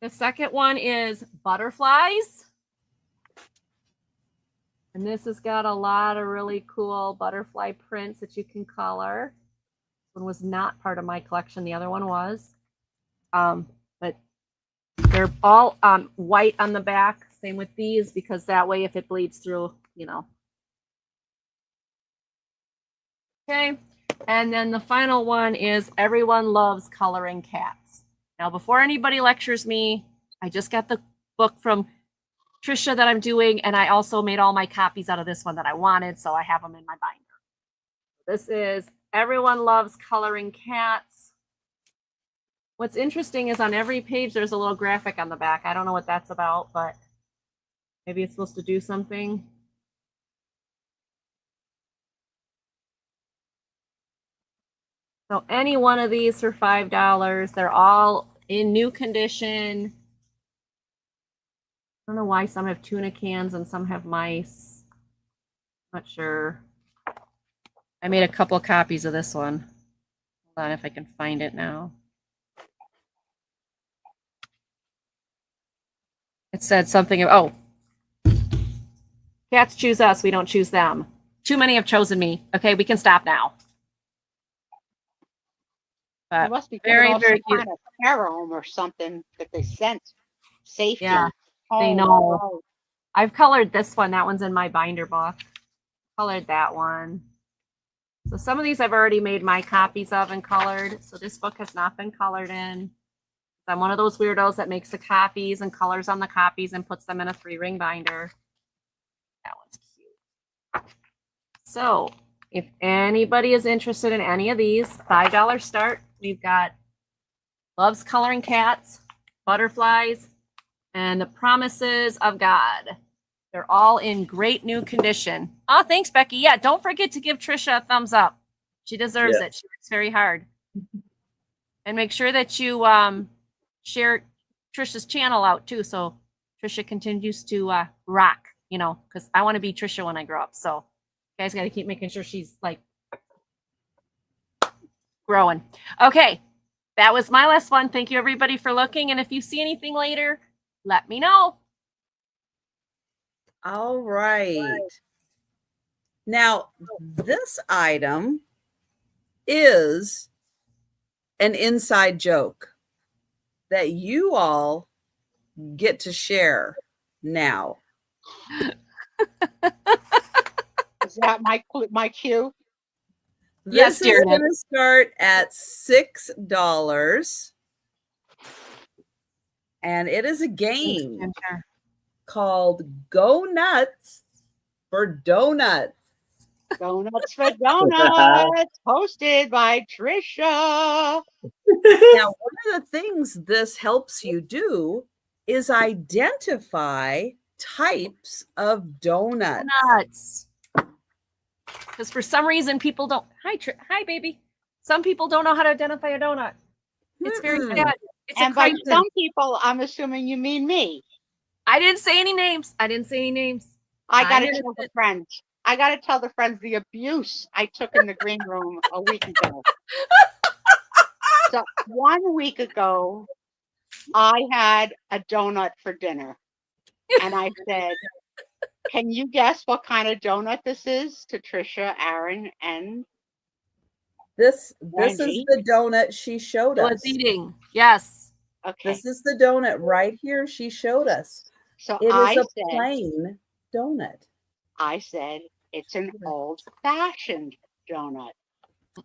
The second one is Butterflies. And this has got a lot of really cool butterfly prints that you can color. This one was not part of my collection. The other one was. But they're all white on the back. Same with these, because that way if it bleeds through, you know. Okay. And then the final one is Everyone Loves Coloring Cats. Now, before anybody lectures me, I just got the book from Trisha that I'm doing, and I also made all my copies out of this one that I wanted, so I have them in my binder. This is Everyone Loves Coloring Cats. What's interesting is on every page there's a little graphic on the back. I don't know what that's about, but maybe it's supposed to do something. So any one of these for $5. They're all in new condition. I don't know why some have tuna cans and some have mice. Not sure. I made a couple of copies of this one. Hold on if I can find it now. It said something of, oh, cats choose us, we don't choose them. Too many have chosen me. Okay, we can stop now. They But must be very, very, very some cute. kind of pheromone or something that they sense safety. Yeah, they know. no. I've colored this one. That one's in my binder book. Colored that one. So some of these I've already made my copies of and colored. So this book has not been colored in. I'm one of those weirdos that makes the copies and colors on the copies and puts them in a 3-ring binder. That one's cute. So if anybody is interested in any of these, $5 start. We've got Loves Coloring Cats, Butterflies, and The Promises of God. They're all in great new condition. Oh, thanks, Becky. Yeah, don't forget to give Trisha a thumbs up. She deserves it. She works very hard. And make sure that you share Trisha's channel out too, so Trisha continues to rock, you know, because I want to be Trisha when I grow up. So you guys got to keep making sure she's like growing. Okay, that was my last one. Thank you everybody for looking. And if you see anything later, let me know. All right. Now, this item is an inside joke that you all get to share now. Is that my cue? Yes, This dear. is going to start at $6. And it is a game called Go Nuts for Donuts. Donuts for Donuts, hosted by Trisha. Now, one of the things this helps you do is identify types of donuts. Nuts. Because for some reason people don't. Hi, baby. Some people don't know how to identify a donut. It's very Mm-mm. sad. It's And a by crisis. some people, I'm assuming you mean me. I didn't say any names. I I'm gotta innocent. tell the friends. I gotta tell the friends the abuse I took in the green room a week ago. So 1 week ago, I had a donut for dinner, and I said, "Can you guess what kind of donut this is?" To Trisha, Aaron, and This is Angie. the donut she showed Was us. eating. Yes. Okay, This is the donut right here she showed us. so It is I a said, plain donut. it's an old-fashioned donut.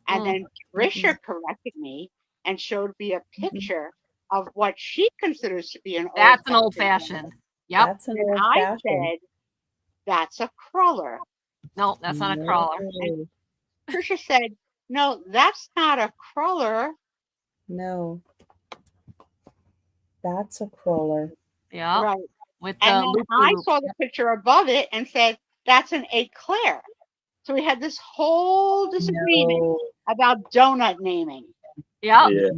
And then Trisha corrected me and showed me a picture of what she considers to be an That's an old-fashioned old-fashioned. donut. Yep. That's an And old I fashioned. said, "That's a cruller." No, that's not a crawler. No, Trisha said, "No, that's not a cruller." no, that's a crawler. Yeah. Right. With And the then loop. I saw the picture above it and said, "That's an eclair." So we had this whole disagreement No. about donut naming. Yeah. Yeah.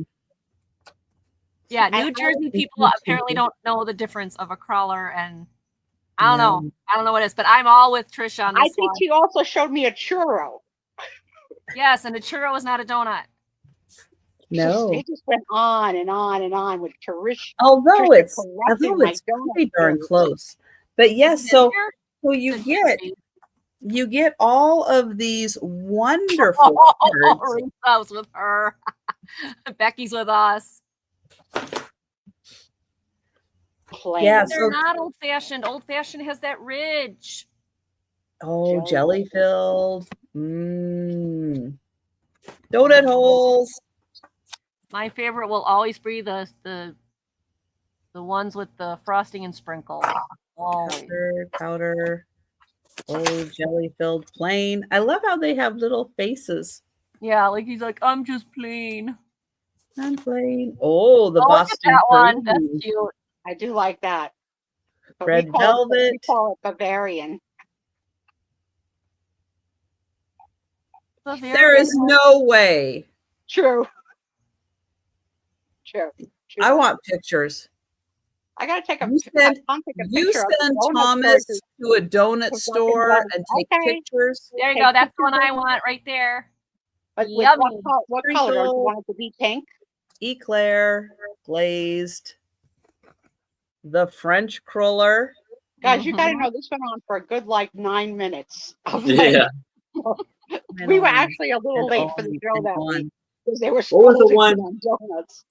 Yeah. And New I- Jersey people apparently don't know the difference of a crawler and I don't No. know. I don't know what it is, but I'm all with Trisha on I this think one. she also showed me a churro. Yes, and a churro is not a donut. No. It just went on and on and on with Trisha. Although Trisha it's correcting my donut pretty darn theory. close. But yes, Is it so here? so you get all of these wonderful Oh, cards. Rico's with her. Becky's with us. Plain. Yeah, They're so not old fashioned. Old fashioned has that ridge. oh, Jelly. jelly filled. Donut holes. My favorite will always be the ones with the frosting and sprinkles. Always. Powder. Oh, jelly filled plain. I love how they have little faces. Yeah, like he's like, I'm just plain. I'm plain. Oh, the Oh, look at Boston that one. That's cream. cute. I do like that. But Red we velvet. call it Bavarian. There is no way. True. I want pictures. I gotta take a You send Thomas to a donut store and take pictures. There you go. That's the one I want right there. But Yummy. what color? Do you want it to be pink? Eclair, glazed, the French cruller. Guys, you gotta know this went on for a good 9 minutes. Yeah. We were actually a little late for the show that week because they were What was the one? on donuts.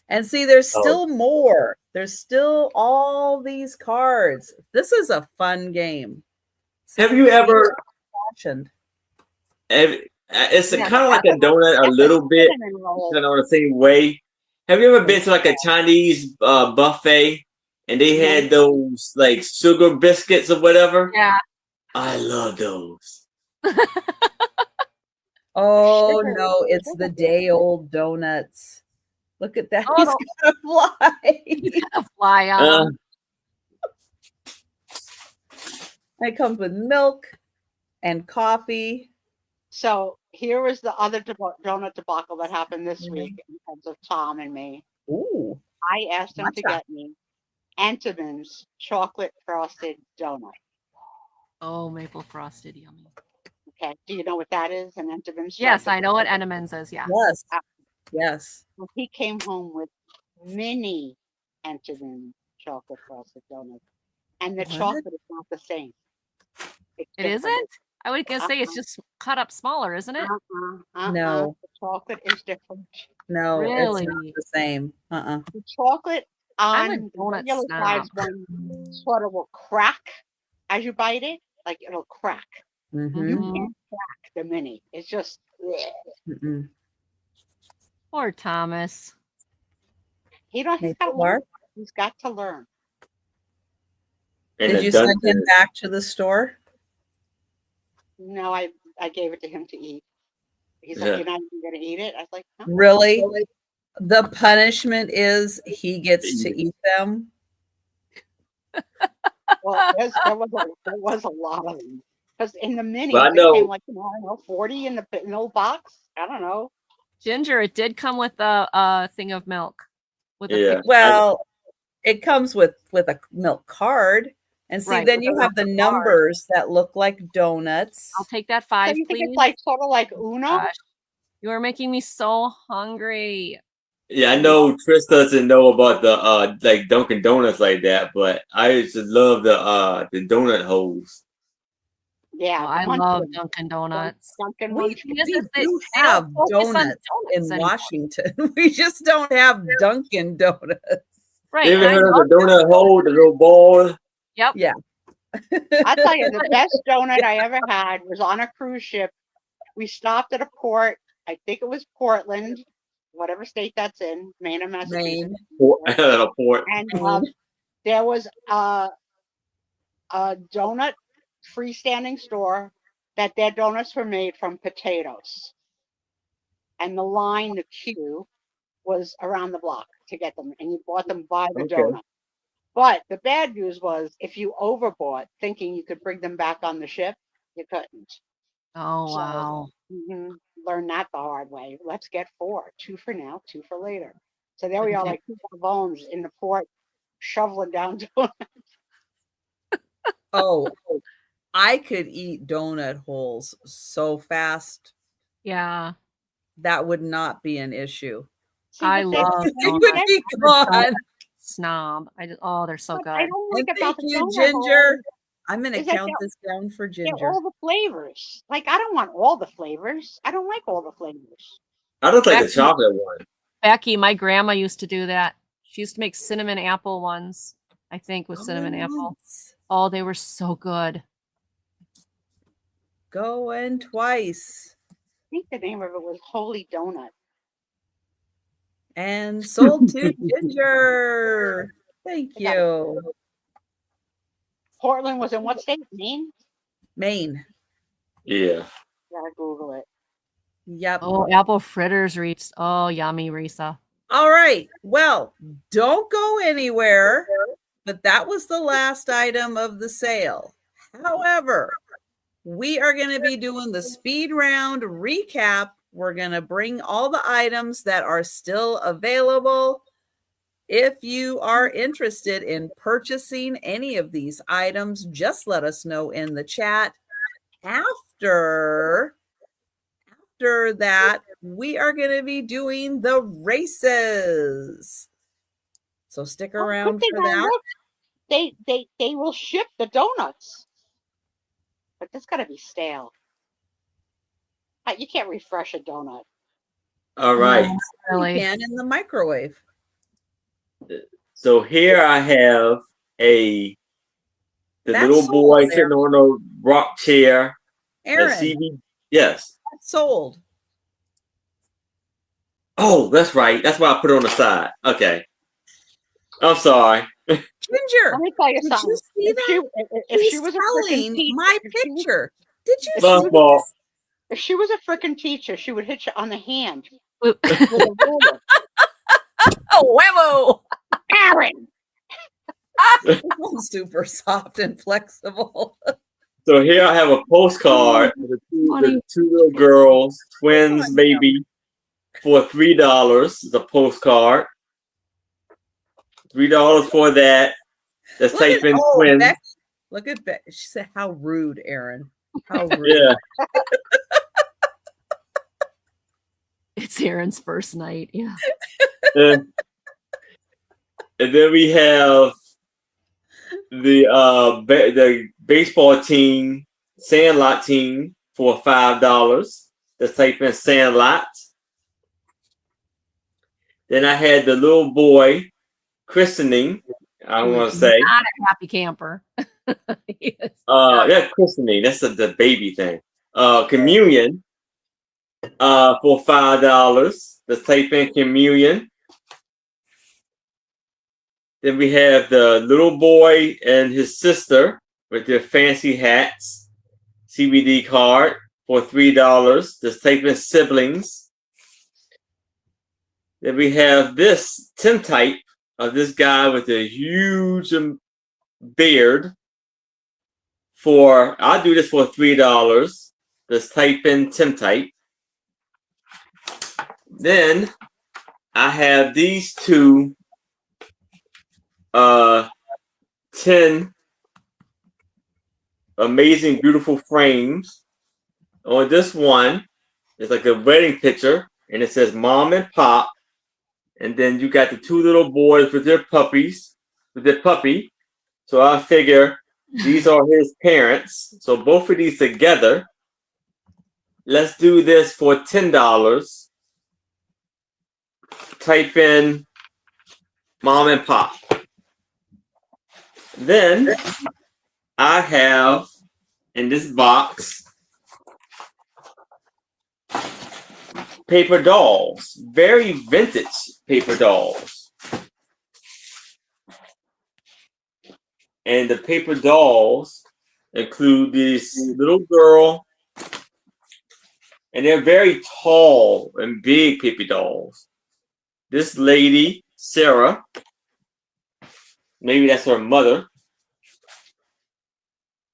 And see, there's still more. There's still all these cards. This is a fun game. Have you ever? Fashioned. It's kind of like a donut, a little bit, kind of the same way. Have you ever been to a Chinese buffet and they had those sugar biscuits or whatever? Yeah. I love those. Oh no, it's the day-old donuts. Look at that. He's got a fly. He's got a fly on. It comes with milk and coffee. So here was the other donut debacle that happened this week in terms of Tom and me. Ooh. I asked him to get me Entenmann's chocolate frosted donut. Oh, maple frosted, yummy. Okay. Do you know what that is? An Entenmann's? Yes, I know what Entenmann's is. Yeah. Yes. Yes. Well, he came home with mini Entenmann chocolate frosted donuts, and the chocolate is not the same. It isn't? I would say it's just cut up smaller, isn't it? No. The chocolate is different. No, Really? it's not the same. The chocolate I'm a on the donut regular snob. size one sort of will crack as you bite it. Like it'll crack. Mm-hmm. You can't crack the mini. It's just. Mm-mm. Poor Thomas. He's got to learn. He's got to learn. Did you send him back to the store? No, I gave it to him to eat. He's like, Yeah. you're not even gonna eat it. I was like, no. Really? The punishment is he gets to eat them. Well, there was a lot of them because in the mini But I it know. came like, I don't know, 40 in the little box. I don't know. Ginger, it did come with a thing of milk. With a Yeah. picture. Well, it comes with a milk card. And see, Right, then with you a have the card. numbers that look like donuts. I'll take that So 5, you think please. it's like sort of like Uno? Gosh, you are making me so hungry. Yeah, I know Trish doesn't know about the like Dunkin' Donuts like that, but I used to love the donut holes. Yeah, Oh, I munch love them. Dunkin' Donuts. Dunkin' We, munch. Thing is, we they do don't have focus on donuts in donuts anymore. Washington. We just don't have Dunkin' Donuts. Right. You ever and I heard love of the donut hole, the little ball? Yep. Yeah. I tell you, the best donut I ever had was on a cruise ship. We stopped at a port. I think it was Portland, whatever state that's in, Maine or Massachusetts. Maine. A port. And there was a donut freestanding store that their donuts were made from potatoes. And the line, the queue, was around the block to get them. And you bought them by the Okay. donut. But the bad news was if you overbought thinking you could bring them back on the ship, you couldn't. Oh, So, wow. learn that the hard way. Let's get 4, 2 for now, 2 for later. So there we are, like 2 bones in the port, shoveling down donuts. Oh, I could eat donut holes so fast. Yeah. That would not be an issue. See, I but they- love It would donuts. be I'm a gone. snob. They're so what I good. don't And like about thank the you, donut Ginger. hole I'm going to is that count this down for they're Ginger. all the flavors. Like, I don't want all the flavors. I don't like all the flavors. I just like the Becky- chocolate one. Becky, my grandma used to do that. She used to make cinnamon apple ones, I think, with cinnamon apple. Once, Oh, they were so good. going twice. I think the name of it was Holy Donut. And sold to Ginger. Thank I got it. you. Portland was in what state? Maine? Maine. Yeah. Gotta Google it. Yep. Oh, apple fritters, Reese. Oh, yummy, Risa. All right. Well, don't go anywhere. But that was the last item of the sale. However, we are going to be doing the speed round recap. We're going to bring all the items that are still available. If you are interested in purchasing any of these items, just let us know in the chat. After that, we are going to be doing the races. So stick around for that. They will ship the donuts, but that's got to be stale. You can't refresh a donut. All right. You Really? can in the microwave. So here I have the That's little sold, boy Aaron. sitting on a rock chair. Aaron, Yes. that's sold. Oh, that's right. That's why I put it on the side. Okay. I'm sorry. Ginger, Let me tell you did something. you see that? If He's she was a frickin' selling teacher, my if she was- picture. Did you My see fault. if she was a frickin' teacher, she would hit you on the hand Oh, with a ruler. whammo! Aaron! I'm super soft and flexible? So here I have a postcard with the two little girls, twins, maybe, for $3. It's a postcard. $3 for that. Let's type in twins. Becky, look at Becky. She said, "How rude, Aaron. How rude." Yeah. It's Aaron's first night. Yeah. And then we have the baseball team, Sandlot team, for $5. Let's type in Sandlot. Then I had the little boy christening. I want to say Not a happy camper. Yes. that's christening. That's the baby thing. Communion. For $5. Let's type in communion. Then we have the little boy and his sister with their fancy hats. CBD card for $3. Just type in siblings. Then we have this tintype of this guy with a huge beard. I'll do this for $3. Just type in tintype. Then I have these two 10 amazing, beautiful frames. On this one, it's like a wedding picture, and it says mom and pop. And then you got the two little boys with their puppies, with their puppy. So I figure these are his parents. So both of these together. Let's do this for $10. Type in mom and pop. Then I have in this box paper dolls, very vintage paper dolls. And the paper dolls include this little girl, and they're very tall and big paper dolls. This lady, Sarah, maybe that's her mother,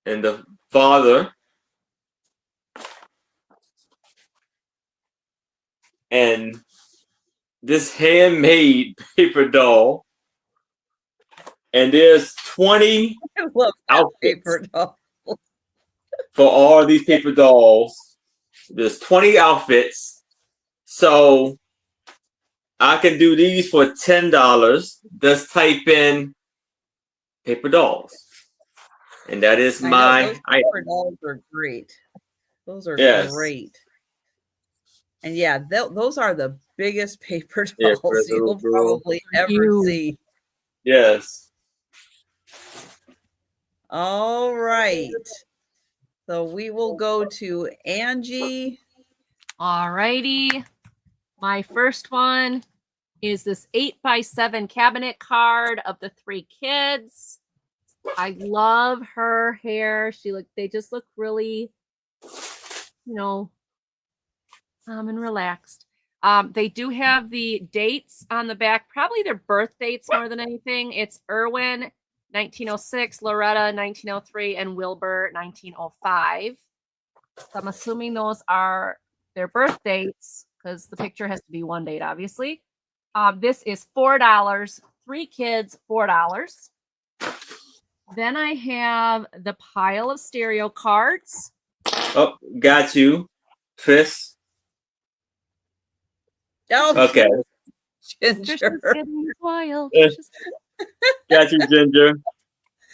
and the father, and this handmade paper doll. And there's 20 I love that outfits paper doll. for all these paper dolls. There's 20 outfits. So I can do these for $10. Just type in paper dolls. And that is my those item. paper dolls are great. Those are Yes. great. And yeah, those are the biggest paper Yeah, dolls for a you'll little girl. probably ever Huge. see. Yes. All right. So we will go to Angie. All righty. My first one is this 8x7 cabinet card of the 3 kids. I love her hair. They just look really, and relaxed. They do have the dates on the back, probably their birth dates more than anything. It's Irwin, 1906, Loretta, 1903, and Wilbur, 1905. So I'm assuming those are their birth dates because the picture has to be one date, obviously. This is $4. 3 kids, $4. Then I have the pile of stereo cards. Oh, got you, Chris. Oh, Okay. Ginger. Trisha's getting wild. Got you, Ginger.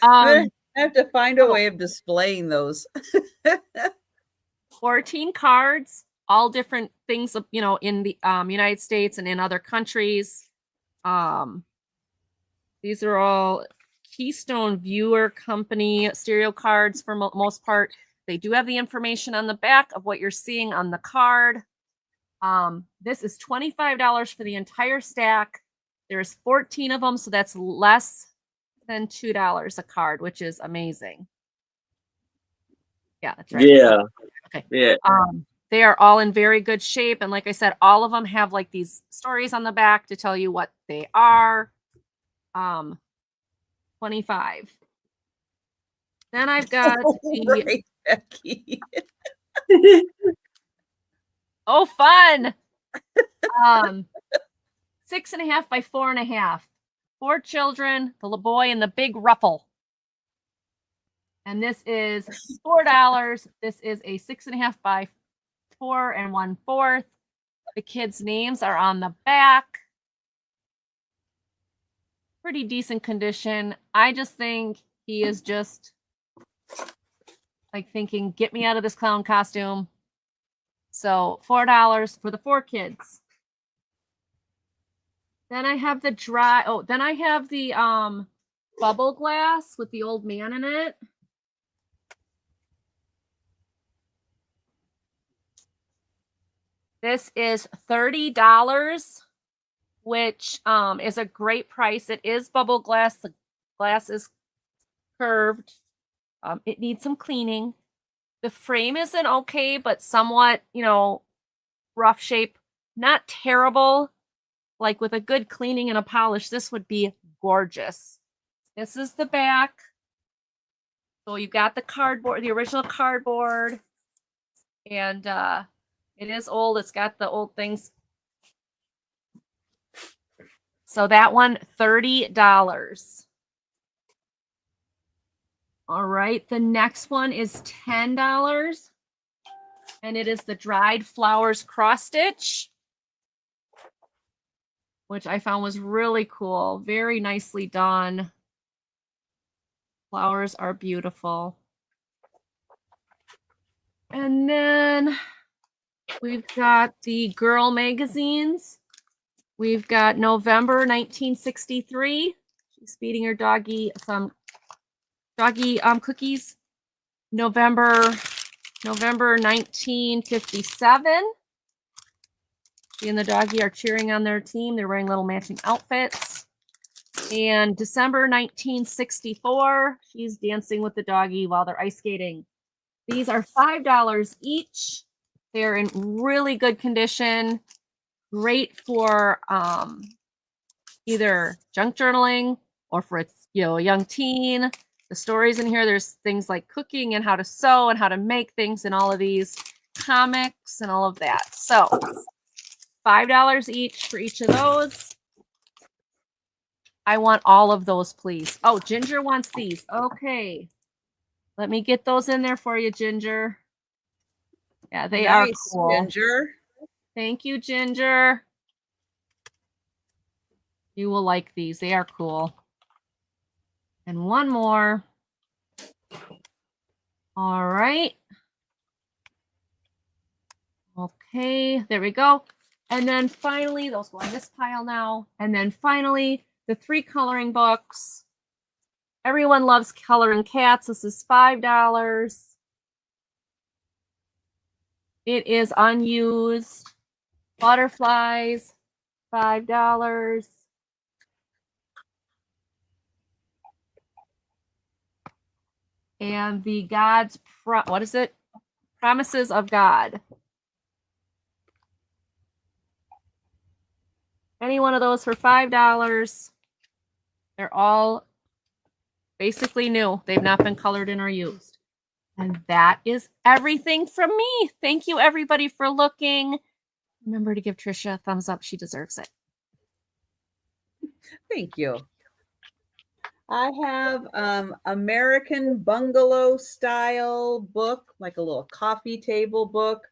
I have to find a way of displaying those. 14 cards, all different things, in the United States and in other countries. These are all Keystone Viewer Company stereo cards for most part. They do have the information on the back of what you're seeing on the card. This is $25 for the entire stack. There's 14 of them, so that's less than $2 a card, which is amazing. Yeah, that's right. Yeah. Okay. Yeah. They are all in very good shape, and like I said, all of them have like these stories on the back to tell you what they are. 25. Then I've got Right, Becky. Oh, fun. 6.5 by 4.5. 4 children, the little boy and the big ruffle. And this is $4. This is a 6.5 by 4 1/4. The kids' names are on the back. Pretty decent condition. I just think he is just like thinking, get me out of this clown costume. So $4 for the 4 kids. Then I have the bubble glass with the old man in it. This is $30, which is a great price. It is bubble glass. The glass is curved. It needs some cleaning. The frame isn't okay, but somewhat, you know, rough shape. Not terrible. Like with a good cleaning and a polish, this would be gorgeous. This is the back. So you got the cardboard, the original cardboard. And it is old. It's got the old things. So that one, $30. All right. The next one is $10. And it is the dried flowers cross stitch, which I found was really cool. Very nicely done. Flowers are beautiful. And then we've got the girl magazines. We've got November 1963. She's feeding her doggy some doggy cookies. November 1957. She and the doggy are cheering on their team. They're wearing little matching outfits. And December 1964, she's dancing with the doggy while they're ice skating. These are $5 each. They're in really good condition. Great for either junk journaling or for a young teen. The stories in here, there's things like cooking and how to sew and how to make things and all of these comics and all of that. So $5 each for each of those. I want all of those, please. Oh, Ginger wants these. Okay. Let me get those in there for you, Ginger. Yeah, they are cool. Ginger. Thank you, Ginger. You will like these. They are cool. And one more. All right. Okay, there we go. And then finally, those go in this pile now. And then finally, the 3 coloring books. Everyone loves coloring cats. This is $5. It is unused. Butterflies, $5. And the Promises of God. Any one of those for $5. They're all basically new. They've not been colored in or used. And that is everything from me. Thank you, everybody, for looking. Remember to give Trisha a thumbs up. She deserves it. Thank you. I have American bungalow style book, like a little coffee table book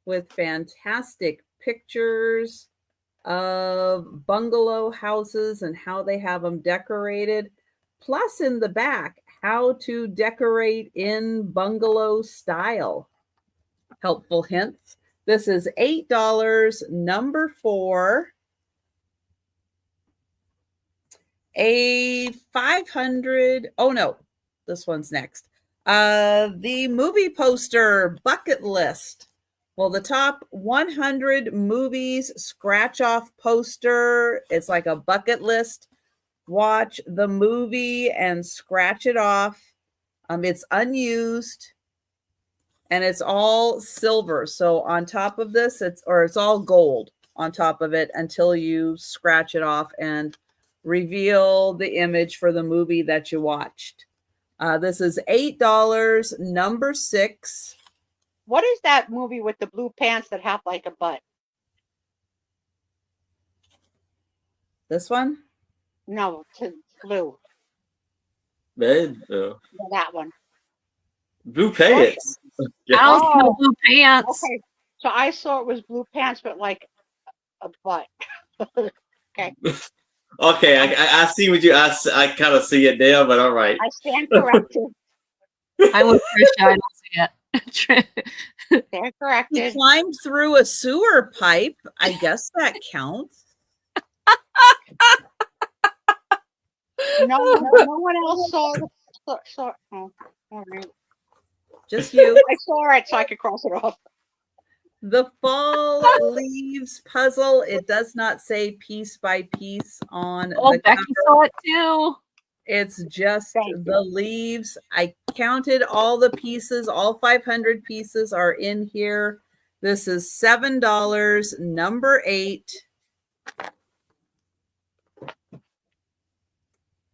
with fantastic pictures of bungalow houses and how they have them decorated. Plus in the back, how to decorate in bungalow style. Helpful hints. This is $8, number 4. A 500. Oh no, this one's next. The movie poster bucket list. Well, the top 100 movies scratch off poster. It's like a bucket list. Watch the movie and scratch it off. It's unused and it's all silver. So on top of this, it's all gold on top of it until you scratch it off and reveal the image for the movie that you watched. This is $8, number 6. What is that movie with the blue pants that have like a butt? This one? No, it's blue. That That one. blue pants. I don't see no Oh, blue pants. Okay, so I saw it was blue pants, but like a butt. Okay, Okay, I see what you. I kind of see it there, but all right. I stand corrected. I'm with Trisha. I don't see it. Stand He corrected. climbed through a sewer pipe. I guess that counts. No one else saw it. Oh, all right. Just you. I saw it, so I could cross it off. The fall leaves puzzle. It does not say piece by piece on Oh, the Becky cover. saw it too. It's just Thank you. the leaves. I counted all the pieces. All 500 pieces are in here. This is $7, number 8.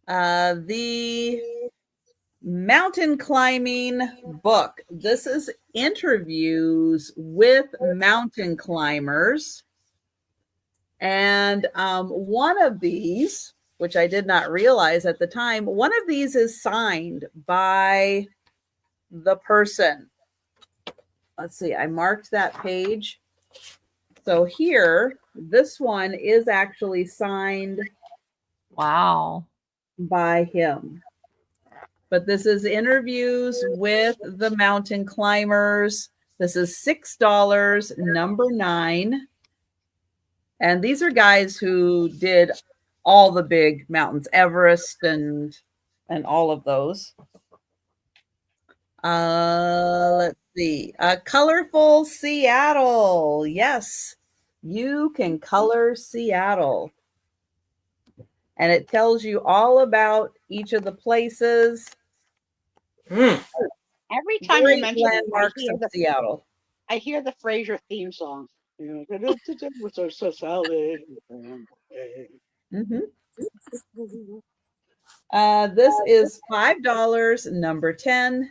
The mountain climbing book. This is interviews with mountain climbers. And one of these, which I did not realize at the time, one of these is signed by the person. Let's see, I marked that page. So here, this one is actually signed Wow. by him. But this is interviews with the mountain climbers. This is $6, number 9. And these are guys who did all the big mountains, Everest and all of those. Let's see. Colorful Seattle. Yes, you can color Seattle. And it tells you all about each of the places. Every time you Great mention it, landmarks of Seattle. I hear the Frasier theme song. So solid. Mm-hmm. This is $5, number 10.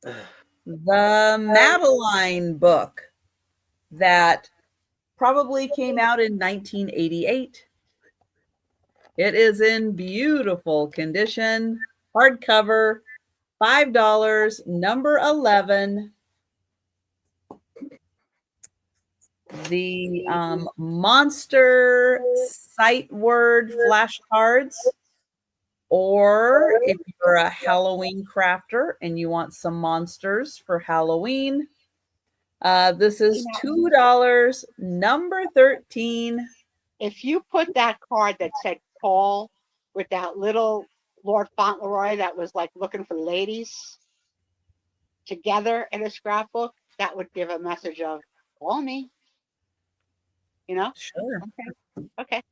The Madeline book that probably came out in 1988. It is in beautiful condition, hardcover, $5, number 11. The monster sight word flashcards, or if you're a Halloween crafter and you want some monsters for Halloween, this is $2, number 13. If you put that card that said call with that little Lord Fauntleroy that was like looking for ladies together in a scrapbook, that would give a message of call me. You know? Sure. Okay.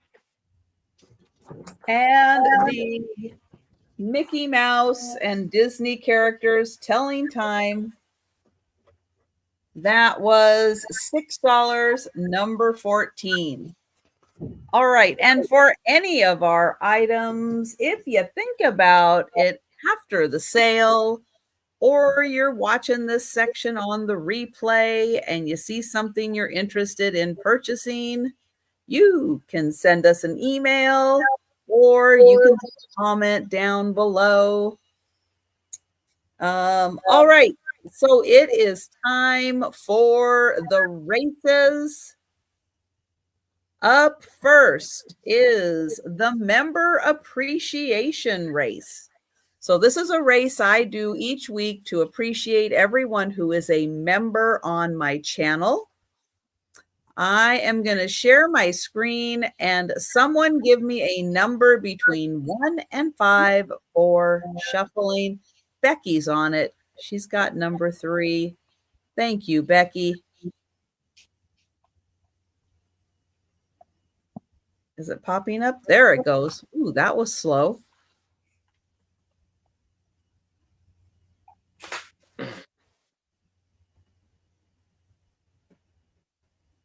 And the Mickey Mouse and Disney characters telling time. That was $6, number 14. All right. And for any of our items, if you think about it after the sale, or you're watching this section on the replay and you see something you're interested in purchasing, you can send us an email or you can comment down below. All right. So it is time for the races. Up first is the member appreciation race. So this is a race I do each week to appreciate everyone who is a member on my channel. I am going to share my screen and someone give me a number between 1 and 5 for shuffling. Becky's on it. She's got number 3. Thank you, Becky. Is it popping up? There it goes. Ooh, that was slow.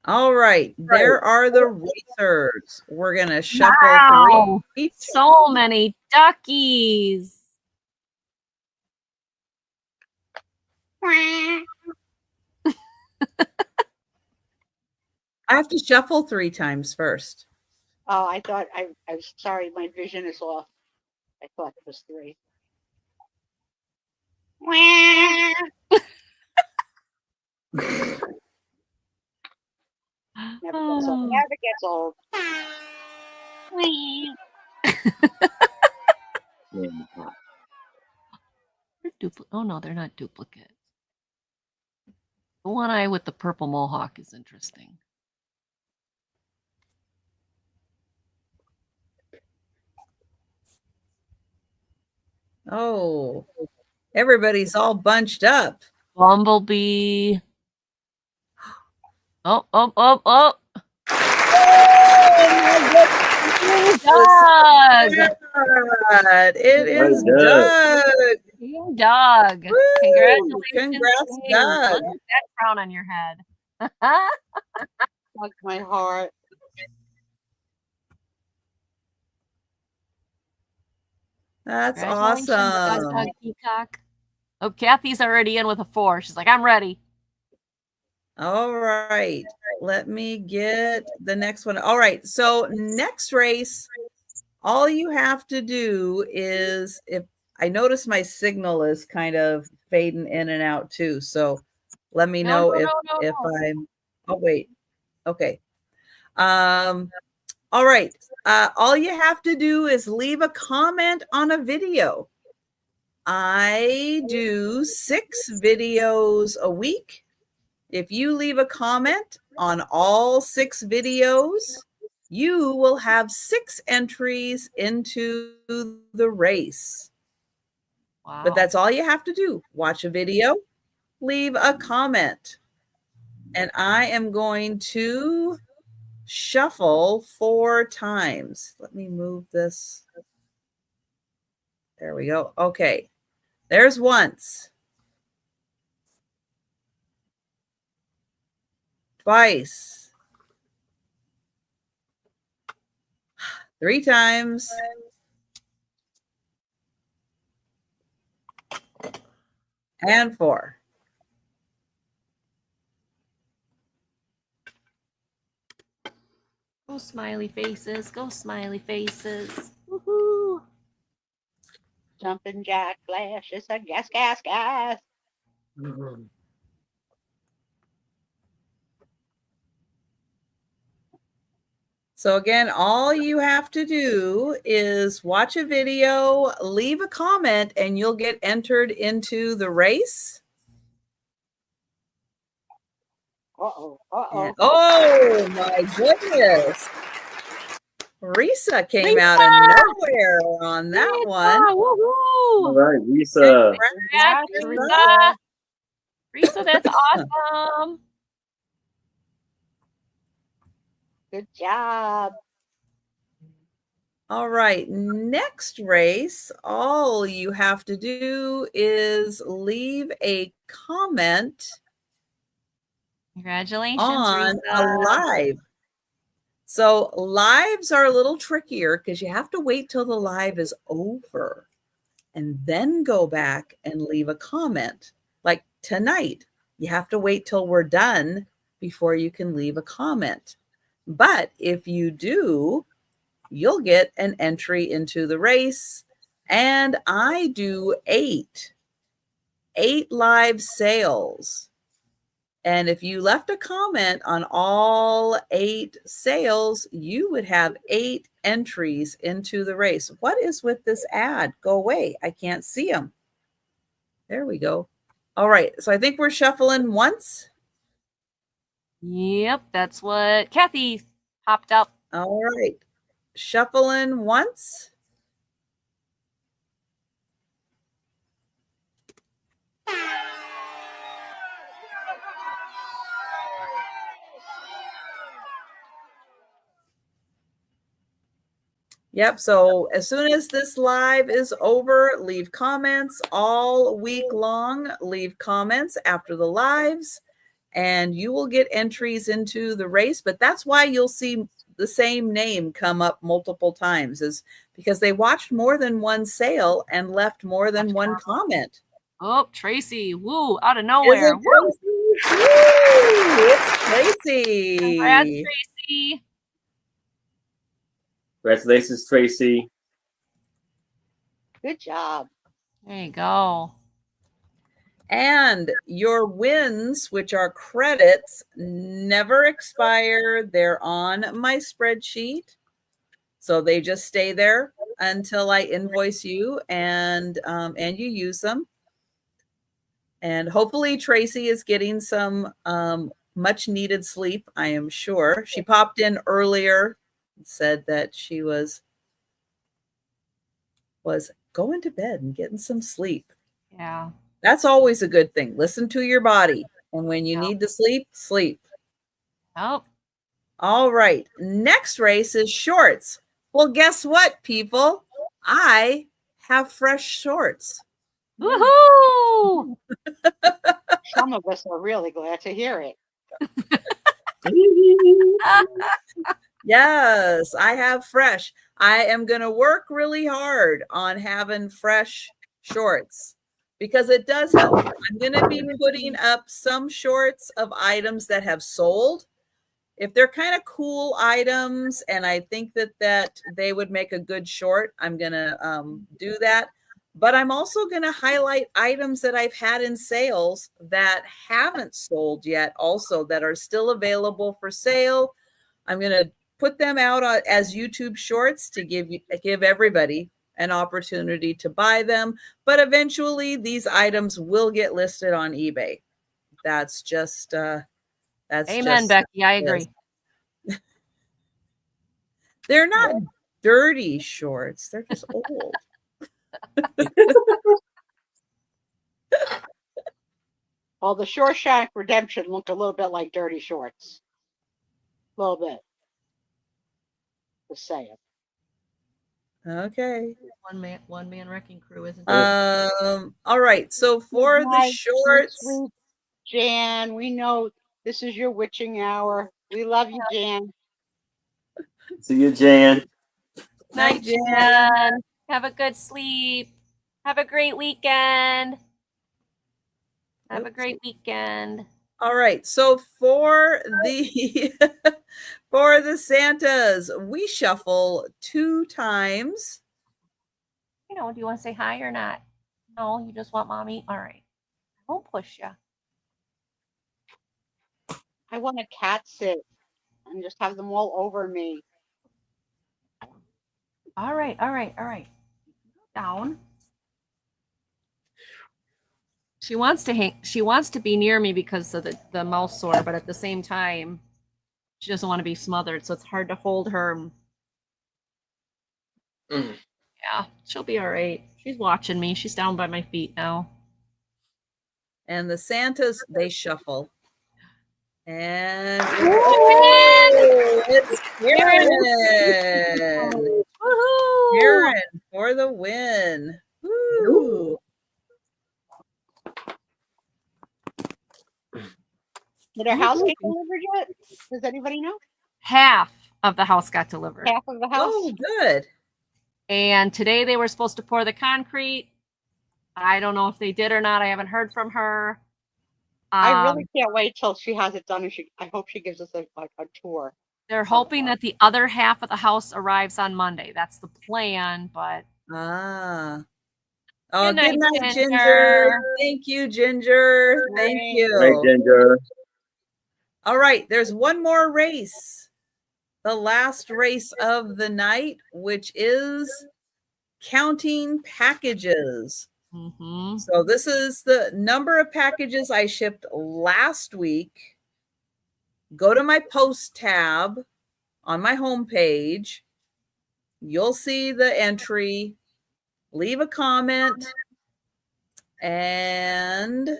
All right, there are the racers. We're going to shuffle Wow. 3 each. So many duckies. I have to shuffle 3 times first. Oh, I thought I was sorry, my vision is off. I thought it was 3. Never gets old. Oh no, they're not duplicates. The one eye with the purple mohawk is interesting. Oh, everybody's all bunched up. Bumblebee. Oh, oh, oh, oh. Oh my goodness. It is Doug. Team Doug. Woo! Congratulations. Congrats, Team. Doug. Look at that crown on your head. Like my heart. That's Congratulations, Doug, awesome. Doug Peacock. Oh, Kathy's already in with a 4. She's like, I'm ready. All right. Let me get the next one. All right. So next race, all you have to do is, if I notice my signal is kind of fading in and out too. So let me know if I'm, oh, wait. Okay. All right. All you have to do is leave a comment on a video. I do 6 videos a week. If you leave a comment on all 6 videos, you will have 6 entries into the race. Wow. But that's all you have to do. Watch a video, leave a comment. And I am going to shuffle 4 times. Let me move this. There we go. Okay. There's once. Twice. 3 times. And 4. Go smiley faces. Go smiley faces. Woohoo. Jumping jack flashes and gas, gas, gas. So again, all you have to do is watch a video, leave a comment, and you'll get entered into the race. Uh-oh, uh-oh. And, oh my goodness. Risa came out of nowhere on that one. All Woohoo. right, Risa. Congrats, Risa. Risa, that's awesome. Good job. All right, next race, all you have to do is leave a comment Congratulations, on Risa. a live. So lives are a little trickier because you have to wait till the live is over and then go back and leave a comment. Like tonight, you have to wait till we're done before you can leave a comment. But if you do, you'll get an entry into the race. And I do 8 live sales. And if you left a comment on all 8 sales, you would have 8 entries into the race. What is with this ad? Go away. I can't see them. There we go. All right. So I think we're shuffling once. Yep, that's what Kathy popped up. All right. Shuffling once. Yep. So as soon as this live is over, leave comments all week long. Leave comments after the lives, and you will get entries into the race. But that's why you'll see the same name come up multiple times, is because they watched more than one sale and left more than one comment. Oh, Tracy. Woo, out of nowhere. Is it Tracy? Woo! It's Tracy. Congrats, Tracy. Congratulations, Tracy. Good job. There you go. And your wins, which are credits, never expire. They're on my spreadsheet. So they just stay there until I invoice you and you use them. And hopefully Tracy is getting some much needed sleep, I am sure. She popped in earlier and said that she was going to bed and getting some sleep. Yeah. That's always a good thing. Listen to your body. And when you need to sleep, sleep. Oh. All right. Next race is shorts. Well, guess what, people? I have fresh shorts. Woohoo! Some of us are really glad to hear it. Yes, I have fresh. I am going to work really hard on having fresh shorts because it does help. I'm going to be putting up some shorts of items that have sold. If they're kind of cool items and I think that they would make a good short, I'm going to do that. But I'm also going to highlight items that I've had in sales that haven't sold yet, also that are still available for sale. I'm going to put them out as YouTube shorts to give everybody an opportunity to buy them. But eventually, these items will get listed on eBay. That's just that's Amen, just Becky. I agree. They're not dirty shorts. They're just old. Well, the Shawshank Redemption looked a little bit like dirty shorts. A little bit. Just saying. Okay. One man wrecking crew, isn't it? All right. So for Good the night, shorts, sweet Jan, we know this is your witching hour. We love you, Jan. See you, Jan. night, Jan. Jan. Have a good sleep. Have a great weekend. Have a great weekend. All right. So for the for the Santas, we shuffle 2 times. You know, do you want to say hi or not? No, you just want mommy? All right. I won't push you. I want to cat sit and just have them all over me. All right, all right, all right. Down. She wants to be near me because of the mouth sore, but at the same time, she doesn't want to be smothered, so it's hard to hold her. Yeah, she'll be all right. She's watching me. She's down by my feet now. And the Santas, they shuffle. And it's Karen. Woohoo! Karen for the win. Woo. Did our house get delivered yet? Does anybody know? Half of the house got delivered. Half of the house? Oh, good. And today they were supposed to pour the concrete. I don't know if they did or not. I haven't heard from her. I really can't wait till she has it done. And I hope she gives us a tour. They're hoping that the other half of the house arrives on Monday. That's the plan, but. Oh, good night, night, Ginger. Ginger. Thank you, Ginger. Thank you. Hey, Ginger. All right, there's one more race. The last race of the night, which is counting packages. Mm-hmm. So this is the number of packages I shipped last week. Go to my post tab on my homepage. You'll see the entry. Leave a comment. And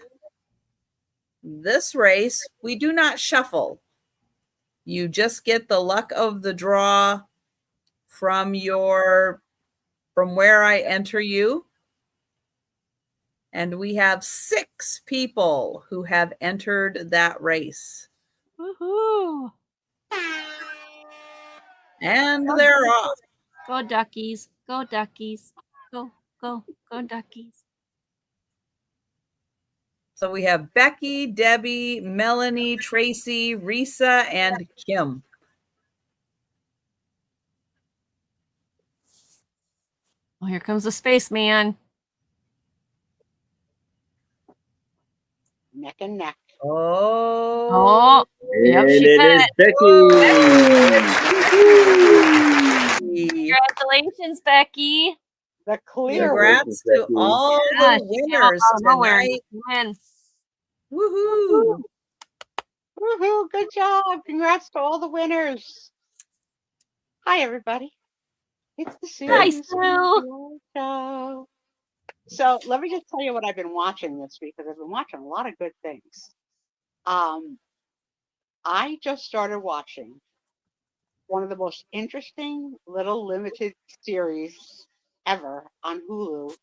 this race, we do not shuffle. You just get the luck of the draw from where I enter you. And we have 6 people who have entered that race. Woohoo! And they're off. Go duckies. Go duckies. Go duckies. So we have Becky, Debbie, Melanie, Tracy, Risa, and Kim. Well, here comes the spaceman. Neck and neck. Oh. Yep, And she it said is it. Becky. Congratulations, Becky. The clear. Congrats to all the winners tonight. Win. Woohoo. Woohoo, good job. Congrats to all the winners. Hi, everybody. It's the Sue. Hi, Sue. Show. So let me just tell you what I've been watching this week, because I've been watching a lot of good things. I just started watching one of the most interesting little limited series ever on Hulu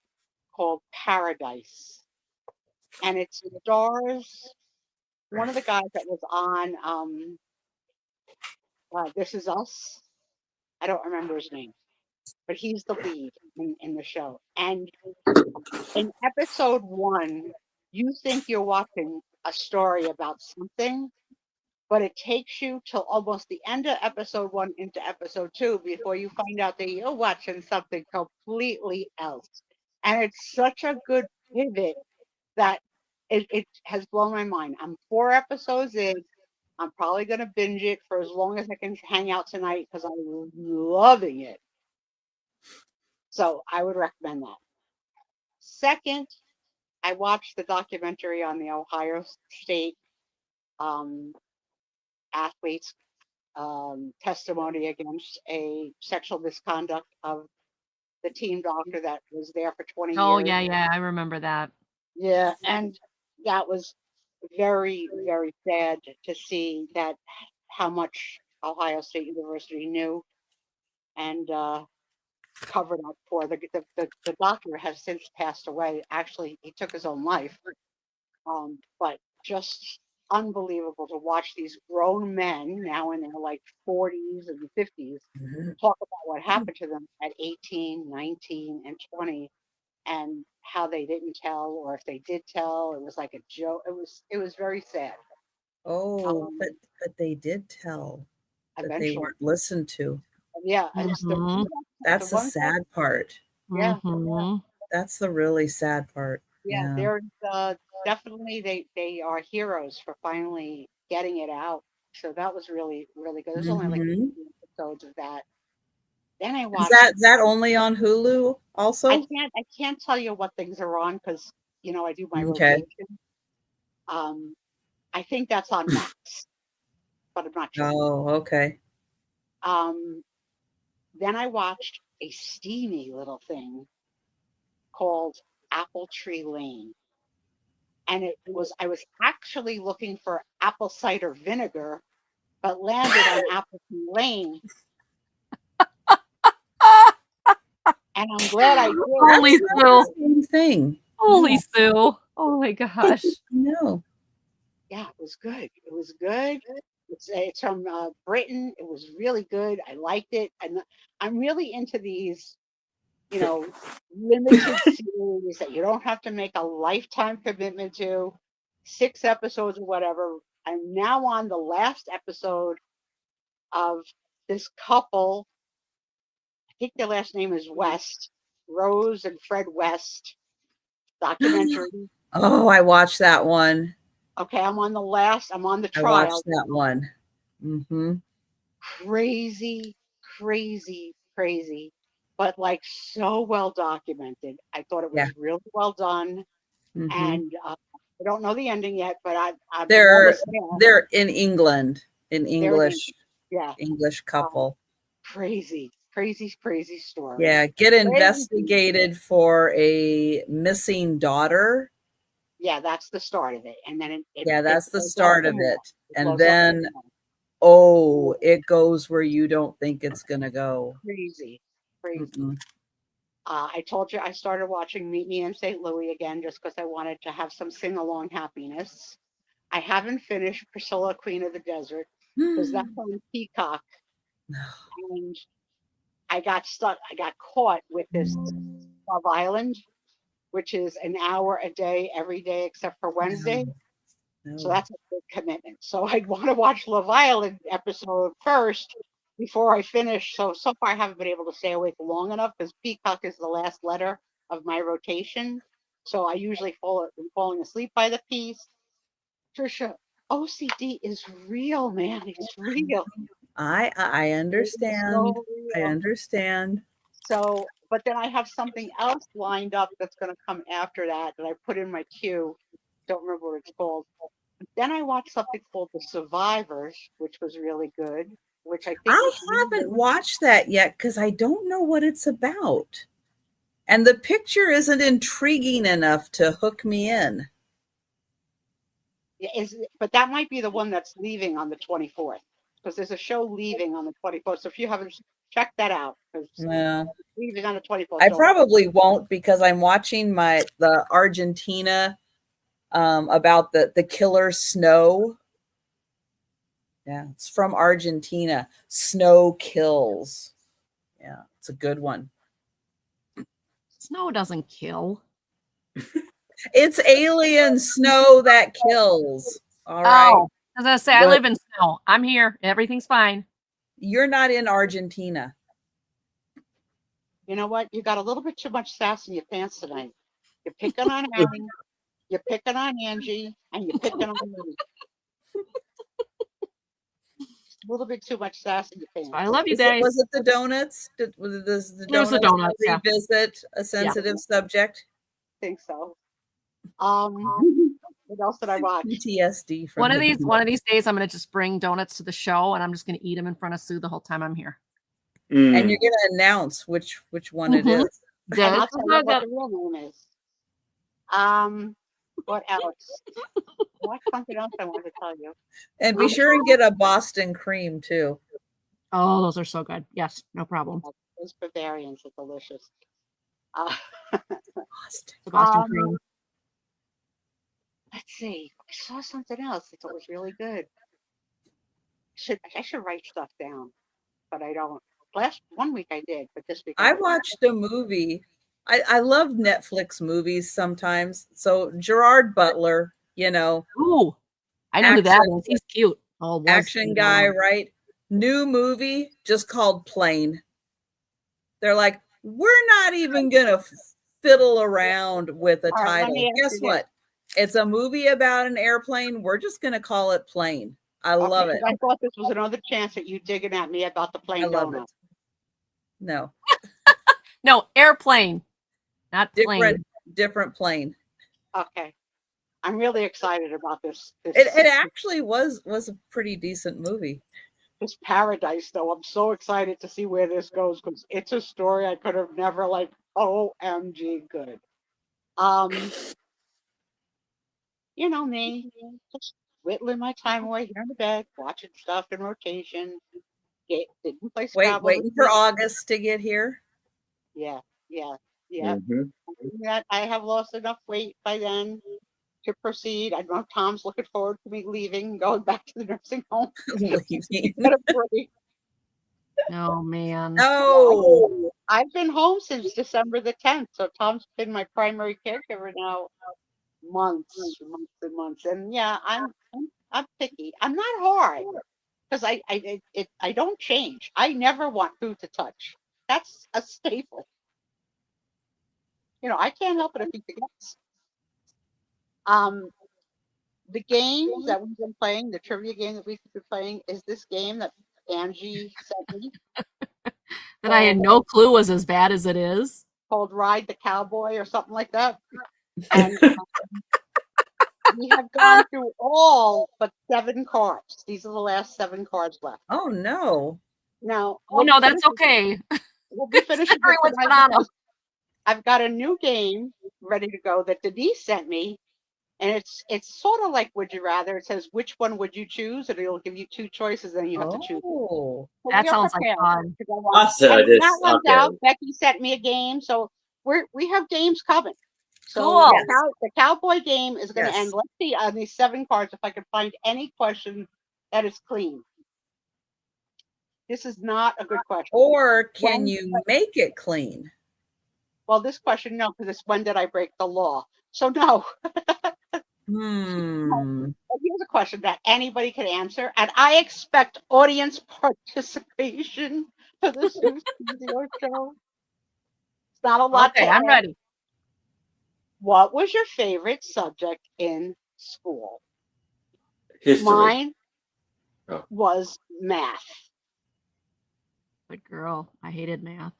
called Paradise. And it stars one of the guys that was on This Is Us. I don't remember his name, but he's the lead in the show. And in episode 1, you think you're watching a story about something, but it takes you till almost the end of episode 1 into episode 2 before you find out that you're watching something completely else. And it's such a good pivot that it has blown my mind. I'm 4 episodes in. I'm probably going to binge it for as long as I can hang out tonight because I'm loving it. So I would recommend that. Second, I watched the documentary on the Ohio State athletes' testimony against a sexual misconduct of the team doctor that was there for 20 Oh, years. yeah, I remember that. Yeah, and that was very, very sad to see that how much Ohio State University knew and covered up for. The doctor has since passed away. Actually, he took his own life. But just unbelievable to watch these grown men now in their like 40s and 50s talk about what happened to them at 18, 19, and 20 and how they didn't tell, or if they did tell, it was like a joke. It was very sad. Oh, but they did tell that they Eventually, weren't listened to. yeah, Mhm. That's the sad part. Yeah, Mhm. That's the really sad part. yeah. Yeah. They're definitely they are heroes for finally getting it out. So that was really really good. There's only like Mhm. 2 episodes of that. Then I Is watched. that only on Hulu also? I can't tell you what things are on because I do my Okay. rotation. I think that's on Max, but I'm not sure. Oh, okay. Then I watched a steamy little thing called Apple Tree Lane. And I was actually looking for apple cider vinegar, but landed on Apple Tree Lane. And I'm glad I did. Holy That's not Sue. the same thing. Holy No. Sue. Oh my gosh. No. Yeah, it was good. It was good. It's from Britain. It was really good. I liked it. And I'm really into these, limited series that you don't have to make a lifetime commitment to, 6 episodes or whatever. I'm now on the last episode of this couple. I think their last name is West, Rose and Fred West documentary. Oh, I watched that one. Okay, I'm on the I trial. watched that one. Mm-hmm. Crazy, crazy, crazy, but like so well documented. I thought it was really well done. Mm-hmm. And I don't know the ending yet, but I'm They're almost there. they're in England, in English, yeah, English couple. Crazy, crazy, crazy story. Yeah, get investigated for a missing daughter. Yeah, that's the start of it, and then that's the start of it, and blows up then some more. it goes where you don't think it's gonna go. Crazy, crazy. Mm-mm. I told you I started watching Meet Me in St. Louis again just because I wanted to have some sing-along happiness. I haven't finished Priscilla, Queen of the Desert, because that's on Peacock. And I got caught with this Love Island, which is an hour a day, every day except for Wednesday. No. So that's a big commitment. So I want to watch Love Island episode first before I finish. So far I haven't been able to stay awake long enough because Peacock is the last letter of my rotation. So I usually falling asleep by the piece. Trisha, OCD is real, man. It's real. I understand. So I understand. So, but then I have something else lined up that's going to come after that I put in my queue. Don't remember what it's called. Then I watched something called The Survivors, which was really good. Which I think I haven't watched that yet because I don't know what it's about, and the picture isn't intriguing enough to hook me in. but that might be the one that's leaving on the 24th. because there's a show leaving on the 24th. So if you haven't checked that out, because Yeah. leaving on the 24th. I probably won't because I'm watching the Argentina about the killer snow. Yeah, it's from Argentina. Snow kills. Yeah, it's a good one. Snow doesn't kill. It's alien snow that kills. All right. Oh, I was gonna say I live in snow. I'm here. Everything's fine. You're not in Argentina. You know what? You got a little bit too much sass in your pants tonight. You're picking on Aaron, you're picking on Angie, and you're picking on me. A little bit too much sass in your pants. I love you guys. Was it the donuts? Was it the It was the donuts, yeah. revisit a sensitive subject? I think so. What else did I watch? PTSD from one of these days I'm gonna just bring donuts to the show and I'm just gonna eat them in front of Sue the whole time I'm here. And you're gonna announce which one it is. And I'll tell you what the real name is. What else? What's something else I want to tell you? And be sure and get a Boston cream too. Oh, those are so good. Yes, no problem. Those Bavarians are delicious. Boston cream. Let's see. I saw something else that was really good. I should write stuff down, but I don't. Last 1 week I did, but this week I watched a movie. I love Netflix movies sometimes. So Gerard Butler, you know. Ooh, I know who that is. He's cute. Oh, action guy, right? New movie just called Plane. They're like, we're not even gonna fiddle around with a title. Guess what? It's a movie about an airplane. We're just gonna call it Plane. I love it. I thought this was another chance at you digging at me about the plane donut. No. No, airplane. Not plane. Different plane. Okay. I'm really excited about this. It actually was a pretty decent movie. This Paradise, though, I'm so excited to see where this goes because it's a story I could have never OMG good. You know me, just whittling my time away here in the bed, watching stuff in rotation. Didn't play Scrabble. Waiting for August to get here. Yeah. That I have lost enough weight by then to proceed. I know Tom's looking forward to me leaving, going back to the nursing home. Leaving. Oh man. No. I've been home since December the 10th, so Tom's been my primary caregiver now months and months. And yeah, I'm picky. I'm not hard because I don't change. I never want food to touch. That's a staple. You know, I can't help it if he forgets. The games that we've been playing, the trivia game that we've been playing, is this game that Angie sent me. That I had no clue was as bad as it is. Called Ride the Cowboy or something like that. And we have gone through all but 7 cards. These are the last 7 cards left. Oh no. Now, oh no, that's okay. We'll be finishing. I've got a new game ready to go that Denise sent me, and it's sort of like Would You Rather. It says which one would you choose, and it'll give you 2 choices, and you have to choose. Oh, that sounds like fun. That one's out. Becky sent me a game, so we have games coming. So cool. The cowboy game is going to end. Let's see on these 7 cards if I can find any question that is clean. This is not a good question. Or can you make it clean? Well, this question, no, because it's when did I break the law? So no. Here's a question that anybody can answer, and I expect audience participation for the Sue Spiezio show. It's not a lot. Okay, I'm ready. What was your favorite subject in school? History. Mine was math. Good girl. I hated math.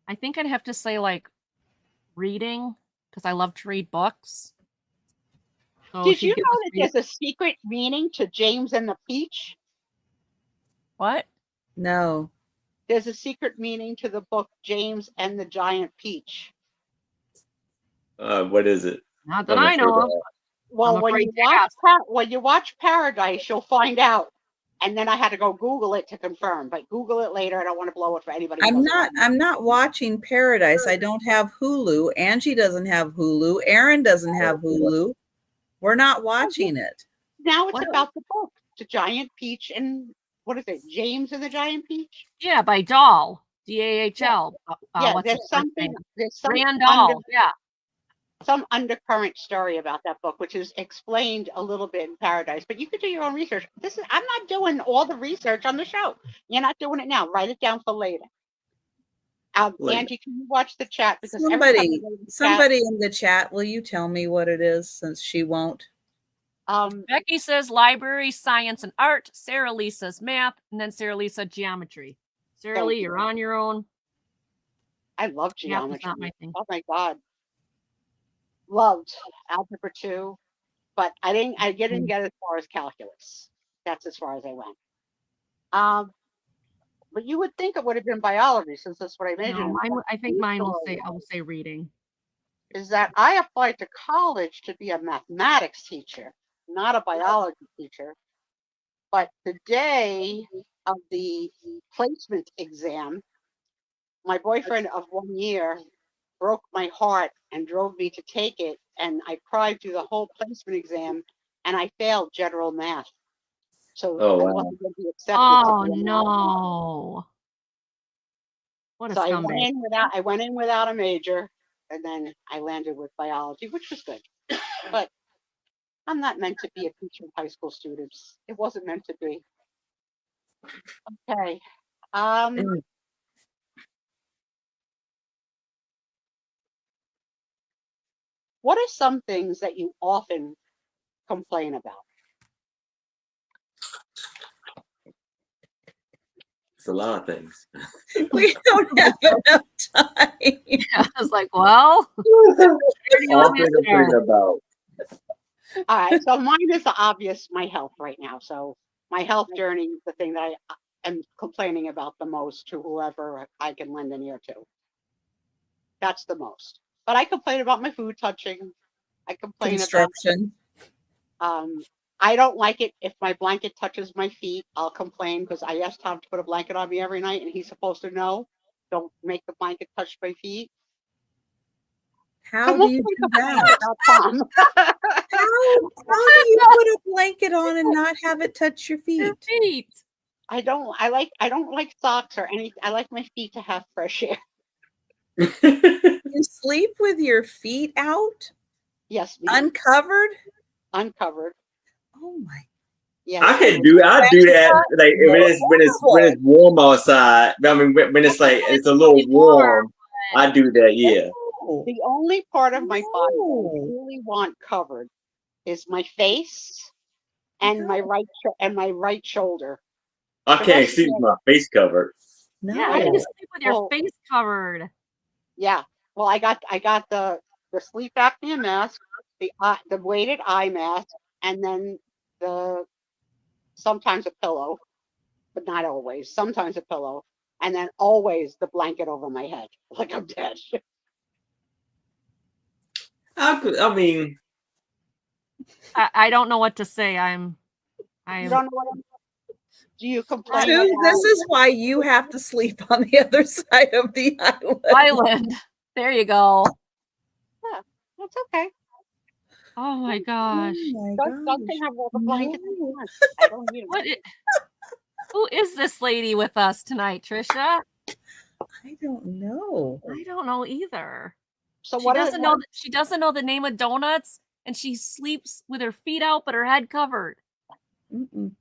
I think I'd have to say like reading because I love to read books. So did you know that there's a secret meaning to James and the Peach? What? No. There's a secret meaning to the book James and the Giant Peach. What is it? Not that I know of. Well, I'm when afraid you to watch ask. when you watch Paradise, you'll find out. And then I had to go Google it to confirm. But Google it later. I don't want to blow it for anybody who doesn't know. I'm not watching Paradise. I don't have Hulu. Angie doesn't have Hulu. Aaron doesn't have Hulu. We're not watching it. Now it's What- about the book, The Giant Peach, and what is it, James and the Giant Peach? Yeah, by Dahl, Dahl. Yeah, What's there's his first something. name? There's some Rand Dahl. Yeah. some undercurrent story about that book, which is explained a little bit in Paradise. But you could do your own research. I'm not doing all the research on the show. You're not doing it now. Write it down for later. Later. Angie, can you watch the chat? Because every time I go to the Somebody in the chat, will you tell me what it is since she won't? chat, Becky says library, science, and art. Sarah Lee says math, and then Sarah Lee said geometry. Sarah Thank Lee, you. you're on your own. I love Math is geometry. not my thing. Oh my God. Loved algebra 2, but I didn't get as far as calculus. That's as far as I went. But you would think it would have been biology, since that's what I majored No, in. I think mine will say, I will say reading. Is that I applied to college to be a mathematics teacher, not a biology teacher. But the day of the placement exam, my boyfriend of 1 year broke my heart and drove me to take it. And I cried through the whole placement exam, and I failed general math. So Oh, I wow. wasn't going to be accepted. Oh to be a math. no. What a So scumbag. I went in without a major, and then I landed with biology, which was good. But I'm not meant to be a teacher of high school students. It wasn't meant to be. Okay. What are some things that you often complain about? It's a lot of things. We don't have enough time. I was like, well, where do you want me to Often start? complain about. All right. So mine is the obvious, my health right now. So my health journey is the thing that I am complaining about the most to whoever I can lend an ear to. That's the most. But I complain about my food touching. I complain Construction. about I don't like it if my blanket touches my feet. I'll complain because I asked Tom to put a blanket on me every night, and he's supposed to know. Don't make the blanket touch my feet. How do you do that? Tom. How do you put a blanket on and not have it touch your Your feet? feet. I don't like socks or anything. I like my feet to have fresh air. You sleep with your feet out? Yes, Uncovered? uncovered. Oh my. Yes, I do that like when it's warm outside. I mean when it's like it's a little warm, I do that, yeah. The only part of my body that I really want covered is my face and my right shoulder. I can't see my face covered. No. Yeah, how do you sleep with your face covered? Yeah. Well, I got the sleep apnea mask, the weighted eye mask, and then sometimes a pillow, but not always. Sometimes a pillow, and then always the blanket over my head, like I'm dead. I mean, I don't know what to say. You don't know what do you complain Sue, about? this is why you have to sleep on the other side of the island. There you go. Yeah, that's okay. Oh my gosh. Don't can have all the blankets at once. I don't need them. Who is this lady with us tonight, Trisha? I don't know. I don't know either. So She doesn't know the name of donuts, and she sleeps with her feet out but her head covered. Mm-mm.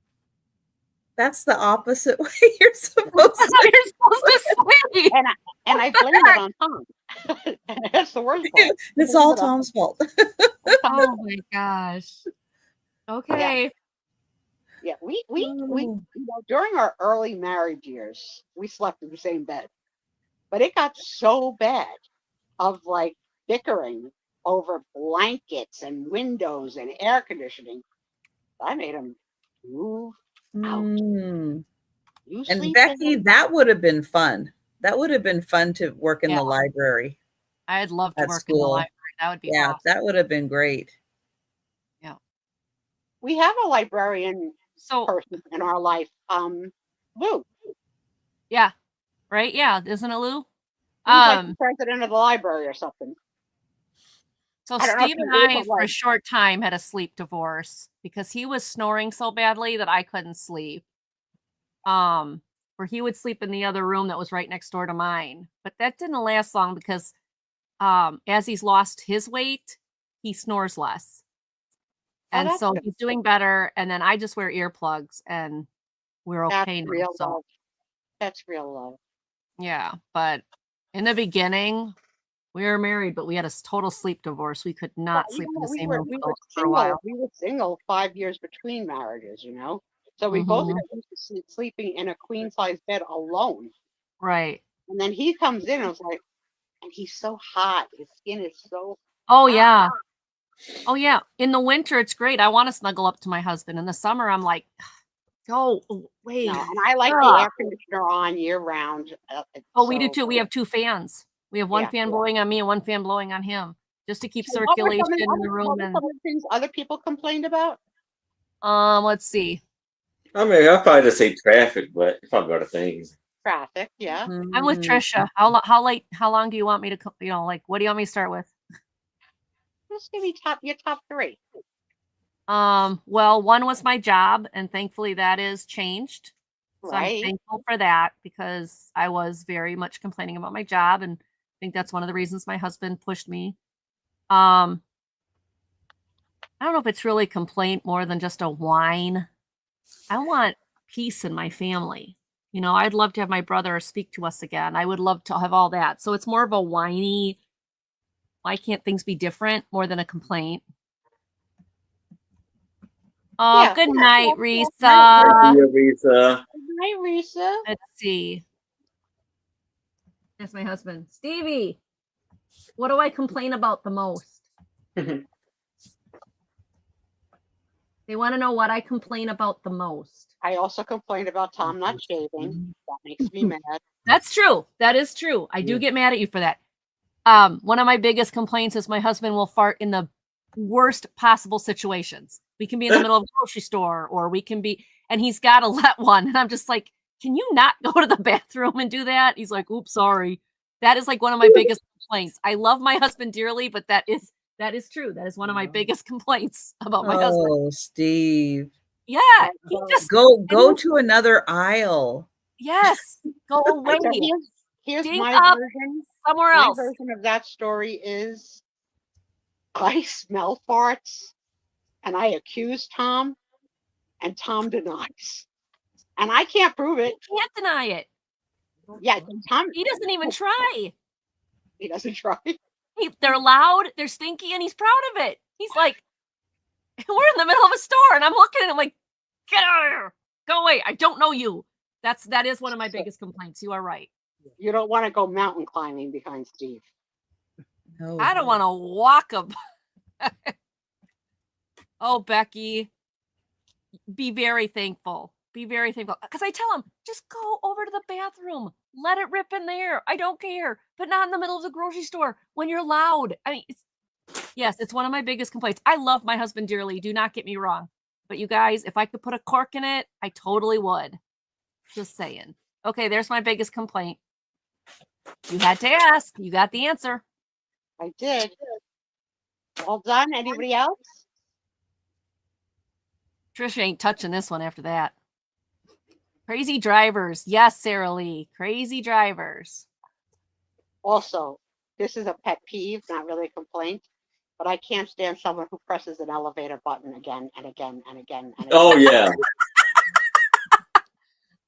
That's the opposite way you're supposed to sleep. And I blame it on Tom. That's the worst part. It's all Tom's fault. Oh my gosh. Okay. Yeah, we during our early marriage years, we slept in the same bed. But it got so bad of like bickering over blankets and windows and air conditioning. I made him move out. And Becky, that would have been fun. That would have been fun to work in the library. I'd love to work in the library. That would be awesome. That would have been great. Yeah. We have a librarian So person in our life. Lou. yeah, right? Yeah, isn't it Lou? He's like the president of the library or something. So I don't know if Steve he and is I, or for a was. short time, had a sleep divorce because he was snoring so badly that I couldn't sleep. Where he would sleep in the other room that was right next door to mine. But that didn't last long because as he's lost his weight, he snores less. Oh, And that's so good. he's doing better. And then I just wear earplugs and we're That's okay now. real So love. That's real love. yeah. But in the beginning, we were married, but we had a total sleep divorce. We could not Well, sleep in know, the same room we for were a single. while. We were single 5 years between marriages, you know. So we both got used to sleeping in a queen size bed alone. Right. And then he comes in and I was like, and he's so hot. His skin is so Oh, hot. yeah. Oh, yeah. In the winter, it's great. I want to snuggle up to my husband. In the summer, I'm like, go away. No, and I like the air conditioner on year round. Oh, we do too. We have 2 fans. We have one fan blowing on me and one fan blowing on him, just to keep circulation in the room. What were some of the things other people complained about? Let's see. I mean, I'll probably just say traffic, but probably other things. Traffic, yeah. I'm with Trisha. How long do you want me to, what do you want me to start with? Just give me your top 3. Well, one was my job, and thankfully that is changed. So Right. I'm thankful for that because I was very much complaining about my job, and I think that's one of the reasons my husband pushed me. I don't know if it's really complaint more than just a whine. I want peace in my family. You know, I'd love to have my brother speak to us again. I would love to have all that. So it's more of a whiny, why can't things be different, more than a complaint. Oh, good night, Risa. Risa. Good night, Risa. Let's see. That's my husband. Stevie, what do I complain about the most? They want to know what I complain about the most. I also complained about Tom not shaving. That makes me mad. That's true. That is true. I do get mad at you for that. One of my biggest complaints is my husband will fart in the worst possible situations. We can be in the middle of a grocery store, or we can be, and he's got to let one. And I'm just like, can you not go to the bathroom and do that? He's like, oops, sorry. That is like one of my biggest complaints. I love my husband dearly, but that is true. That is one of my biggest complaints about my husband. Oh, Steve. Yeah. He just go to another aisle. Yes. Go away. So here's my version. Somewhere else. My version of that story is I smell farts and I accuse Tom and Tom denies. And I can't prove it. You can't deny it. Yeah, Tom. He doesn't even try. He doesn't try. They're loud, they're stinky, and he's proud of it. He's like, we're in the middle of a store, and I'm looking at him like, get out of here. Go away. I don't know you. That is one of my biggest complaints. You are right. You don't want to go mountain climbing behind Steve. No. I don't want to walk him. Oh, Becky, be very thankful. Be very thankful. Because I tell him, just go over to the bathroom. Let it rip in there. I don't care. But not in the middle of the grocery store when you're loud. I mean, it's one of my biggest complaints. I love my husband dearly. Do not get me wrong. But you guys, if I could put a cork in it, I totally would. Just saying. Okay, there's my biggest complaint. You had to ask. You got the answer. I did. All done. Anybody else? Trisha ain't touching this one after that. Crazy drivers. Yes, Sarah Lee. Crazy drivers. Also, this is a pet peeve, not really a complaint, but I can't stand someone who presses an elevator button again and again and again and again. Oh, yeah.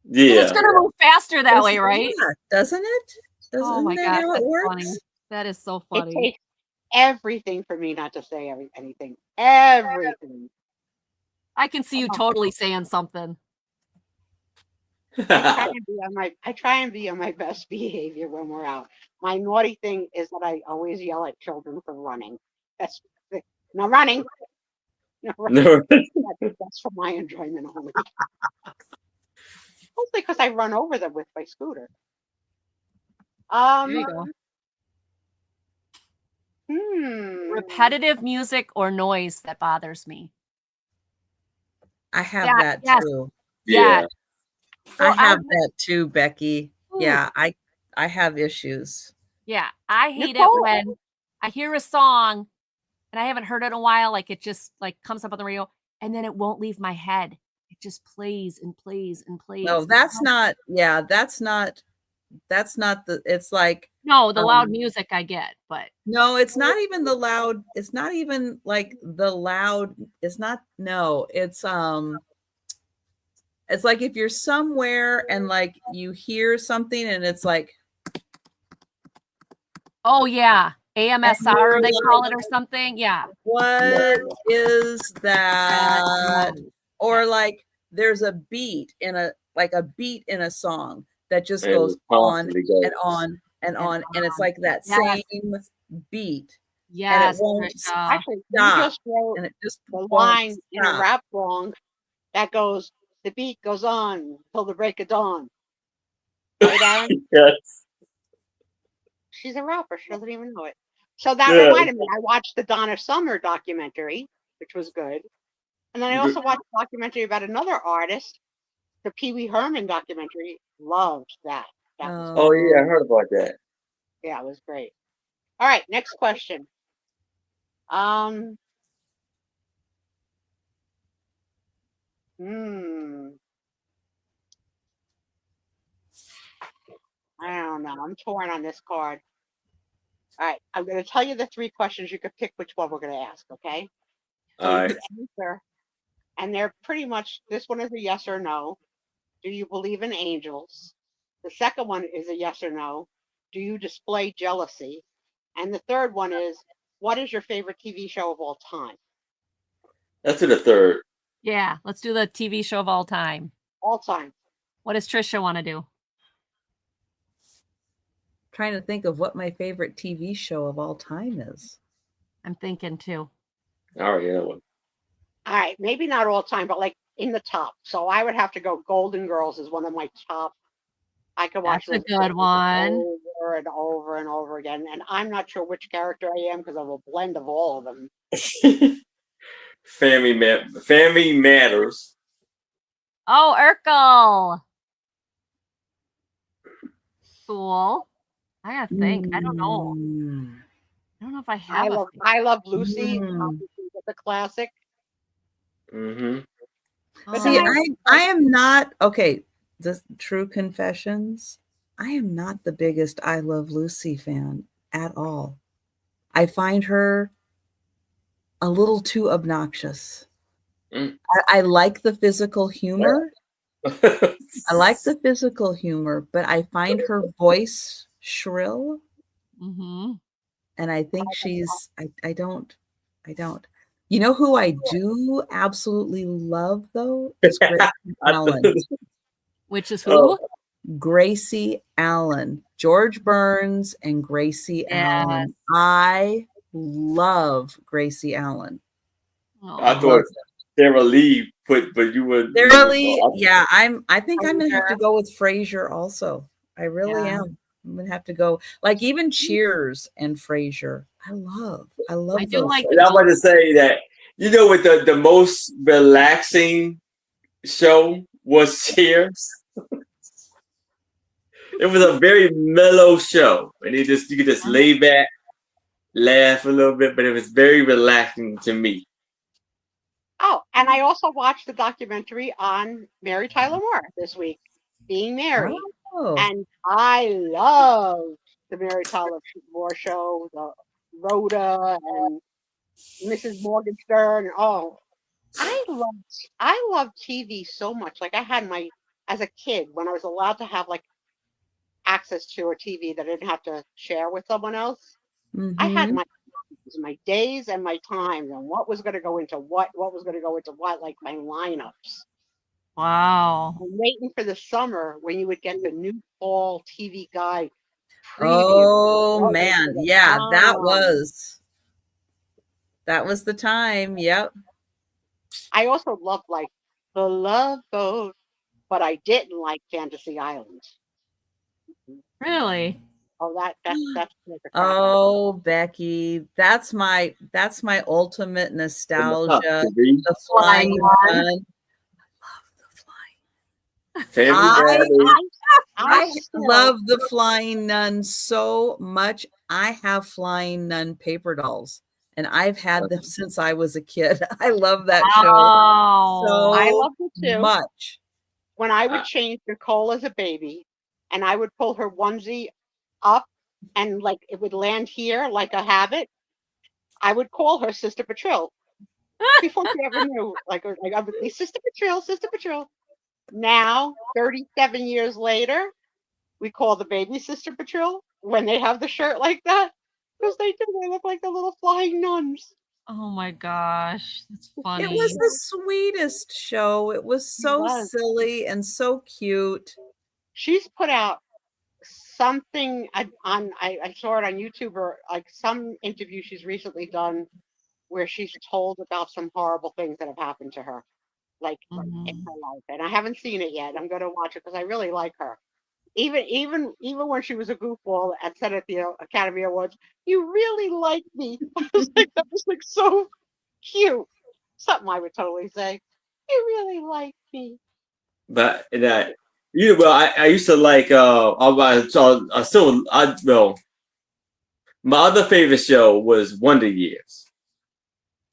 Yeah. It's going to move faster that way, right? Yeah, doesn't it? Oh my God, that's funny. That is so funny. It takes everything for me not to say anything. Everything. I can see you totally saying something. I try and be on my best behavior when we're out. My naughty thing is that I always yell at children for running. That's no running. No running. That's for my enjoyment only. Mostly because I run over them with my scooter. There you go. Repetitive music or noise that bothers me. I have Yeah, that yes. too. Yeah. I Well, have that too, Becky. Ooh. Yeah, I have issues. Yeah, I hate it Nicole? when I hear a song and I haven't heard it in a while. Like it just like comes up on the radio and then it won't leave my head. It just plays and plays and plays. No, that's not. Yeah, that's not the. It's like No, the loud music I get, but no, it's not even the loud. It's not even like the loud. It's not. No, it's like if you're somewhere and like you hear something and it's like, oh yeah, AMSR you're they like, call it or something. Yeah. what is that? No. Or like there's a beat in a song that just And goes it on constantly goes. and on and on, and it's like that Yes. same beat, and Yes, it won't Trisha. Actually, you stop, just wrote and it just the won't line in a stop. rap song that goes, the beat goes on till the break of dawn. Right, Aaron? Yes. She's a rapper. She doesn't even know it. So that Yeah. reminded me, I watched the Donna Summer documentary, which was good. And then I also watched a documentary about another artist, the Pee Wee Herman documentary. Loved that. That was Oh yeah, I heard about that. yeah, it was great. All right, next question. I don't know. I'm torn on this card. All right, I'm going to tell you the three questions. You could pick which one we're going to ask, okay? So All you right. could answer, and they're pretty much, this one is a yes or no. Do you believe in angels? The second one is a yes or no. Do you display jealousy? And the third one is, what is your favorite TV show of all time? That's to the third. Yeah, let's do the TV show of all time. All time. What does Trisha want to do? Trying to think of what my favorite TV show of all time is. I'm thinking too. All right, yeah. All right, maybe not all time, but like in the top. So I would have to go Golden Girls is one of my top. I could watch That's a this good one. over and over and over again. And I'm not sure which character I am because I'm a blend of all of them. Family Matters. Oh, Urkel. Cool. I gotta think. I don't know. I don't know if I have. I love Lucy. The classic. Mm-hmm. But See, then I am not okay. The true confessions. I am not the biggest I Love Lucy fan at all. I find her a little too obnoxious. I like the physical humor. I like the physical humor, but I find her voice shrill. Mm-hmm. And I think she's, I don't. You know who I do absolutely love though? Is Gracie Allen. Which is who? Gracie Allen. George Burns and Gracie Allen. I love Gracie Allen. Oh. I thought Sarah Lee but you would Sarah Lee, yeah, I think I'm gonna have to go with Frasier also. I really am. I'm gonna have to go like even Cheers and Frasier. I love I do like I'm about to say that with the most relaxing show was Cheers. It was a very mellow show, and you could just lay back, laugh a little bit, but it was very relaxing to me. Oh, and I also watched the documentary on Mary Tyler Moore this week, Being Mary. Oh. And I loved the Mary Tyler Moore show, the Rhoda and Mrs. Morgenstern. Oh, I love TV so much. Like I had as a kid, when I was allowed to have like access to a TV that I didn't have to share with someone else, I had my days and my times and what was going to go into what was going to go into what, like my lineups. Wow. I'm waiting for the summer when you would get the new fall TV guide preview. Oh man, yeah, that was the time. Yep. I also loved like The Love Boat, but I didn't like Fantasy Island. Really? Oh, that's oh, Becky, that's my ultimate nostalgia. The Flying One. Family I Daddy. I still- love the Flying Nun so much. I have Flying Nun paper dolls, and I've had them since I was a kid. I love that show Oh, I so loved it too. much. When I would change Nicole as a baby, and I would pull her onesie up, and like it would land here like a habit, I would call her Sister Patril before she ever knew. Like I would be Sister Patril, Sister Patril. Now, 37 years later, we call the baby Sister Patril when they have the shirt like that because they do. They look like the little flying nuns. oh my gosh, that's funny. It was the sweetest show. It was so was. silly and so cute. She's put out something I saw it on YouTube or like some interview she's recently done where she's told about some horrible things that have happened to her, like in Mhm. her life. And I haven't seen it yet. I'm going to watch it because I really like her. Even when she was a goofball and said at the Academy Awards, "You really like me." I was like, that was like so cute. Something I would totally say. You really like me. But that well, I used to like I still well, my other favorite show was Wonder Years.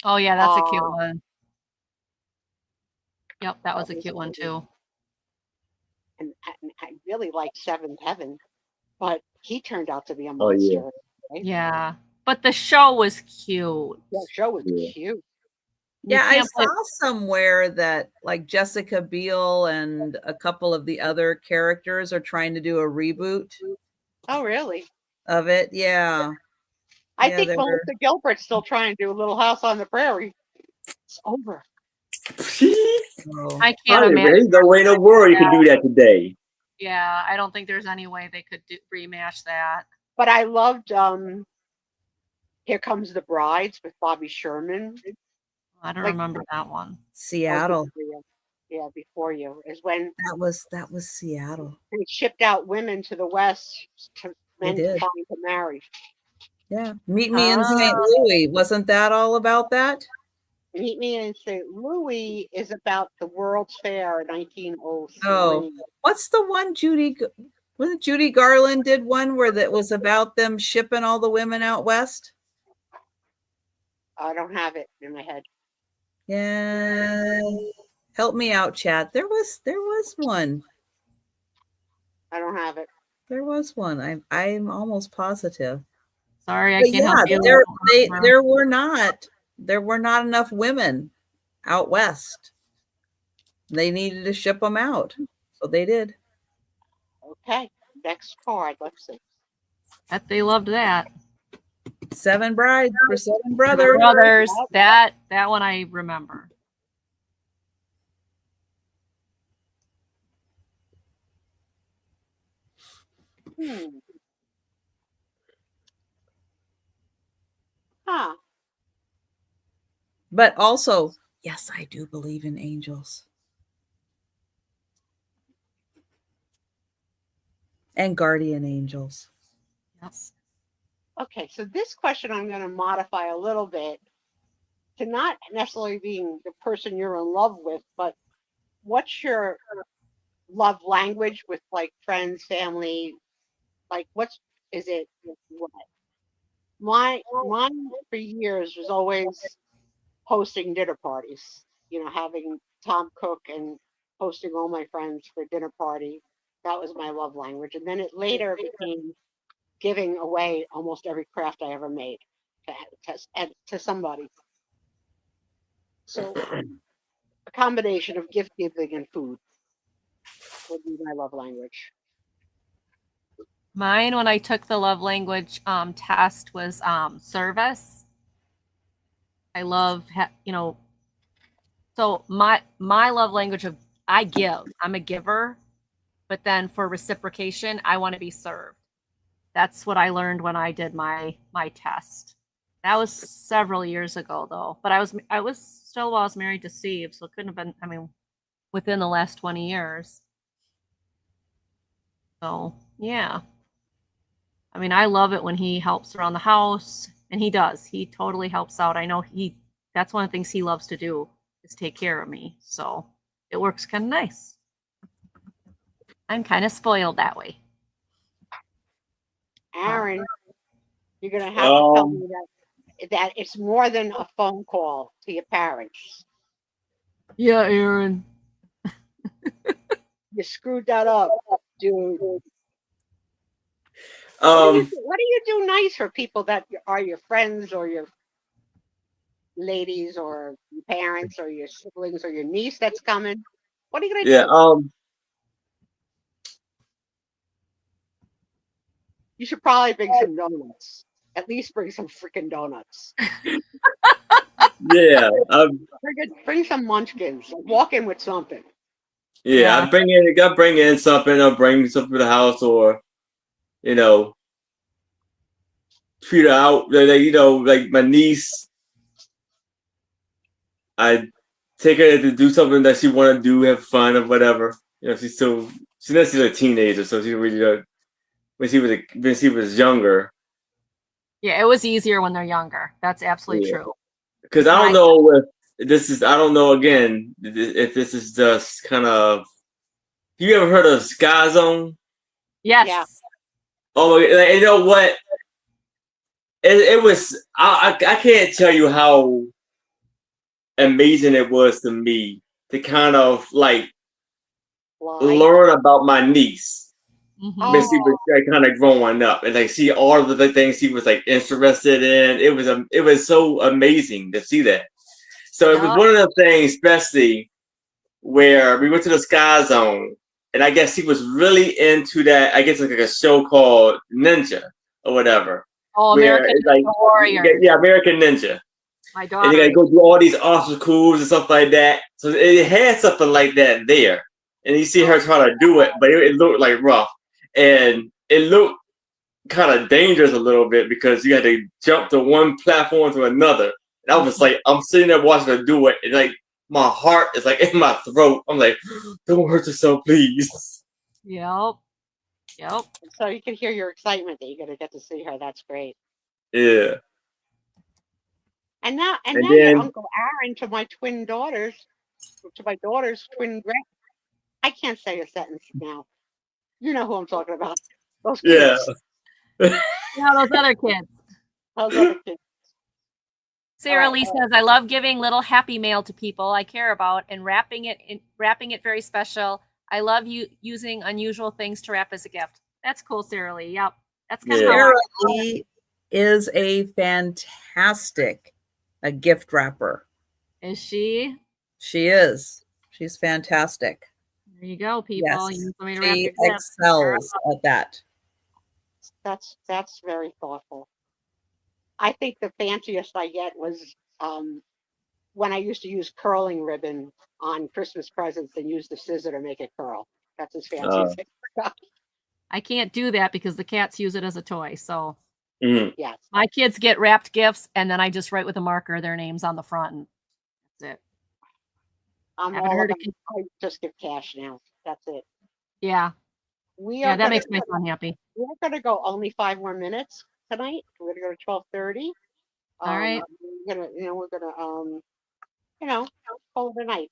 Oh yeah, that's a cute Aw. one. Yep, that was a was cute one amazing. too. And I really liked Seventh Heaven, but he turned out to be a Oh, yeah. monster. Right? Yeah, but the show was cute. That show was Yeah. cute. You Yeah, I can't play- saw somewhere that like Jessica Biel and a couple of the other characters are trying to do a reboot Oh, really? of it. Yeah. I Yeah, think they're Melissa Gilbert's still trying to do a Little House on the Prairie. It's over. oh. I can't Honey, imagine. there's no way in the world you could do that today. Yeah, I don't think there's any way they could rematch that. But I loved Here Comes the Brides with Bobby Sherman. I don't Like- remember that one. Seattle. Yeah, before you is when That was Seattle. they shipped out women to the West to They men to did. find to marry. Yeah. Meet Me in St. Ah. Louis. Wasn't that all about that? Meet Me in St. Louis is about the World's Fair in 1903. Oh. What's the one wasn't Judy Garland did one where that was about them shipping all the women out west? I don't have it in my head. Yeah. Help me out, chat. There was one. I don't have it. There was one. I'm almost positive. Sorry, I But can't yeah, help you. there were not enough women out west. They needed to ship them out. So they did. Okay, next card. Let's see. Bet they loved that. 7 brides for 7 brothers. Brothers. That one I remember. Huh. But also, yes, I do believe in angels. And guardian angels. Yes. Okay, so this question I'm going to modify a little bit to not necessarily being the person you're in love with, but what's your love language with like friends, family? Like, is it? What? Mine for years was always hosting dinner parties. You know, having Tom cook and hosting all my friends for dinner party. That was my love language, and then it later became giving away almost every craft I ever made to somebody. So a combination of gift giving and food would be my love language. Mine, when I took the love language test, was service. I love, so my love language of I give. I'm a giver, but then for reciprocation, I want to be served. That's what I learned when I did my test. That was several years ago, though. But I was still while I was married to Steve, so it couldn't have been. I mean, within the last 20 years. So yeah. I mean, I love it when he helps around the house, and he does. He totally helps out. I know that's one of the things he loves to do is take care of me. So it works kind of nice. I'm kind of spoiled that way. Aaron, you're gonna have to tell Um, me that it's more than a phone call to your parents. Yeah, Aaron. You screwed that up, dude. um, What do you do nice for people that are your friends or your ladies or your parents or your siblings or your niece that's coming? What are you gonna yeah, do? You should probably bring some donuts. At least bring some freaking donuts. yeah, Bring some munchkins. Walk in with something. yeah. I bring in something, or bring something to the house, or you know, treat her out. Like my niece, I take her to do something that she want to do, have fun or whatever. She's a teenager, so she really when she was younger. Yeah, it was easier when they're younger. That's absolutely Yeah. true. Because I don't know if this is. I don't know again if this is just kind of. You ever heard of Sky Zone? Yes. Yeah. Oh, you know what? It was. I can't tell you how amazing it was to me to kind of like learn about my niece. Mhm. When she was kind of growing up and like see all of the things she was like interested in. It was so amazing to see that. So it was one of the things, especially where we went to the Sky Zone, and I guess he was really into that. I guess like a show called Ninja or whatever. Oh, Where American it's like Warrior. yeah, American Ninja. My And daughter. you gotta go do all these obstacles and stuff like that. So it had something like that there. And you see her trying to do it, but it looked like rough. And it looked kind of dangerous a little bit because you had to jump to one platform to another. And I was like, I'm sitting there watching her do it, and like my heart is like in my throat. I'm like, don't hurt yourself, please. Yep. So you can hear your excitement that you're gonna get to see her. That's great. Yeah. And now And your then Uncle Aaron to my daughter's twin grand. I can't say a sentence now. You know who I'm talking about. Those yeah. kids. Yeah, those other kids. Those other kids. Sarah Lee says, I love giving little happy mail to people I care about and wrapping it very special. I love you using unusual things to wrap as a gift. That's cool, Sarah Lee. Yep. That's kind of how Sarah Lee is a fantastic gift wrapper. Is she? She is. She's fantastic. There you go, people. Yes. You want me to wrap She your gift. excels at that. That's very thoughtful. I think the fanciest I get was when I used to use curling ribbon on Christmas presents and use the scissor to make it curl. That's as fancy as it got. I can't do that because the cats use it as a toy. So yes, my kids get wrapped gifts, and then I just write with a marker their names on the front, and that's it. I just give cash now. That's it. Yeah. That makes my son happy. We're going to go only 5 more minutes tonight. We're going to go to 12:30. All right. We're gonna call it a night.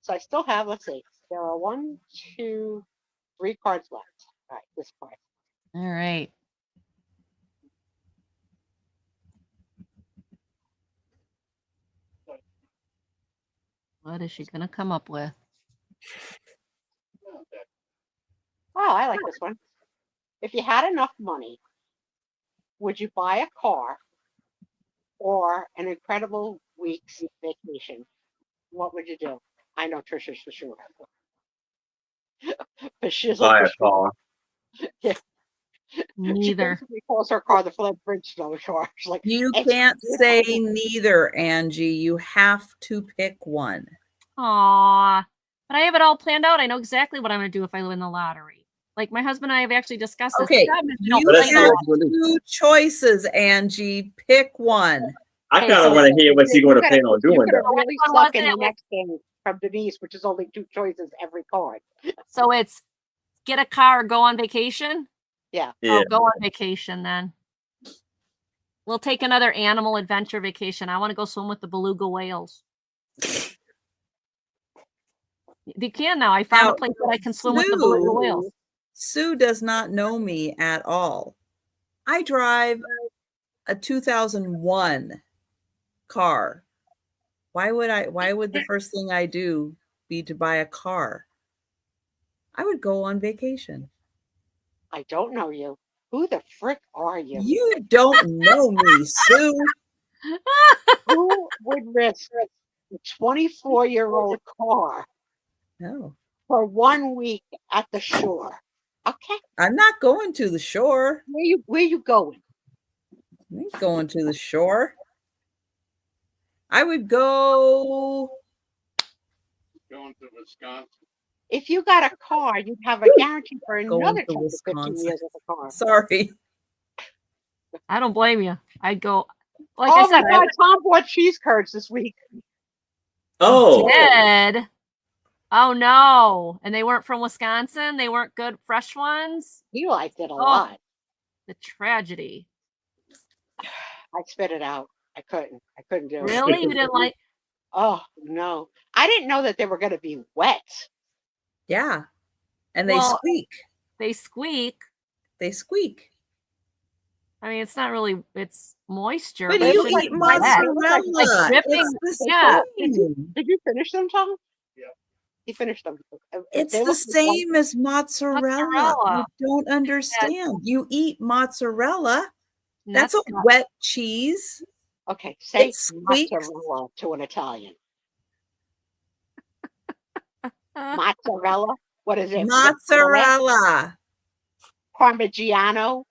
So I still have, let's see, there are 1, 2, 3 cards left. All right, this card. All right. What is she going to come up with? Oh, I like this one. If you had enough money, would you buy a car or an incredible week's vacation? What would you do? I know Trisha's for sure. But she's buy a car. Yeah. Neither. She calls her car the Flint Bridgestone car. She's like, you can't say neither, Angie. You have to pick one. Aw. But I have it all planned out. I know exactly what I'm going to do if I win the lottery. Like my husband and I have actually discussed this. Okay, you have 2 choices, Angie. Pick one. I kind of want to hear what she's going to plan on doing. You're going to really suck in the next game from Denise, which is only 2 choices every card. So it's get a car or go on vacation? Yeah. Oh, go on vacation then. We'll take another animal adventure vacation. I want to go swim with the beluga whales. They can now. I found Now, a place that I can swim with the beluga whales. Sue does not know me at all. I drive a 2001 car. Why would the first thing I do be to buy a car? I would go on vacation. I don't know you. Who the frick are you? You don't know me, Sue. Who would risk a 24-year-old car No, for 1 week at the shore? Okay. I'm not going to the shore. Where you going? I ain't going to the shore. I would go. Going to Wisconsin. If you got a car, you'd have a guarantee for Going another to 10 to 15 Wisconsin. years of the car. Sorry. I don't blame you. I'd go. Like Oh I said, my God, Tom bought cheese curds this week. Oh, did. Oh no! And they weren't from Wisconsin. They weren't good fresh ones. He liked it a lot. The tragedy. I spit it out. I couldn't do it. Really, you didn't like? Oh no, I didn't know that they were going to be wet. Yeah. And they Well, squeak. They squeak. They squeak. I mean, it's not really. It's moisture. But But You it you eat shouldn't be wet. mozzarella. Like dripping. It's the Yeah. same. Did you finish them, Tom? Yeah. He finished them. It's They the look same as mozzarella. Mozzarella. You don't understand. You eat mozzarella. And That's a not- wet cheese. Okay, say It squeaks. mozzarella to an Italian. Mozzarella. What is it? Mozzarella. Parmigiano.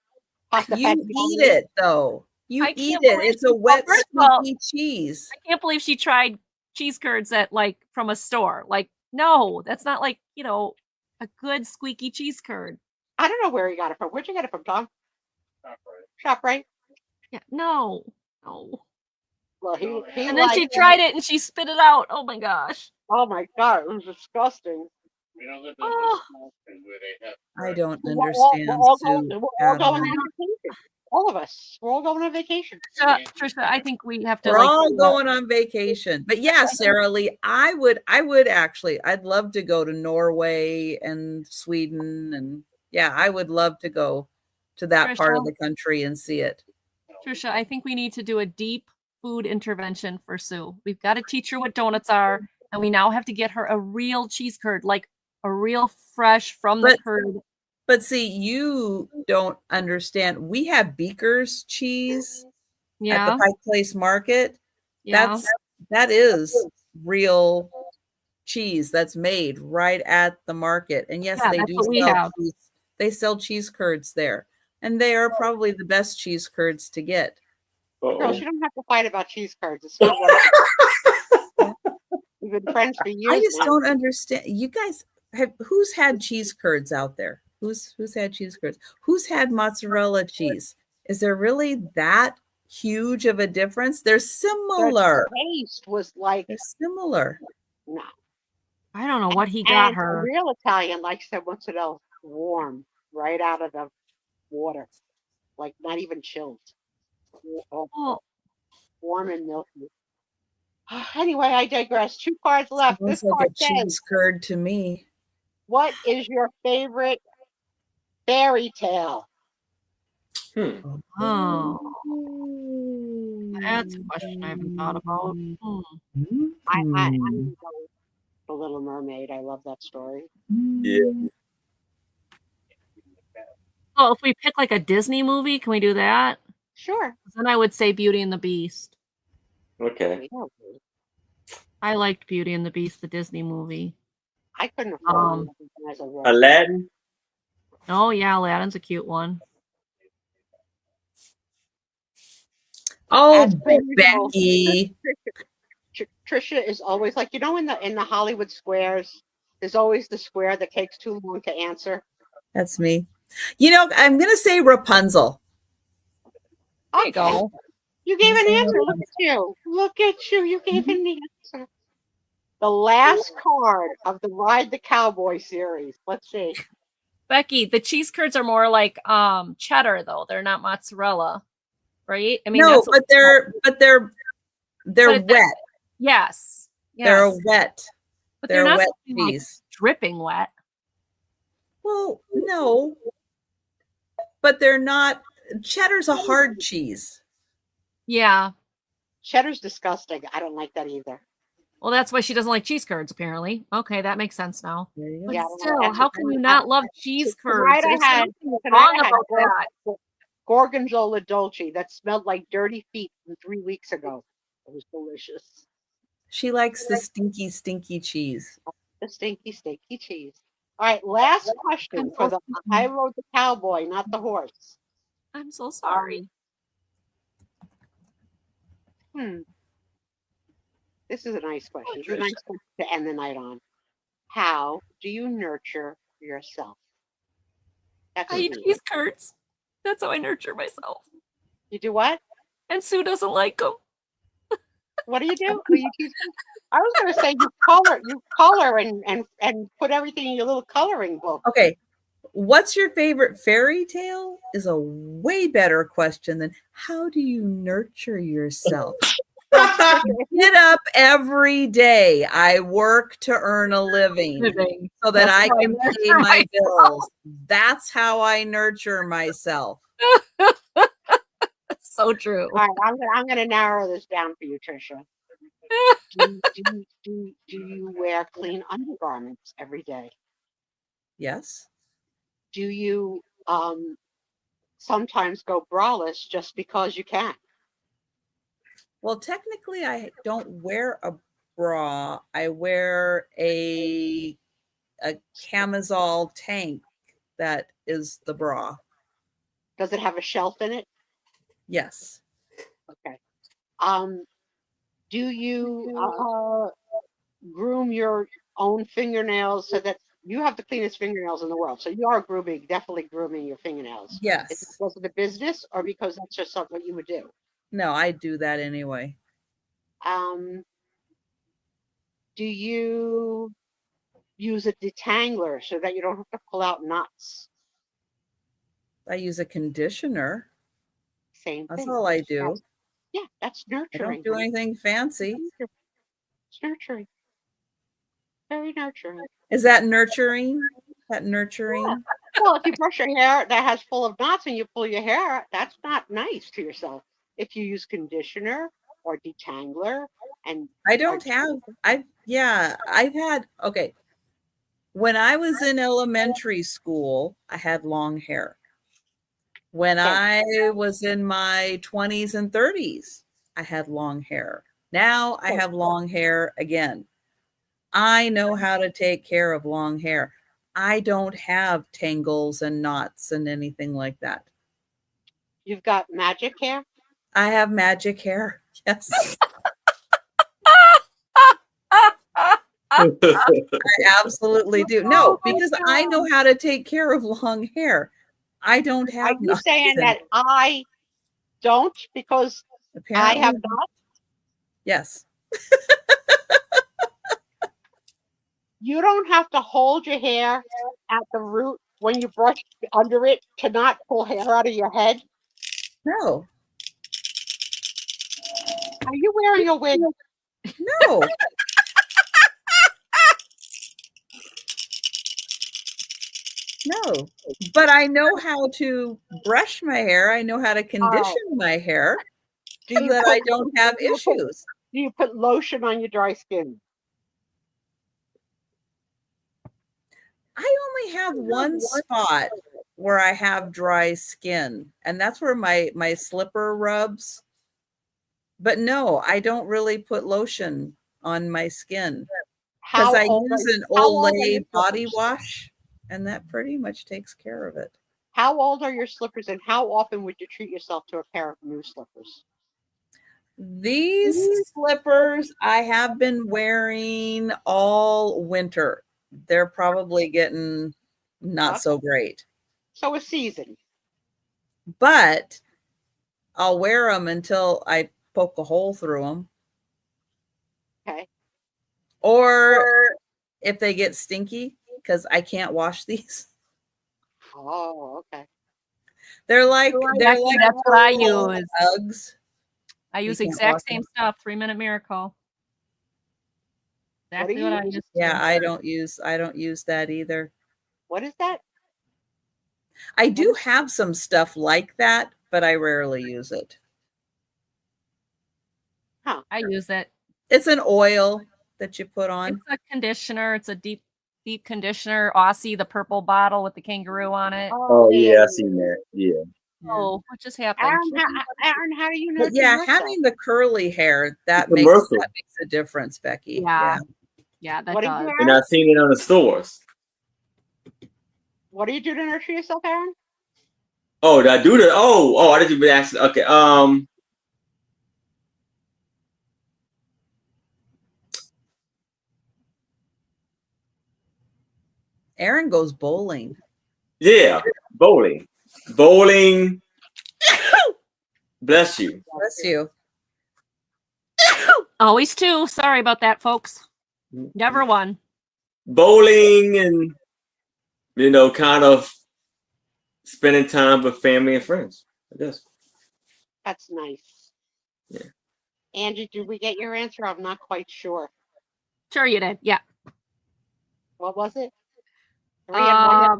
Pasta You eat it though. You I eat can't it. believe- It's a wet, first of all- squeaky cheese. I can't believe she tried cheese curds at like from a store. Like, no, that's not like, a good squeaky cheese curd. I don't know where he got it from. Where'd you get it from, Tom? ShopRite. Yeah, no. Well, he And then she tried it and she spit it out. Oh my gosh. Oh my God, it was disgusting. We don't live in Oh. Wisconsin where they have. I don't We're understand. all Sue, going at on all. vacation. All of us. We're all going on vacation. Trisha, I think we have to We're like all going on vacation. But yeah, Sarah Lee, I would actually, I'd love to go to Norway and Sweden. And yeah, I would love to go to that part of the country and see it. Trisha, I think we need to do a deep food intervention for Sue. We've got to teach her what donuts are, and we now have to get her a real cheese curd, like a real fresh from the curd. But see, you don't understand. We have Beaker's cheese at the Pike Place Market. Yeah. That is real cheese that's made right at the market. And yes, they do sell cheese. They sell cheese curds there. And they are probably the best cheese curds to get. Girl, you don't have to fight about cheese curds. It's not worth it. We've been friends for years. I just don't understand. You guys who's had cheese curds out there? Who's had cheese curds? Who's had mozzarella cheese? Is there really that huge of a difference? They're similar. The taste was like they're similar. No. I don't know what he got her. A real Italian likes their mozzarella warm, right out of the water. Like not even chilled. Warm and milky. Anyway, I digress. 2 cards left. Sounds This like card a cheese curd to me. What is your favorite fairy tale? Oh, that's a question I haven't thought about. I'm The Little Mermaid. I love that story. Yeah. Oh, if we pick like a Disney movie, can we do that? Sure. Then I would say Beauty and the Beast. Okay. I liked Beauty and the Beast, the Disney movie. I couldn't afford as a Aladdin. Oh yeah, Aladdin's a cute one. Oh, Becky. Trisha is always like, in the Hollywood squares, there's always the square that takes too long to answer. That's me. I'm going to say Rapunzel. There you go. You gave an answer. Look at you. Look at you. You gave an answer. The last card of the Ride the Cowboy series. Let's see. Becky, the cheese curds are more like cheddar though. They're not mozzarella, right? I mean, no, but they're wet. Yes. They're wet. But they're not wet supposed to be, like, cheese. dripping wet. Well, no, but they're not. Cheddar's a hard cheese. Yeah. Cheddar's disgusting. I don't like that either. Well, that's why she doesn't like cheese curds, apparently. Okay, that makes sense now. There you go. But Yeah, I don't still, like how can you not love cheese curds? There's something wrong about that. Gorgonzola dolce that smelled like dirty feet from 3 weeks ago. It was delicious. She likes the stinky, stinky cheese. The stinky, stinky cheese. All right, last question for the I rode the cowboy, not the horse. I'm so sorry. This is a nice question. This is a nice question to end the night on. How do you nurture yourself? That's I eat me. cheese curds. That's how I nurture myself. You do what? And Sue doesn't like them. What do you do? Oh, you choose- I was going to say you color and put everything in your little coloring book. Okay. What's your favorite fairy tale is a way better question than how do you nurture yourself? Get up every day. I work to earn a living so that I can pay my bills. That's how I nurture myself. So true. All right, I'm going to narrow this down for you, Trisha. Do you wear clean undergarments every day? Yes. Do you sometimes go braless just because you can? Well, technically, I don't wear a bra. I wear a camisole tank that is the bra. Does it have a shelf in it? Yes. Okay. Do you groom your own fingernails so that you have the cleanest fingernails in the world? So you are definitely grooming your fingernails. Is it Yes. because of the business or because that's just something you would do? No, I do that anyway. Do you use a detangler so that you don't have to pull out knots? I use a conditioner. Same thing. That's all I do. That's I nurturing. don't do anything fancy. It's nurturing. Very nurturing. Is that nurturing? That nurturing? Well, if you brush your hair that has full of knots and you pull your hair out, that's not nice to yourself. If you use conditioner or detangler, and I don't have. I've had. Okay. When I was in elementary school, I had long hair. When I was in my 20s and 30s, I had long hair. Now I have long hair again. I know how to take care of long hair. I don't have tangles and knots and anything like that. You've got magic hair? I have magic hair. Yes. I absolutely do. No, because I know how to take care of long hair. I don't have. Are you saying that I don't because apparently I have not? Yes. You don't have to hold your hair at the root when you brush under it to not pull hair out of your head. No. Are you wearing a wig? No. No. But I know how to brush my hair. I know how to condition my hair so that I don't have issues. Do you put lotion on your dry skin? I only have one spot where I have dry skin, and that's where my slipper rubs. But no, I don't really put lotion on my skin because I use an Olay body wash, and that pretty much takes care of it. How old are your slippers, and how often would you treat yourself to a pair of new slippers? These slippers I have been wearing all winter. They're probably getting not so great. So a season. But I'll wear them until I poke a hole through them. Okay. Or if they get stinky, because I can't wash these. Oh, okay. They're like that's what I use. Uggs. I use the exact same stuff. 3 Minute Miracle. Exactly what I used to. Yeah, I don't use that either. What is that? I do have some stuff like that, but I rarely use it. I use it. It's an oil that you put on. It's a conditioner. It's a deep conditioner. Aussie, the purple bottle with the kangaroo on it. Oh yeah, I seen that. Yeah. Oh, what just happened? Aaron, how do you know? But yeah, having the curly hair, that It's makes immersive. a difference, Becky. Yeah. Yeah, that What do you does. do, And Aaron? I've seen it on the stores. What do you do to nurture yourself, Aaron? Oh, did I do that? Oh, I didn't even ask. Okay. Aaron goes bowling. Yeah, bowling. Bless you. Bless you. Always two. Sorry about that, folks. Never one. Bowling and kind of spending time with family and friends. I guess. That's nice. Yeah. Angie, did we get your answer? I'm not quite sure. Sure you did. Yeah. What was it? What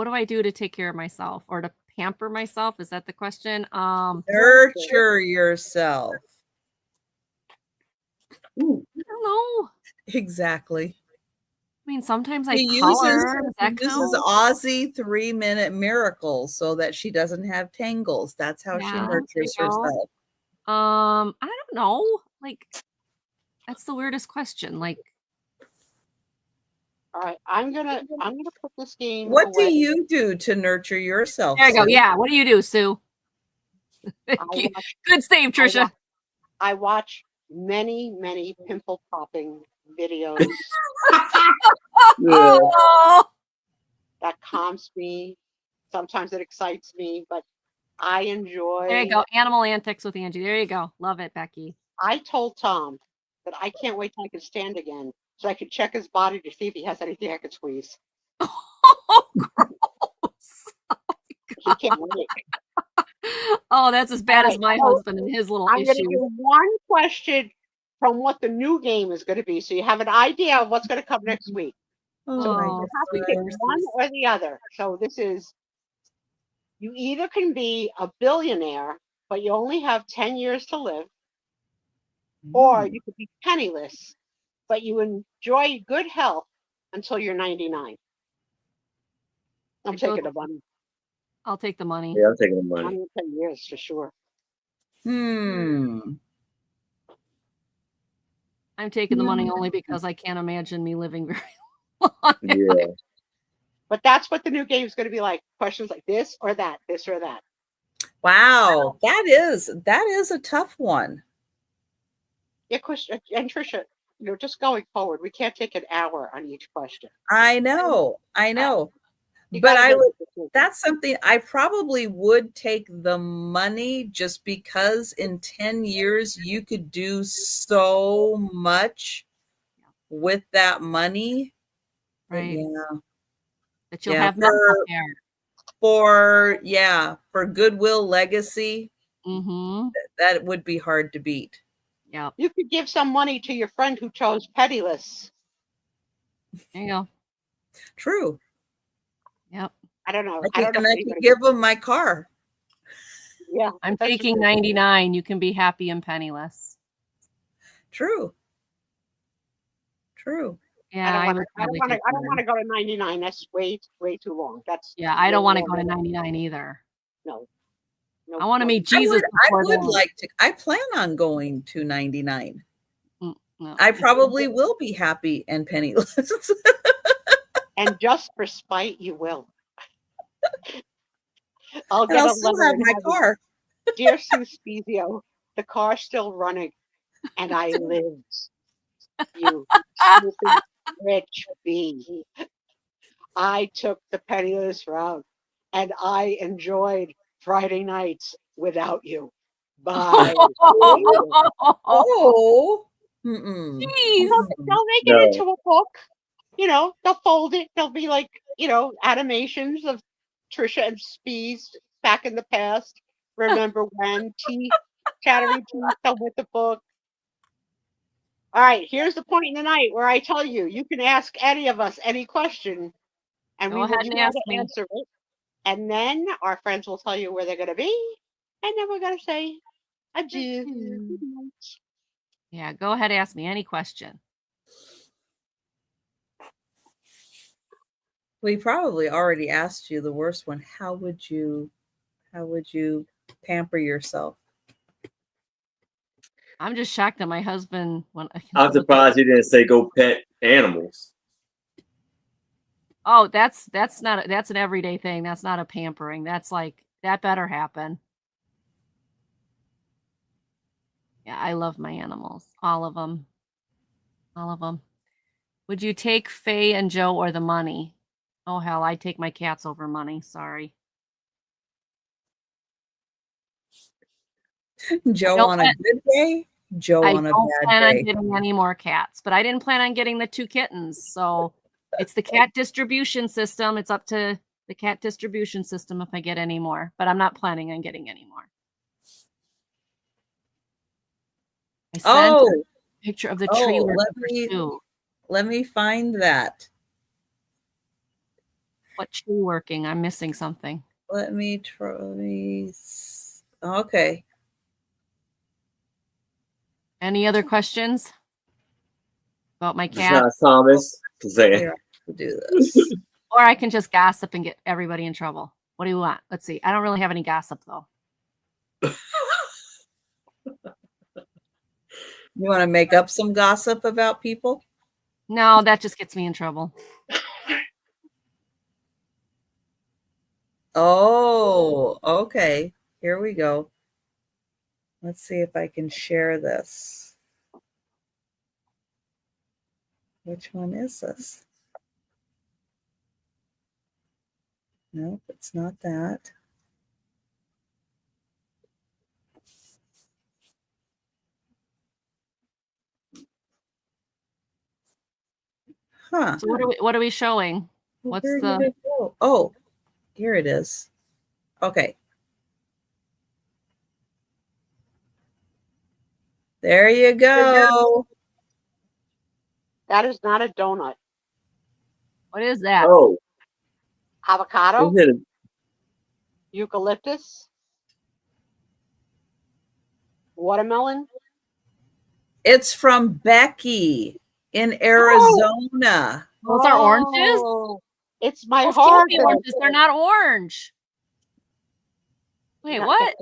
do I do to take care of myself or to pamper myself? Is that the question? Nurture yourself. I don't know. Exactly. I mean, sometimes I He color. uses Aussie 3-minute miracle so that she doesn't have tangles. That's how she nurtures herself. I don't know. Like, that's the weirdest question. Like, all right, I'm gonna put this game. What away. do you do to nurture yourself? There you go. Sue? Yeah. What do you do, Sue? Good save, Trisha. I watch many pimple popping videos. That calms me. Sometimes it excites me, but I enjoy. There you go. Animal antics with Angie. There you go. Love it, Becky. I told Tom that I can't wait till I can stand again so I could check his body to see if he has anything I could squeeze. Oh, gross. He can't wait. Oh, that's as bad as my husband and his little I'm issue. going to do one question from what the new game is going to be, so you have an idea of what's going to come next week. So you have to pick one or the other. So this is, you either can be a billionaire, but you only have 10 years to live, or you could be penniless, but you enjoy good health until you're 99. I'm taking the money. I'll take the money. Yeah, I'm taking the money. 10 years for sure. Hmm. I'm taking the money only because I can't imagine me living very long. Yeah. But that's what the new game is going to be like. Questions like this or that, this or that. Wow, that is a tough one. Yeah, and Trisha, just going forward, we can't take an hour on each question. I know. But that's something I probably would take the money just because in 10 years you could do so much with that money. Right. Yeah. That you'll have medical care. For goodwill legacy. Mm-hmm. That would be hard to beat. Yeah. You could give some money to your friend who chose penniless. There you go. True. Yep. I don't know. I could give them my car. Yeah. I'm taking 99. You can be happy and penniless. True. Yeah, I don't want to go to 99. That's way too long. I don't want to go to 99 either. No. I want to meet Jesus. I plan on going to 99. No. I probably will be happy and penniless. And just for spite, you will. I'll still have my car. Dear Sue Spiezio, the car's still running, and I lived. You stupid rich bee. I took the penniless route, and I enjoyed Friday nights without you. Bye. Oh. Jeez. They'll make it into a book. They'll fold it. They'll be like, animations of Trisha and Spiez back in the past. Remember when chattering teeth come with the book. All right, here's the point in the night where I tell you, you can ask any of us any question, and Go we will ahead and try ask to me. answer it. And then our friends will tell you where they're going to be, and then we're going to say adieu. Good night. Yeah, go ahead, ask me any question. We probably already asked you the worst one. How would you pamper yourself? I'm just shocked that my husband. I'm surprised you didn't say go pet animals. Oh, that's not that's an everyday thing. That's not a pampering. That's like that better happen. Yeah, I love my animals, all of them, all of them. Would you take Faye and Joe or the money? Oh hell, I'd take my cats over money. Sorry. Joe on a good day, Joe I on a don't bad plan on day. getting any more cats, but I didn't plan on getting the 2 kittens. So it's the cat distribution system. It's up to the cat distribution system if I get any more, but I'm not planning on getting any more. I sent a picture of the tree working. Let me find that. What tree working? I'm missing something. Let me try. Okay. Any other questions about my It's cat? not Thomas. Here, I can do this. Or I can just gossip and get everybody in trouble. What do you want? Let's see. I don't really have any gossip though. You want to make up some gossip about people? No, that just gets me in trouble. Oh, okay. Here we go. Let's see if I can share this. Which one is this? Nope, it's not that. Huh. So what are we showing? What's Where the did it go? Oh, here it is. Okay. There you go. That is not a donut. what is that? Oh, Avocado, is it eucalyptus, watermelon. It's from Becky in Arizona. Those are oranges? Oh, it's my Those heart. can't be oranges. They're not orange. Wait, what?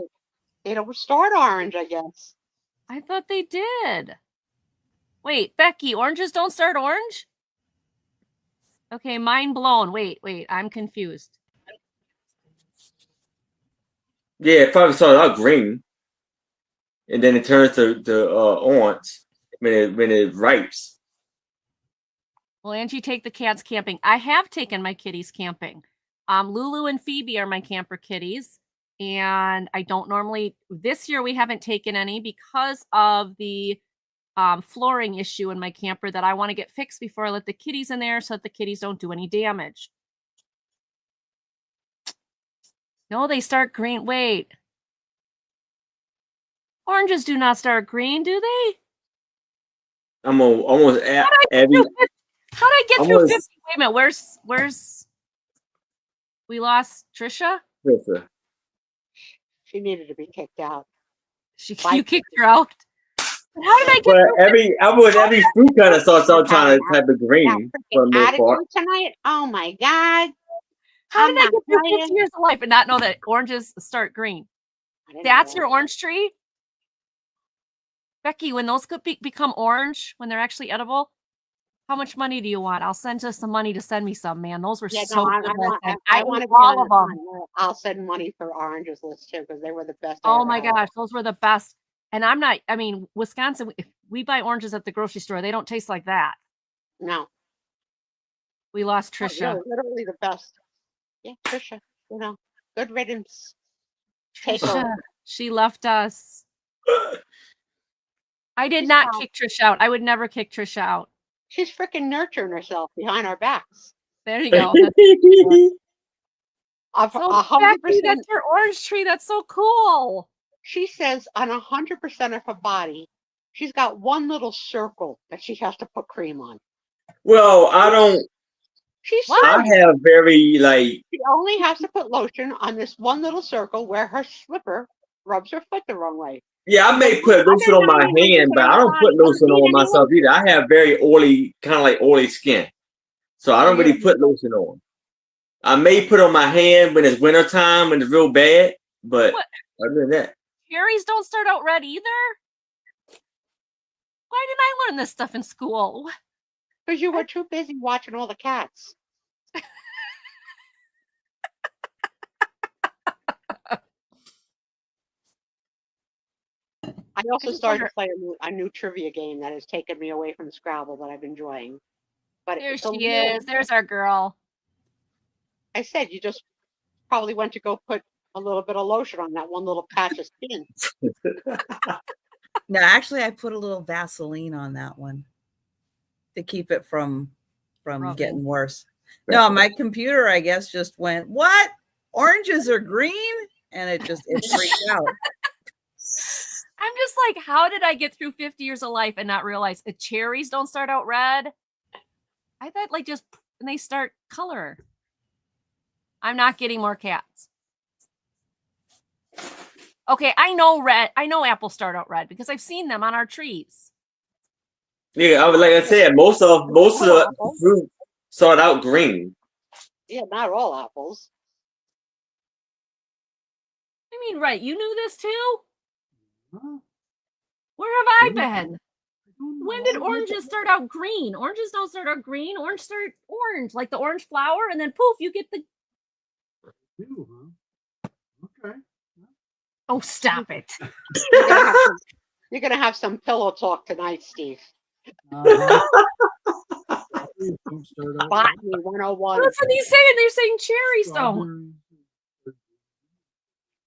It'll start orange, I guess. I thought they did. Wait, Becky, oranges don't start orange? Okay, mind blown. Wait, I'm confused. Yeah, it probably started out green, and then it turns to orange when it ripes. Will Angie take the cats camping? I have taken my kitties camping. Lulu and Phoebe are my camper kitties, and I don't normally. This year we haven't taken any because of the flooring issue in my camper that I want to get fixed before I let the kitties in there, so that the kitties don't do any damage. No, they start green. Wait. Oranges do not start green, do they? I'm almost at every. How'd I get through 50? Wait a minute. Where's we lost Trisha? Trisha. She needed to be kicked out. You kicked her out. How did I get through? Every fruit kind of starts out trying to type of green for the most part. Tonight. Oh my God. How did I get through 50 years of life and not know that oranges start green? That's your orange tree? Becky, when those could become orange, when they're actually edible, how much money do you want? I'll send you some money to send me some, man. Those were so good. I want all of them. I'll send money for oranges list too, because they were the best. Oh my gosh, those were the best. And Wisconsin, if we buy oranges at the grocery store, they don't taste like that. No. We lost Trisha. Literally the best. Yeah, Trisha, good riddance. Trisha, she left us. I did not kick Trisha out. I would never kick Trisha out. She's freaking nurturing herself behind our backs. There you go. That's 100%. That's your orange tree. That's so cool. She says on 100% of her body, She's got one little circle that she has to put cream on. Well, I don't. She's I serious. have very like. She only has to put lotion on this one little circle where her slipper rubs her foot the wrong way. Yeah, I may put lotion on my hand, but I don't put lotion on myself either. I have very oily, kind of like oily skin, so I don't really put lotion on. I may put on my hand when it's wintertime, when it's real bad, but other than that. Cherries don't start out red either? Why didn't I learn this stuff in school? Because you were too busy watching all the cats. I also started to play a new trivia game that has taken me away from Scrabble that I've enjoying. But there she is. There's our girl. I said you just probably went to go put a little bit of lotion on that one little patch of skin. No, actually, I put a little Vaseline on that one to keep it from getting worse. No, my computer, I guess, just went, what? Oranges are green? And it freaked out. I'm just like, how did I get through 50 years of life and not realize the cherries don't start out red? I thought like just when they start color. I'm not getting more cats. Okay, I know apples start out red because I've seen them on our trees. Yeah, like I said, most of the fruit start out green. Yeah, not all apples. I mean, right? You knew this too? Where have I been? When did oranges start out green? Oranges don't start out green. Orange start orange, like the orange flower, and then poof, you get the. Okay. Oh, stop it! You're gonna have some pillow talk tonight, Steve. Botany 101. That's what he's saying. They're saying cherries don't.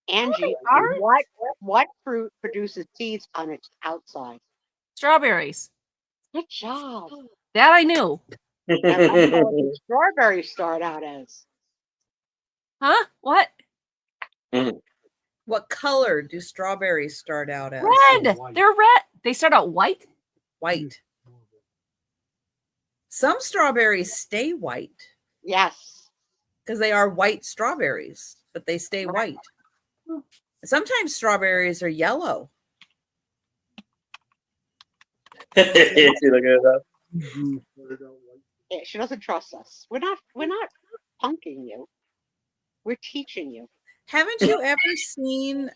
Angie, what fruit produces seeds on its outside? Strawberries. Good job. That I knew. Strawberries start out as. Huh? What? What color do strawberries start out as? Red. They're red. They start out white? White. Some strawberries stay white. Yes. Because they are white strawberries, but they stay white. Sometimes strawberries are yellow. Yeah, she doesn't trust us. We're not punking you. We're teaching you. Haven't you ever seen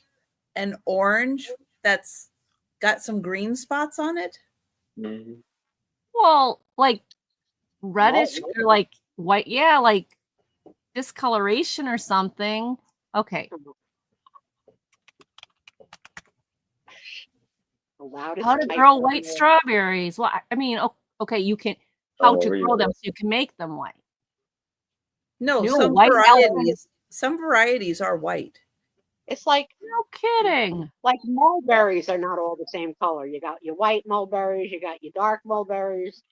an orange that's got some green spots on it? Well, like reddish or like white. Yeah, like discoloration or something. Okay. How to grow white strawberries? Well, I mean, okay, you can. How to grow them so you can make them white? No, some varieties are white. It's like no kidding. Like mulberries are not all the same color. You got your white mulberries, you got your dark mulberries.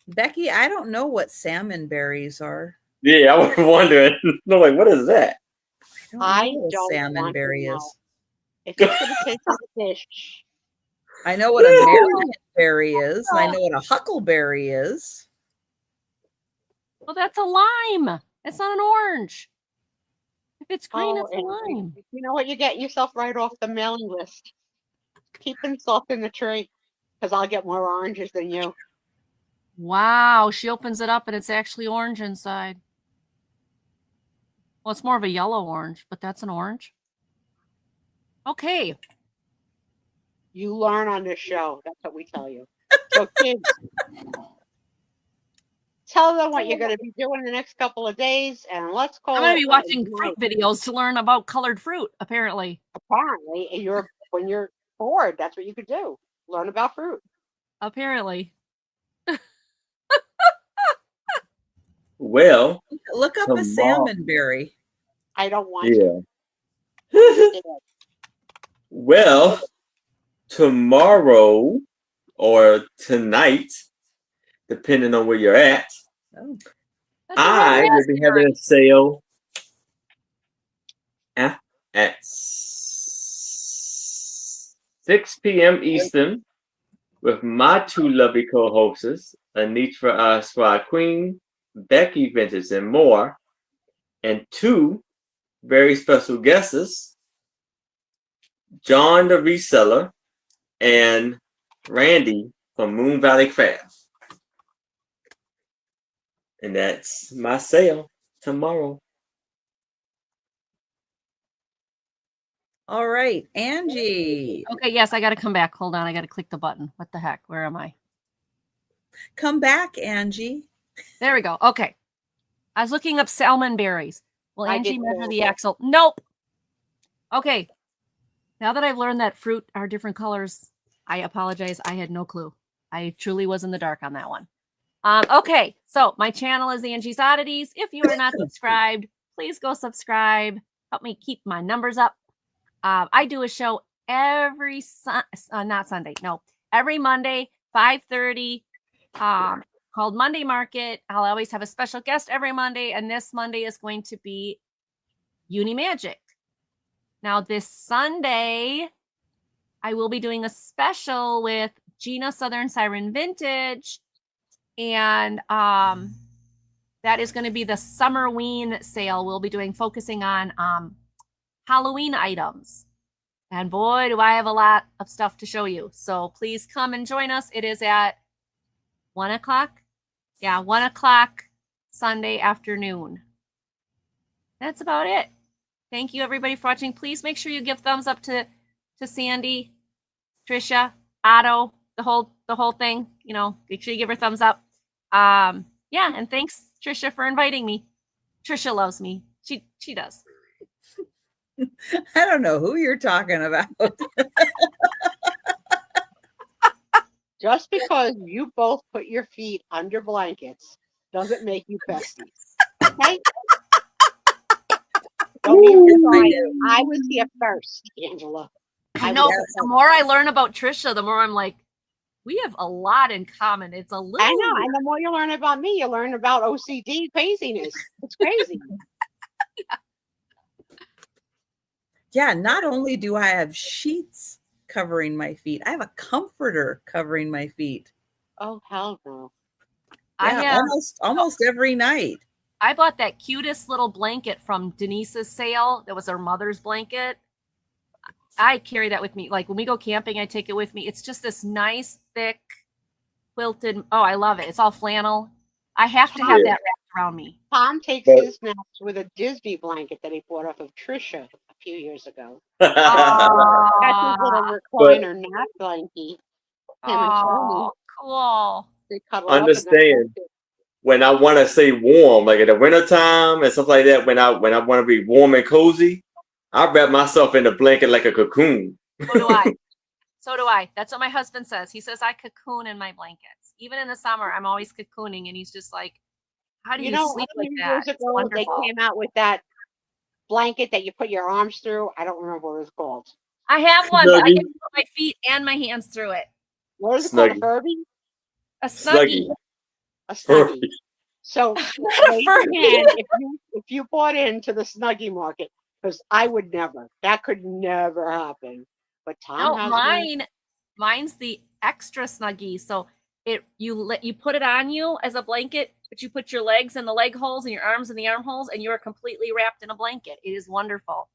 Becky, I don't know what salmon berries are. Yeah, I was wondering. No, like, what is that? I don't know what salmon berry is. If you could have tasted the fish. I know what a Maryland berry is. I know what a huckleberry is. Well, that's a lime. It's not an orange. If it's green, it's a lime. You know what? You're getting yourself right off the mailing list. Keep them soft in the tree because I'll get more oranges than you. Wow. She opens it up and it's actually orange inside. Well, it's more of a yellow orange, but that's an orange. Okay. You learn on this show. That's what we tell you. So kids, tell them what you're going to be doing the next couple of days, and let's call. I'm going to be watching fruit videos to learn about colored fruit. Apparently, when you're bored, that's what you could do. Learn about fruit. Apparently. Well, look up a salmon berry. I don't want to. Well, tomorrow or tonight, depending on where you're at, I will be having a sale at 6 6 p.m. Eastern with my two lovely co-hosts, Anitra Swag Queen, Becky Vintage, and more, and two very special guests, John the Reseller and Randy from Moon Valley Craft. And that's my sale tomorrow. All right, Angie. Okay, yes, I got to come back. Hold on, I got to click the button. What the heck? Where am I? Come back, Angie. There we go. Okay. I was looking up salmon berries. Will I Angie did measure too. the axle? Nope. Okay. Now that I've learned that fruit are different colors, I apologize. I had no clue. I truly was in the dark on that one. Okay, so my channel is Angie's Oddities. If you are not subscribed, please go subscribe. Help me keep my numbers up. I do a show every every Monday, 5:30, called Monday Market. I'll always have a special guest every Monday, and this Monday is going to be Uni Magic. Now, this Sunday, I will be doing a special with Gina Southern Siren Vintage, and that is going to be the Summerween sale. We'll be focusing on Halloween items. And boy, do I have a lot of stuff to show you. So please come and join us. It is at 1 o'clock. Yeah, 1 o'clock Sunday afternoon. That's about it. Thank you, everybody, for watching. Please make sure you give thumbs up to Sandy, Trisha, Otto, the whole thing. You know, make sure you give her thumbs up. Yeah, and thanks, Trisha, for inviting me. Trisha loves me. She does. I don't know who you're talking about. Just because you both put your feet under blankets doesn't make you besties. Okay? Don't even try. I was here first, Angela. I know. The more I learn about Trisha, the more I'm like, we have a lot in common. It's a little. I know. And the more you learn about me, you learn about OCD craziness. It's crazy. Yeah, not only do I have sheets covering my feet, I have a comforter covering my feet. Oh, hell no. Yeah, I have almost every night. I bought that cutest little blanket from Denise's sale. That was her mother's blanket. I carry that with me. Like when we go camping, I take it with me. It's just this nice, thick, quilted. Oh, I love it. It's all flannel. I have to have that wrapped around me. Tom takes his naps with a Disney blanket that he bought off of Trisha a few years ago. That's his little recliner nap blanket. Oh, cool. They cuddle Understand. up. When I want to stay warm, like in the wintertime and stuff like that, when I want to be warm and cozy, I wrap myself in a blanket like a cocoon. So do I. So do I. That's what my husband says. He says I cocoon in my blankets. Even in the summer, I'm always cocooning, and he's just like, "How do you sleep like that?" Years ago, they came out with that blanket that you put your arms through. I don't remember what it's called. I have one, but I can put my feet and my hands through it. What is it called? A Furby? A Snuggie. A Snuggie. So raise your hand if you bought into the Snuggie market, because I would never. That could never happen. But Tom has mine's the extra Snuggie. So you put it on you as a blanket, but you put your legs in the leg holes and your arms in the arm holes, and you are completely wrapped in a blanket. It is wonderful.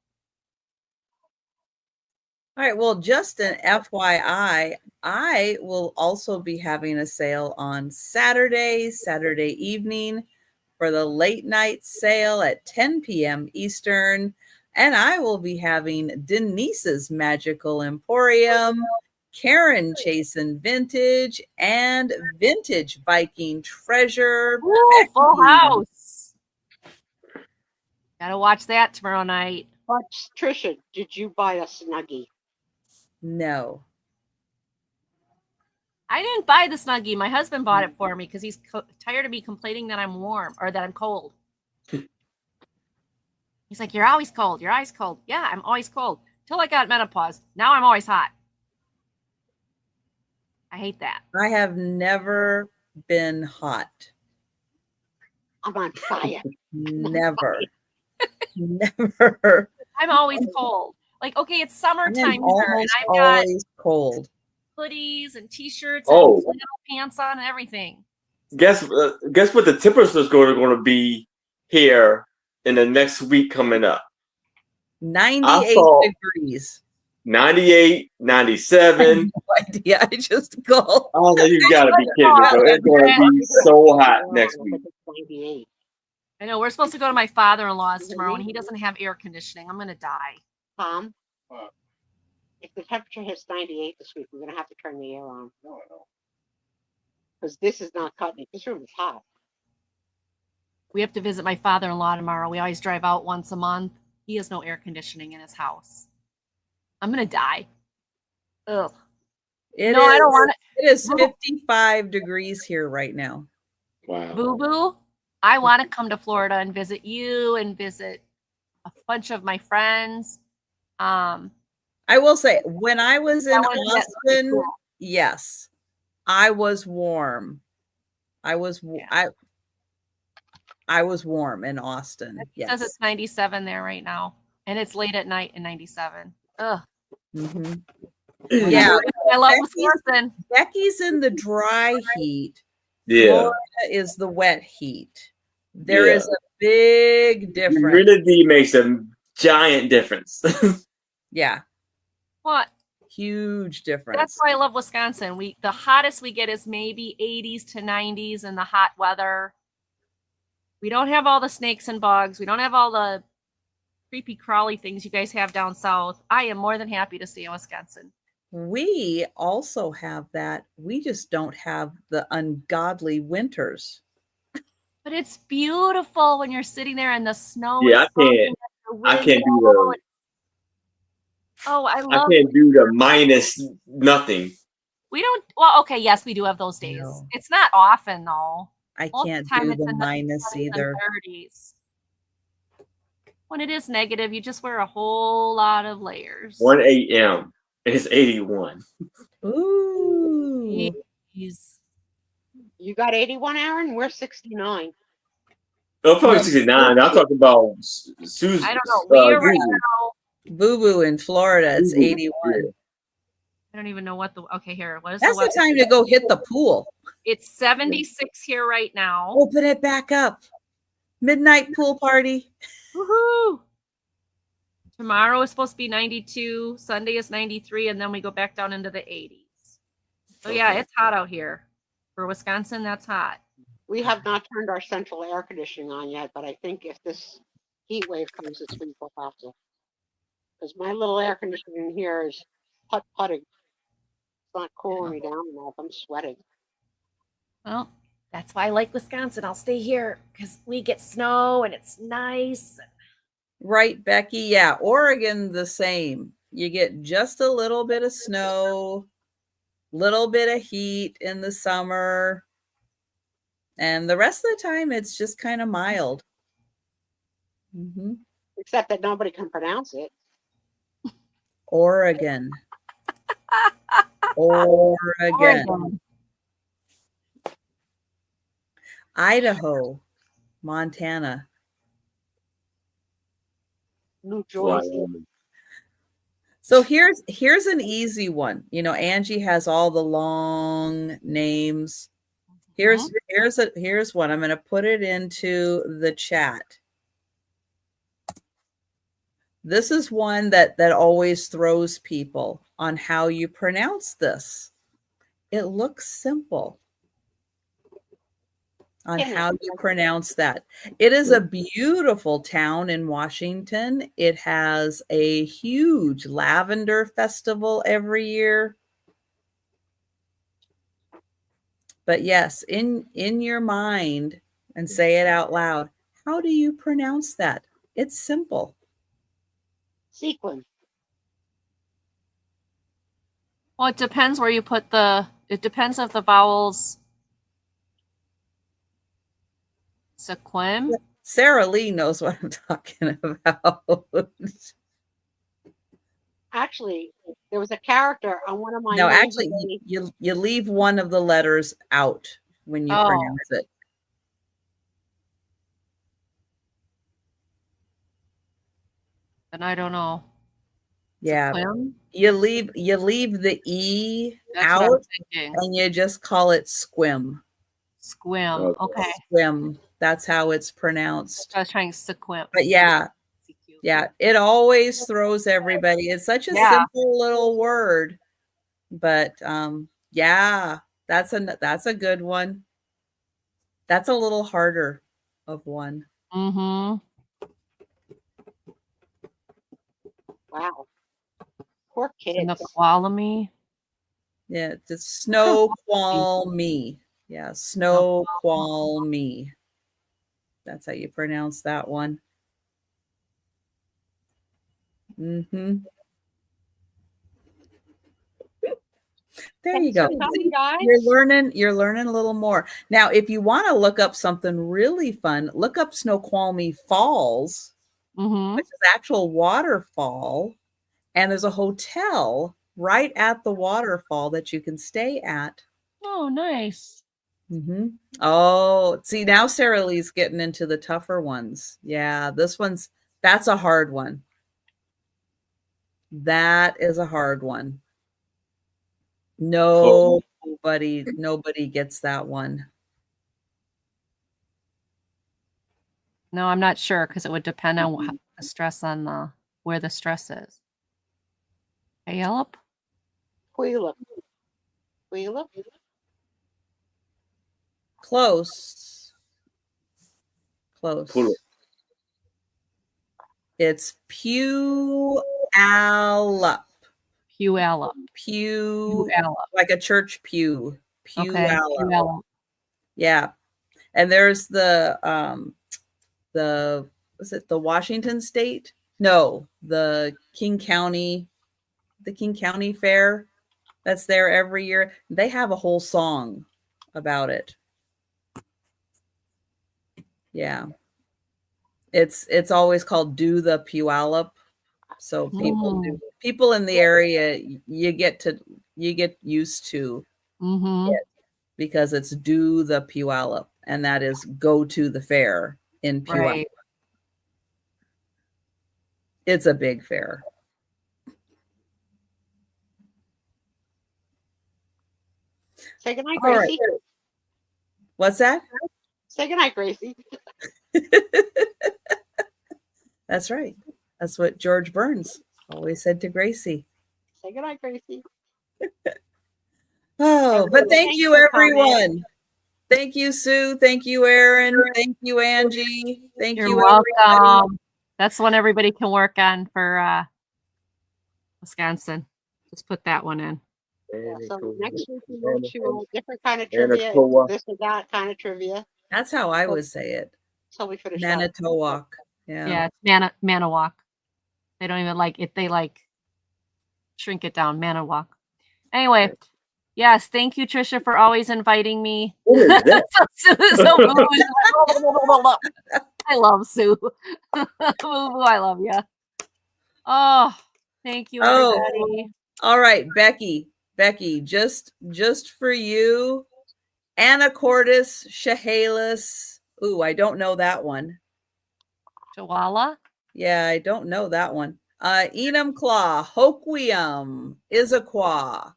All right. Well, just an FYI, I will also be having a sale on Saturday evening for the late night sale at 10 p.m. Eastern. And I will be having Denise's Magical Emporium, Karen Chasen Vintage, and Vintage Viking Treasure. Ooh, full house. Gotta watch that tomorrow night. But Trisha, did you buy a Snuggie? No. I didn't buy the Snuggie. My husband bought it for me because he's tired of me complaining that I'm warm or that I'm cold. He's like, "You're always cold. You're always cold." Yeah, I'm always cold. Till I got menopause. Now I'm always hot. I hate that. I have never been hot. I'm on fire. Never. Never. I'm always cold. Like, okay, it's I summertime am here, and almost I've got always cold. hoodies and t-shirts and Oh, flannel pants on and everything. guess what the temperatures are going to be here in the next week coming up. 98 saw degrees. 98, I 97. have no idea. I just go. Oh, you got to be kidding me. So it's going to be so hot next week. 98. I know we're supposed to go to my father-in-law's tomorrow, and he doesn't have air conditioning. I'm gonna die. Tom, What? if the temperature hits 98 this week, we're gonna have to turn the air on No, I don't. because this is not cutting it. This room is hot. We have to visit my father-in-law tomorrow. We always drive out once a month. He has no air conditioning in his house. I'm gonna die. Ugh. I don't want it. It is 55 degrees here right now. Wow. Boo Boo. I want to come to Florida and visit you and visit a bunch of my friends. I will say, when I was in Austin, yes, I was warm. I was warm in Austin. It Yes. says it's 97 there right now, and it's late at night in 97. Ugh. Mm-hmm. Yeah, I love Wisconsin. Becky's in the dry heat. Yeah. Florida is the wet heat. There is a big difference. Humidity makes a giant difference. Yeah. What? Huge difference. That's why I love Wisconsin. The hottest we get is maybe 80s to 90s in the hot weather. We don't have all the snakes and bugs. We don't have all the creepy crawly things you guys have down south. I am more than happy to stay in Wisconsin. We also have that. We just don't have the ungodly winters. But it's beautiful when you're sitting there and the snow Yeah, is I can't do the. Oh, I can't do the minus nothing. We don't. Well, okay, yes, we do have those days. No. It's not often though. I Most can't of the time do it's the in minus 20s and either. 30s. When it is negative, you just wear a whole lot of layers. 1 a.m. It's 81. Ooh. Jeez. You got 81, Aaron? We're 69. Oh, probably 69. I'm talking about Sue's. I don't know. We are right now. Boo Boo in Florida, it's 81. Yeah. I don't even know what the. Okay, here. What is That's the time to go hit the pool. It's 76 here right now. Open it back up. Midnight pool party. Woohoo! Tomorrow is supposed to be 92. Sunday is 93, and then we go back down into the 80s. So yeah, it's hot out here. For Wisconsin, that's hot. We have not turned our central air conditioning on yet, but I think if this heat wave comes this week, we'll have to. Because my little air conditioning here is putting. It's not cooling me down enough. I'm sweating. Well, that's why I like Wisconsin. I'll stay here because we get snow and it's nice. Right, Becky? Yeah, Oregon the same. You get just a little bit of snow, little bit of heat in the summer, and the rest of the time it's just kind of mild. Mm-hmm. Except that nobody can pronounce it. Oregon. Oregon. Idaho, Montana. New Jersey. So here's an easy one. You know, Angie has all the long names. Here's one. I'm going to put it into the chat. This is one that always throws people on how you pronounce this. It looks simple on how you pronounce that. It is a beautiful town in Washington. It has a huge lavender festival every year. But yes, in your mind, and say it out loud, how do you pronounce that? It's simple. Sequin. Well, it depends where you put it depends if the vowels. Sequim. Sarah Lee knows what I'm talking about. Actually, there was a character on one of my. No, actually, you leave one of the letters out when you pronounce it. And I don't know. Yeah. Sequim? You leave the E That's what I was out thinking. and you just call it squim. Squim. Okay. Squim. That's how it's pronounced. I was trying sequim. But yeah, yeah, it always throws everybody. It's such a simple little word. But yeah, that's a good one. That's a little harder of one. Mm-hmm. Wow. Poor kids. Snoqualmie. Yeah, just Snoqualmie. Yeah, Snoqualmie. That's how you pronounce that one. Mm-hmm. There you go. Coming, guys. You're learning a little more. Now, if you want to look up something really fun, look up Snoqualmie Falls, which is actual waterfall, and there's a hotel right at the waterfall that you can stay at. Oh, nice. Mm-hmm. Oh, see, now Sarah Lee's getting into the tougher ones. Yeah, that's a hard one. That is a hard one. Nobody gets that one. No, I'm not sure because it would depend on the stress on where the stress is. Puyallup? Puyallup. Close. It's Puyallup. Puyallup. Like a church pew. Okay. Puyallup. Yeah. And there's the was it the Washington State? No, the King County Fair that's there every year. They have a whole song about it. Yeah. It's always called Do the Puyallup. So people in the area you get used to it because it's Do the Puyallup, and that is go to the fair in Puyallup. Right. It's a big fair. Say goodnight, Gracie. Right. What's that? Say goodnight, Gracie. That's right. That's what George Burns always said to Gracie. Say goodnight, Gracie. Oh, but thank you, everyone. Thank you, Sue. Thank you, Erin. Thank you, Angie. Thank you, welcome. Everybody. That's one everybody can work on for Wisconsin. Just put that one in. Yeah, so next week we will do a different kind of trivia. This or that kind of trivia. That's how I would say it. So we finish Manitowoc. Yeah, it's Manawak. They don't even like it. They like shrink it down. Manawak. Anyway, yes, thank you, Trisha, for always inviting me. I love Sue. I love you. Oh, thank you, everybody. All right, Becky, just for you, Anacortes Chehalis. Ooh, I don't know that one. Chihuahua? Yeah, I don't know that one. Enum Claw, Hoquiam, Issaquah.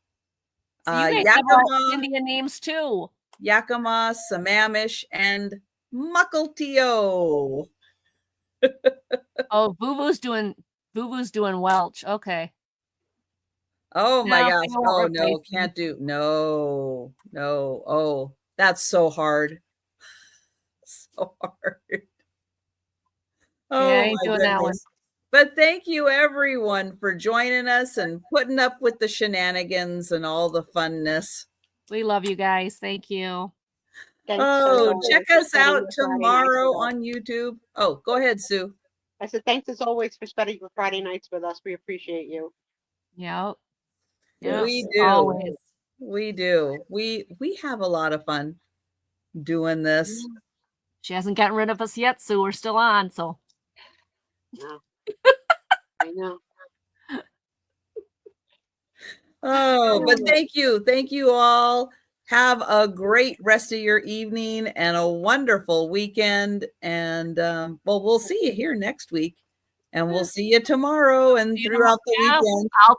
You guys have Indian names too. Yakima, Sammamish, and Mukilteo. Oh, Vuvu's doing Welch. Okay. Oh my gosh. Oh no, can't do. No. Oh, that's so hard. So hard. Oh, yeah, I ain't doing that one. But thank you everyone for joining us and putting up with the shenanigans and all the funness. We love you guys. Thank you. Thanks check us out tomorrow on YouTube. Oh, go ahead, Sue. I said thanks as always for spending your Friday nights with us. We appreciate you. Yep. We do. Always. We do. We have a lot of fun doing this. She hasn't gotten rid of us yet, so we're still on. So no. I know. Oh, but thank you all. Have a great rest of your evening and a wonderful weekend. And well, we'll see you here next week. And we'll see you tomorrow and See you throughout the tomorrow. Yeah, weekend. I'll